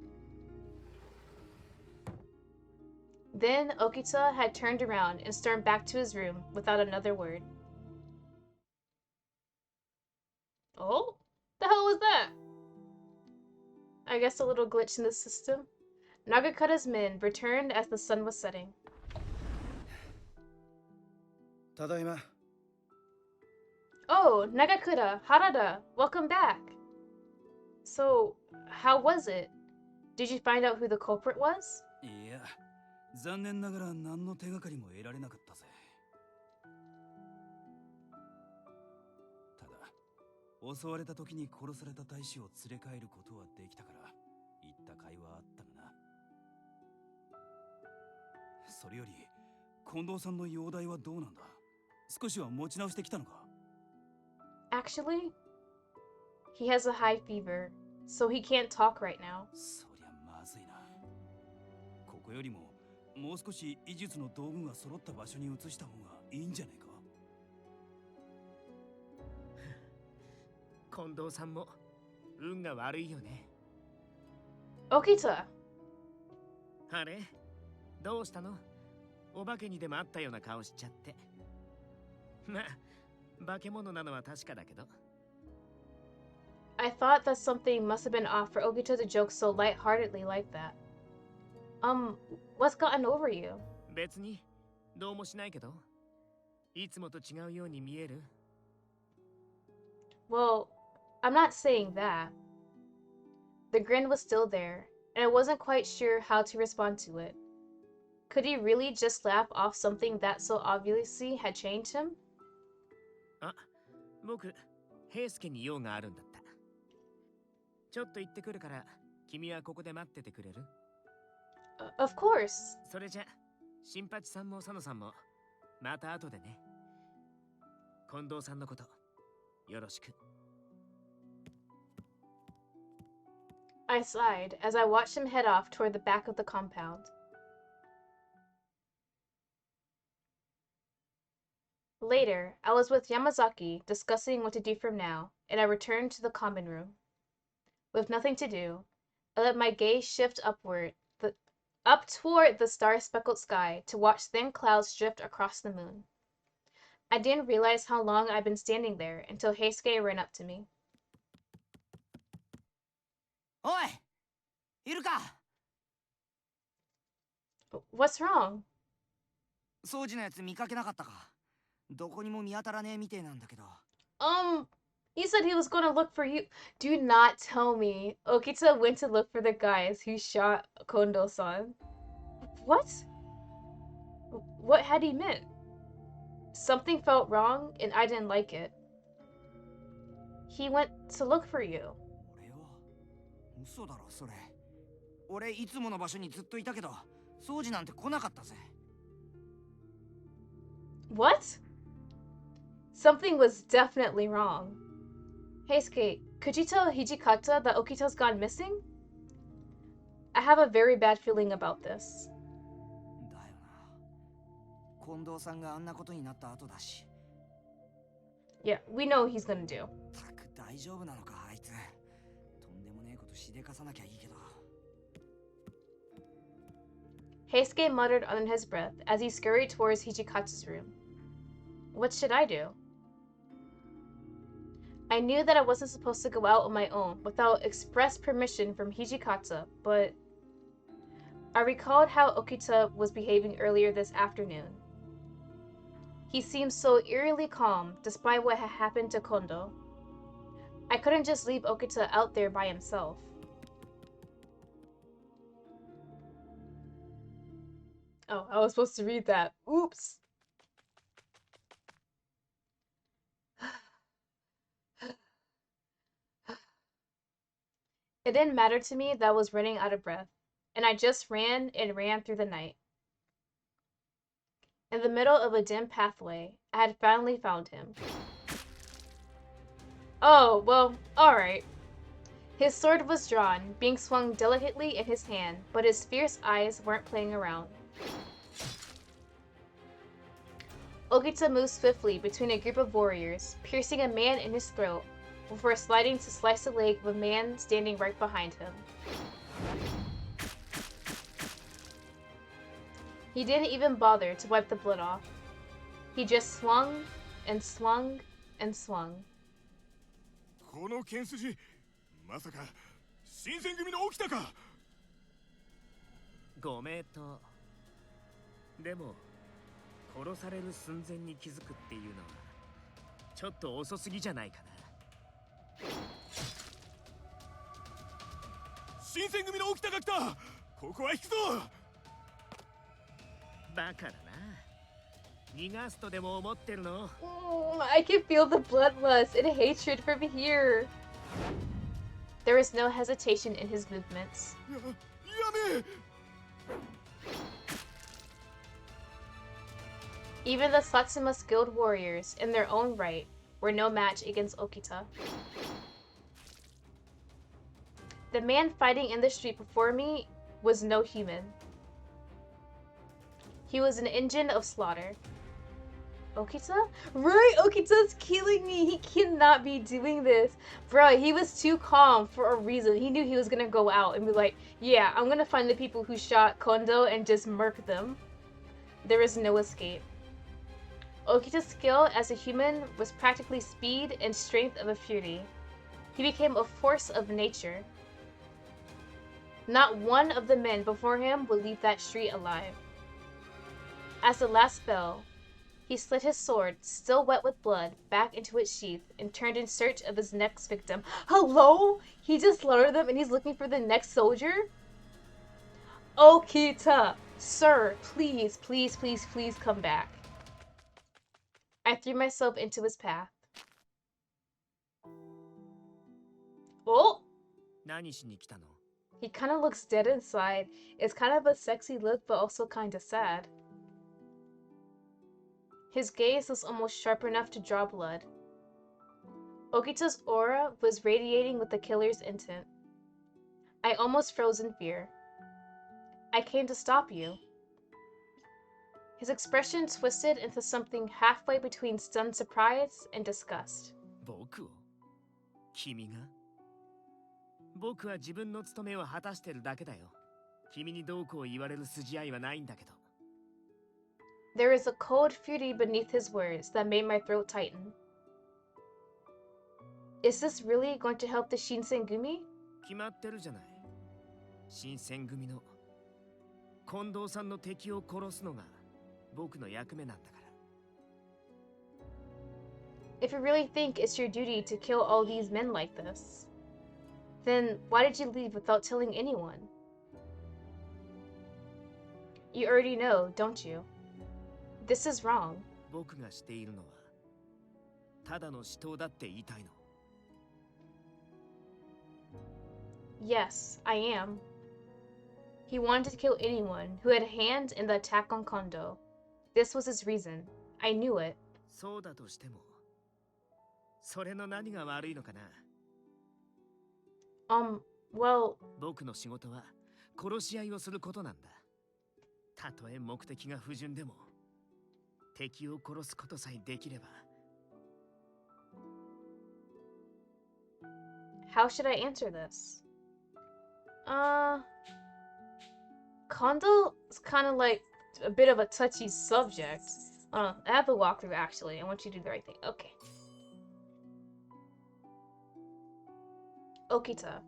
Then Okita had turned around and stormed back to his room without another word. Oh? The hell was that? I guess a little glitch in the system. Nagakura's men returned as the sun was setting. Tadaima. Oh, Nagakura, Harada, welcome back. So, how was it? Did you find out who the culprit was? いや、残念ながら何の手がかりも得られなかったぜ。ただ、襲われた時に殺された大使を連れ帰ることはできたから、言った甲斐はあったがな。それより、近藤さんの容体はどうなんだ？少しは持ち直してきたのか？ Actually, he has a high fever, so he can't talk right now. そりゃまずいな。ここよりももう少し医術の道具が揃った場所に移した方がいいんじゃねえか？近藤さんも運が悪いよね。Okita! あれ？どうしたの？お化けにでもあったような顔しちゃって。まあ、化け物なのは確かだけど。I thought that something must have been off for Okita to joke so lightheartedly like that. What's gotten over you? 別にどうもしないけど、いつもと違うように見える。Well, I'm not saying that. The grin was still there, and I wasn't quite sure how to respond to it. Could he really just laugh off something that so obviously had changed him? あ、僕、平助に用があるんだった。ちょっと行ってくるから、君はここで待っててくれる？ Of course. それじゃ、新八さんも佐野さんも、また後でね。近藤さんのこと、よろしく。I sighed as I watched him head off toward the back of the compound. Later, I was with Yamazaki discussing what to do from now, and I returned to the common room. With nothing to do, I let my gaze shift up toward the star-speckled sky to watch thin clouds drift across the moon. I didn't realize how long I'd been standing there until Heisuke ran up to me. おい、いるか？ What's wrong? 掃除のやつ見かけなかったか。どこにも見当たらねえみてえなんだけど。He said he was going to look for you. Do not tell me Okita went to look for the guys who shot Kondo-san. What? What had he meant? Something felt wrong and I didn't like it. He went to look for you. 俺は嘘だろそれ。俺いつもの場所にずっといたけど、掃除なんて来なかったぜ。What? Something was definitely wrong. Hey Skate, could you tell Hijikata that Okita's gone missing? I have a very bad feeling about this. だよな。近藤さんがあんなことになった後だし。Yeah, we know what he's gonna do. たく大丈夫なのかあいつ。とんでもねえことしでかさなきゃいいけど。Heisuke muttered under his breath as he scurried towards Hijikata's room. What should I do? I knew that I wasn't supposed to go out on my own without express permission from Hijikata, but I recalled how Okita was behaving earlier this afternoon. He seemed so eerily calm despite what had happened to Kondo. I couldn't just leave Okita out there by himself. Oh, I was supposed to read that. Oops. It didn't matter to me that I was running out of breath, and I just ran and ran through the night. In the middle of a dim pathway, I had finally found him. Oh, well, alright. His sword was drawn, being swung delicately in his hand, but his fierce eyes weren't playing around. Okita moved swiftly between a group of warriors, piercing a man in his throat, before sliding to slice the leg of a man standing right behind him. He didn't even bother to wipe the blood off. He just swung and swung and swung. この剣筋、まさか新選組の起きたか。ご名答。でも殺される寸前に気づくっていうのはちょっと遅すぎじゃないかな。新選組の起きたが来た。ここは引くぞ。バカだな。逃がすとでも思ってるの？ I can feel the bloodlust and hatred from here. There was no hesitation in his movements. やめ。Even the Satsuma skilled warriors, in their own right, were no match against Okita. The man fighting in the street before me was no human. He was an engine of slaughter. Okita? Right, Okita's killing me! He cannot be doing this! Bro, he was too calm for a reason. He knew he was gonna go out and be like, yeah, I'm gonna find the people who shot Kondo and just murk them. There is no escape. Okita's skill as a human was practically speed and strength of a fury. He became a force of nature. Not one of the men before him would leave that street alive. As the last fell, he slid his sword, still wet with blood, back into its sheath and turned in search of his next victim. Hello? He just slaughtered them and he's looking for the next soldier? Okita! Sir, please, please, please, please come back. I threw myself into his path. Oh! 何しに来たの？ He kind of looks dead inside. It's kind of a sexy look, but also kind of sad. His gaze was almost sharp enough to draw blood. Okita's aura was radiating with the killer's intent. I almost froze in fear. I came to stop you. His expression twisted into something halfway between stunned surprise and disgust. 僕を？君が？僕は自分の務めを果たしてるだけだよ。君にどうこう言われる筋合いはないんだけど。There is a cold fury beneath his words that made my throat tighten. Is this really going to help the Shinsengumi? 決まってるじゃない。新選組の近藤さんの敵を殺すのが僕の役目なんだから。 If you really think it's your duty to kill all these men like this, then why did you leave without telling anyone? You already know, don't you? This is wrong. 僕がしているのはただの死闘だって言いたいの。 Yes, I am. He wanted to kill anyone who had a hand in the attack on Kondo. This was his reason. I knew it. そうだとしても、それの何が悪いのかな。 Well... 僕の仕事は殺し合いをすることなんだ。たとえ目的が不純でも、敵を殺すことさえできれば。 How should I answer this? Kondo is kind of like a bit of a touchy subject. I have the walkthrough actually. I want you to do the right thing. Okay. Okita.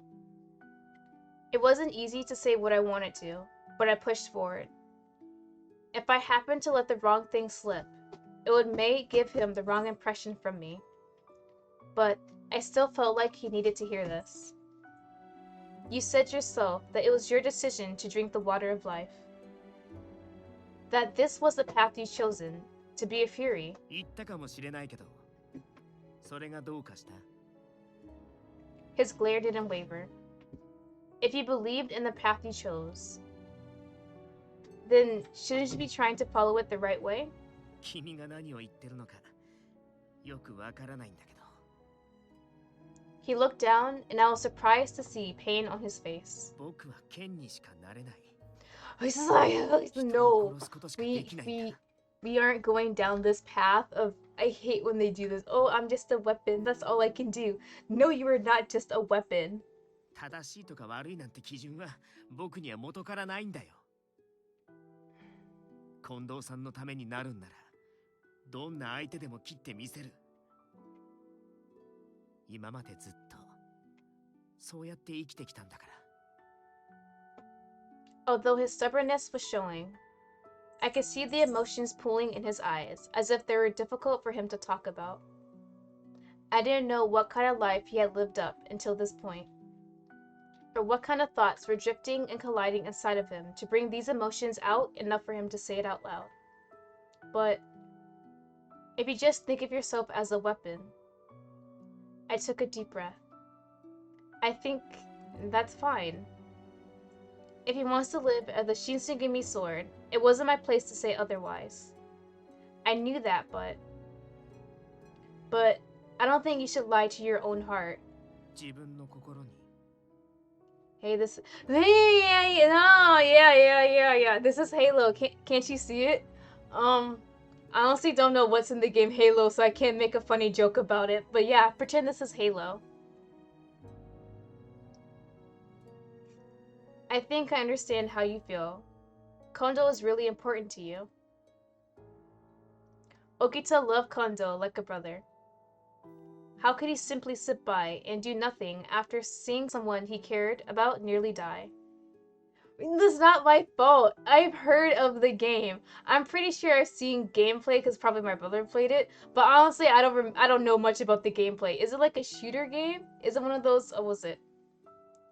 It wasn't easy to say what I wanted to, but I pushed forward. If I happened to let the wrong thing slip, it may give him the wrong impression from me. But I still felt like he needed to hear this. You said yourself that it was your decision to drink the water of life. That this was the path you chosen, to be a fury. 言ったかもしれないけど、それがどうかした？ His glare didn't waver. If you believed in the path you chose, then shouldn't you be trying to follow it the right way? 君が何を言ってるのかよくわからないんだけど。 He looked down, and I was surprised to see pain on his face. 僕は剣にしかなれない。 He's like, no, we aren't going down this path of, I hate when they do this. Oh, I'm just a weapon. That's all I can do. No, you are not just a weapon. 正しいとか悪いなんて基準は僕には元からないんだよ。近藤さんのためになるんなら、どんな相手でも切ってみせる。今までずっとそうやって生きてきたんだから。 Although his stubbornness was showing, I could see the emotions pooling in his eyes, as if they were difficult for him to talk about. I didn't know what kind of life he had lived up until this point, or what kind of thoughts were drifting and colliding inside of him to bring these emotions out enough for him to say it out loud. But if you just think of yourself as a weapon... I took a deep breath. I think that's fine. If he wants to live as the Shinsengumi sword, it wasn't my place to say otherwise. I knew that, but I don't think you should lie to your own heart. Hey, this... Yeah. This is Halo. Can't you see it? I honestly don't know what's in the game Halo, so I can't make a funny joke about it. But yeah, pretend this is Halo. I think I understand how you feel. Kondo is really important to you. Okita loved Kondo like a brother. How could he simply sit by and do nothing after seeing someone he cared about nearly die? That's not my fault. I've heard of the game. I'm pretty sure I've seen gameplay because probably my brother played it. But honestly, I don't know much about the gameplay. Is it like a shooter game? Is it one of those? What was it?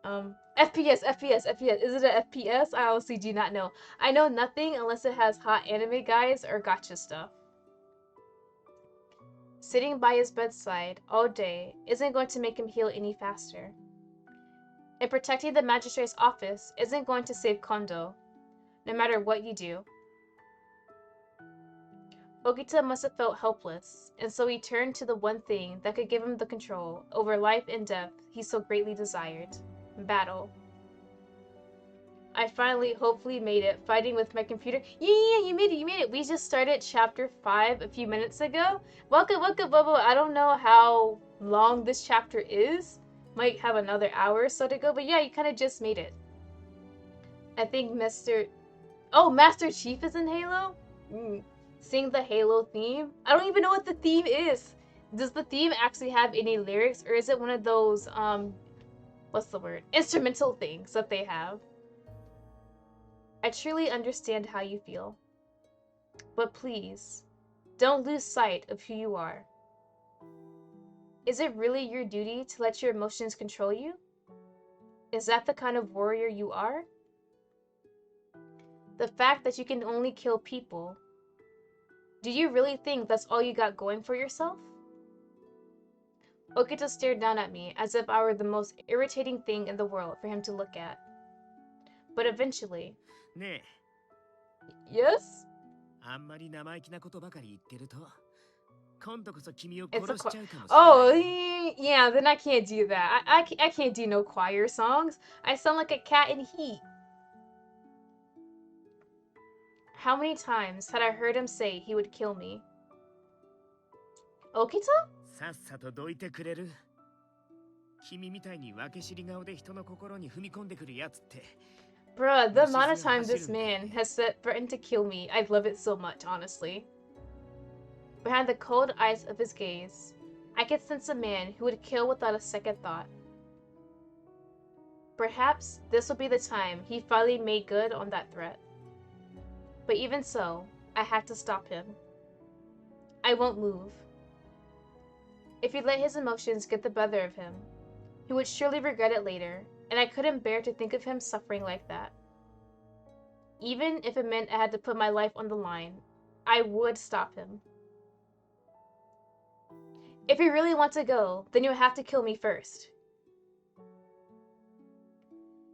FPS. Is it an FPS? I honestly do not know. I know nothing unless it has hot anime guys or gacha stuff. Sitting by his bedside all day isn't going to make him heal any faster. And protecting the magistrate's office isn't going to save Kondo, no matter what you do. Okita must have felt helpless, and so he turned to the one thing that could give him the control over life and death he so greatly desired: battle. I finally, hopefully made it, fighting with my computer. Yeah, you made it. We just started chapter 5 a few minutes ago. Welcome, Bobo. I don't know how long this chapter is. Might have another hour or so to go, but yeah, you kind of just made it. I think Master Chief is in Halo? Sing the Halo theme? I don't even know what the theme is. Does the theme actually have any lyrics, or is it one of those, what's the word? Instrumental things that they have. I truly understand how you feel. But please, don't lose sight of who you are. Is it really your duty to let your emotions control you? Is that the kind of warrior you are? The fact that you can only kill people, do you really think that's all you got going for yourself? Okita stared down at me as if I were the most irritating thing in the world for him to look at. But eventually... Yes? あんまり生意気なことばかり言ってると、今度こそ君を It's a 殺し choir. ちゃうかもしれない。Oh, yeah, then I can't do that. I can't do no choir songs. I sound like a cat in heat. How many times had I heard him say he would kill me? Okita? さっさとどいてくれる。君みたいに分け知り顔で人の心に踏み込んでくるやつって。Bruh, the amount of time this man has threatened to kill me, I love it so much, honestly. Behind the cold eyes of his gaze, I could sense a man who would kill without a second thought. Perhaps this would be the time he finally made good on that threat. But even so, I had to stop him. I won't move. If he let his emotions get the better of him, he would surely regret it later, and I couldn't bear to think of him suffering like that. Even if it meant I had to put my life on the line, I would stop him. If you really want to go, then you'll have to kill me first.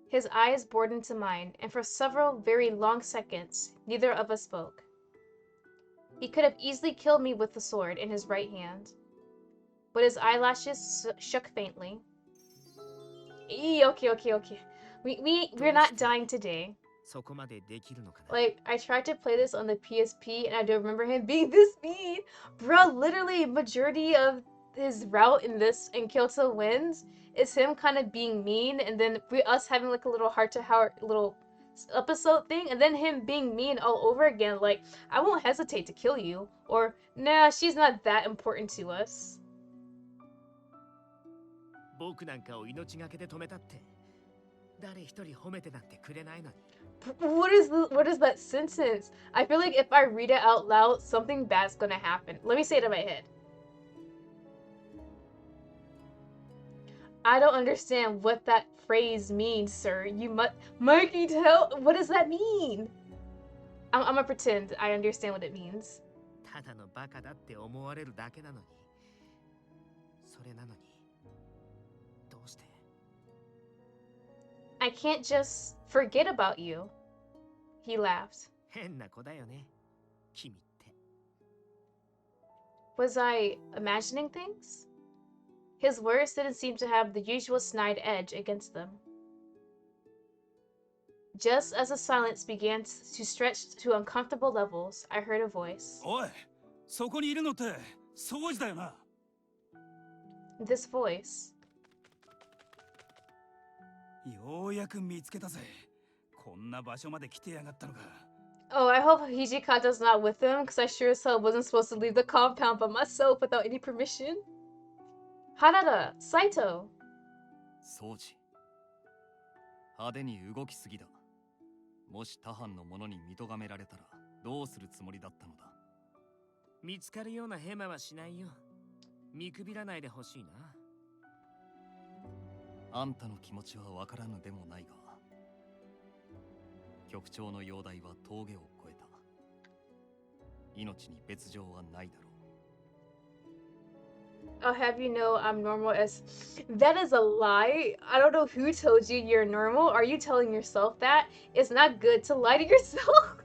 His eyes bored into mine, and for several very long seconds, neither of us spoke. He could have easily killed me with the sword in his right hand, but his eyelashes shook faintly. Okay. We're not dying today. Like, I tried to play this on the PSP, and I don't remember him being this mean. Bro, literally, majority of his route in Kyoto Winds is him kind of being mean, and then us having like a little heart-to-heart little episode thing, and then him being mean all over again. Like, I won't hesitate to kill you, or nah, she's not that important to us. 僕なんかを命がけで止めたって誰一人褒めてなんてくれないのに。What is that sentence? I feel like if I read it out loud, something bad's gonna happen. Let me say it in my head. I don't understand what that phrase means, sir. You must... Mikey, what does that mean? I'm gonna pretend I understand what it means. ただのバカだって思われるだけなのに。それなのに。どうして I can't just forget about you. He laughed. 変な子だよね。君って。Was I imagining things? His words didn't seem to have the usual snide edge against them. Just as the silence began to stretch to uncomfortable levels, I heard a voice. おい、そこにいるのって掃除だよな。This voice. ようやく見つけたぜ。こんな場所まで来てやがったのか。Oh, I hope Hijikata's not with him, because I sure as hell wasn't supposed to leave the compound by myself without any permission. Harada, Saito. 掃除。派手に動きすぎだ。もし他藩の者に見とがめられたらどうするつもりだったのだ。見つかるようなヘマはしないよ。見くびらないでほしいな。あんたの気持ちはわからぬでもないが、局長の容体は峠を越えた。命に別状はないだろう。I'll have you know I'm normal as... That is a lie. I don't know who told you you're normal. Are you telling yourself that? It's not good to lie to yourself.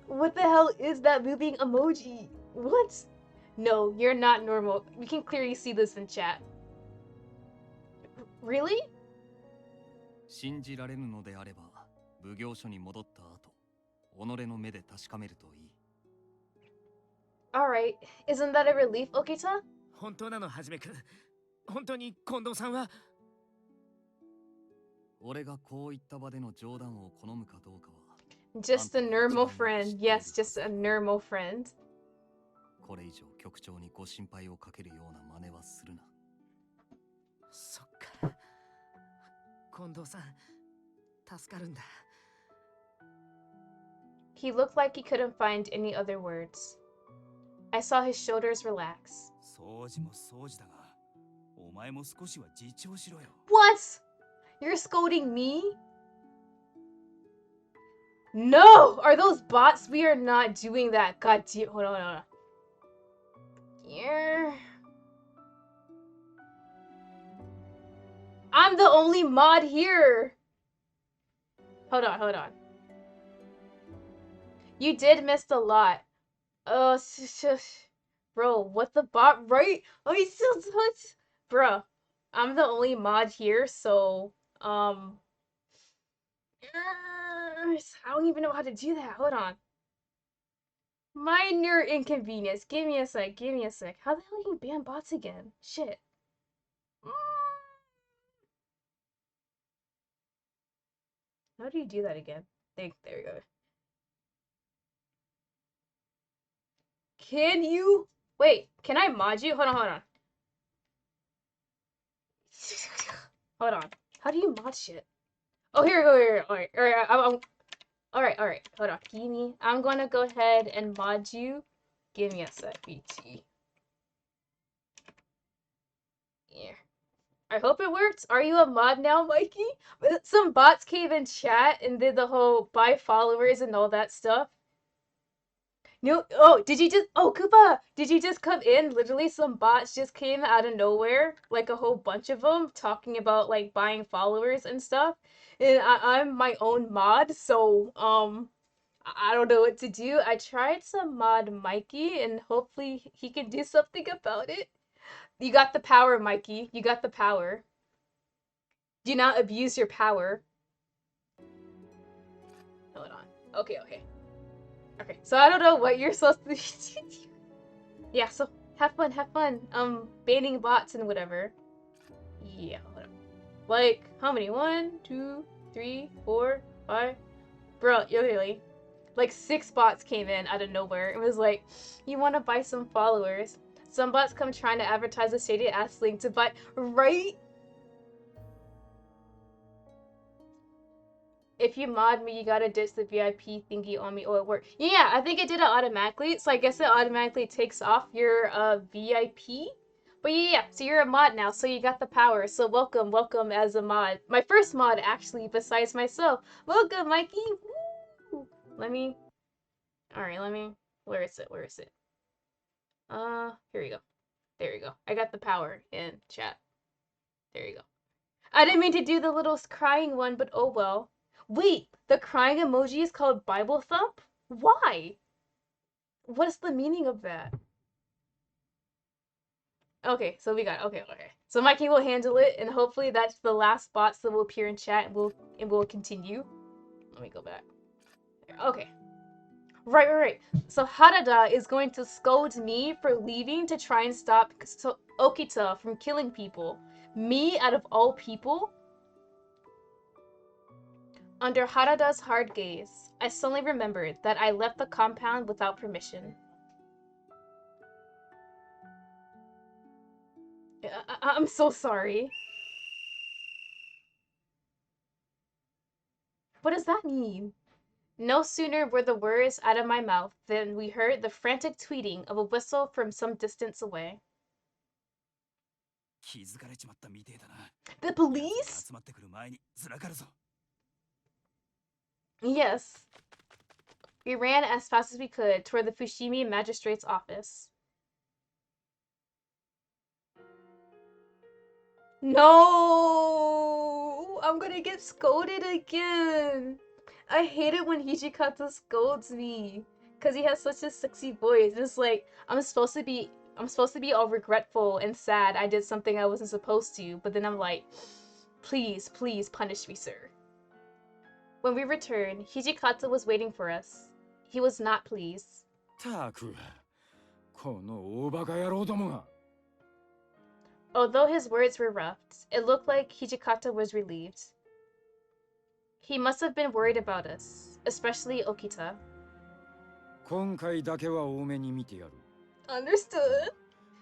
What the hell is that moving emoji? What? No, you're not normal. We can clearly see this in chat. Really? 信じられぬのであれば、奉行所に戻った後、己の目で確かめるといい。Alright, isn't that a relief, Okita? 本当なの、はじめくん。本当に近藤さんは。俺がこういった場での冗談を好むかどうかは。Just a normal friend. Yes, just a normal friend. これ以上局長にご心配をかけるような真似はするな。そっか。近藤さん、助かるんだ。He looked like he couldn't find any other words. I saw his shoulders relax. 掃除も掃除だが、お前も少しは自重しろよ。What? You're scolding me? No! Are those bots? We are not doing that. God damn. Hold on, hold on. Yeah. I'm the only mod here. Hold on, hold on. You did miss a lot. Oh, bro, what the bot, right? Oh, he's still touch. Bro, I'm the only mod here, so, I don't even know how to do that. Hold on. Minor inconvenience. Give me a sec. Give me a sec. How the hell do you ban bots again? Shit. How do you do that again? There we go. Can you? Wait, can I mod you? Hold on, hold on. Hold on. How do you mod shit? Oh, here we go. Here. All right, all right. All right, all right. Hold on. Give me. I'm gonna go ahead and mod you. Give me a sec, BT. Yeah. I hope it worked. Are you a mod now, Mikey? Some bots came in chat and did the whole buy followers and all that stuff. No, oh, did you just, oh, Koopa, did you just come in? Literally, some bots just came out of nowhere, like a whole bunch of them, talking about, like, buying followers and stuff. And I'm my own mod, so, I don't know what to do. I tried to mod Mikey, and hopefully he can do something about it. You got the power, Mikey. You got the power. Do not abuse your power. Hold on. Okay, okay. Okay, so I don't know what you're supposed to do. Yeah, so have fun, banning bots and whatever. Yeah, hold on. Like, how many? 1, 2, 3, 4, 5. Bro, literally. Like 6 bots came in out of nowhere. It was like, you want to buy some followers. Some bots come trying to advertise a shady ass link to buy, right? If you mod me, you gotta ditch the VIP thingy on me. Oh, it worked. Yeah, I think it did it automatically. So I guess it automatically takes off your VIP. But yeah, so you're a mod now, so you got the power. So welcome as a mod. My first mod, actually, besides myself. Welcome, Mikey! Woo! Let me... Alright, let me... Where is it? Here we go. There we go. I got the power in chat. There you go. I didn't mean to do the little crying one, but oh well. Wait, the crying emoji is called Bible Thump? Why? What's the meaning of that? Okay, so we got okay. So Mikey will handle it, and hopefully that's the last bots that will appear in chat, and we'll continue. Let me go back. Okay. Right. So Harada is going to scold me for leaving to try and stop Okita from killing people. Me, out of all people? Under Harada's hard gaze, I suddenly remembered that I left the compound without permission. I'm so sorry. What does that mean? No sooner were the words out of my mouth than we heard the frantic tweeting of a whistle from some distance away. The police? Yes. We ran as fast as we could toward the Fushimi magistrate's office. No! I'm gonna get scolded again! I hate it when Hijikata scolds me. Cause he has such a sexy voice. It's like, I'm supposed to be all regretful and sad I did something I wasn't supposed to, but then I'm like, please punish me, sir. When we returned, Hijikata was waiting for us. He was not pleased. Although his words were rough, it looked like Hijikata was relieved. He must have been worried about us, especially Okita. Understood.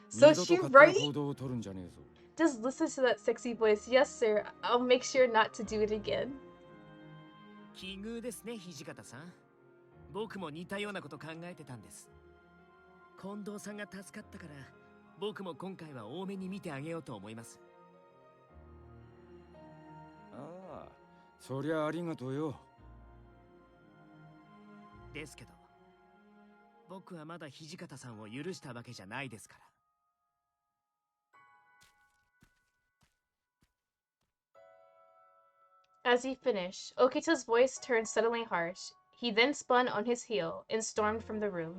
So she right? Just listen to that sexy voice. Yes, sir. I'll make sure not to do it again. 奇遇ですね、土方さん。僕も似たようなこと考えてたんです。近藤さんが助かったから、僕も今回は多めに見てあげようと思います。ああ、そりゃありがとうよ。ですけど、僕はまだ土方さんを許したわけじゃないですから。As he finished, Okita's voice turned suddenly harsh. He then spun on his heel and stormed from the room.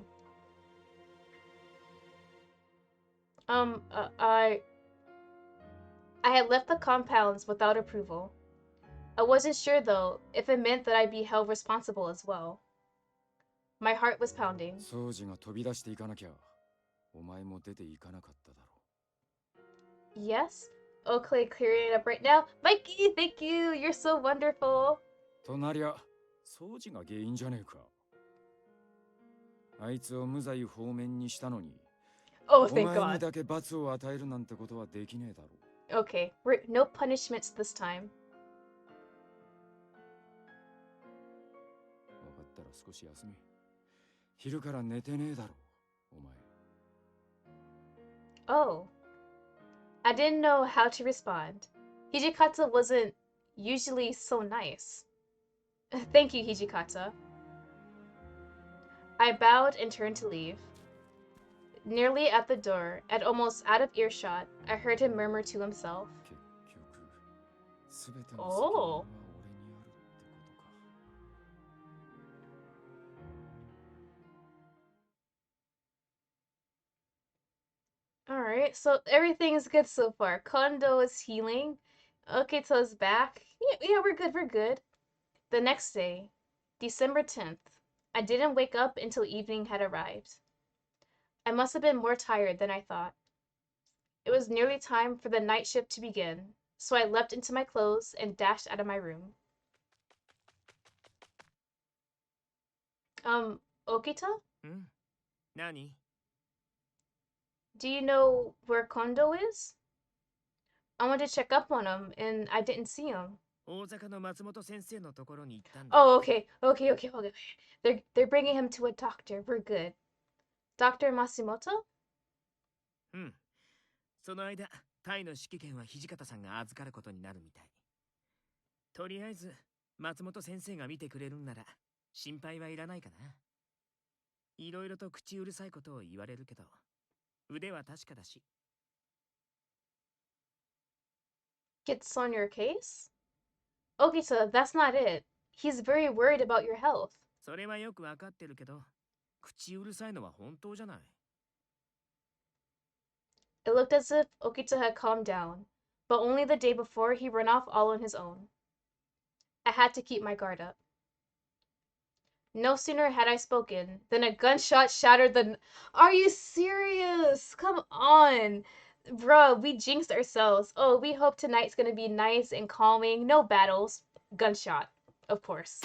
I had left the compounds without approval. I wasn't sure, though, if it meant that I'd be held responsible as well. My heart was pounding. 掃除が飛び出していかなきゃ、お前も出ていかなかっただろう。Yes? Oakley clearing it up right now. Mikey, thank you! You're so wonderful! となりゃ、掃除が原因じゃねえか。あいつを無罪放免にしたのに、Oh, お thank 前に God. だけ罰を与えるなんてことはできねえだろう。Okay, no punishments this time. 分かったら少し休め。昼から寝てねえだろう、お前。Oh. I didn't know how to respond. Hijikata wasn't usually so nice. Thank you, Hijikata. I bowed and turned to leave. Nearly at the door, and almost out of earshot, I heard him murmur to himself. Oh. Alright, so everything is good so far. Kondo is healing. Okito's back. Yeah, we're good, we're good. The next day, December 10th, I didn't wake up until evening had arrived. I must have been more tired than I thought. It was nearly time for the night shift to begin, so I leapt into my clothes and dashed out of my room. Okita? Nani? Do you know where Kondo is? I wanted to check up on him, and I didn't see him. 大阪の松本先生のところに行ったんだ。 Oh, okay. They're bringing him to a doctor. We're good. Dr. Matsumoto? うん。その間、タイの指揮権は土方さんが預かることになるみたい。とりあえず、松本先生が見てくれるんなら、心配はいらないかな。いろいろと口うるさいことを言われるけど、腕は確かだし。Gets on your case? Okita, that's not it. He's very worried about your health. それはよくわかってるけど、口うるさいのは本当じゃない。It looked as if Okita had calmed down, but only the day before he ran off all on his own. I had to keep my guard up. No sooner had I spoken than a gunshot shattered the... Are you serious? Come on. Bruh, we jinxed ourselves. Oh, we hope tonight's gonna be nice and calming. No battles. Gunshot, of course.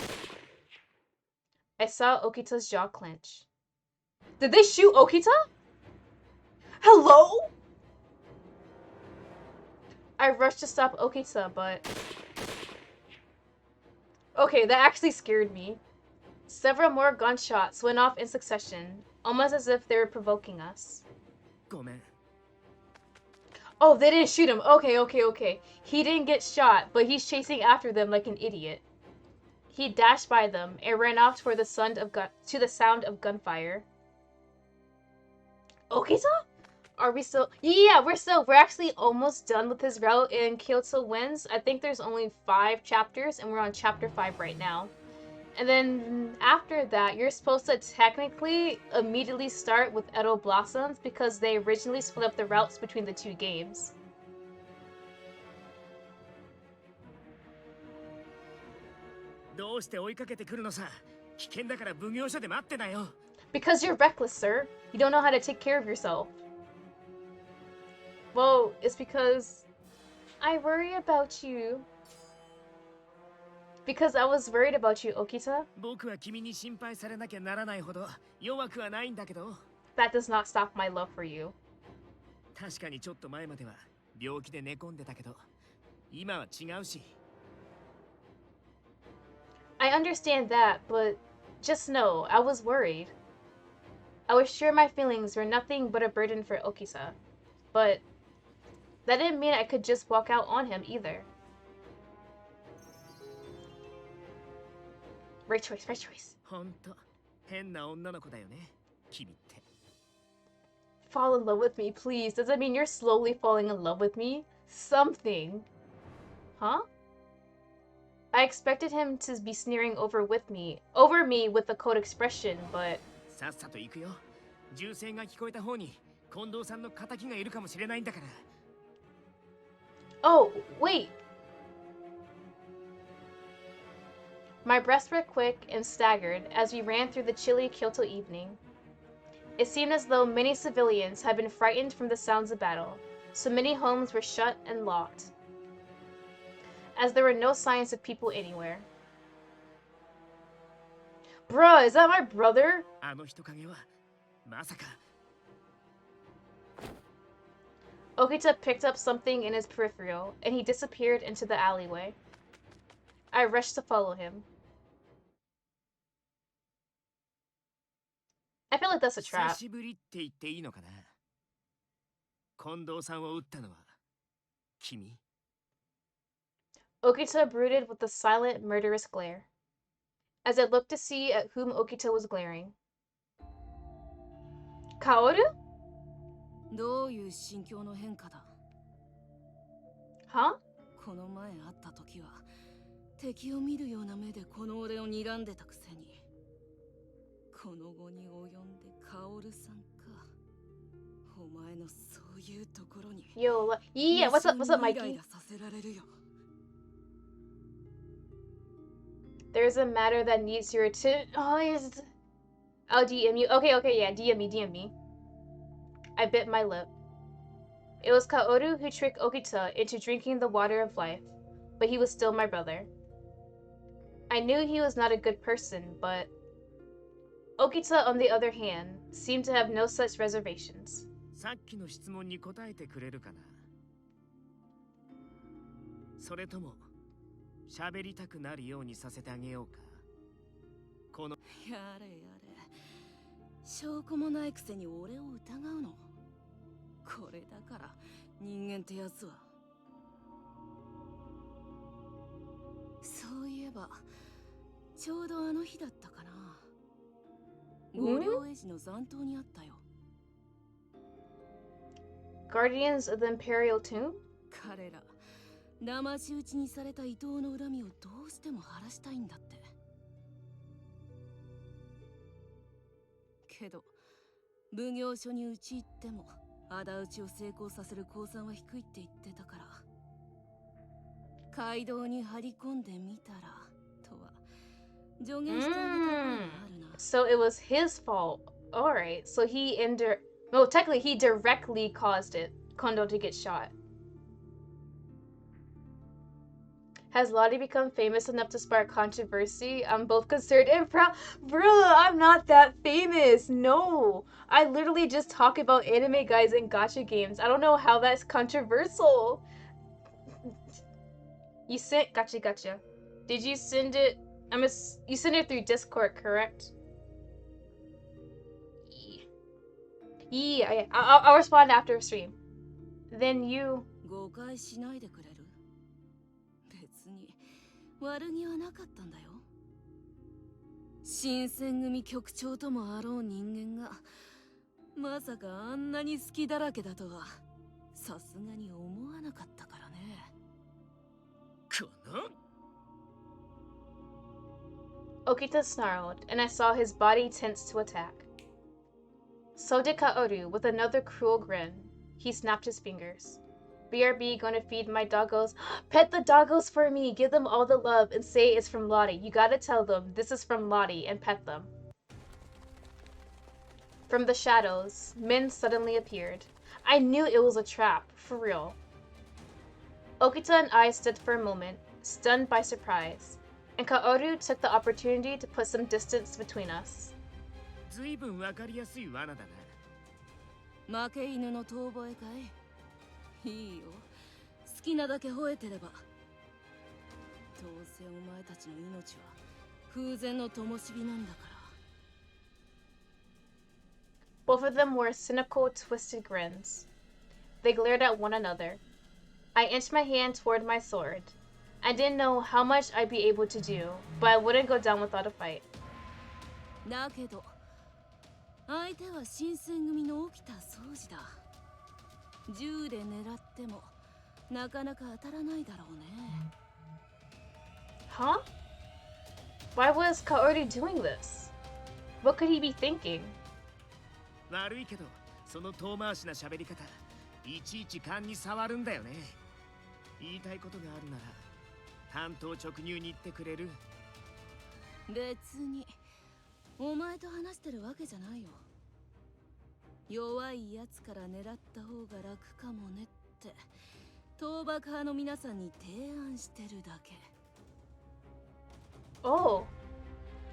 I saw Okita's jaw clench. Did they shoot Okita? Hello? I rushed to stop Okita, but... Okay, that actually scared me. Several more gunshots went off in succession, almost as if they were provoking us. ごめん。 Oh, they didn't shoot him. Okay. He didn't get shot, but he's chasing after them like an idiot. He dashed by them and ran off toward the sound of gunfire. Okita? Are we still? Yeah, we're actually almost done with his route in Kyoto Winds. I think there's only 5 chapters, and we're on chapter 5 right now. And then after that, you're supposed to technically immediately start with Edo Blossoms because they originally split up the routes between the 2 games. Because you're reckless, sir. You don't know how to take care of yourself. Well, it's because I worry about you. Because I was worried about you, Okita. That does not stop my love for you. 確かにちょっと前までは病気で寝込んでたけど、今は違うし。 I understand that, but Just know, I was worried. I was sure my feelings were nothing but a burden for Okita. But that didn't mean I could just walk out on him either. Right choice, right choice. ほんと変な女の子だよね君って Fall in love with me, please. Does that mean you're slowly falling in love with me? Something. Huh? I expected him to be sneering over me with a cold expression, but さっさと行くよ銃声が聞こえた方に近藤さんの仇がいるかもしれないんだから oh, wait. My breaths were quick and staggered as we ran through the chilly Kyoto evening. It seemed as though many civilians had been frightened from the sounds of battle, so many homes were shut and locked, as there were no signs of people anywhere. Bruh, is that my brother? あの人影はまさか Okita picked up something in his peripheral, and he disappeared into the alleyway. I rushed to follow him. I feel like that's a 久 trap. しぶりって言っていいのかな近藤さんを撃ったのは君 Okita brooded with a silent, murderous glare, as I looked to see at whom Okita was glaring. Kaoru? どういう心境の変化だ Huh? この前会った時は敵を見るような目でこの俺を睨んでたくせにこの後に及んでカオルさんかお前のそういうところに Yo, yeah, what's up, Mikey? させられるよ There's a matter that needs your attention. I'll DM you. Okay, yeah, DM me. I bit my lip. It was Kaoru who tricked Okita into drinking the water of life, but he was still my brother. I knew he was not a good person, but Okita, on the other hand, seemed to have no such reservations. さっきの質問に答えてくれるかなそれとも喋りたくなるようにさせてあげようかこのやれやれ証拠もないくせに俺を疑うのこれだから人間ってやつはそういえばちょうどあの日だったかな五両英治の残党にあったよ Guardians of the Imperial Tomb? 彼ら騙し討ちにされた伊藤の恨みをどうしても晴らしたいんだってけど奉行所に討ち入っても仇討ちを成功させる公算は低いって言ってたから街道に張り込んでみたらとは助言してあげたことがあるな So it was his fault. Alright, so technically he directly caused Kondo to get shot. Has Lottie become famous enough to spark controversy? I'm both concerned and proud. Bruh, I'm not that famous. No. I literally just talk about anime guys and gacha games. I don't know how that's controversial. You sent gotcha. Did you send it? You sent it through Discord, correct? Yeah. I'll respond after stream. Then you. 誤解しないでくれる別に悪気はなかったんだよ新選組局長ともあろう人間がまさかあんなに好きだらけだとはさすがに思わなかったからねこの Okita snarled, and I saw his body tense to attack. So did Kaoru, with another cruel grin. He snapped his fingers. BRB gonna feed my doggos. Pet the doggos for me. Give them all the love and say it's from Lottie. You gotta tell them this is from Lottie and pet them. From the shadows, men suddenly appeared. I knew it was a trap, for real. Okita and I stood for a moment, stunned by surprise, and Kaoru took the opportunity to put some distance between us. ずいぶんわかりやすい罠だな負け犬の遠吠えかいいいよ好きなだけ吠えてればどうせお前たちの命は空前の灯火なんだから。 Both of them wore cynical, twisted grins. They glared at one another. I inched my hand toward my sword. I didn't know how much I'd be able to do, but I wouldn't go down without a fight. だけど相手は新選組の起きた掃除だ。銃で狙ってもなかなか当たらないだろうね。 Huh? Why was Kaori doing this? What could he be thinking? 悪いけど、その遠回しな喋り方、いちいち勘に触るんだよね。言いたいことがあるなら、単刀直入に言ってくれる？別にお前と話してるわけじゃないよ。弱いやつから狙った方が楽かもねって倒幕派の皆さんに提案してるだけ。 Oh.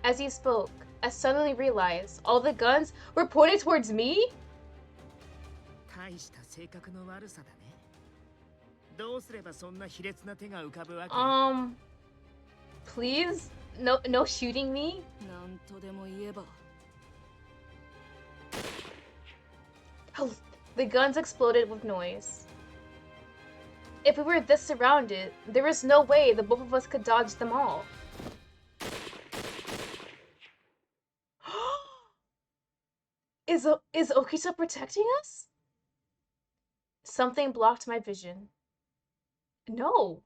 As he spoke, I suddenly realized all the guns were pointed towards me? 大した性格の悪さだね。どうすればそんな卑劣な手が浮かぶわけ？ Please? No shooting me? なんとでも言えば。 The guns exploded with noise. If we were this surrounded, there was no way the both of us could dodge them all. Is Okita protecting us? Something blocked my vision. No.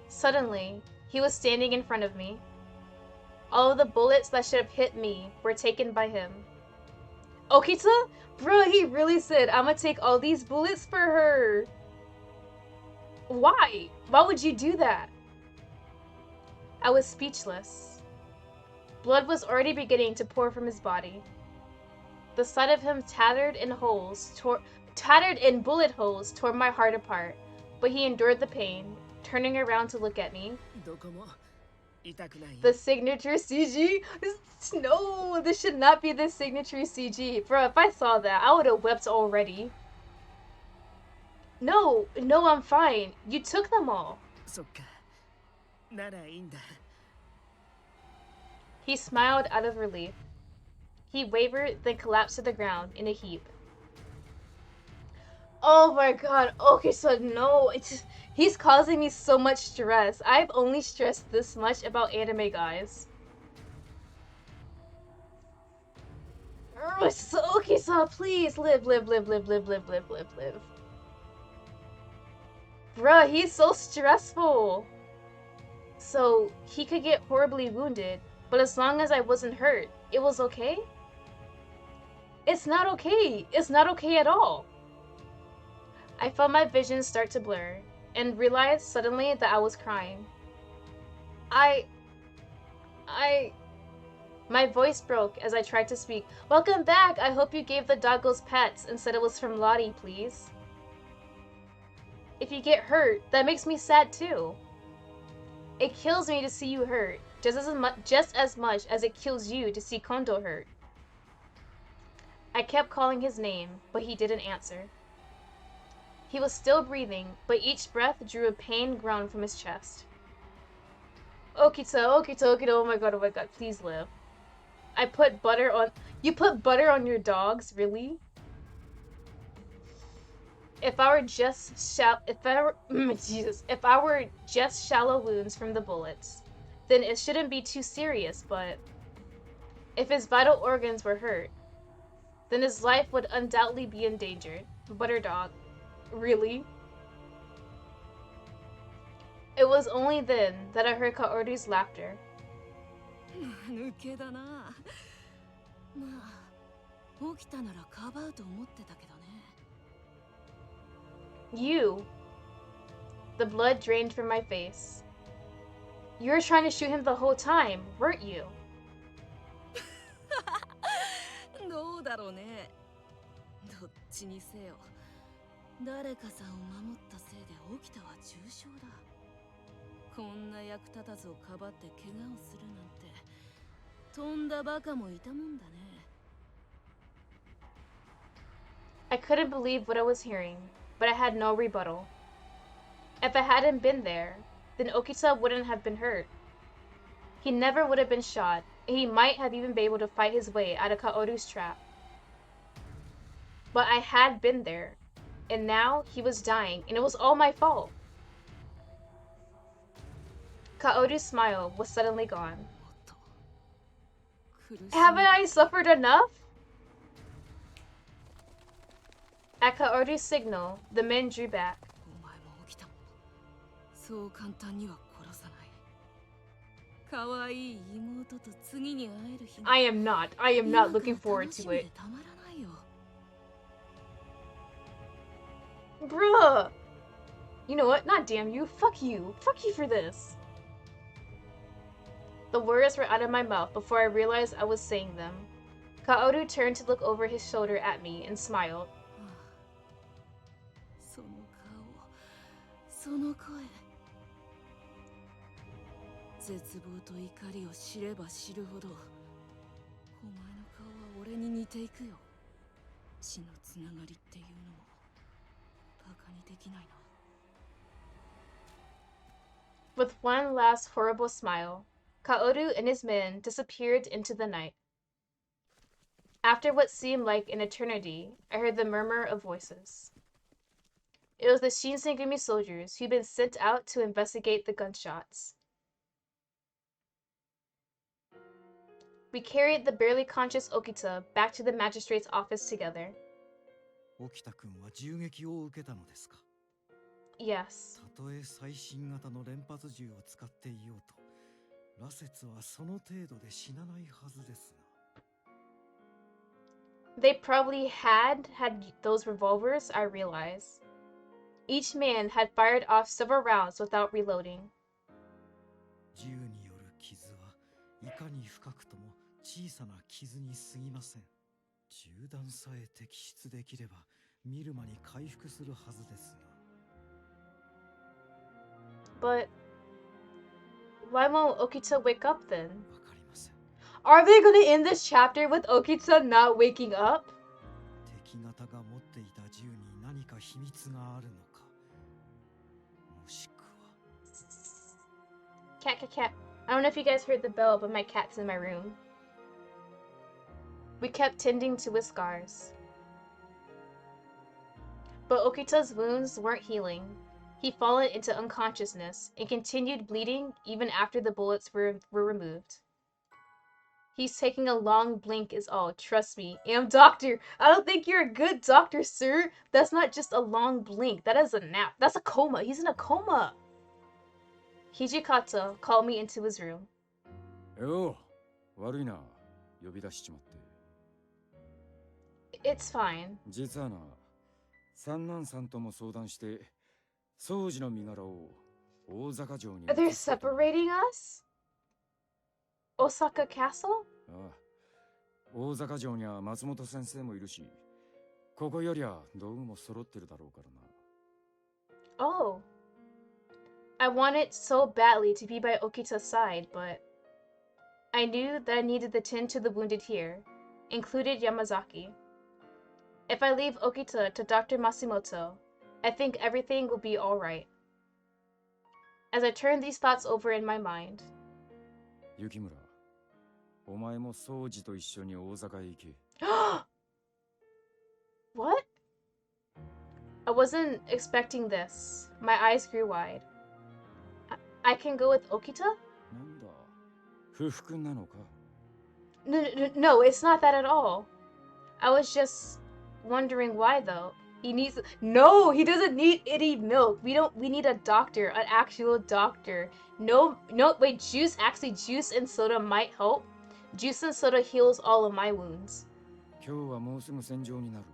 Suddenly, he was standing in front of me. All of the bullets that should have hit me were taken by him. Okita? Bro, he really said, I'm gonna take all these bullets for her. Why? Why would you do that? I was speechless. Blood was already beginning to pour from his body. The sight of him tattered in bullet holes tore my heart apart, but he endured the pain, turning around to look at me. The signature CG? No, this should not be the signature CG. Bro, if I saw that, I would have wept already. No, I'm fine. You took them all. He smiled out of relief. He wavered, then collapsed to the ground in a heap. Oh my god, okay, so no, he's causing me so much stress. I've only stressed this much about anime guys. Okay, so please live. Bruh, he's so stressful. So, he could get horribly wounded, but as long as I wasn't hurt, it was okay? It's not okay. It's not okay at all. I felt my vision start to blur, and realized suddenly that I was crying. My voice broke as I tried to speak. Welcome back! I hope you gave the doggos pets and said it was from Lottie, please. If you get hurt, that makes me sad too. It kills me to see you hurt, just as much as it kills you to see Kondo hurt. I kept calling his name, but he didn't answer. He was still breathing, but each breath drew a pained groan from his chest. Okita, oh my god, please live. You put butter on your dogs, really? If I were just shallow wounds from the bullets, then it shouldn't be too serious, but if his vital organs were hurt, then his life would undoubtedly be endangered. Butter dog. Really? It was only then that I heard Kaori's laughter. You. The blood drained from my face. You were trying to shoot him the whole time, weren't you? どうだろうね。どっちにせよ、誰かさんを守ったせいで起きたは重傷だ。こんな役立たずをかばって怪我をするなんて、とんだバカもいたもんだね。I couldn't believe what I was hearing, but I had no rebuttal. If I hadn't been there, then Okita wouldn't have been hurt. He never would have been shot, and he might have even been able to fight his way out of Kaoru's trap. But I had been there, and now he was dying, and it was all my fault. Kaoru's smile was suddenly gone. Haven't I suffered enough? At Kaoru's signal, the men drew back. I am not looking forward to it. Bruh! You know what? Not damn you. Fuck you. Fuck you for this. The words were out of my mouth before I realized I was saying them. Kaoru turned to look over his shoulder at me and smiled. With one last horrible smile, Kaoru and his men disappeared into the night. After what seemed like an eternity, I heard the murmur of voices. It was the Shinsengumi soldiers who'd been sent out to investigate the gunshots. We carried the barely conscious Okita back to the magistrate's office together. Okita-kunは銃撃を受けたのですか? Yes. たとえ最新型の連発銃を使っていようと、羅刹はその程度で死なないはずですが。They probably had those revolvers, I realize. Each man had fired off several rounds without reloading. 銃による傷はいかに深くとも小さな傷に過ぎません。銃弾さえ摘出できれば見る間に回復するはずですが。But why won't Okita wake up then? Are they gonna end this chapter with Okita not waking up? 敵方が持っていた銃に何か秘密があるのか、もしくは。Cat. I don't know if you guys heard the bell, but my cat's in my room. We kept tending to his scars. But Okita's wounds weren't healing. He'd fallen into unconsciousness and continued bleeding even after the bullets were removed. He's taking a long blink is all, trust me. Doctor, I don't think you're a good doctor, sir. That's not just a long blink. That is a nap. That's a coma. He's in a coma. Hijikata called me into his room. It's fine. 実はな、三男さんとも相談して、宗司の身柄を大坂城に。They're separating us? Osaka Castle? ああ、大坂城には松本先生もいるし、ここよりは道具も揃ってるだろうからな。Oh. I wanted so badly to be by Okita's side, but I knew that I needed to tend to the wounded here, included Yamazaki. If I leave Okita to Dr. Masimoto, I think everything will be alright. As I turned these thoughts over in my mind, 雪村、お前も宗司と一緒に大坂へ行け。What? I wasn't expecting this. My eyes grew wide. I can go with Okita? なんだ、不服なのか? No, it's not that at all. I was just wondering why though. He needs No, he doesn't need any milk. We need a doctor, an actual doctor. No, wait, juice and soda might help. Juice and soda heals all of my wounds. 今日はもうすぐ戦場になる。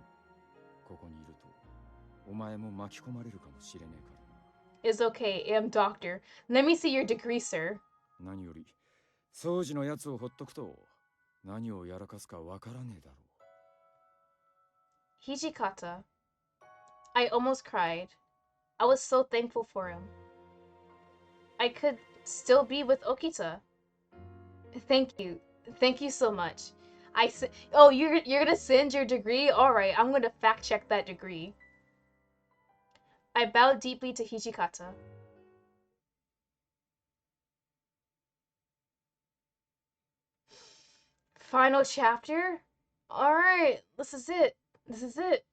ここにいると、お前も巻き込まれるかもしれねえからな。It's okay, I'm doctor. Let me see your degree, sir. 何より、宗司のやつをほっとくと、何をやらかすかわからねえだろう。Hijikata. I almost cried. I was so thankful for him. I could still be with Okita. Thank you so much. Oh, you're gonna send your degree? Alright, I'm gonna fact check that degree. I bowed deeply to Hijikata. Final chapter? Alright, this is it. This is it.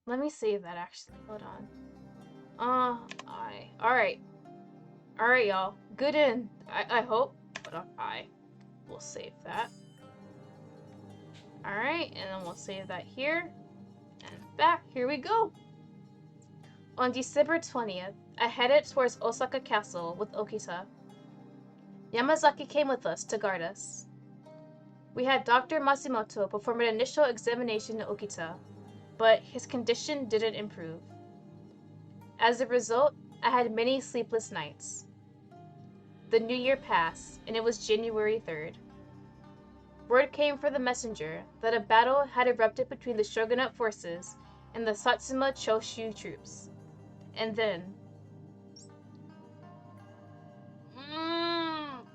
Let me save that actually. Hold on. Alright. Alright, y'all. Good end. I hope. Hold on. We'll save that. Alright, and then we'll save that here. And back. Here we go. On December 20th, I headed towards Osaka Castle with Okita. Yamazaki came with us to guard us. We had Dr. Matsumoto perform an initial examination to Okita, but his condition didn't improve. As a result, I had many sleepless nights. The new year passed, and it was January 3rd. Word came from the messenger that a battle had erupted between the shogunate forces and the Satsuma Choshu troops. And then...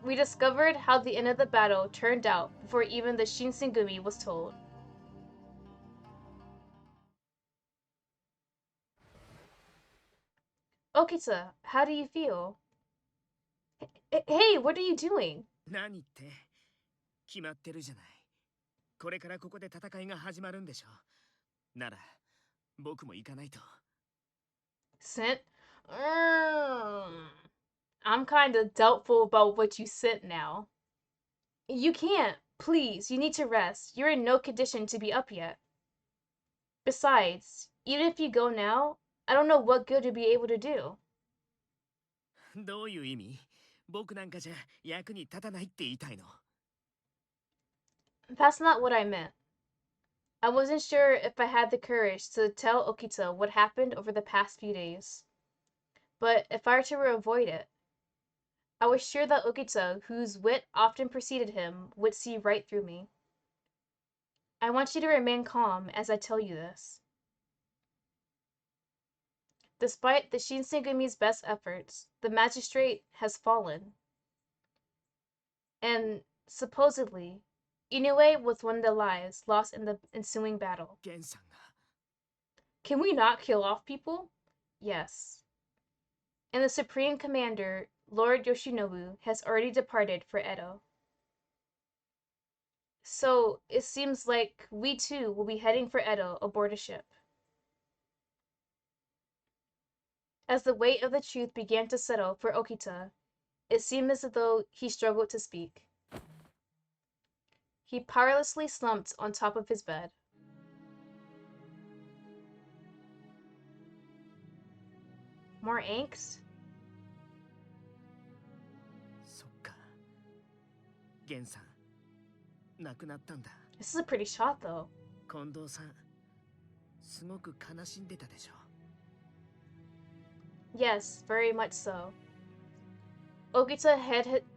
we discovered how the end of the battle turned out before even the Shinsengumi was told. Okita, how do you feel? Hey, what are you doing? 何って決まってるじゃない。これからここで戦いが始まるんでしょ。なら僕も行かないと。Sent? I'm kind of doubtful about what you sent now. You can't. Please, you need to rest. You're in no condition to be up yet. Besides, even if you go now, I don't know what good you'll be able to do. どういう意味？僕なんかじゃ役に立たないって言いたいの。That's not what I meant. I wasn't sure if I had the courage to tell Okita what happened over the past few days. But if I were to avoid it, I was sure that Okita, whose wit often preceded him, would see right through me. I want you to remain calm as I tell you this. Despite the Shinsegumi's best efforts, the magistrate has fallen. And, supposedly, Inoue was one of the lives lost in the ensuing battle. Can we not kill off people? Yes. And the Supreme Commander, Lord Yoshinobu, has already departed for Edo. So, it seems like we too will be heading for Edo aboard a ship. As the weight of the truth began to settle for Okita, it seemed as though he struggled to speak. He powerlessly slumped on top of his bed. More angst? そっか。ゲンさん、亡くなったんだ。This is a pretty shot, though. 近藤さん、すごく悲しんでたでしょ。Yes, very much so. Okita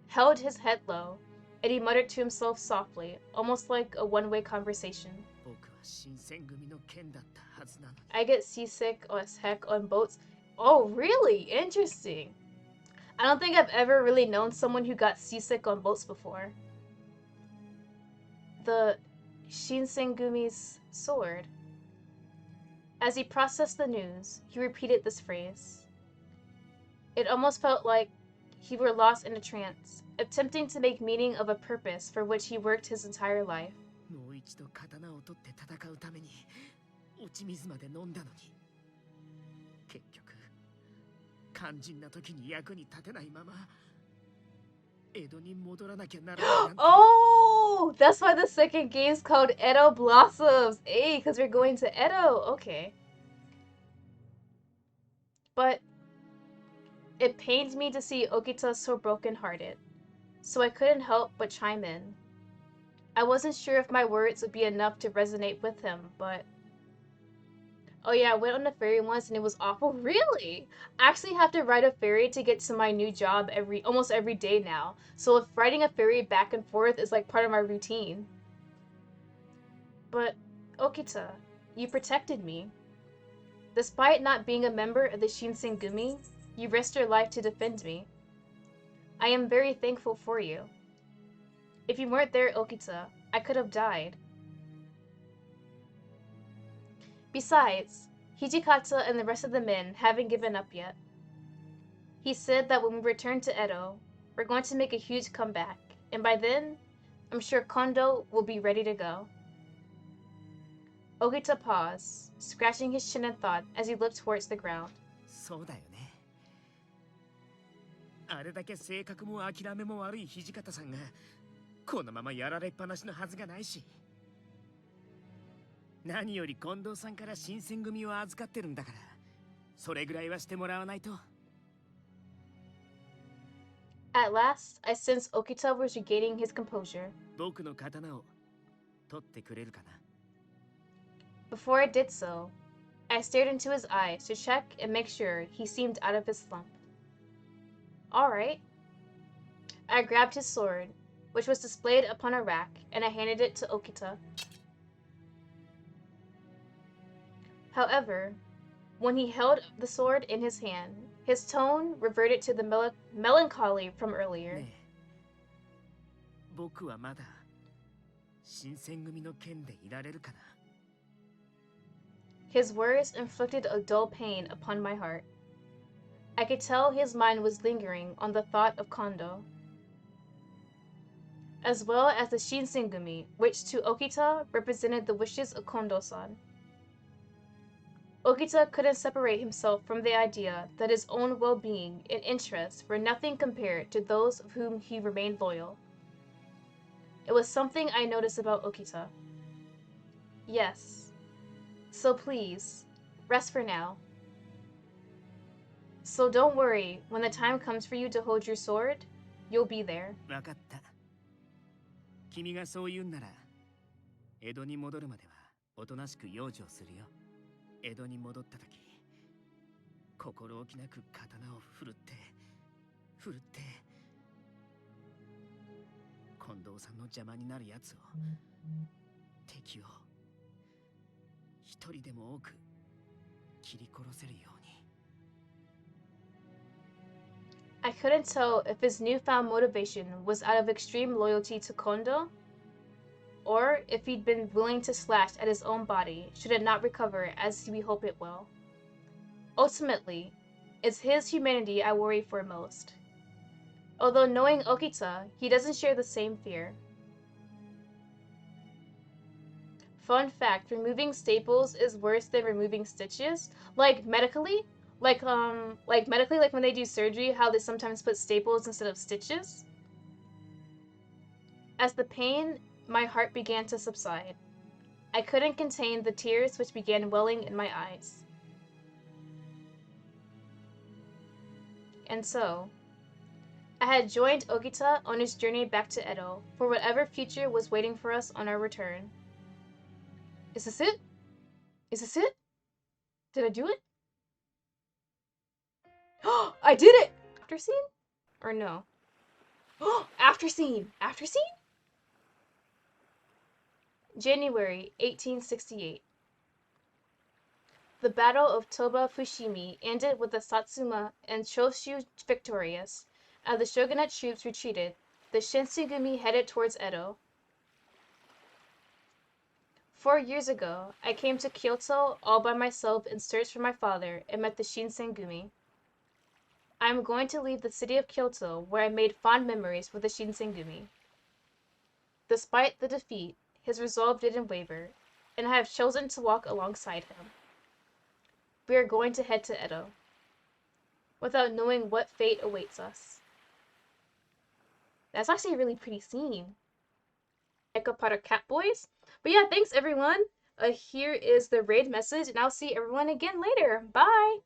held his head low, and he muttered to himself softly, almost like a one-way conversation. 僕は新選組の剣だったはずなのに。I get seasick as heck on boats. Oh, really? Interesting. I don't think I've ever really known someone who got seasick on boats before. The Shinsengumi's sword. As he processed the news, he repeated this phrase. It almost felt like he were lost in a trance, attempting to make meaning of a purpose for which he worked his entire life. もう一度刀を取って戦うために落ち水まで飲んだのに結局肝心な時に役に立てないまま江戸に戻らなきゃならないなんて。Oh, that's why the second game's called Edo Blossoms. Hey, because we're going to Edo. Okay. But it pained me to see Okita so broken-hearted, so I couldn't help but chime in. I wasn't sure if my words would be enough to resonate with him, but... Oh yeah, I went on a ferry once and it was awful. Really? I actually have to ride a ferry to get to my new job almost every day now. So if riding a ferry back and forth is like part of my routine. But, Okita, you protected me. Despite not being a member of the Shinsengumi, you risked your life to defend me. I am very thankful for you. If you weren't there, Okita, I could have died. Besides, Hijikata and the rest of the men haven't given up yet. He said that when we return to Edo, we're going to make a huge comeback, and by then, I'm sure Kondo will be ready to go. Okita paused, scratching his chin in thought as he looked towards the ground. そうだよね。あれだけ性格も諦めも悪い土方さんがこのままやられっぱなしのはずがないし、何より近藤さんから新選組を預かってるんだから、それぐらいはしてもらわないと。At last, I sensed Okita was regaining his composure. 僕の刀を取ってくれるかな。Before I did so, I stared into his eyes to check and make sure he seemed out of his slump. All right. I grabbed his sword, which was displayed upon a rack, and I handed it to Okita. However, when he held the sword in his hand, his tone reverted to the melancholy from earlier. ねえ、僕はまだ新選組の剣でいられるかな。His words inflicted a dull pain upon my heart. I could tell his mind was lingering on the thought of Kondo, as well as the Shinsengumi, which to Okita represented the wishes of Kondo-san. Okita couldn't separate himself from the idea that his own well-being and interests were nothing compared to those of whom he remained loyal. It was something I noticed about Okita. Yes. So please, rest for now. So don't worry, when the time comes for you to hold your sword, you'll be there. わかった。君がそう言うんなら、江戸に戻るまではおとなしく養生するよ。江戸に戻った時、心置きなく刀を振るって、近藤さんの邪魔になるやつを、敵を、一人でも多く切り殺せるように。I couldn't tell if his newfound motivation was out of extreme loyalty to Kondo, or if he'd been willing to slash at his own body should it not recover as we hope it will. Ultimately, it's his humanity I worry for most. Although knowing Okita, he doesn't share the same fear. Fun fact, removing staples is worse than removing stitches. Like medically, like when they do surgery, how they sometimes put staples instead of stitches. As the pain, my heart began to subside. I couldn't contain the tears which began welling in my eyes. And so, I had joined Okita on his journey back to Edo for whatever future was waiting for us on our return. Is this it? Is this it? Did I do it? I did it! After scene? Or no? After scene! After scene? January 1868. The Battle of Toba Fushimi ended with the Satsuma and Choshu victorious. As the shogunate troops retreated, the Shinsengumi headed towards Edo. 4 years ago, I came to Kyoto all by myself in search for my father and met the Shinsengumi. I am going to leave the city of Kyoto where I made fond memories with the Shinsengumi. Despite the defeat, his resolve didn't waver, and I have chosen to walk alongside him. We are going to head to Edo, without knowing what fate awaits us. That's actually a really pretty scene. Echo Potter Cat Boys. But yeah, thanks everyone. Here is the raid message, and I'll see everyone again later. Bye!